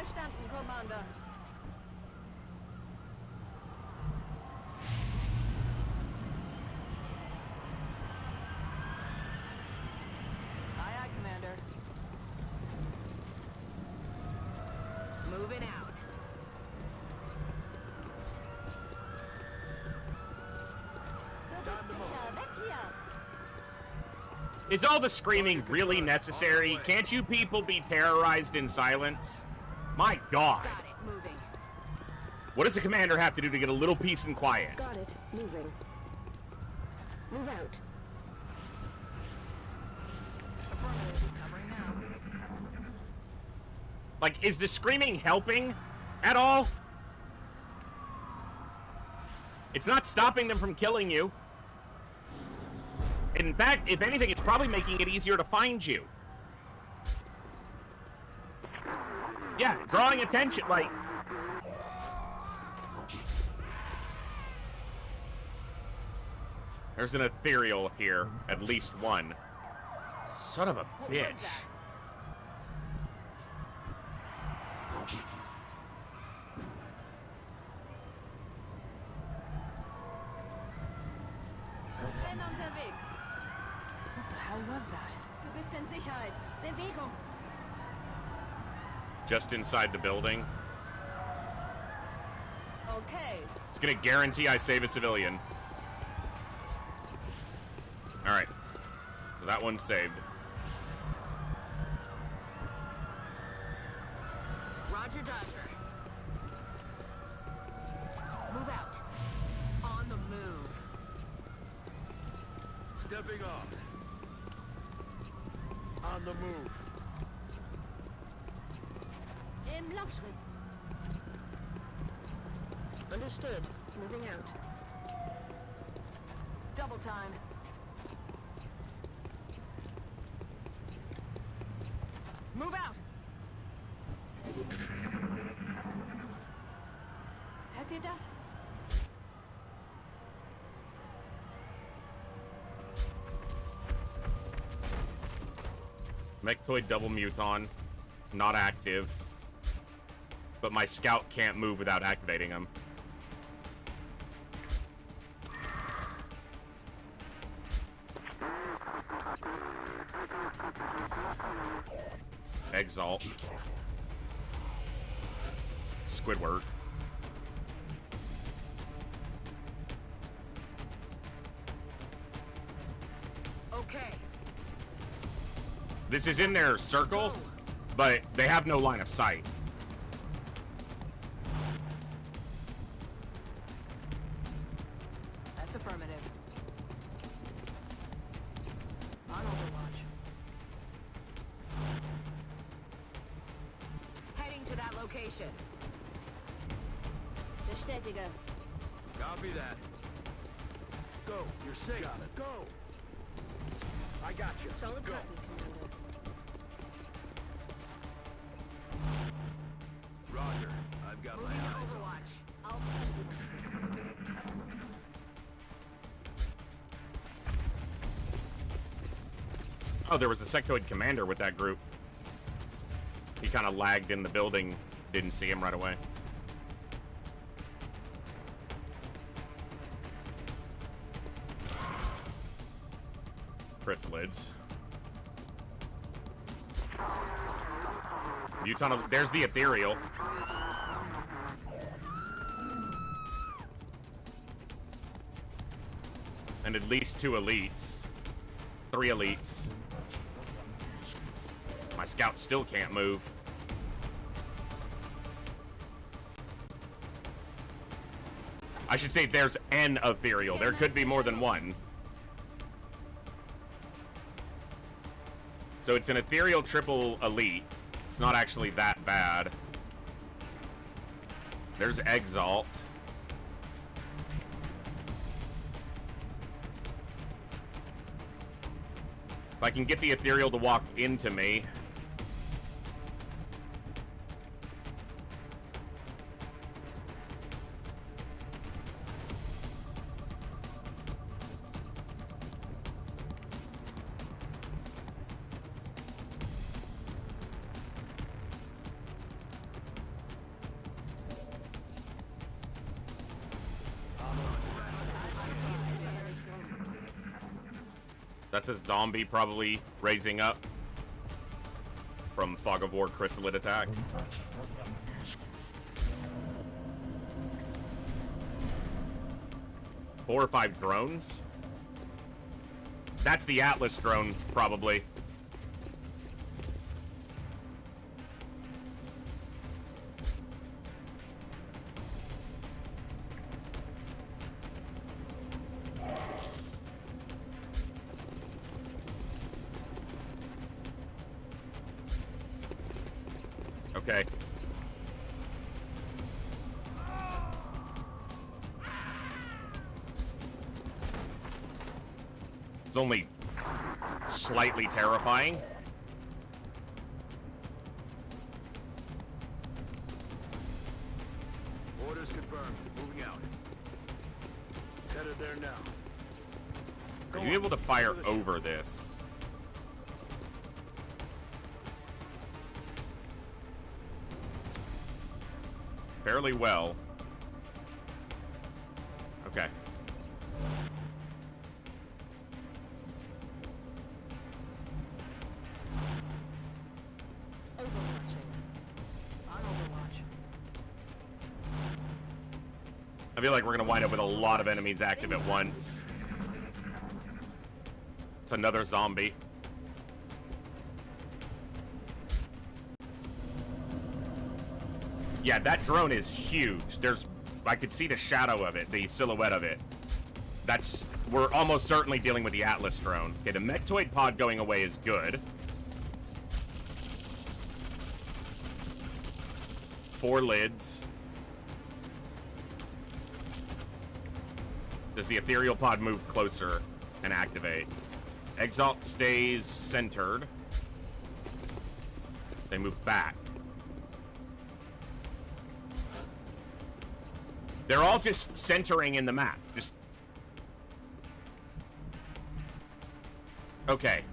Verstanden, Commander. Aye, aye, Commander. Moving out. Is all the screaming really necessary? Can't you people be terrorized in silence? My God. Got it, moving. What does the commander have to do to get a little peace and quiet? Got it. Moving. Move out. Affirmative, covering now. Like, is the screaming helping at all? It's not stopping them from killing you. In fact, if anything, it's probably making it easier to find you. Yeah, drawing attention, like... There's an ethereal here, at least one. Son of a bitch. Bin unterwegs. What the hell was that? Du bist in Sicherheit. Bewegung. Just inside the building. Okay. It's gonna guarantee I save a civilian. Alright. So that one's saved. Roger, Dodger. Move out. On the move. Stepping off. On the move. Im Laufschritt. Understood. Moving out. Double time. Move out. Hört ihr das? Mechtoid double muton. Not active. But my scout can't move without activating him. Exalt. Squidward. Okay. This is in their circle, but they have no line of sight. That's affirmative. On Overwatch. Heading to that location. Bestätige. Copy that. Go. You're safe. Got it. Go. I got you. Solid Go. copy, Commander. Roger. I've got my Moving to eyes on. Overwatch. I'll Oh, there was a sectoid commander with that group. He kind of lagged in the building. Didn't see him right away. Chrysalids. Muton, there's the ethereal. And at least 2 elites. 3 elites. My scout still can't move. I should say there's an ethereal. There could be more than one. So it's an ethereal triple elite. It's not actually that bad. There's Exalt. If I can get the ethereal to walk into me. That's a zombie probably raising up from Fog of War Chrysalid attack. 4 or 5 drones. That's the Atlas drone, probably. Okay. It's only slightly terrifying. Orders confirmed. Moving out. Headed there now. Are you able to fire over this? Fairly well. Okay. I feel like we're gonna wind up with a lot of enemies active at once. It's another zombie. Yeah, that drone is huge. I could see the shadow of it, the silhouette of it. We're almost certainly dealing with the Atlas drone. Okay, the Mechtoid pod going away is good. 4 lids. Does the ethereal pod move closer and activate? Exalt stays centered. They move back. They're all just centering in the map. Just... Okay.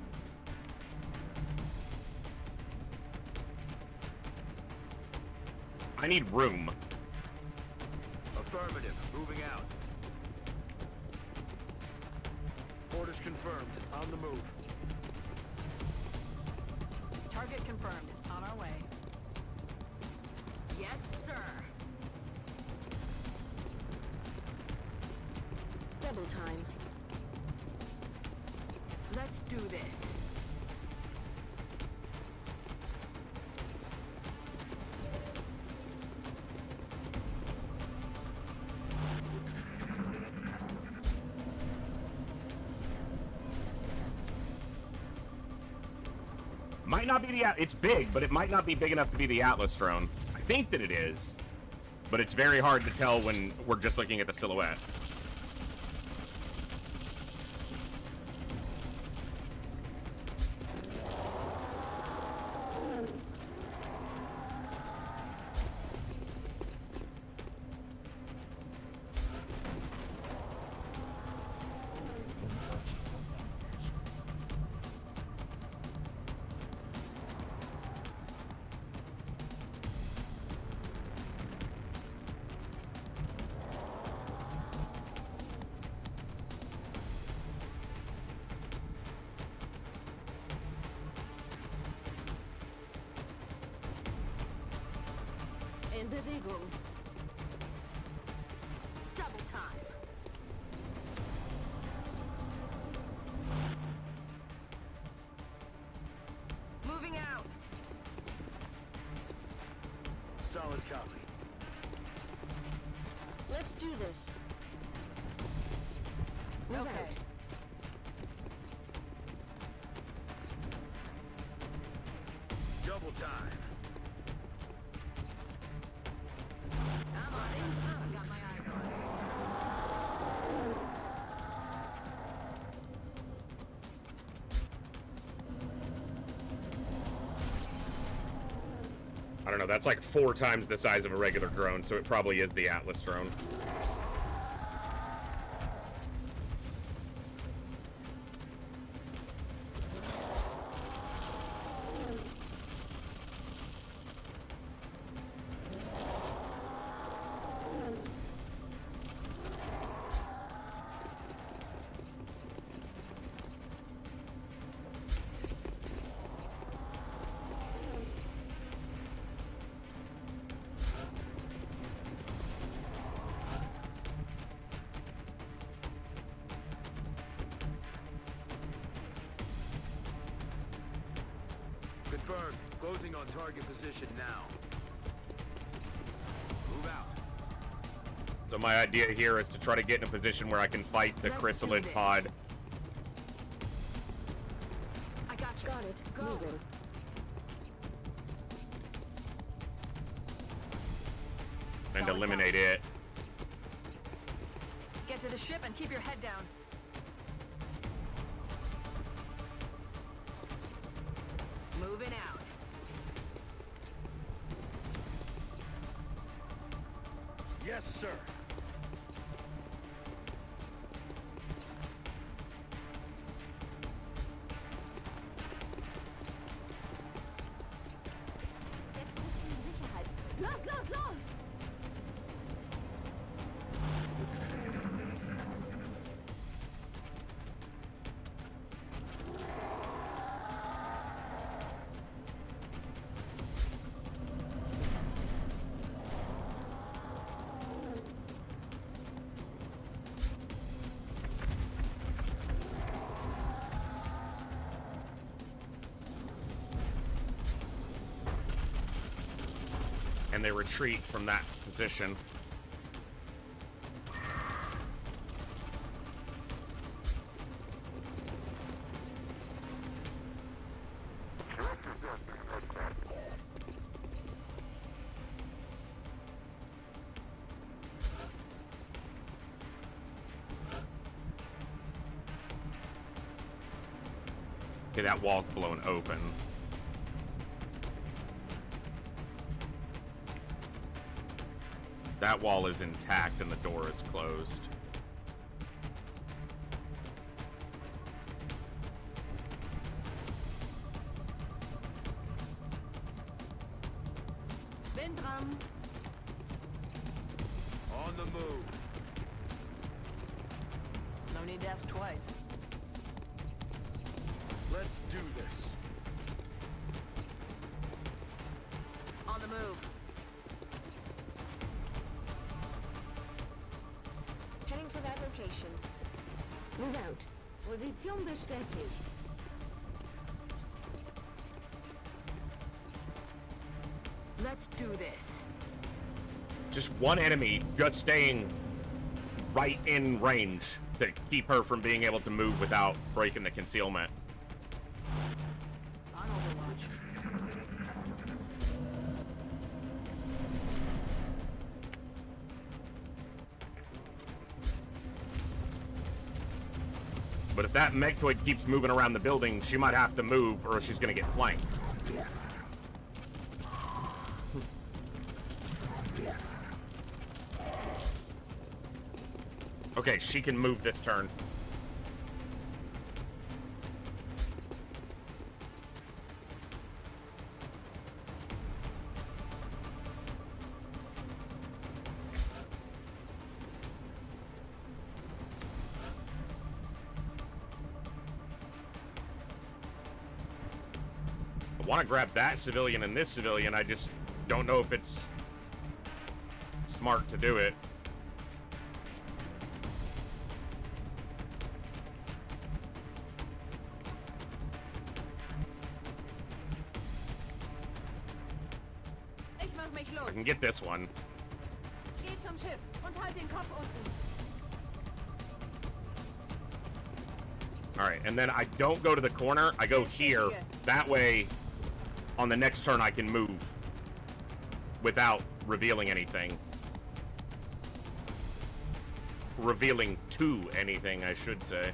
I need room. Affirmative. Moving out. Orders confirmed. On the move. Target confirmed. On our way. Yes, sir. Double time. Let's do this. Might not be the... It's big, but it might not be big enough to be the Atlas drone. I think that it is, but it's very hard to tell when we're just looking at the silhouette. In Bewegung. Double time. Moving out. Solid copy. Let's do this. Move out. Double time. I'm on it. I've got my eyes on it. I don't know, that's like 4 times the size of a regular drone, so it probably is the Atlas drone. Closing on target position now. Move out. So my idea here is to try to get in a position where I can fight the chrysalid pod. I got you. Got it. Go. Moving. And eliminate it. Get to the ship and keep your head down. Moving out. Yes, sir. Los, los, los! And they retreat from that position. Okay, that wall's blown open. That wall is intact and the door is closed. Bin dran. On the move. No need to ask twice. Let's do this. On the move. Heading for that location. Move out. Position bestätigt. Let's do this. Just one enemy just staying right in range to keep her from being able to move without breaking the concealment. On Overwatch. But if that Megtoid keeps moving around the building, she might have to move or she's gonna get flanked. Okay, she can move this turn. I want to grab that civilian and this civilian. I just don't know if it's smart to do it. Ich mach mich los. I can get this one. Geh zum Schiff und halt den Kopf unten. All right, and then I don't go to the corner. I go here. That way, on the next turn, I can move without revealing anything. Revealing to anything, I should say.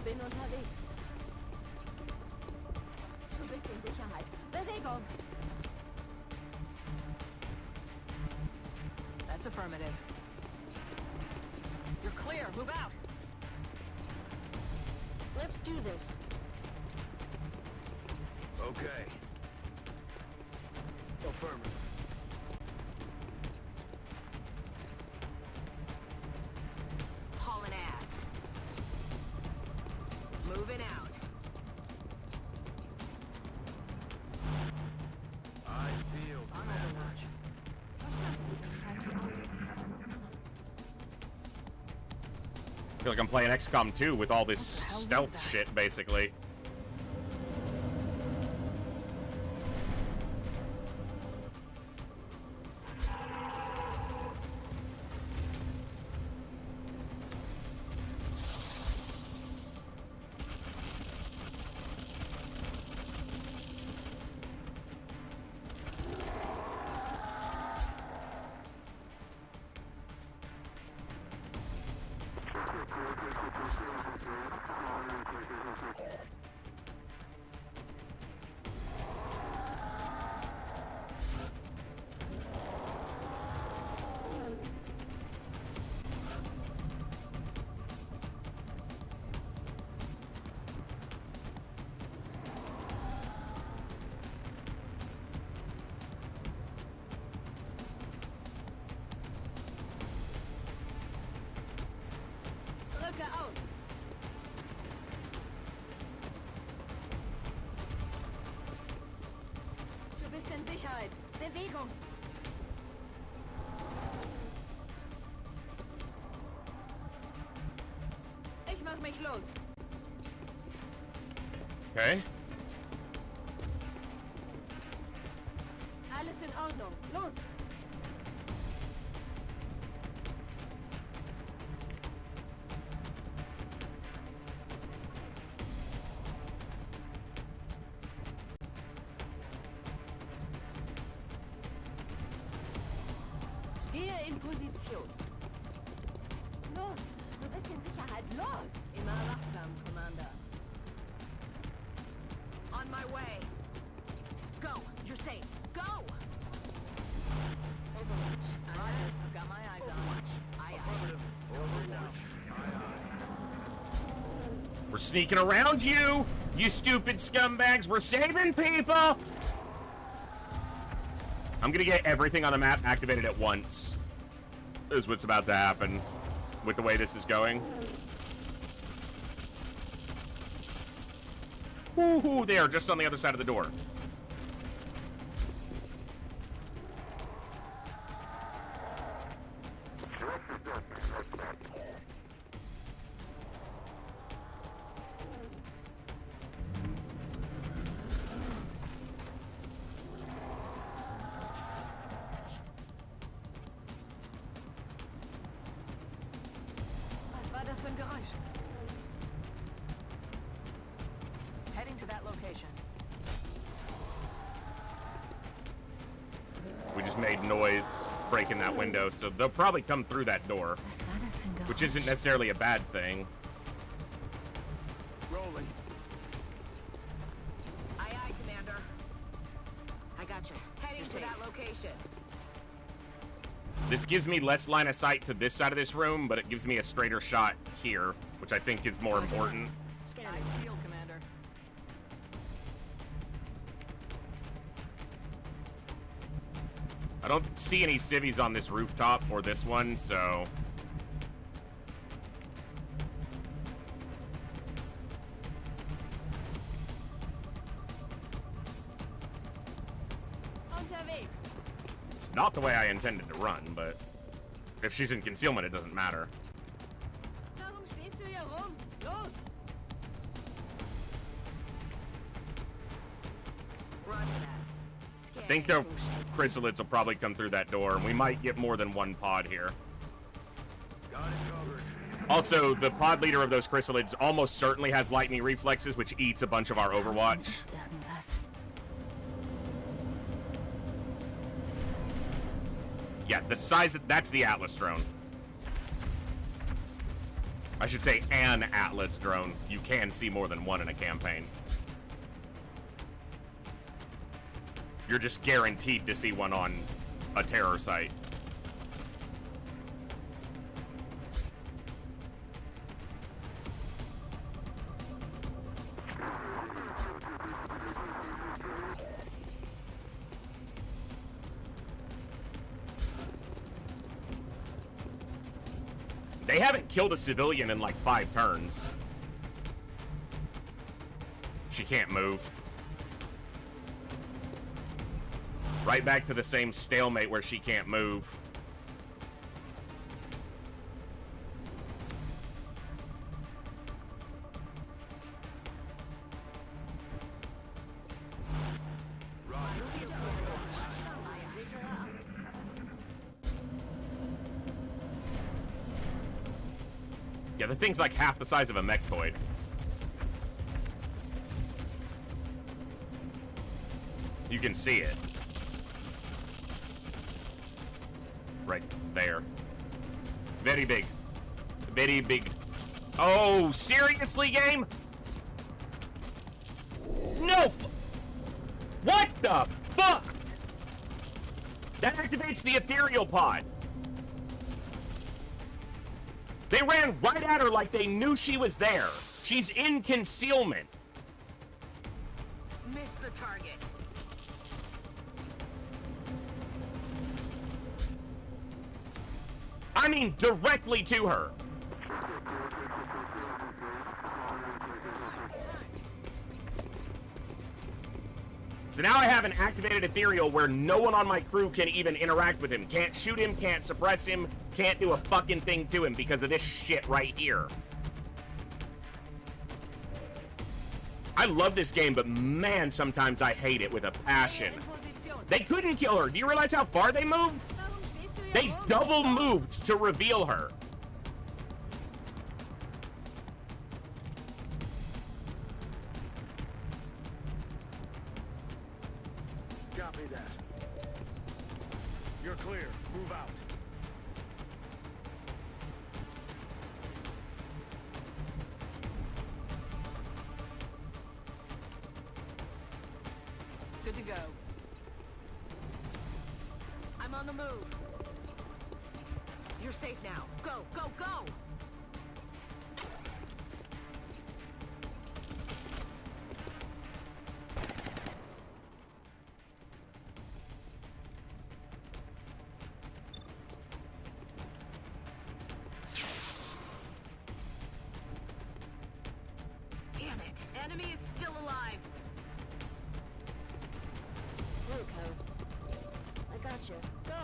Bin unterwegs. Du bist in Sicherheit. Bewegung. That's affirmative. You're clear. Move out. Let's do this. Okay. Affirmative. Hauling ass. Moving out. I feel On Overwatch. I feel like I'm playing XCOM 2 with all this stealth shit, basically. Bewegung! Ich mach mich los. Okay. Alles in Ordnung. Los! Hier in Position. Los, du bist in Sicherheit. Los! Immer wachsam, Commander. On my way. Go! You're safe. Go! Overwatch. Roger. I've got my eyes on. Aye, aye. We're sneaking around you, you stupid scumbags. We're saving people. I'm gonna get everything on the map activated at once. Is what's about to happen with the way this is going. Woohoo, they are just on the other side of the door. Was war das für ein Geräusch? Heading to that location. We just made noise breaking that window, so they'll probably come through that door, which isn't necessarily a bad thing. Rolling. Aye, aye, Commander. I gotcha. Heading to that location. This gives me less line of sight to this side of this room, but it gives me a straighter shot here, which I think is more important. Nice field, Commander. I don't see any civvies on this rooftop or this one, so... Unterwegs. It's not the way I intended to run, but if she's in concealment, it doesn't matter. Warum stehst du hier rum? Los! Roger that. I think the chrysalids will probably come through that door, and we might get more than one pod here. Got it covered. Also, the pod leader of those chrysalids almost certainly has lightning reflexes, which eats a bunch of our Overwatch. Yeah, the size of, that's the Atlas drone. I should say an Atlas drone. You can see more than one in a campaign. You're just guaranteed to see one on a terror site. They haven't killed a civilian in like 5 turns. She can't move. Right back to the same stalemate where she can't move. Yeah, the thing's like half the size of a mechtoid. You can see it. Right there. Very big. Very big. Oh, seriously, game? No! What the fuck? That activates the ethereal pod. They ran right at her like they knew she was there. She's in concealment. Miss the target. I mean, directly to her. So now I have an activated ethereal where no one on my crew can even interact with him. Can't shoot him, can't suppress him, can't do a fucking thing to him because of this shit right here. I love this game, but man, sometimes I hate it with a passion. They couldn't kill her. Do you realize how far they moved? They double moved to reveal her. Copy that. You're clear. Move out. Good to go. I'm on the move. You're safe now. Go, go, go! Damn it! Enemy is still alive! Luco, I gotcha. Go!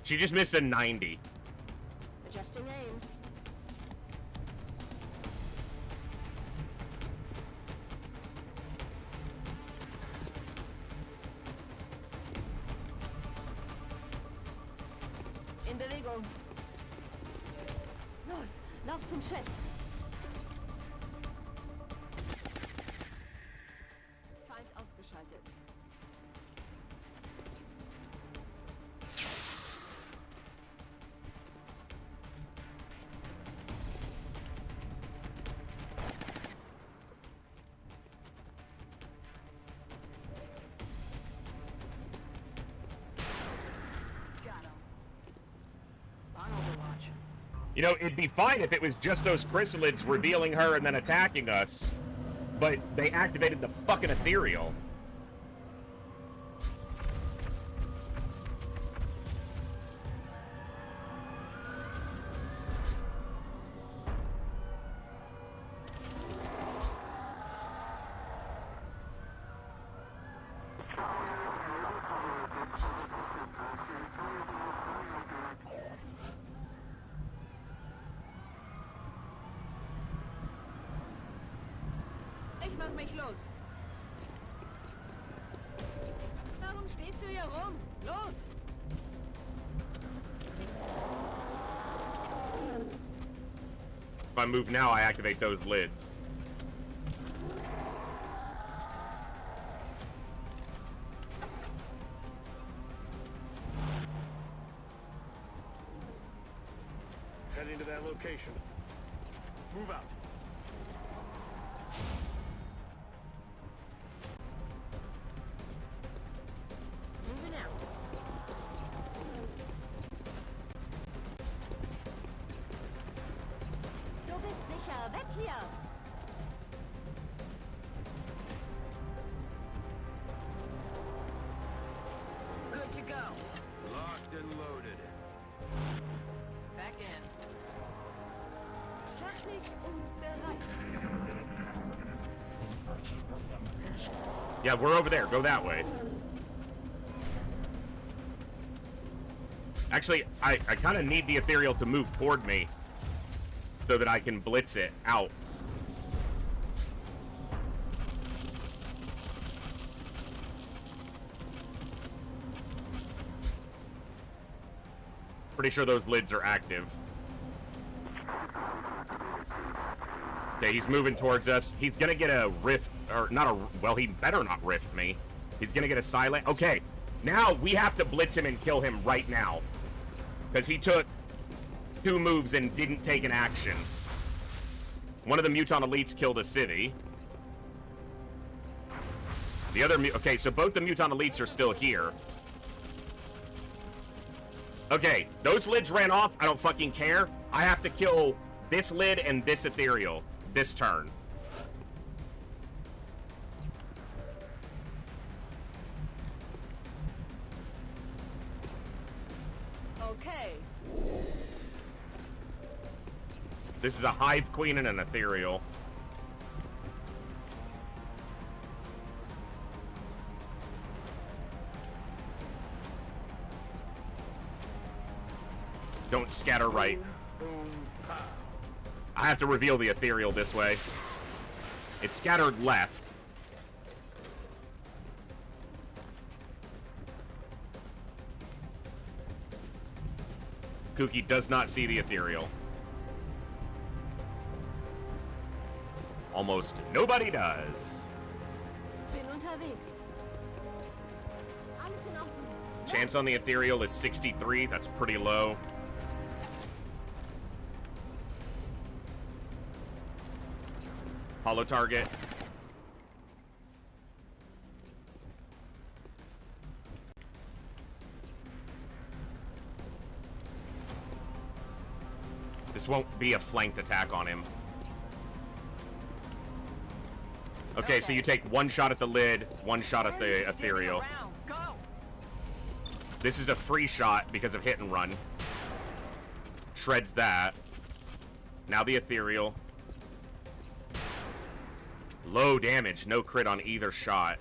She just missed a 90. Adjusting aim. In Bewegung. Los, lauf zum Schiff. Feind ausgeschaltet. You know, it'd be fine if it was just those chrysalids revealing her and then attacking us, but they activated the fucking ethereal. Ich mach mich los. Warum stehst du hier rum? Los! If I move now, I activate those lids. Heading to that location. Move out. Moving out. Du bist sicher. Weg hier! Good to go. Locked and loaded. Back in. Fertig und bereit. Yeah, we're over there. Go that way. Actually, I kind of need the ethereal to move toward me so that I can blitz it out. Pretty sure those lids are active. Okay, he's moving towards us. He's gonna get a rift, or not a, well, he better not rift me. He's gonna get a silent. Okay, now we have to blitz him and kill him right now. Because he took 2 moves and didn't take an action. One of the Muton Elites killed a civvy. The other, okay, so both the Muton Elites are still here. Okay, those lids ran off. I don't fucking care. I have to kill this lid and this ethereal this turn. Okay. This is a Hive Queen and an ethereal. Don't scatter right. I have to reveal the ethereal this way. It's scattered left. Kuki does not see the ethereal. Almost nobody does. Bin unterwegs. Alles in Ordnung. Chance on the ethereal is 63. That's pretty low. Hollow target. This won't be a flanked attack on him. Okay, so you take 1 shot at the lid, 1 shot at the ethereal. This is a free shot because of hit and run. Shreds that. Now the ethereal. Low damage, no crit on either shot.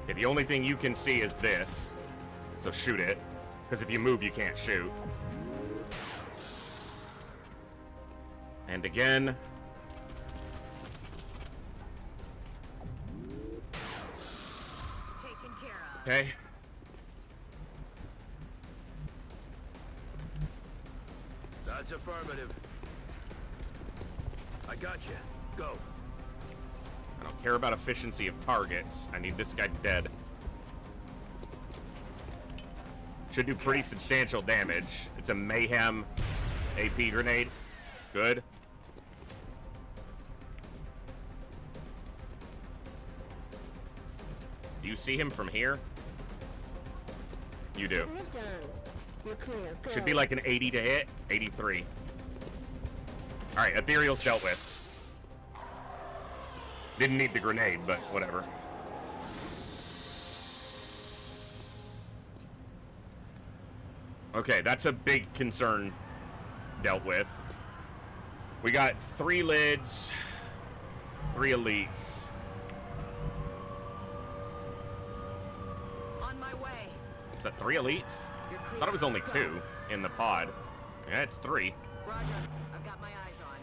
Okay, the only thing you can see is this. So shoot it. Because if you move, you can't shoot. And again. Taken care of. Okay. That's affirmative. I got you. Go. I don't care about efficiency of targets. I need this guy dead. Should do pretty substantial damage. It's a Mayhem AP grenade. Good. Do you see him from here? You do. You're clear. Go. Should be like an 80 to hit. 83. Alright, ethereal's dealt with. Didn't need the grenade, but whatever. Okay, that's a big concern dealt with. We got 3 lids, 3 elites. On my way. Is that 3 elites? I thought it was only 2 in the pod. Yeah, it's 3. Roger. I've got my eyes on.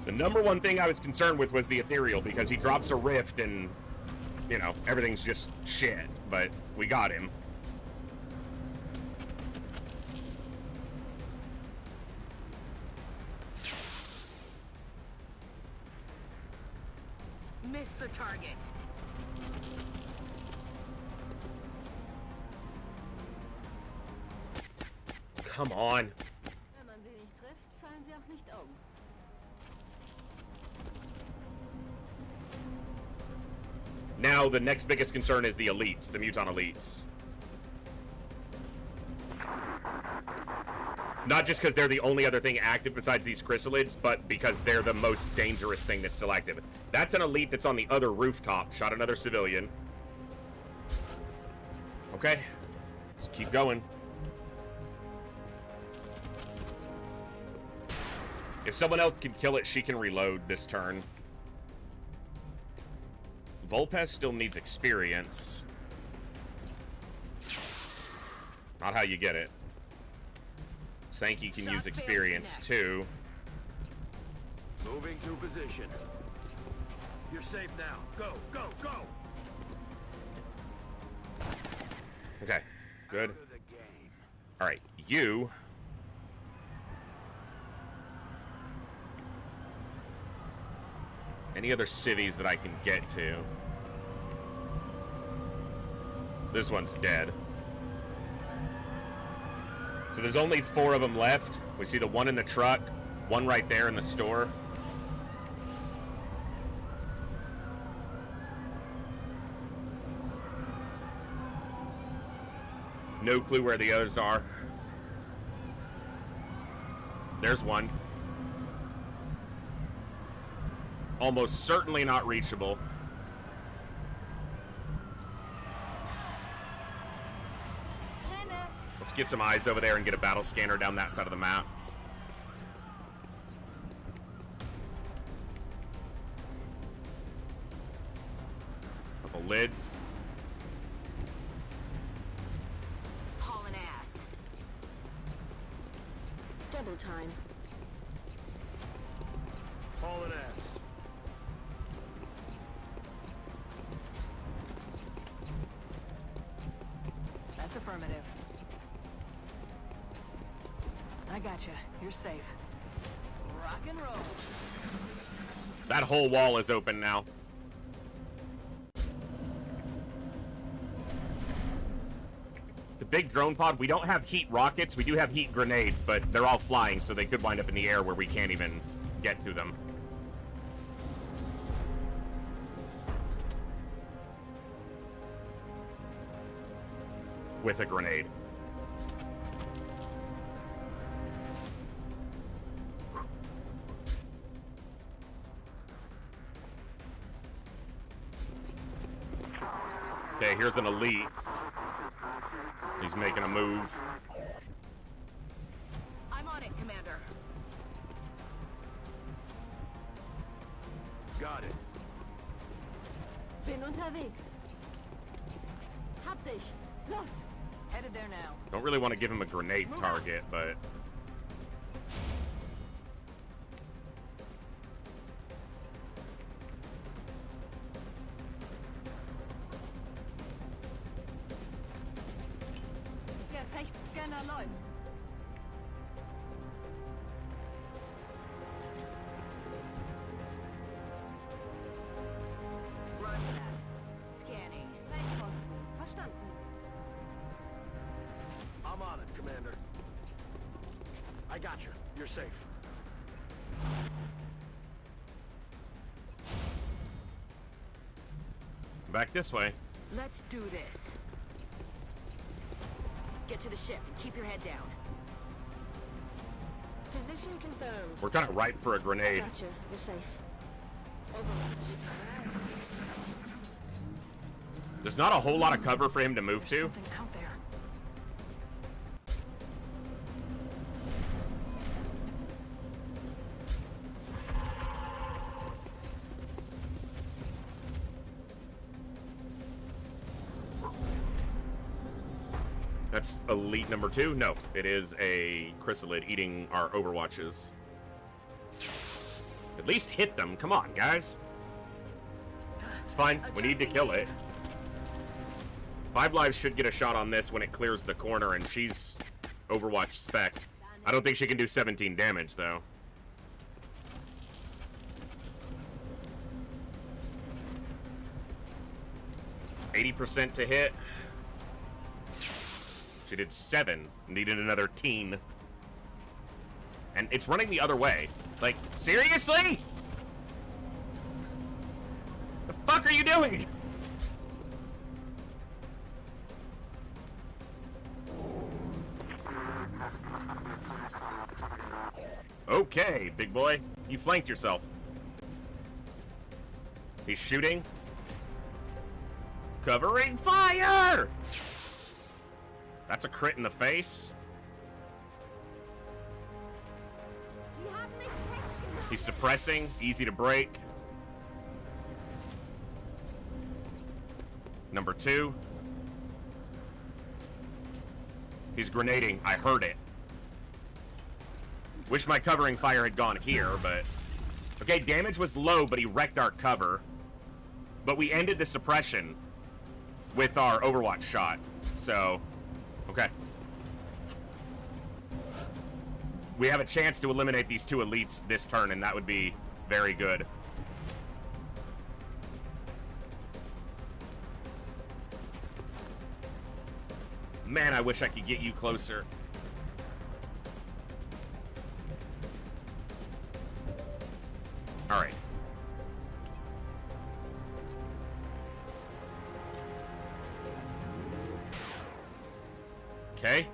The number one thing I was concerned with was the ethereal, because he drops a rift and, you know, everything's just shit. But we got him. Missed the target. Come on. Wenn man sie nicht trifft, fallen sie auch nicht um. Now the next biggest concern is the elites, the Muton elites. Not just because they're the only other thing active besides these chrysalids, but because they're the most dangerous thing that's still active. That's an elite that's on the other rooftop. Shot another civilian. Okay. Just keep going. If someone else can kill it, she can reload this turn. Volpes still needs experience. Not how you get it. Sankey can use experience too. Moving to position. You're safe now. Go, go, go! Okay, good. Alright, you... Any other cities that I can get to? This one's dead. So there's only 4 of them left. We see the one in the truck, one right there in the store. No clue where the others are. There's one. Almost certainly not reachable. Let's get some eyes over there and get a battle scanner down that side of the map. Couple lids. Hauling ass. Double time. Hauling ass. That's affirmative. I gotcha. You're safe. Rock and roll. That whole wall is open now. The big drone pod, we don't have heat rockets, we do have heat grenades, but they're all flying, so they could wind up in the air where we can't even get to them. With a grenade. Okay, here's an elite. He's making a move. I'm on it, Commander. Got it. Bin unterwegs. Hab dich. Los. Headed there now. Don't really want to give him a grenade target, but... Gefechtsscanner läuft. Run that. Scanning. Feindposten. Verstanden. I'm on it, Commander. I got you. You're safe. Back this way. Let's do this. Get to the ship and keep your head down. Position confirmed. We're kind of ripe for a grenade. Gotcha. You're safe. Overwatch. There's not a whole lot of cover for him to move to. Something out there. That's elite number 2? No, it is a chrysalid eating our overwatches. At least hit them. Come on, guys. It's fine. We need to kill it. 5 lives should get a shot on this when it clears the corner, and she's Overwatch spec. I don't think she can do 17 damage, though. %, to hit. She did 7. Needed another teen. And it's running the other way. Like, seriously? The fuck are you doing? Okay, big boy. You flanked yourself. He's shooting. Covering fire! That's a crit in the face. He's suppressing. Easy to break. Number 2. He's grenading. I heard it. Wish my covering fire had gone here, but... Okay, damage was low, but he wrecked our cover. But we ended the suppression with our Overwatch shot. So, okay. We have a chance to eliminate these two elites this turn, and that would be very good. Man, I wish I could get you closer. All right. Okay.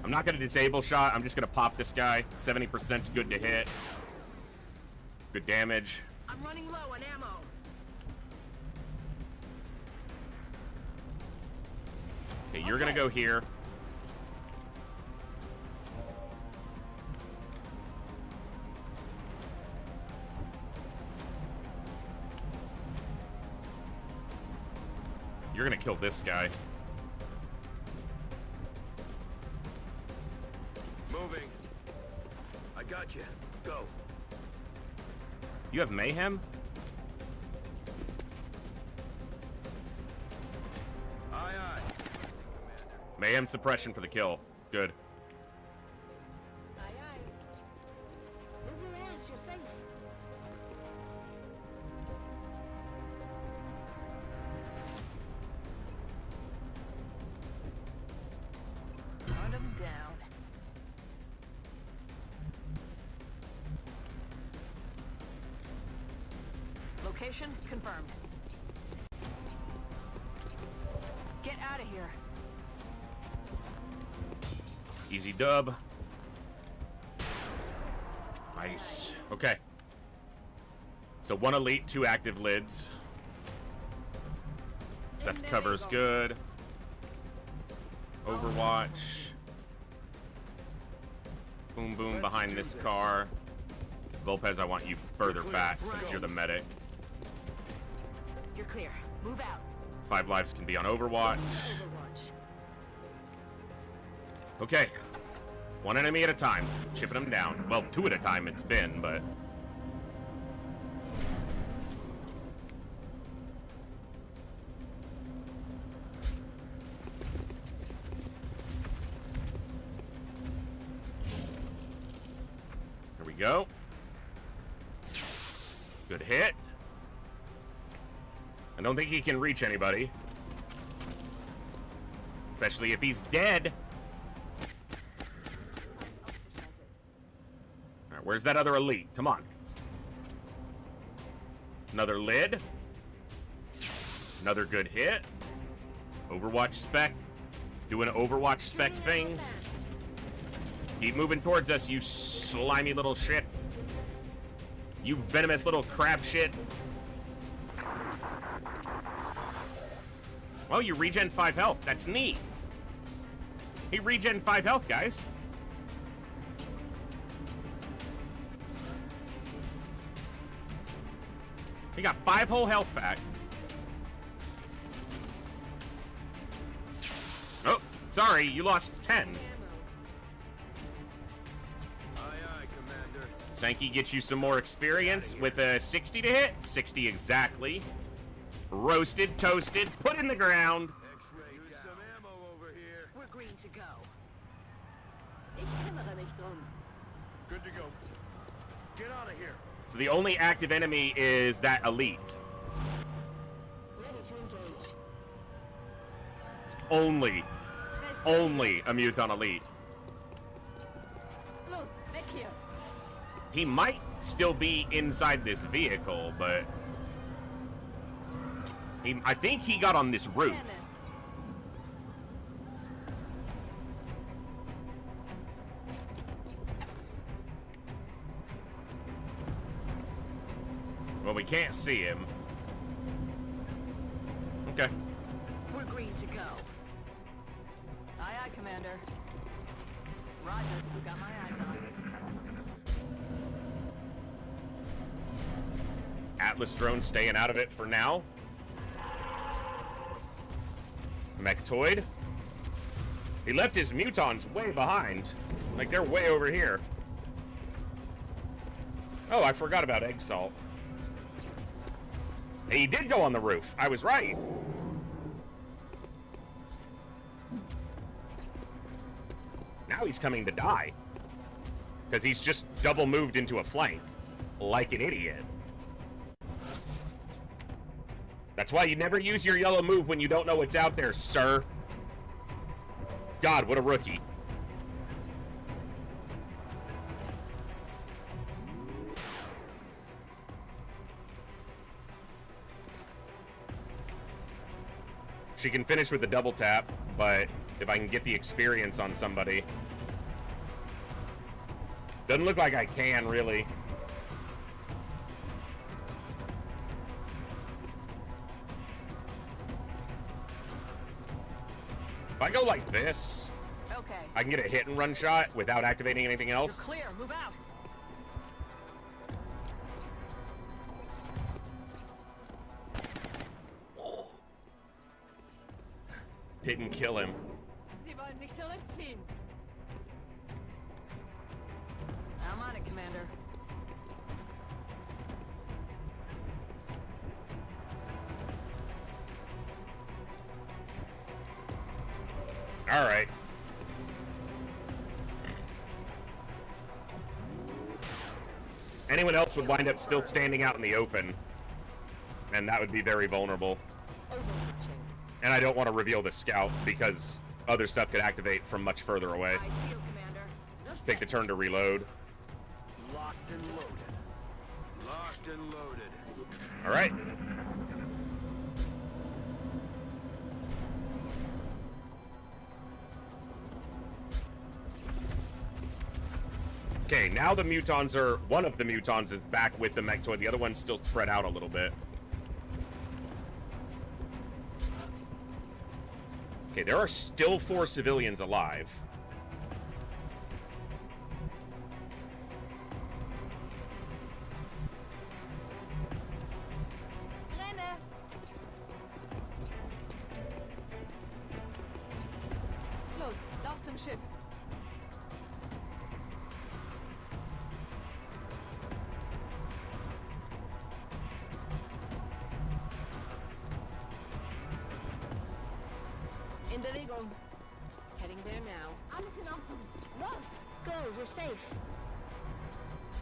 I'm not going to disable shot. I'm just going to pop this guy. 70% is good to hit. Good damage. I'm running low on ammo. Okay, you're going to go here. You're going to kill this guy. Moving. I got you. Go. You have mayhem? Aye, aye. Mayhem suppression for the kill. Good. Aye, aye. Move your ass, you're safe. Hunt him down. Location confirmed. Get out of here. Easy dub. Nice. Okay. So 1 elite, 2 active lids. That's covers good. Overwatch. Boom boom behind this car. Lopez, I want you further back since you're the medic. You're clear. Move out. 5 lives can be on Overwatch. Okay. 1 enemy at a time. Chipping them down. Well, 2 at a time it's been, but... There we go. Good hit. I don't think he can reach anybody. Especially if he's dead. Alright, where's that other elite? Come on. Another lid. Another good hit. Overwatch spec. Doing Overwatch spec things. Keep moving towards us, you slimy little shit. You venomous little crab shit. Well, you regen 5 health. That's neat. He regen 5 health, guys. He got 5 whole health back. Oh, sorry, you lost 10. Aye, aye, Commander. Sankey gets you some more experience with a 60 to hit. 60 exactly. Roasted, toasted, put in the ground. X-ray down. Some ammo over here. We're green to go. Ich kümmere mich drum. Good to go. Get out of here. So the only active enemy is that elite. Ready to engage. It's only a Muton elite. Los, weg hier. He might still be inside this vehicle, but I think he got on this roof. Well, we can't see him. Okay. We're green to go. Aye, aye, Commander. Roger, you got my eyes on. Atlas drone staying out of it for now. Mechtoid. He left his mutons way behind. Like, they're way over here. Oh, I forgot about Egg Salt. He did go on the roof. I was right. Now he's coming to die. Because he's just double moved into a flank. Like an idiot. That's why you never use your yellow move when you don't know what's out there, sir. God, what a rookie. She can finish with a double tap, but if I can get the experience on somebody... Doesn't look like I can, really. If I go like this, okay, I can get a hit and run shot without activating anything else. You're clear. Move out. Didn't kill him. Sie wollen sich zurückziehen. I'm on it, Commander. All right. Anyone else would wind up still standing out in the open, and that would be very vulnerable. And I don't want to reveal the scout because other stuff could activate from much further away. Take the turn to reload. Locked and loaded. Locked and loaded. All right. Okay, now the mutons are... One of the mutons is back with the Mechtoid. The other one's still spread out a little bit. Okay, there are still 4 civilians alive. Renne! Los, lauf zum Schiff. In Bewegung. Heading there now. Alles in Ordnung. Los! Go, you're safe.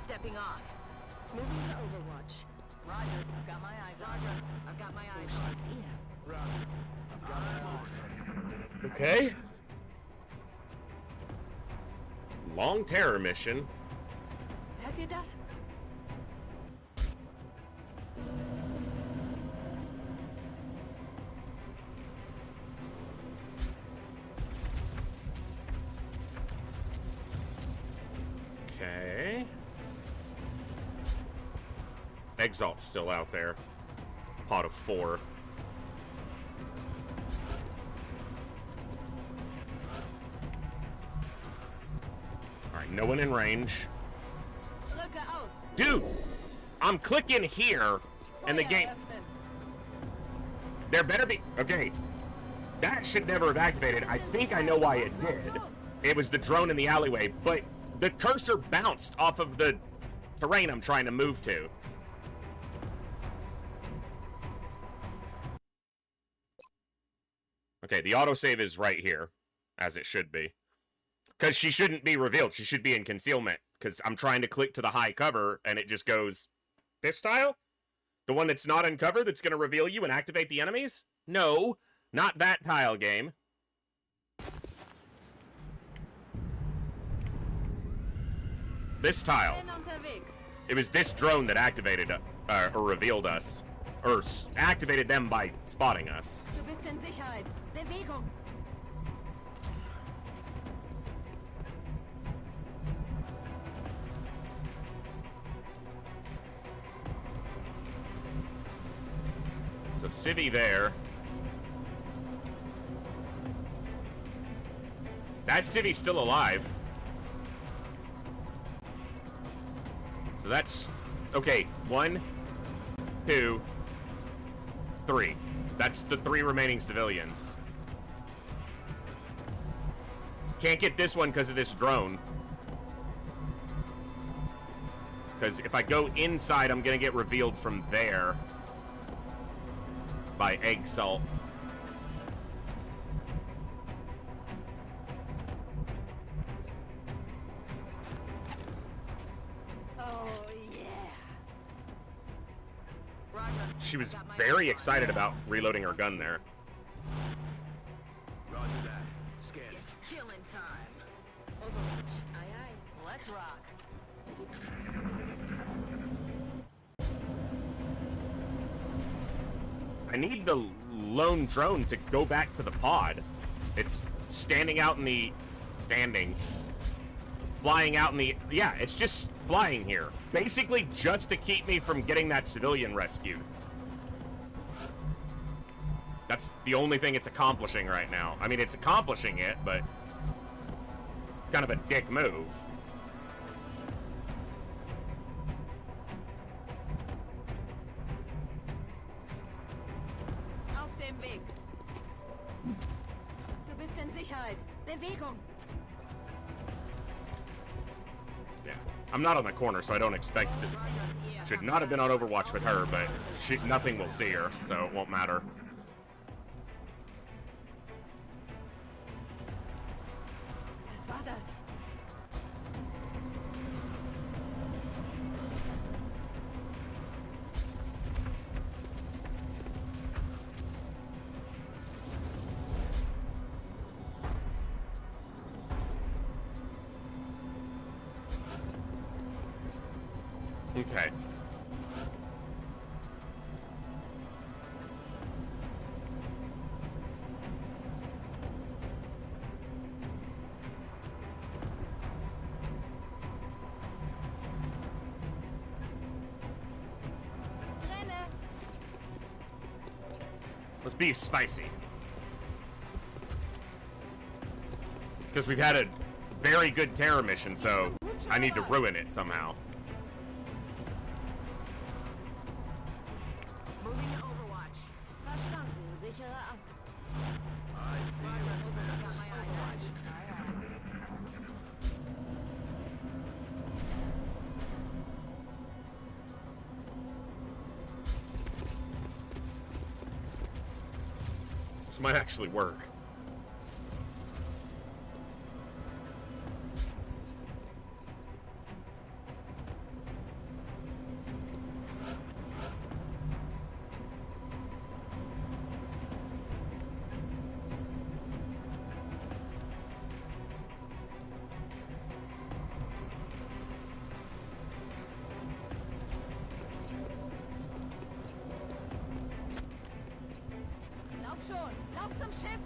Stepping off. Moving to Overwatch. Roger. I've got my eyes. Roger. I've got my eyes. Okay. Long terror mission. Hört ihr das? Okay. Exalt's still out there. Pot of 4. Alright, no one in range. Dude! I'm clicking here, and the game... There better be... Okay. That should never have activated. I think I know why it did. It was the drone in the alleyway, but the cursor bounced off of the terrain I'm trying to move to. Okay, the autosave is right here, as it should be. Because she shouldn't be revealed. She should be in concealment. Because I'm trying to click to the high cover, and it just goes... This tile? The one that's not in cover that's going to reveal you and activate the enemies? No, not that tile, game. This tile. It was this drone that activated, or revealed us. Or activated them by spotting us. Du bist in Sicherheit. Bewegung. So Civvy there. That Civvy's still alive. So that's... Okay, 1, 2, 3. That's the 3 remaining civilians. Can't get this one because of this drone. Because if I go inside, I'm going to get revealed from there by Egg Salt. She was very excited about reloading her gun there. Roger that. Scanning. It's killing time. Overwatch. Aye, aye. Let's rock. I need the lone drone to go back to the pod. It's standing out in the... Flying out in the... Yeah, it's just flying here. Basically just to keep me from getting that civilian rescued. That's the only thing it's accomplishing right now. I mean, it's accomplishing it, but it's kind of a dick move. Auf dem Weg. Du bist in Sicherheit. Bewegung. Yeah. I'm not on the corner, so I don't expect to... Should not have been on Overwatch with her, but nothing will see her, so it won't matter. Was war das? Okay. Renne. Let's be spicy. Because we've had a very good terror mission, so I need to ruin it somehow. Moving to Overwatch. Verstanden. Sichere ab. This might actually work. Lauf schon. Lauf zum Schiff.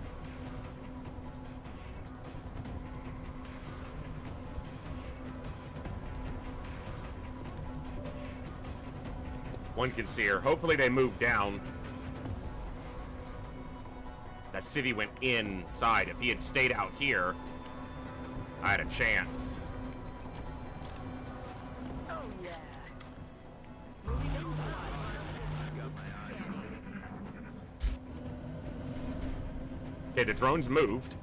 One can see her. Hopefully they move down. That civvy went inside. If he had stayed out here, I had a chance. Oh yeah. Moving to Overwatch. Okay, the drone's moved.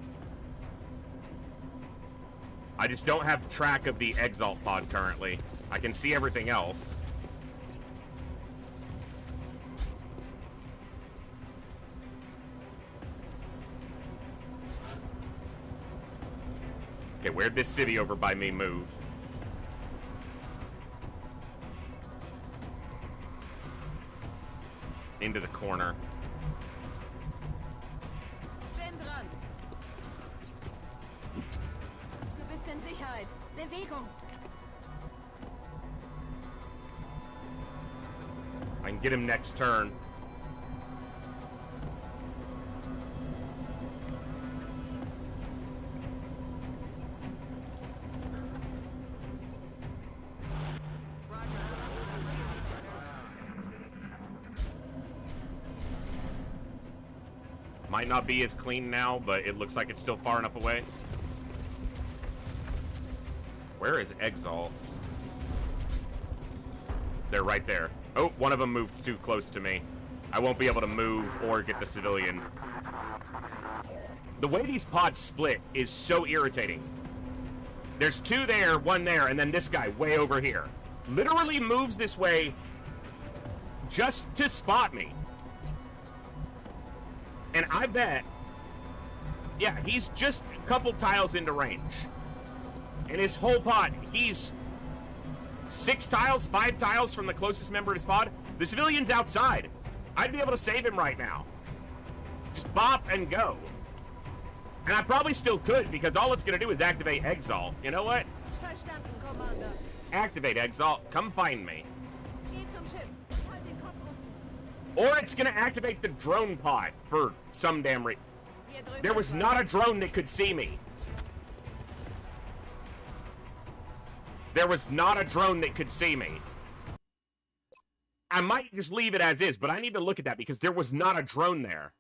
I just don't have track of the Exalt pod currently. I can see everything else. Okay, where'd this city over by me move? Into the corner. Bin dran. Du bist in Sicherheit. Bewegung. I can get him next turn. Might not be as clean now, but it looks like it's still far enough away. Where is Exalt? They're right there. Oh, one of them moved too close to me. I won't be able to move or get the civilian. The way these pods split is so irritating. There's two there, one there, and then this guy way over here. Literally moves this way just to spot me. And I bet, yeah, he's just a couple tiles into range. And his whole pod, he's 6 tiles, 5 tiles from the closest member of his pod. The civilian's outside. I'd be able to save him right now. Just bop and go. And I probably still could, because all it's going to do is activate Exalt. You know what? Verstanden, Commander. Activate Exalt. Come find me. Geht zum Schiff. Halt den Kopf hoch. Or it's going to activate the drone pod for some damn reason. There was not a drone that could see me. There was not a drone that could see me. I might just leave it as is, but I need to look at that because there was not a drone there.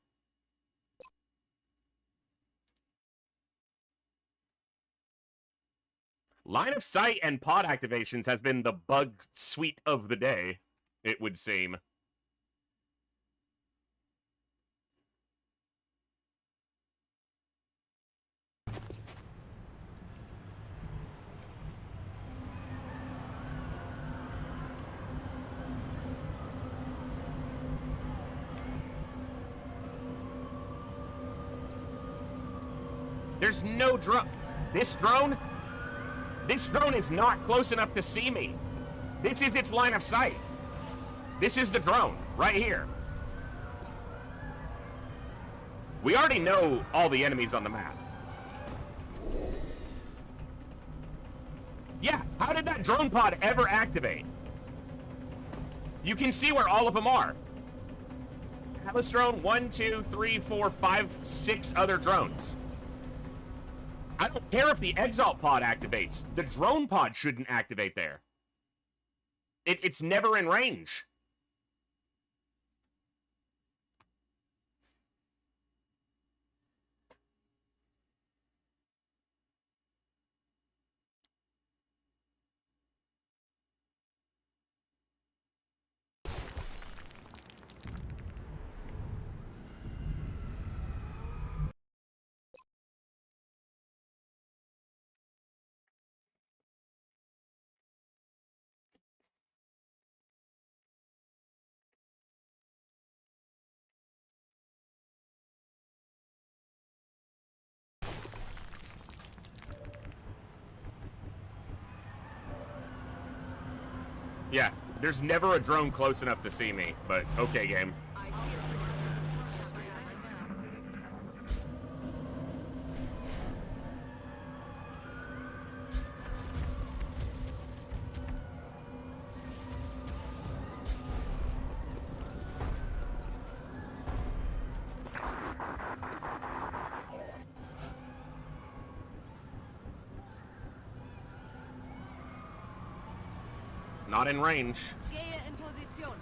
Line of sight and pod activations has been the bug suite of the day, it would seem. There's no drone. This drone is not close enough to see me. This is its line of sight. This is the drone, right here. We already know all the enemies on the map. Yeah, how did that drone pod ever activate? You can see where all of them are. Atlas drone, 1, 2, 3, 4, 5, 6 other drones. I don't care if the Exalt pod activates. The drone pod shouldn't activate there. It's never in range. Yeah, there's never a drone close enough to see me, but okay, game. Not in range. Gehe in Position.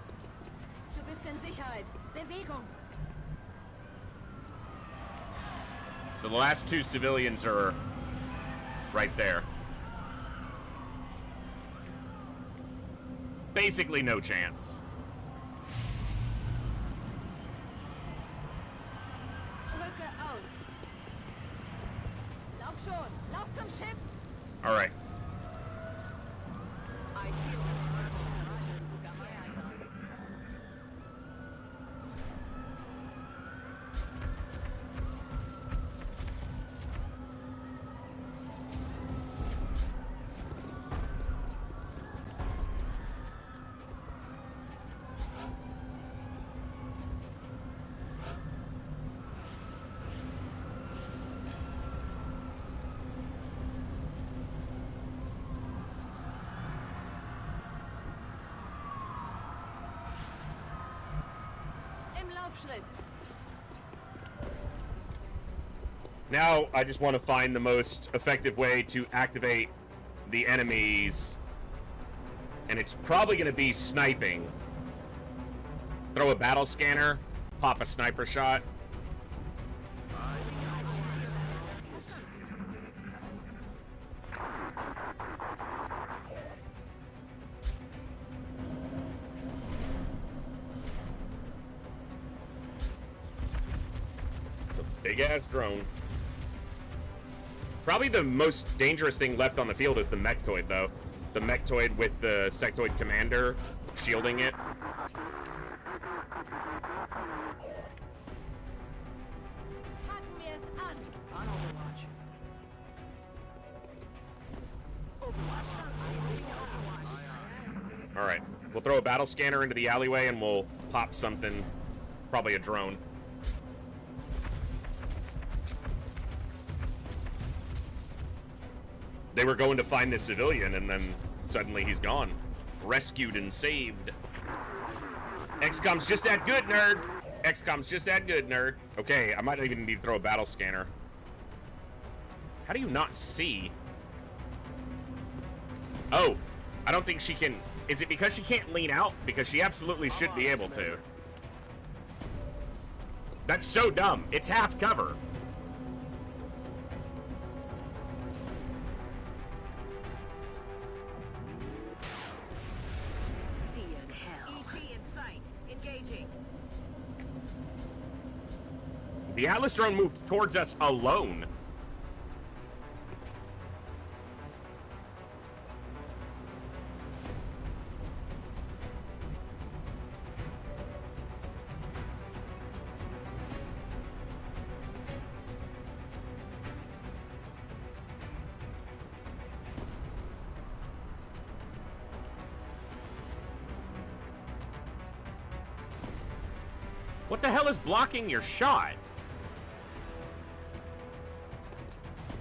Du bist in Sicherheit. Bewegung. So the last 2 civilians are right there. Basically no chance. Rücke aus. Lauf schon. Lauf zum Schiff. All right. Now, I just want to find the most effective way to activate the enemies. And it's probably going to be sniping. Throw a battle scanner, pop a sniper shot. Big ass drone. Probably the most dangerous thing left on the field is the Mechtoid, though. The Mechtoid with the Sectoid Commander shielding it. On Overwatch. Alright, we'll throw a battle scanner into the alleyway and we'll pop something. Probably a drone. They were going to find the civilian and then suddenly he's gone. Rescued and saved. XCOM's just that good, nerd! XCOM's just that good, nerd. Okay, I might even need to throw a battle scanner. How do you not see? Oh, I don't think she can... Is it because she can't lean out? Because she absolutely should be able to. That's so dumb. It's half cover. The Atlas drone moved towards us alone. What the hell is blocking your shot?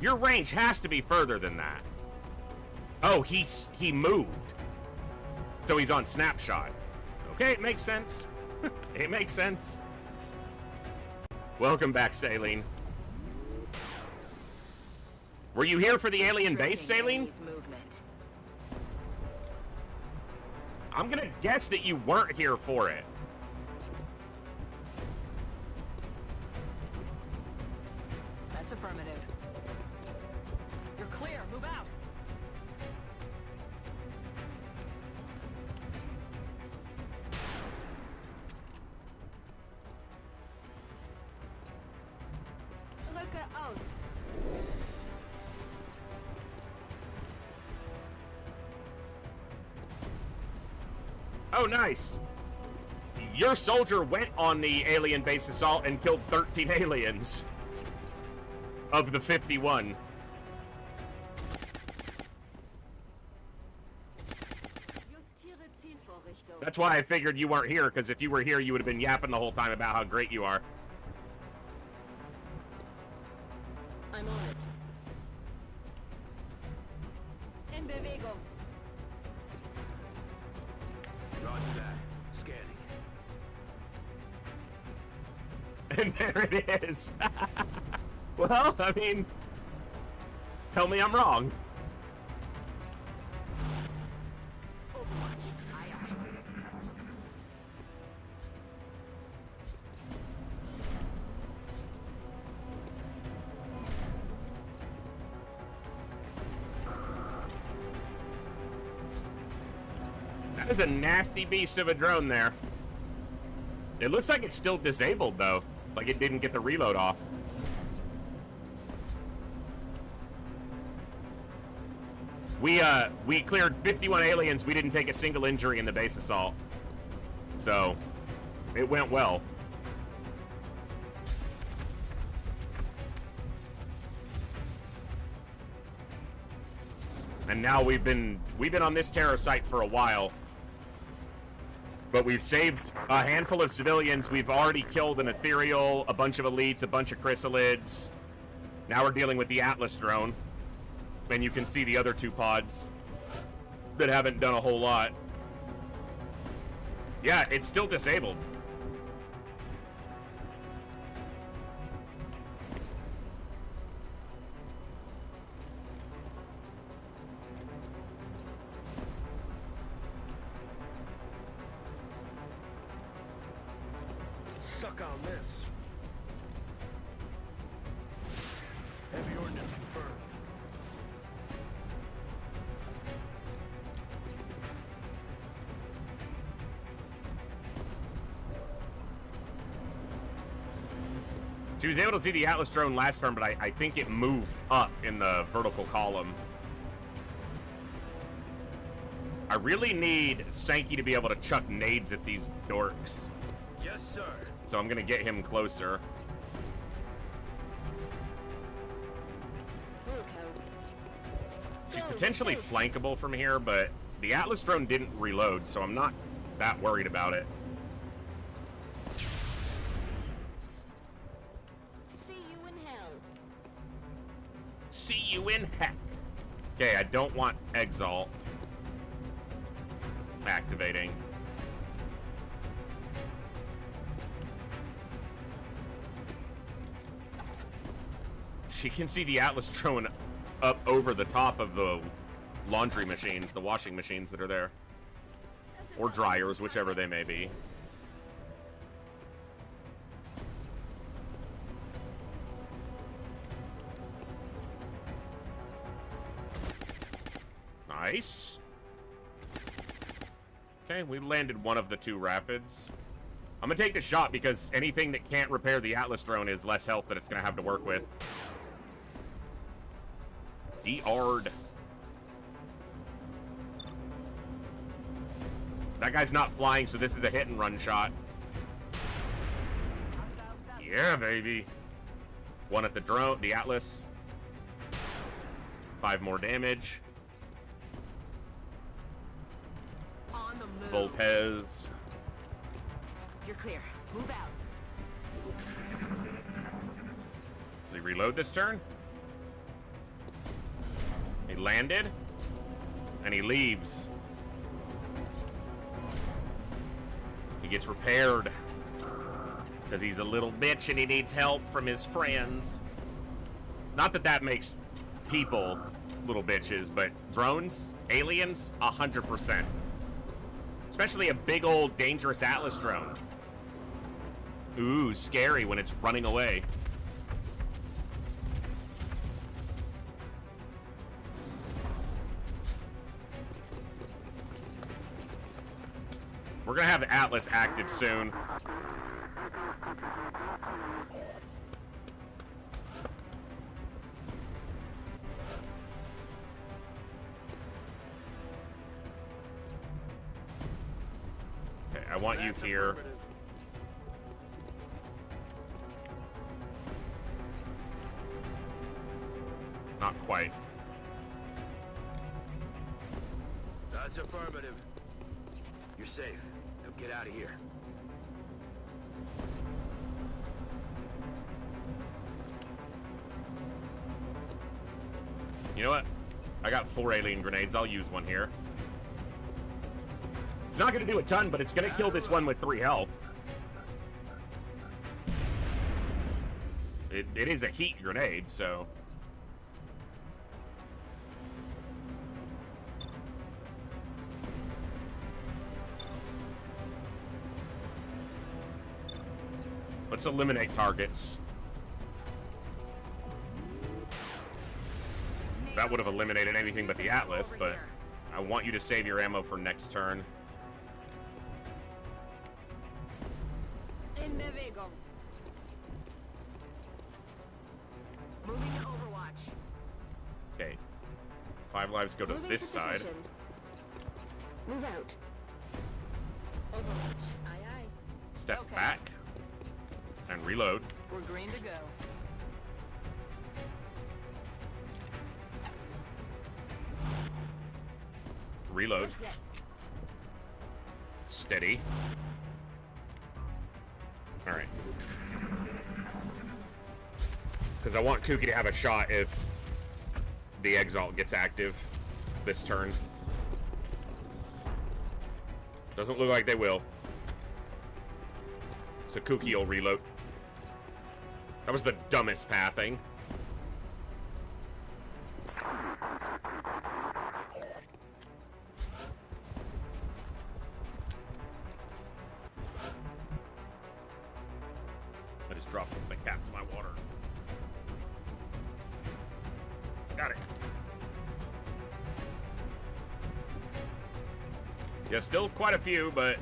Your range has to be further than that. Oh, he moved. So he's on snapshot. Okay, it makes sense. It makes sense. Welcome back, Saline. Were you here for the alien base, Saline? I'm gonna guess that you weren't here for it. That's affirmative. You're clear. Move out. Look at us. Oh, nice. Your soldier went on the alien base assault and killed 13 aliens. Of the 51. That's why I figured you weren't here, because if you were here, you would have been yapping the whole time about how great you are. I'm on it. En Bewegung. Roger that. Scanning. And there it is. Well, I mean, tell me I'm wrong. That is a nasty beast of a drone there. It looks like it's still disabled, though. Like it didn't get the reload off. We cleared 51 aliens. We didn't take a single injury in the base assault. So, it went well. And now we've been on this terror site for a while. But we've saved a handful of civilians. We've already killed an Ethereal, a bunch of elites, a bunch of chrysalids. Now we're dealing with the Atlas drone. And you can see the other two pods that haven't done a whole lot. Yeah, it's still disabled. Suck on this. Heavy ordnance confirmed. She was able to see the Atlas drone last turn, but I think it moved up in the vertical column. I really need Sankey to be able to chuck nades at these dorks. Yes, sir. So I'm gonna get him closer. She's potentially flankable from here, but the Atlas drone didn't reload, so I'm not that worried about it. See you in hell. See you in heck. Okay, I don't want Exalt activating. She can see the Atlas drone up over the top of the laundry machines, the washing machines that are there. Or dryers, whichever they may be. Nice. Okay, we landed one of the two rapids. I'm gonna take the shot because anything that can't repair the Atlas drone is less health that it's gonna have to work with. D-Ard. That guy's not flying, so this is a hit and run shot. Yeah, baby. One at the drone, the Atlas. 5 more damage. On the move. Volpez. You're clear. Move out. Does he reload this turn? He landed. And he leaves. He gets repaired. Because he's a little bitch and he needs help from his friends. Not that that makes people little bitches, but drones, aliens, 100%. Especially a big old dangerous Atlas drone. Ooh, scary when it's running away. We're gonna have Atlas active soon. Okay, I want you here. Not quite. That's affirmative. You're safe. Now get out of here. You know what? I got 4 alien grenades. I'll use one here. It's not going to do a ton, but it's going to kill this one with 3 health. It is a heat grenade, so... Let's eliminate targets. That would have eliminated anything but the Atlas, but I want you to save your ammo for next turn. In Bewegung. Moving to Overwatch. Okay. 5 lives go to Moving this to side. position. Move out. Overwatch. Aye, aye. Step Okay. back. And reload. We're green to go. Reload. Yes, yes. Steady. Alright. Because I want Kuki to have a shot if the Exalt gets active this turn. Doesn't look like they will. So Kuki will reload. That was the dumbest pathing. I just dropped the cat to my water. Got it. Yeah, still quite a few, but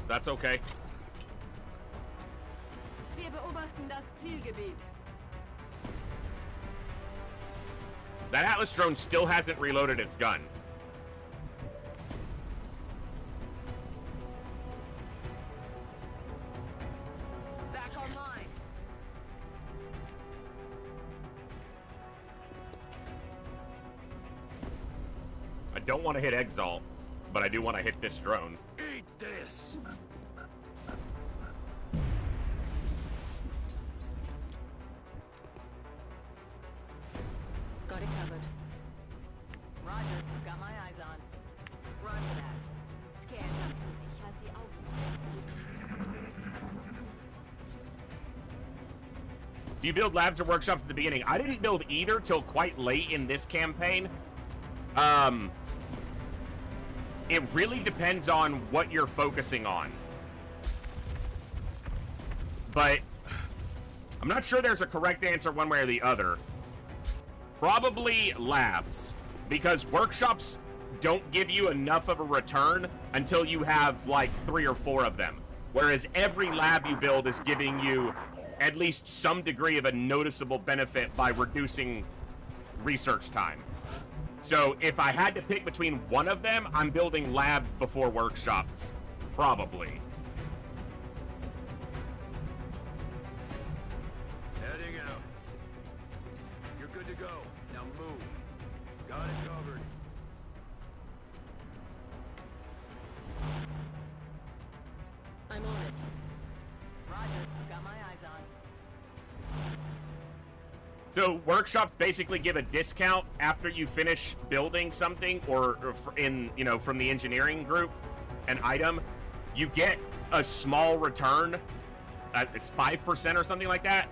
that's okay. betrachten das Zielgebiet. That Atlas drone still hasn't reloaded its gun. Back online. I don't want to hit Exalt, but I do want to hit this drone. Eat this! Got it covered. Roger, got my eyes on. Run for that. Scan. Ich halte die Augen. Do you build labs or workshops at the beginning? I didn't build either till quite late in this campaign. It really depends on what you're focusing on. But I'm not sure there's a correct answer one way or the other. Probably labs, because workshops don't give you enough of a return until you have like 3 or 4 of them. Whereas every lab you build is giving you at least some degree of a noticeable benefit by reducing research time. So if I had to pick between one of them, I'm building labs before workshops. Probably. Heading out. You're good to go. Now move. Got it covered. I'm on it. Roger, got my eyes on. So workshops basically give a discount after you finish building something, or in, you know, from the engineering group, an item. You get a small return. It's 5% or something like that.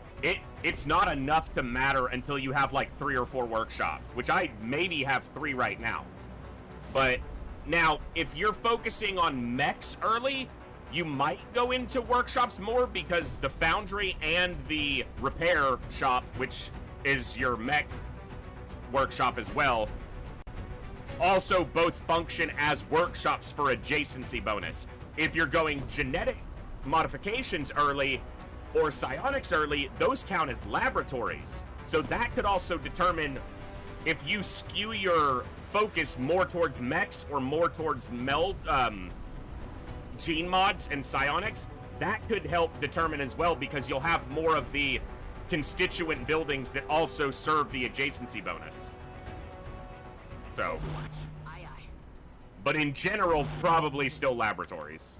It's not enough to matter until you have like 3 or 4 workshops, which I maybe have 3 right now. But now, if you're focusing on mechs early, you might go into workshops more, because the foundry and the repair shop, which is your mech workshop as well, also both function as workshops for adjacency bonus. If you're going genetic modifications early or psionics early, those count as laboratories. So that could also determine if you skew your focus more towards mechs or more towards gene mods and psionics. That could help determine as well, because you'll have more of the constituent buildings that also serve the adjacency bonus. So, but in general, probably still laboratories.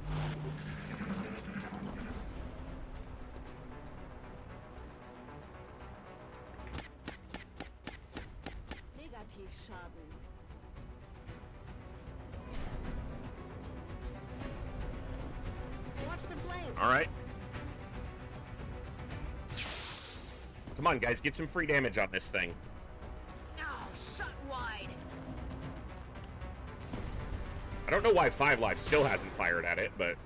Negativschaden. Watch the flames. All right. Come on, guys, get some free damage on this thing. Oh, shut wide. I don't know why 5 Live still hasn't fired at it, but...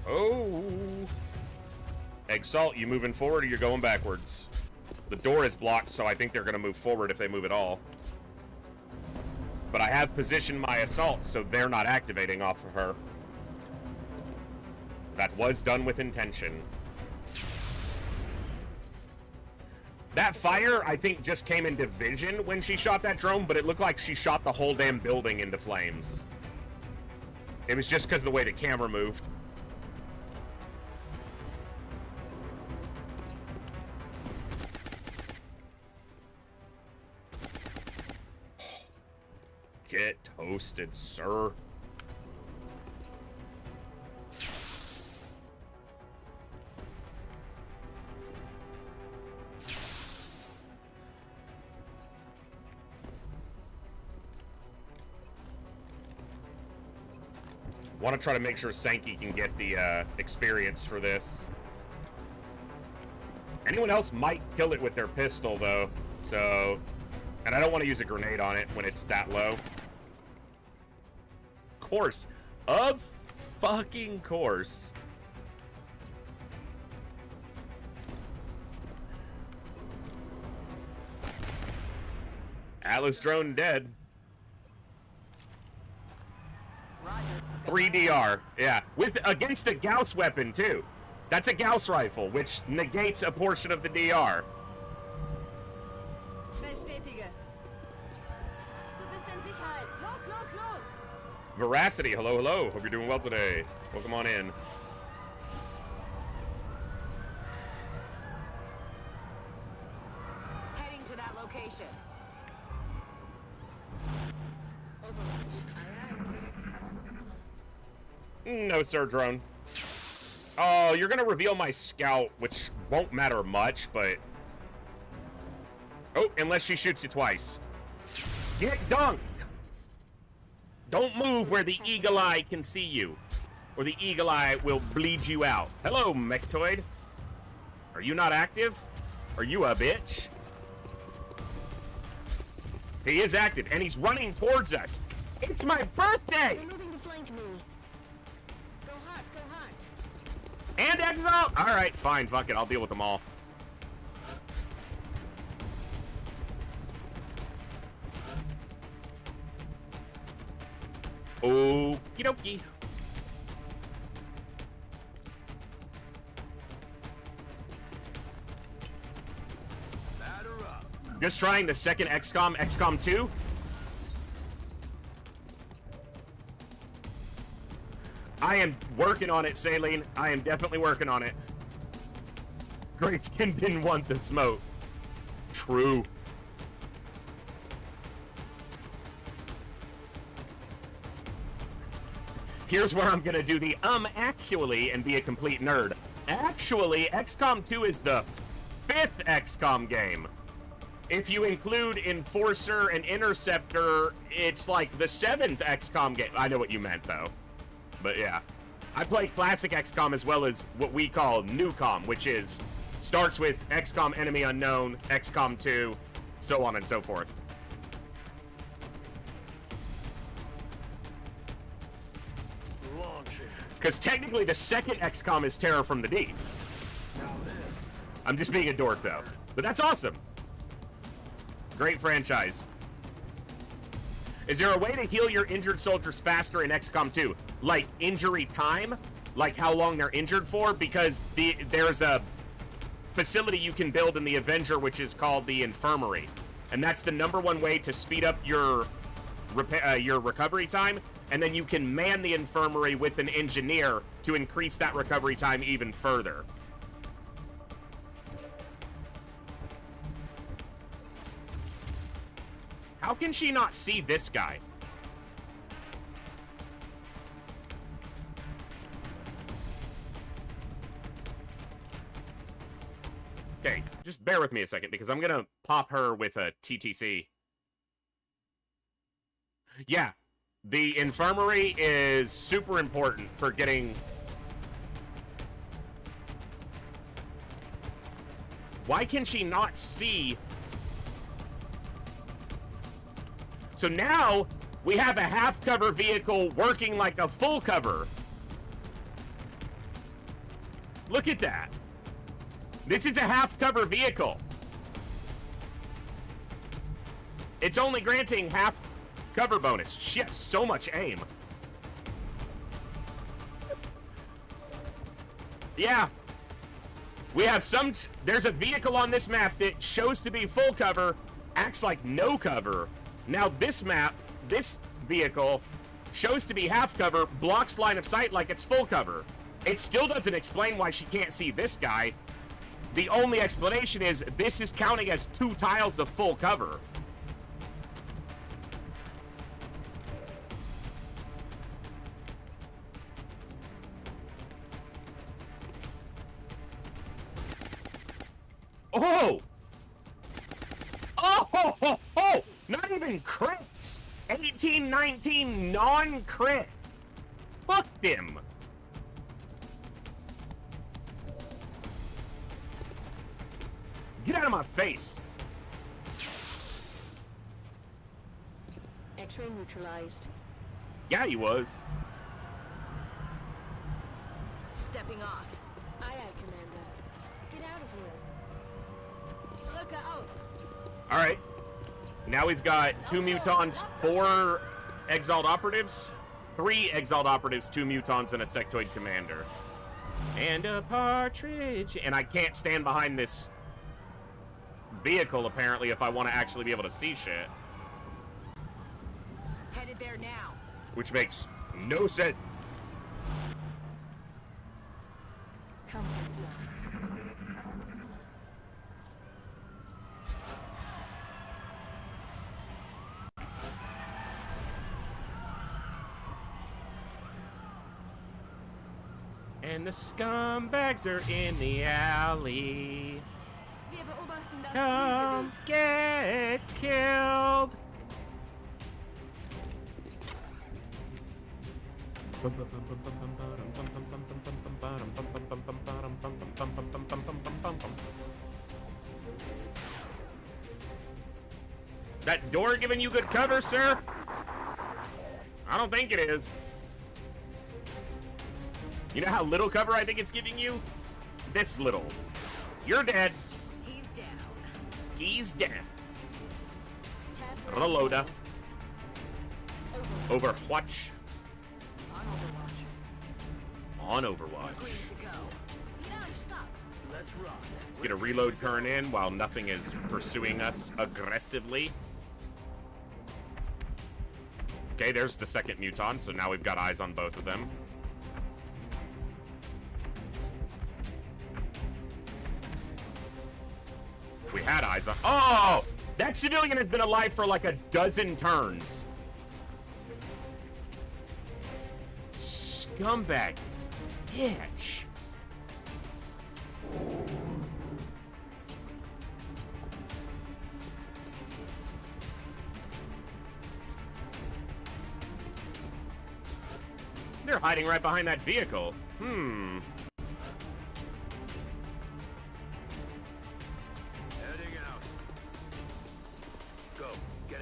Oh! Exalt, you moving forward or you're going backwards? The door is blocked, so I think they're going to move forward if they move at all. But I have positioned my assault, so they're not activating off of her. That was done with intention. That fire, I think, just came into vision when she shot that drone, but it looked like she shot the whole damn building into flames. It was just because of the way the camera moved. Get toasted, sir. Want to try to make sure Sankey can get the experience for this. Anyone else might kill it with their pistol, though. So, and I don't want to use a grenade on it when it's that low. Course. Of fucking course. Atlas drone dead. Roger. 3DR. Yeah. Against a Gauss weapon, too. That's a Gauss rifle, which negates a portion of the DR. Bestätige. Du bist in Sicherheit. Los, los, los! Veracity, hello, hello. Hope you're doing well today. Welcome on in. Heading to that location. No, sir, drone. Oh, you're gonna reveal my scout, which won't matter much, but... Oh, unless she shoots you twice. Get dunked! Don't move where the eagle eye can see you, or the eagle eye will bleed you out. Hello, Mechtoid. Are you not active? Are you a bitch? He is active, and he's running towards us. It's my birthday! They're moving to flank me. Go hot, go hot. And exile? Alright, fine, fuck it, I'll deal with them all. Okie dokie. Just trying the second XCOM, XCOM 2. I am working on it, Saline. I am definitely working on it. Grayskin didn't want the smoke. True. Here's where I'm gonna do the actually and be a complete nerd. Actually, XCOM 2 is the 5th XCOM game. If you include Enforcer and Interceptor, it's like the 7th XCOM game. I know what you meant, though. But yeah. I play classic XCOM as well as what we call Newcom, which is starts with XCOM Enemy Unknown, XCOM 2, so on and so forth. Because technically the second XCOM is Terror from the Deep. I'm just being a dork, though. But that's awesome. Great franchise. Is there a way to heal your injured soldiers faster in XCOM 2? Like injury time? Like how long they're injured for? Because there's a facility you can build in the Avenger which is called the Infirmary. And that's the #1 way to speed up your recovery time. And then you can man the Infirmary with an engineer to increase that recovery time even further. How can she not see this guy? Okay, just bear with me a second because I'm gonna pop her with a TTC. Yeah, the Infirmary is super important for getting... Why can she not see... So now, we have a half-cover vehicle working like a full cover. Look at that. This is a half-cover vehicle. It's only granting half-cover bonus. Shit, so much aim. Yeah. We have some... There's a vehicle on this map that shows to be full cover, acts like no cover. Now this map, this vehicle, shows to be half cover, blocks line of sight like it's full cover. It still doesn't explain why she can't see this guy. The only explanation is this is counting as 2 tiles of full cover. Oh! Oh, ho, ho, ho! Not even crits! 18-19 non-crit! Fuck them! Get out of my face! X-ray neutralized. Yeah, he was. Stepping off. Aye, aye, Commander. Get out of here. Look out! Alright. Now we've got 2 mutons, 4 exiled operatives, 3 exiled operatives, 2 mutons, and a sectoid commander. And a partridge. And I can't stand behind this vehicle, apparently, if I want to actually be able to see shit. Headed there now. Which makes no sense. Comfort zone. And the scumbags are in the alley. Wir beobachten das Come get killed. That door giving you good cover, sir? I don't think it is. You know how little cover I think it's giving you? This little. You're dead. He's down. He's dead. Reloada. Overwatch. On Overwatch. Get a reload current in while nothing is pursuing us aggressively. Okay, there's the second muton, so now we've got eyes on both of them. We had eyes on... Oh! That civilian has been alive for like a dozen turns. Scumbag. Bitch. They're hiding right behind that vehicle. Hmm.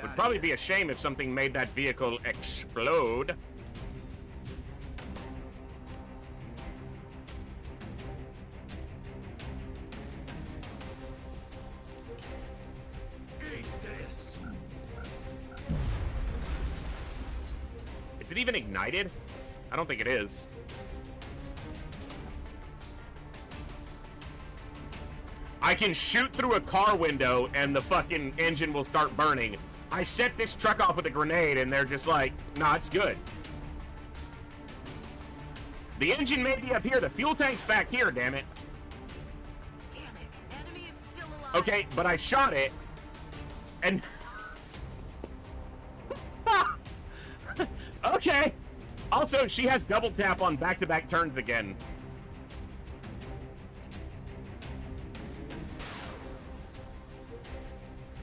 Would probably be a shame if something made that vehicle explode. Is it even ignited? I don't think it is. I can shoot through a car window and the fucking engine will start burning. I set this truck off with a grenade and they're just like, nah, it's good. The engine may be up here. The fuel tank's back here, damn it. Damn it. Enemy is still alive. Okay, but I shot it and... Okay. Also, she has double tap on back-to-back turns again.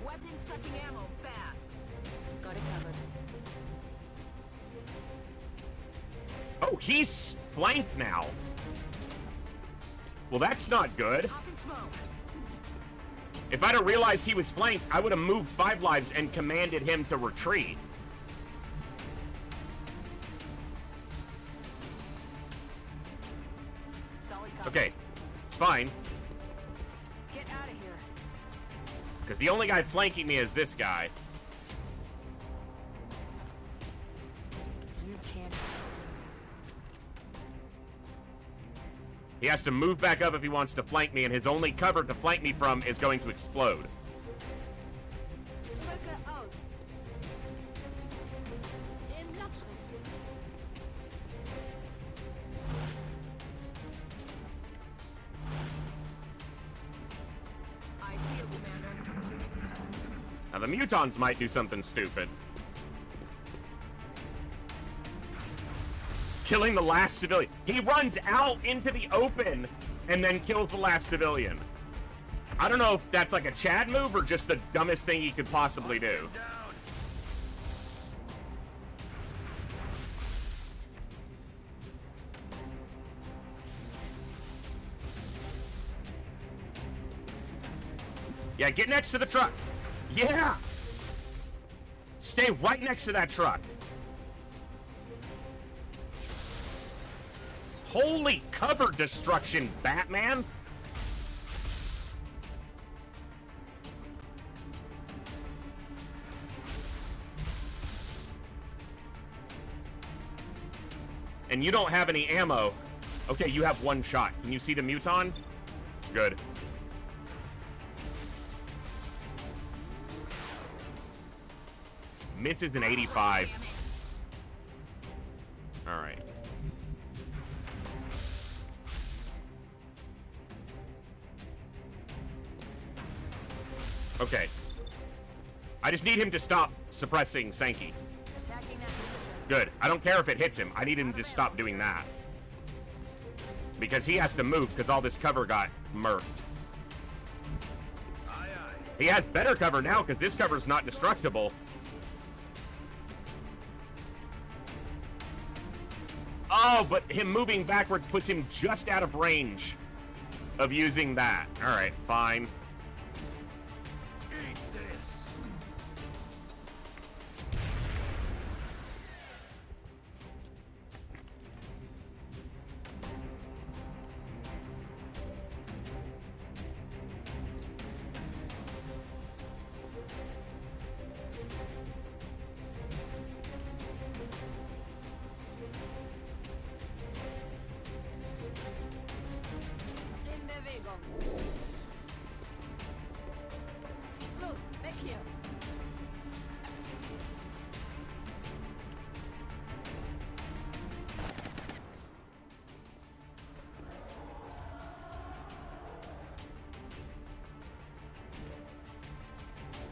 Weapon sucking ammo fast. Got it covered. Oh, he's flanked now. Well, that's not good. If I'd have realized he was flanked, I would have moved 5 lives and commanded him to retreat. Okay, it's fine. Get out of here. Because the only guy flanking me is this guy. You can't. He has to move back up if he wants to flank me, and his only cover to flank me from is going to explode. Now, the mutons might do something stupid. He's killing the last civilian. He runs out into the open and then kills the last civilian. I don't know if that's like a Chad move or just the dumbest thing he could possibly do. Yeah, get next to the truck. Yeah! Stay right next to that truck. Holy cover destruction, Batman! And you don't have any ammo. Okay, you have one shot. Can you see the Muton? Good. Misses an 85. All right. Okay. I just need him to stop suppressing Sankey. Good. I don't care if it hits him. I need him to stop doing that. Because he has to move because all this cover got murked. He has better cover now because this cover's not destructible. Oh, but him moving backwards puts him just out of range of using that. All right, fine. Los, weg hier.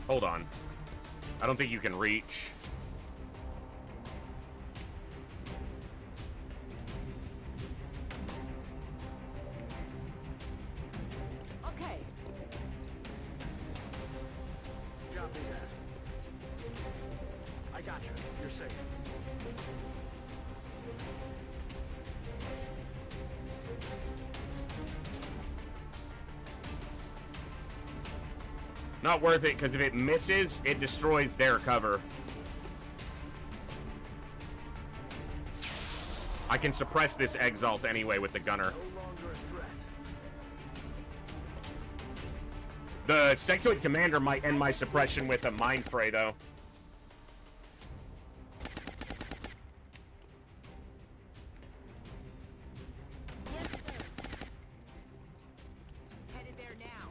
Hold on. I don't think you can reach. Okay. Drop me that. I got you. You're safe. Not worth it, because if it misses, it destroys their cover. I can suppress this Exalt anyway with the gunner. The Sectoid Commander might end my suppression with a Mind Fray, though. Yes, sir. Headed there now.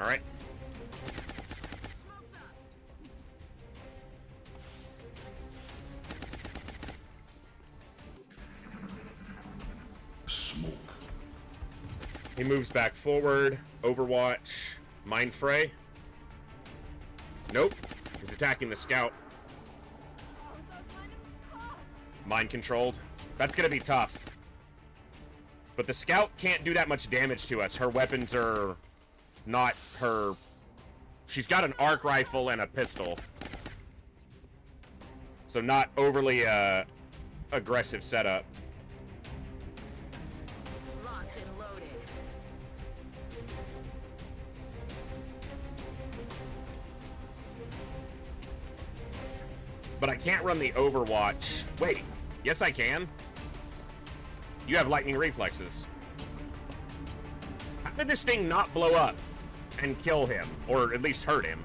All right. Smoke. He moves back forward. Overwatch. Mind Fray. Nope. He's attacking the scout. Mind controlled. That's gonna be tough. But the scout can't do that much damage to us. Her weapons are not her... She's got an arc rifle and a pistol. So not overly aggressive setup. Locked and loaded. But I can't run the Overwatch. Wait, yes I can. You have lightning reflexes. How did this thing not blow up and kill him, or at least hurt him?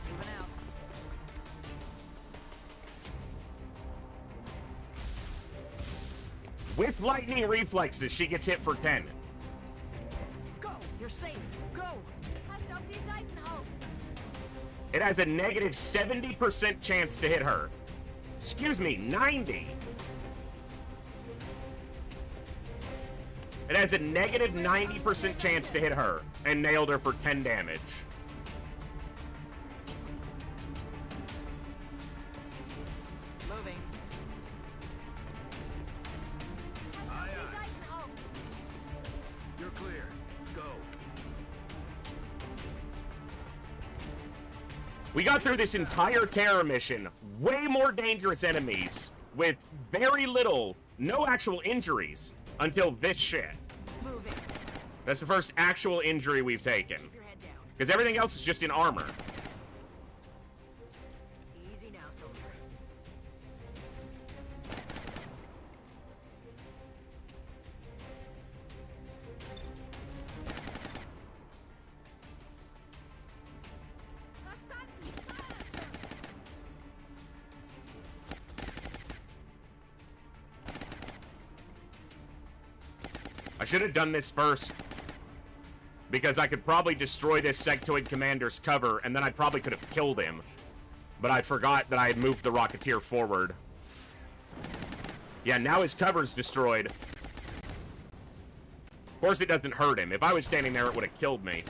Moving out. With lightning reflexes, she gets hit for 10. Go! You're safe! Go! Passt auf die Seiten auf. It has a negative 70% chance to hit her. Excuse me, 90. It has a negative 90% chance to hit her, and nailed her for 10 damage. Moving. Aye, aye. You're clear. Go. We got through this entire terror mission, way more dangerous enemies, with very little, no actual injuries, until this shit. Moving. That's the first actual injury we've taken. Keep your head down. Because everything else is just in armor. Easy now, soldier. I should have done this first, because I could probably destroy this sectoid commander's cover, and then I probably could have killed him. But I forgot that I had moved the Rocketeer forward. Yeah, now his cover's destroyed. Of course it doesn't hurt him. If I was standing there, it would have killed me.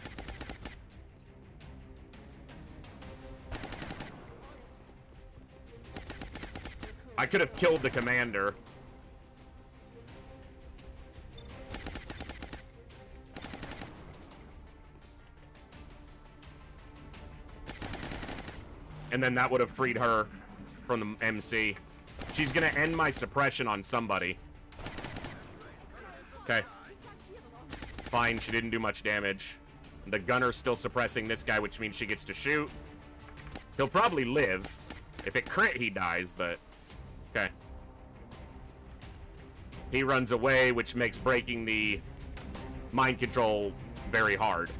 I could have killed the commander. And then that would have freed her from the MC. She's gonna end my suppression on somebody. Okay. Fine, she didn't do much damage. The gunner's still suppressing this guy, which means she gets to shoot. He'll probably live. If it crit, he dies, but... Okay. He runs away, which makes breaking the mind control very hard.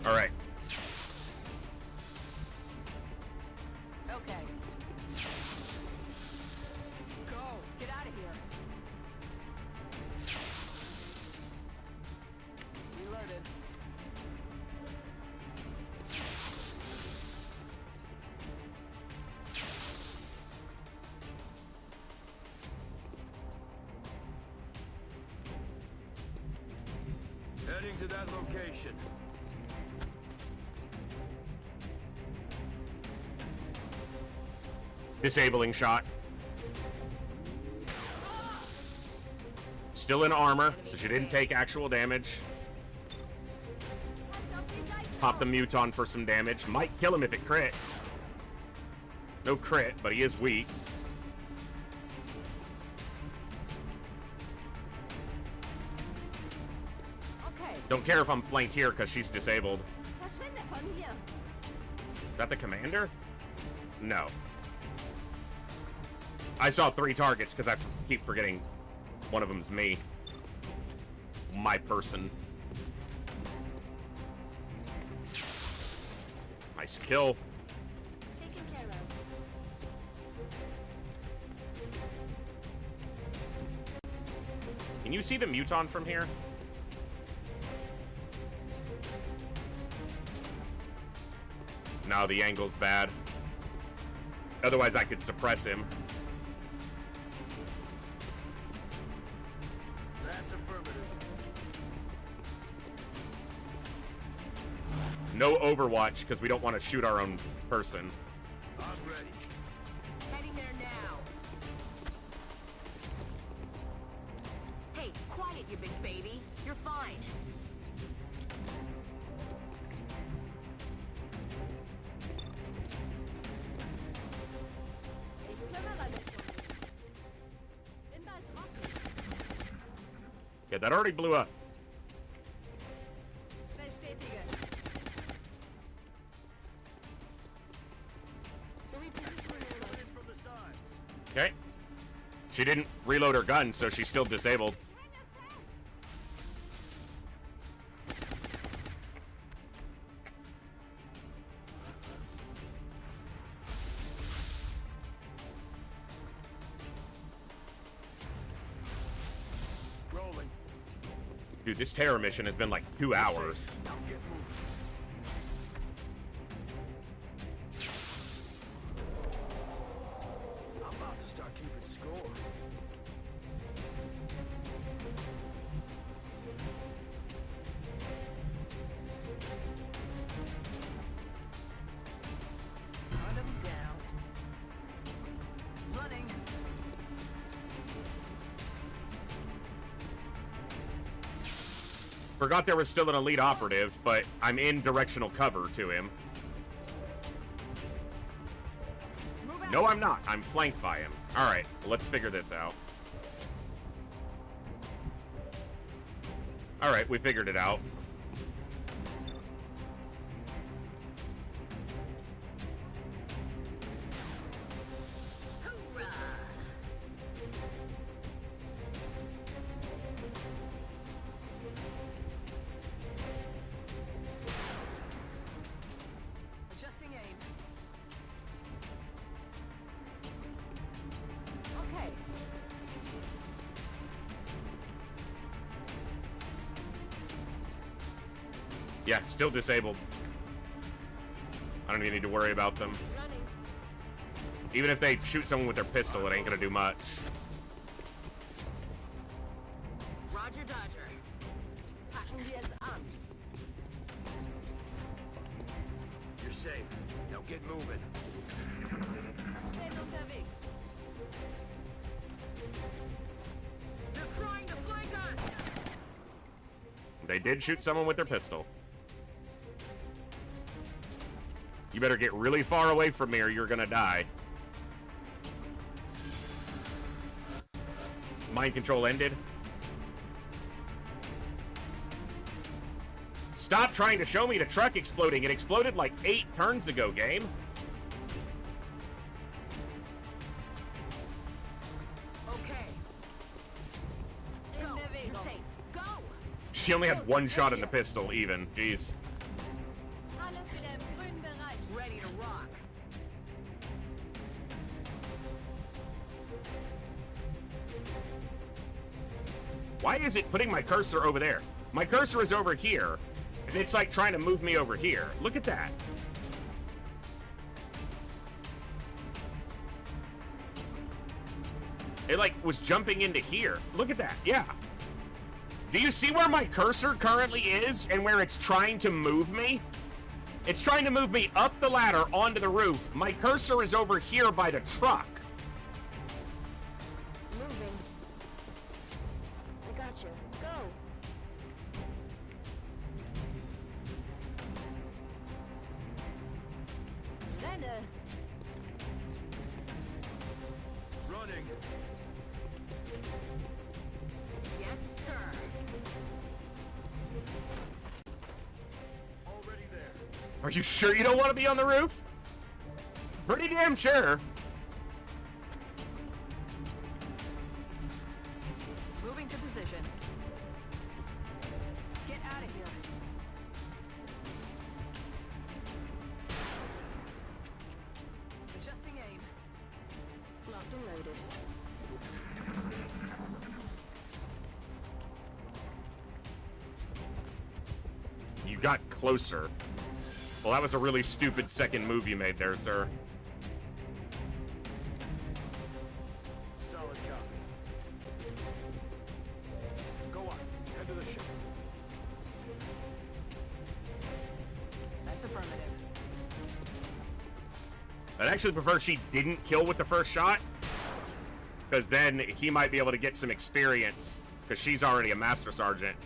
All right. Okay. Go. Get out of here. Reloaded. Heading to that location. Disabling shot. Still in armor, so she didn't take actual damage. Pop the Muton for some damage. Might kill him if it crits. No crit, but he is weak. Don't care if I'm flanked here because she's disabled. Is that the commander? No. I saw 3 targets because I keep forgetting one of them's me. My person. Nice kill. Taken care of. Can you see the Muton from here? No, the angle's bad. Otherwise, I could suppress him. That's affirmative. No Overwatch, because we don't want to shoot our own person. I'm ready. Heading there now. Hey, quiet, you big baby. You're fine. Yeah, that already blew up. Okay. She didn't reload her gun, so she's still disabled. Rolling. Dude, this terror mission has been like 2 hours. Now get moving. I'm about to start keeping score. Run him down. Running. Forgot there was still an elite operative, but I'm in directional cover to him. No, I'm not. I'm flanked by him. All right, let's figure this out. All right, we figured it out. Yeah, still disabled. I don't even need to worry about them. Even if they shoot someone with their pistol, it ain't gonna do much. Roger, Dodger. Packen wir es an. You're safe. Now get moving. Bin unterwegs. They're trying to flank us. They did shoot someone with their pistol. You better get really far away from me or you're gonna die. Mind control ended. Stop trying to show me the truck exploding. It exploded like 8 turns ago, game. Okay. Go. You're safe. Go. She only had 1 shot in the pistol, even. Jeez. Alles wieder im grünen Bereich. Ready to rock. Why is it putting my cursor over there? My cursor is over here, and it's like trying to move me over here. Look at that. It like was jumping into here. Look at that. Yeah. Do you see where my cursor currently is and where it's trying to move me? It's trying to move me up the ladder onto the roof. My cursor is over here by the truck. Moving. I got you. Go. Renne. Running. Yes, sir. Already there. Are you sure you don't want to be on the roof? Pretty damn sure. Moving to position. Get out of here. Adjusting aim. Locked and loaded. You got closer. Well, that was a really stupid second move you made there, sir. Solid copy. Go on. Head to the ship. That's affirmative. I'd actually prefer she didn't kill with the first shot, because then he might be able to get some experience, because she's already a Master Sergeant.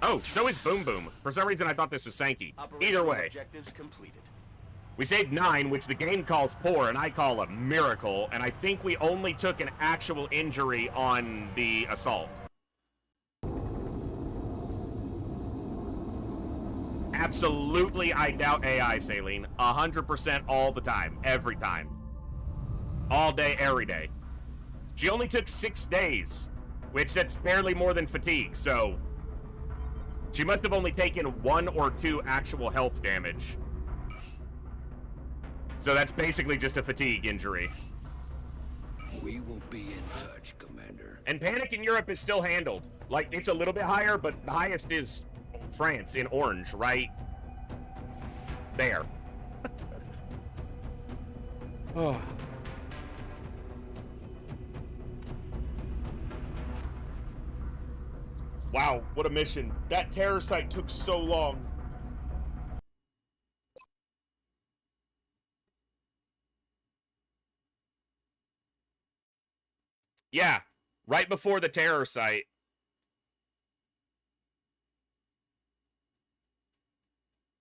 Oh, so is Boom Boom. For some reason, I thought this was Sankey. Either way. Objectives completed. We saved 9, which the game calls poor, and I call a miracle, and I think we only took an actual injury on the assault. Absolutely, I doubt AI, Saline. 100% all the time. Every time. All day, every day. She only took 6 days, which that's barely more than fatigue, so... She must have only taken 1 or 2 actual health damage. So that's basically just a fatigue injury. We will be in touch, Commander. And Panic in Europe is still handled. Like, it's a little bit higher, but the highest is France in orange, right there. Oh. Wow, what a mission. That terror site took so long. Yeah, right before the terror site.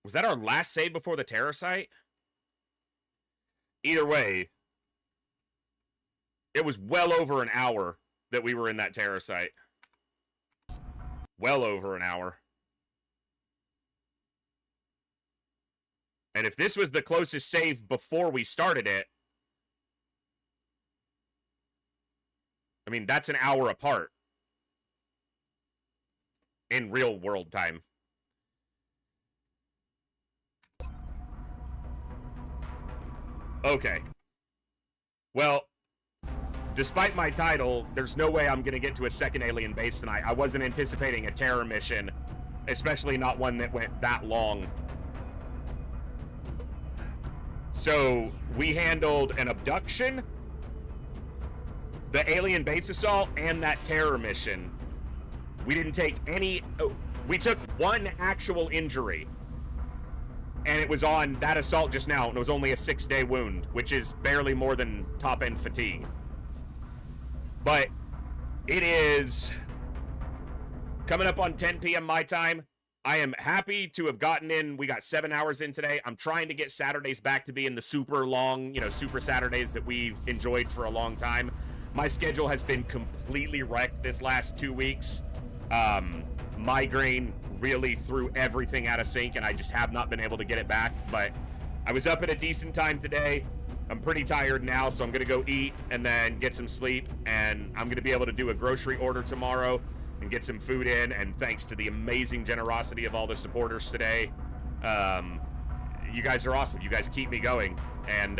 Was that our last save before the terror site? Either way, it was well over an hour that we were in that terror site. Well over an hour. And if this was the closest save before we started it, I mean, that's an hour apart. In real world time. Okay. Well, despite my title, there's no way I'm gonna get to a second alien base tonight. I wasn't anticipating a terror mission especially not one that went that long. So we handled an abduction, the alien base assault, and that terror mission. We didn't take any... we took one actual injury, and it was on that assault just now, and it was only a 6-day wound, which is barely more than top-end fatigue. But it is coming up on 10 p.m. my time. I am happy to have gotten in. We got 7 hours in today. I'm trying to get Saturdays back to being the super long, super Saturdays that we've enjoyed for a long time. My schedule has been completely wrecked this last 2 weeks. Migraine really threw everything out of sync, and I just have not been able to get it back. But I was up at a decent time today. I'm pretty tired now, so I'm going to go eat and then get some sleep. And I'm going to be able to do a grocery order tomorrow and get some food in, and thanks to the amazing generosity of all the supporters today. You guys are awesome. You guys keep me going. And,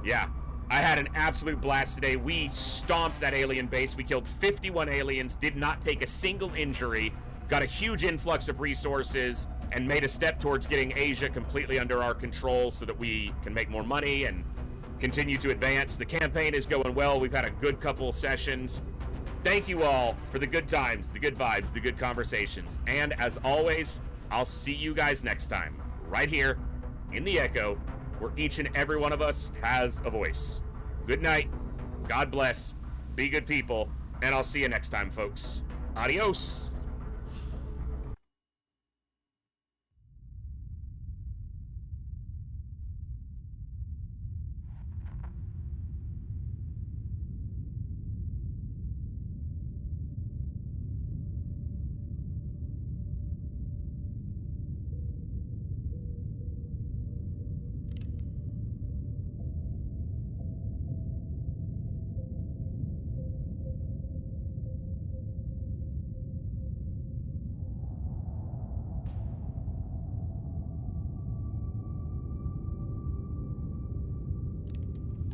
yeah, I had an absolute blast today. We stomped that alien base. We killed 51 aliens, did not take a single injury, got a huge influx of resources, and made a step towards getting Asia completely under our control so that we can make more money and continue to advance. The campaign is going well. We've had a good couple of sessions. Thank you all for the good times, the good vibes, the good conversations. And as always, I'll see you guys next time, right here in the Echo, where each and every one of us has a voice. Good night, God bless, be good people, and I'll see you next time, folks. Adios.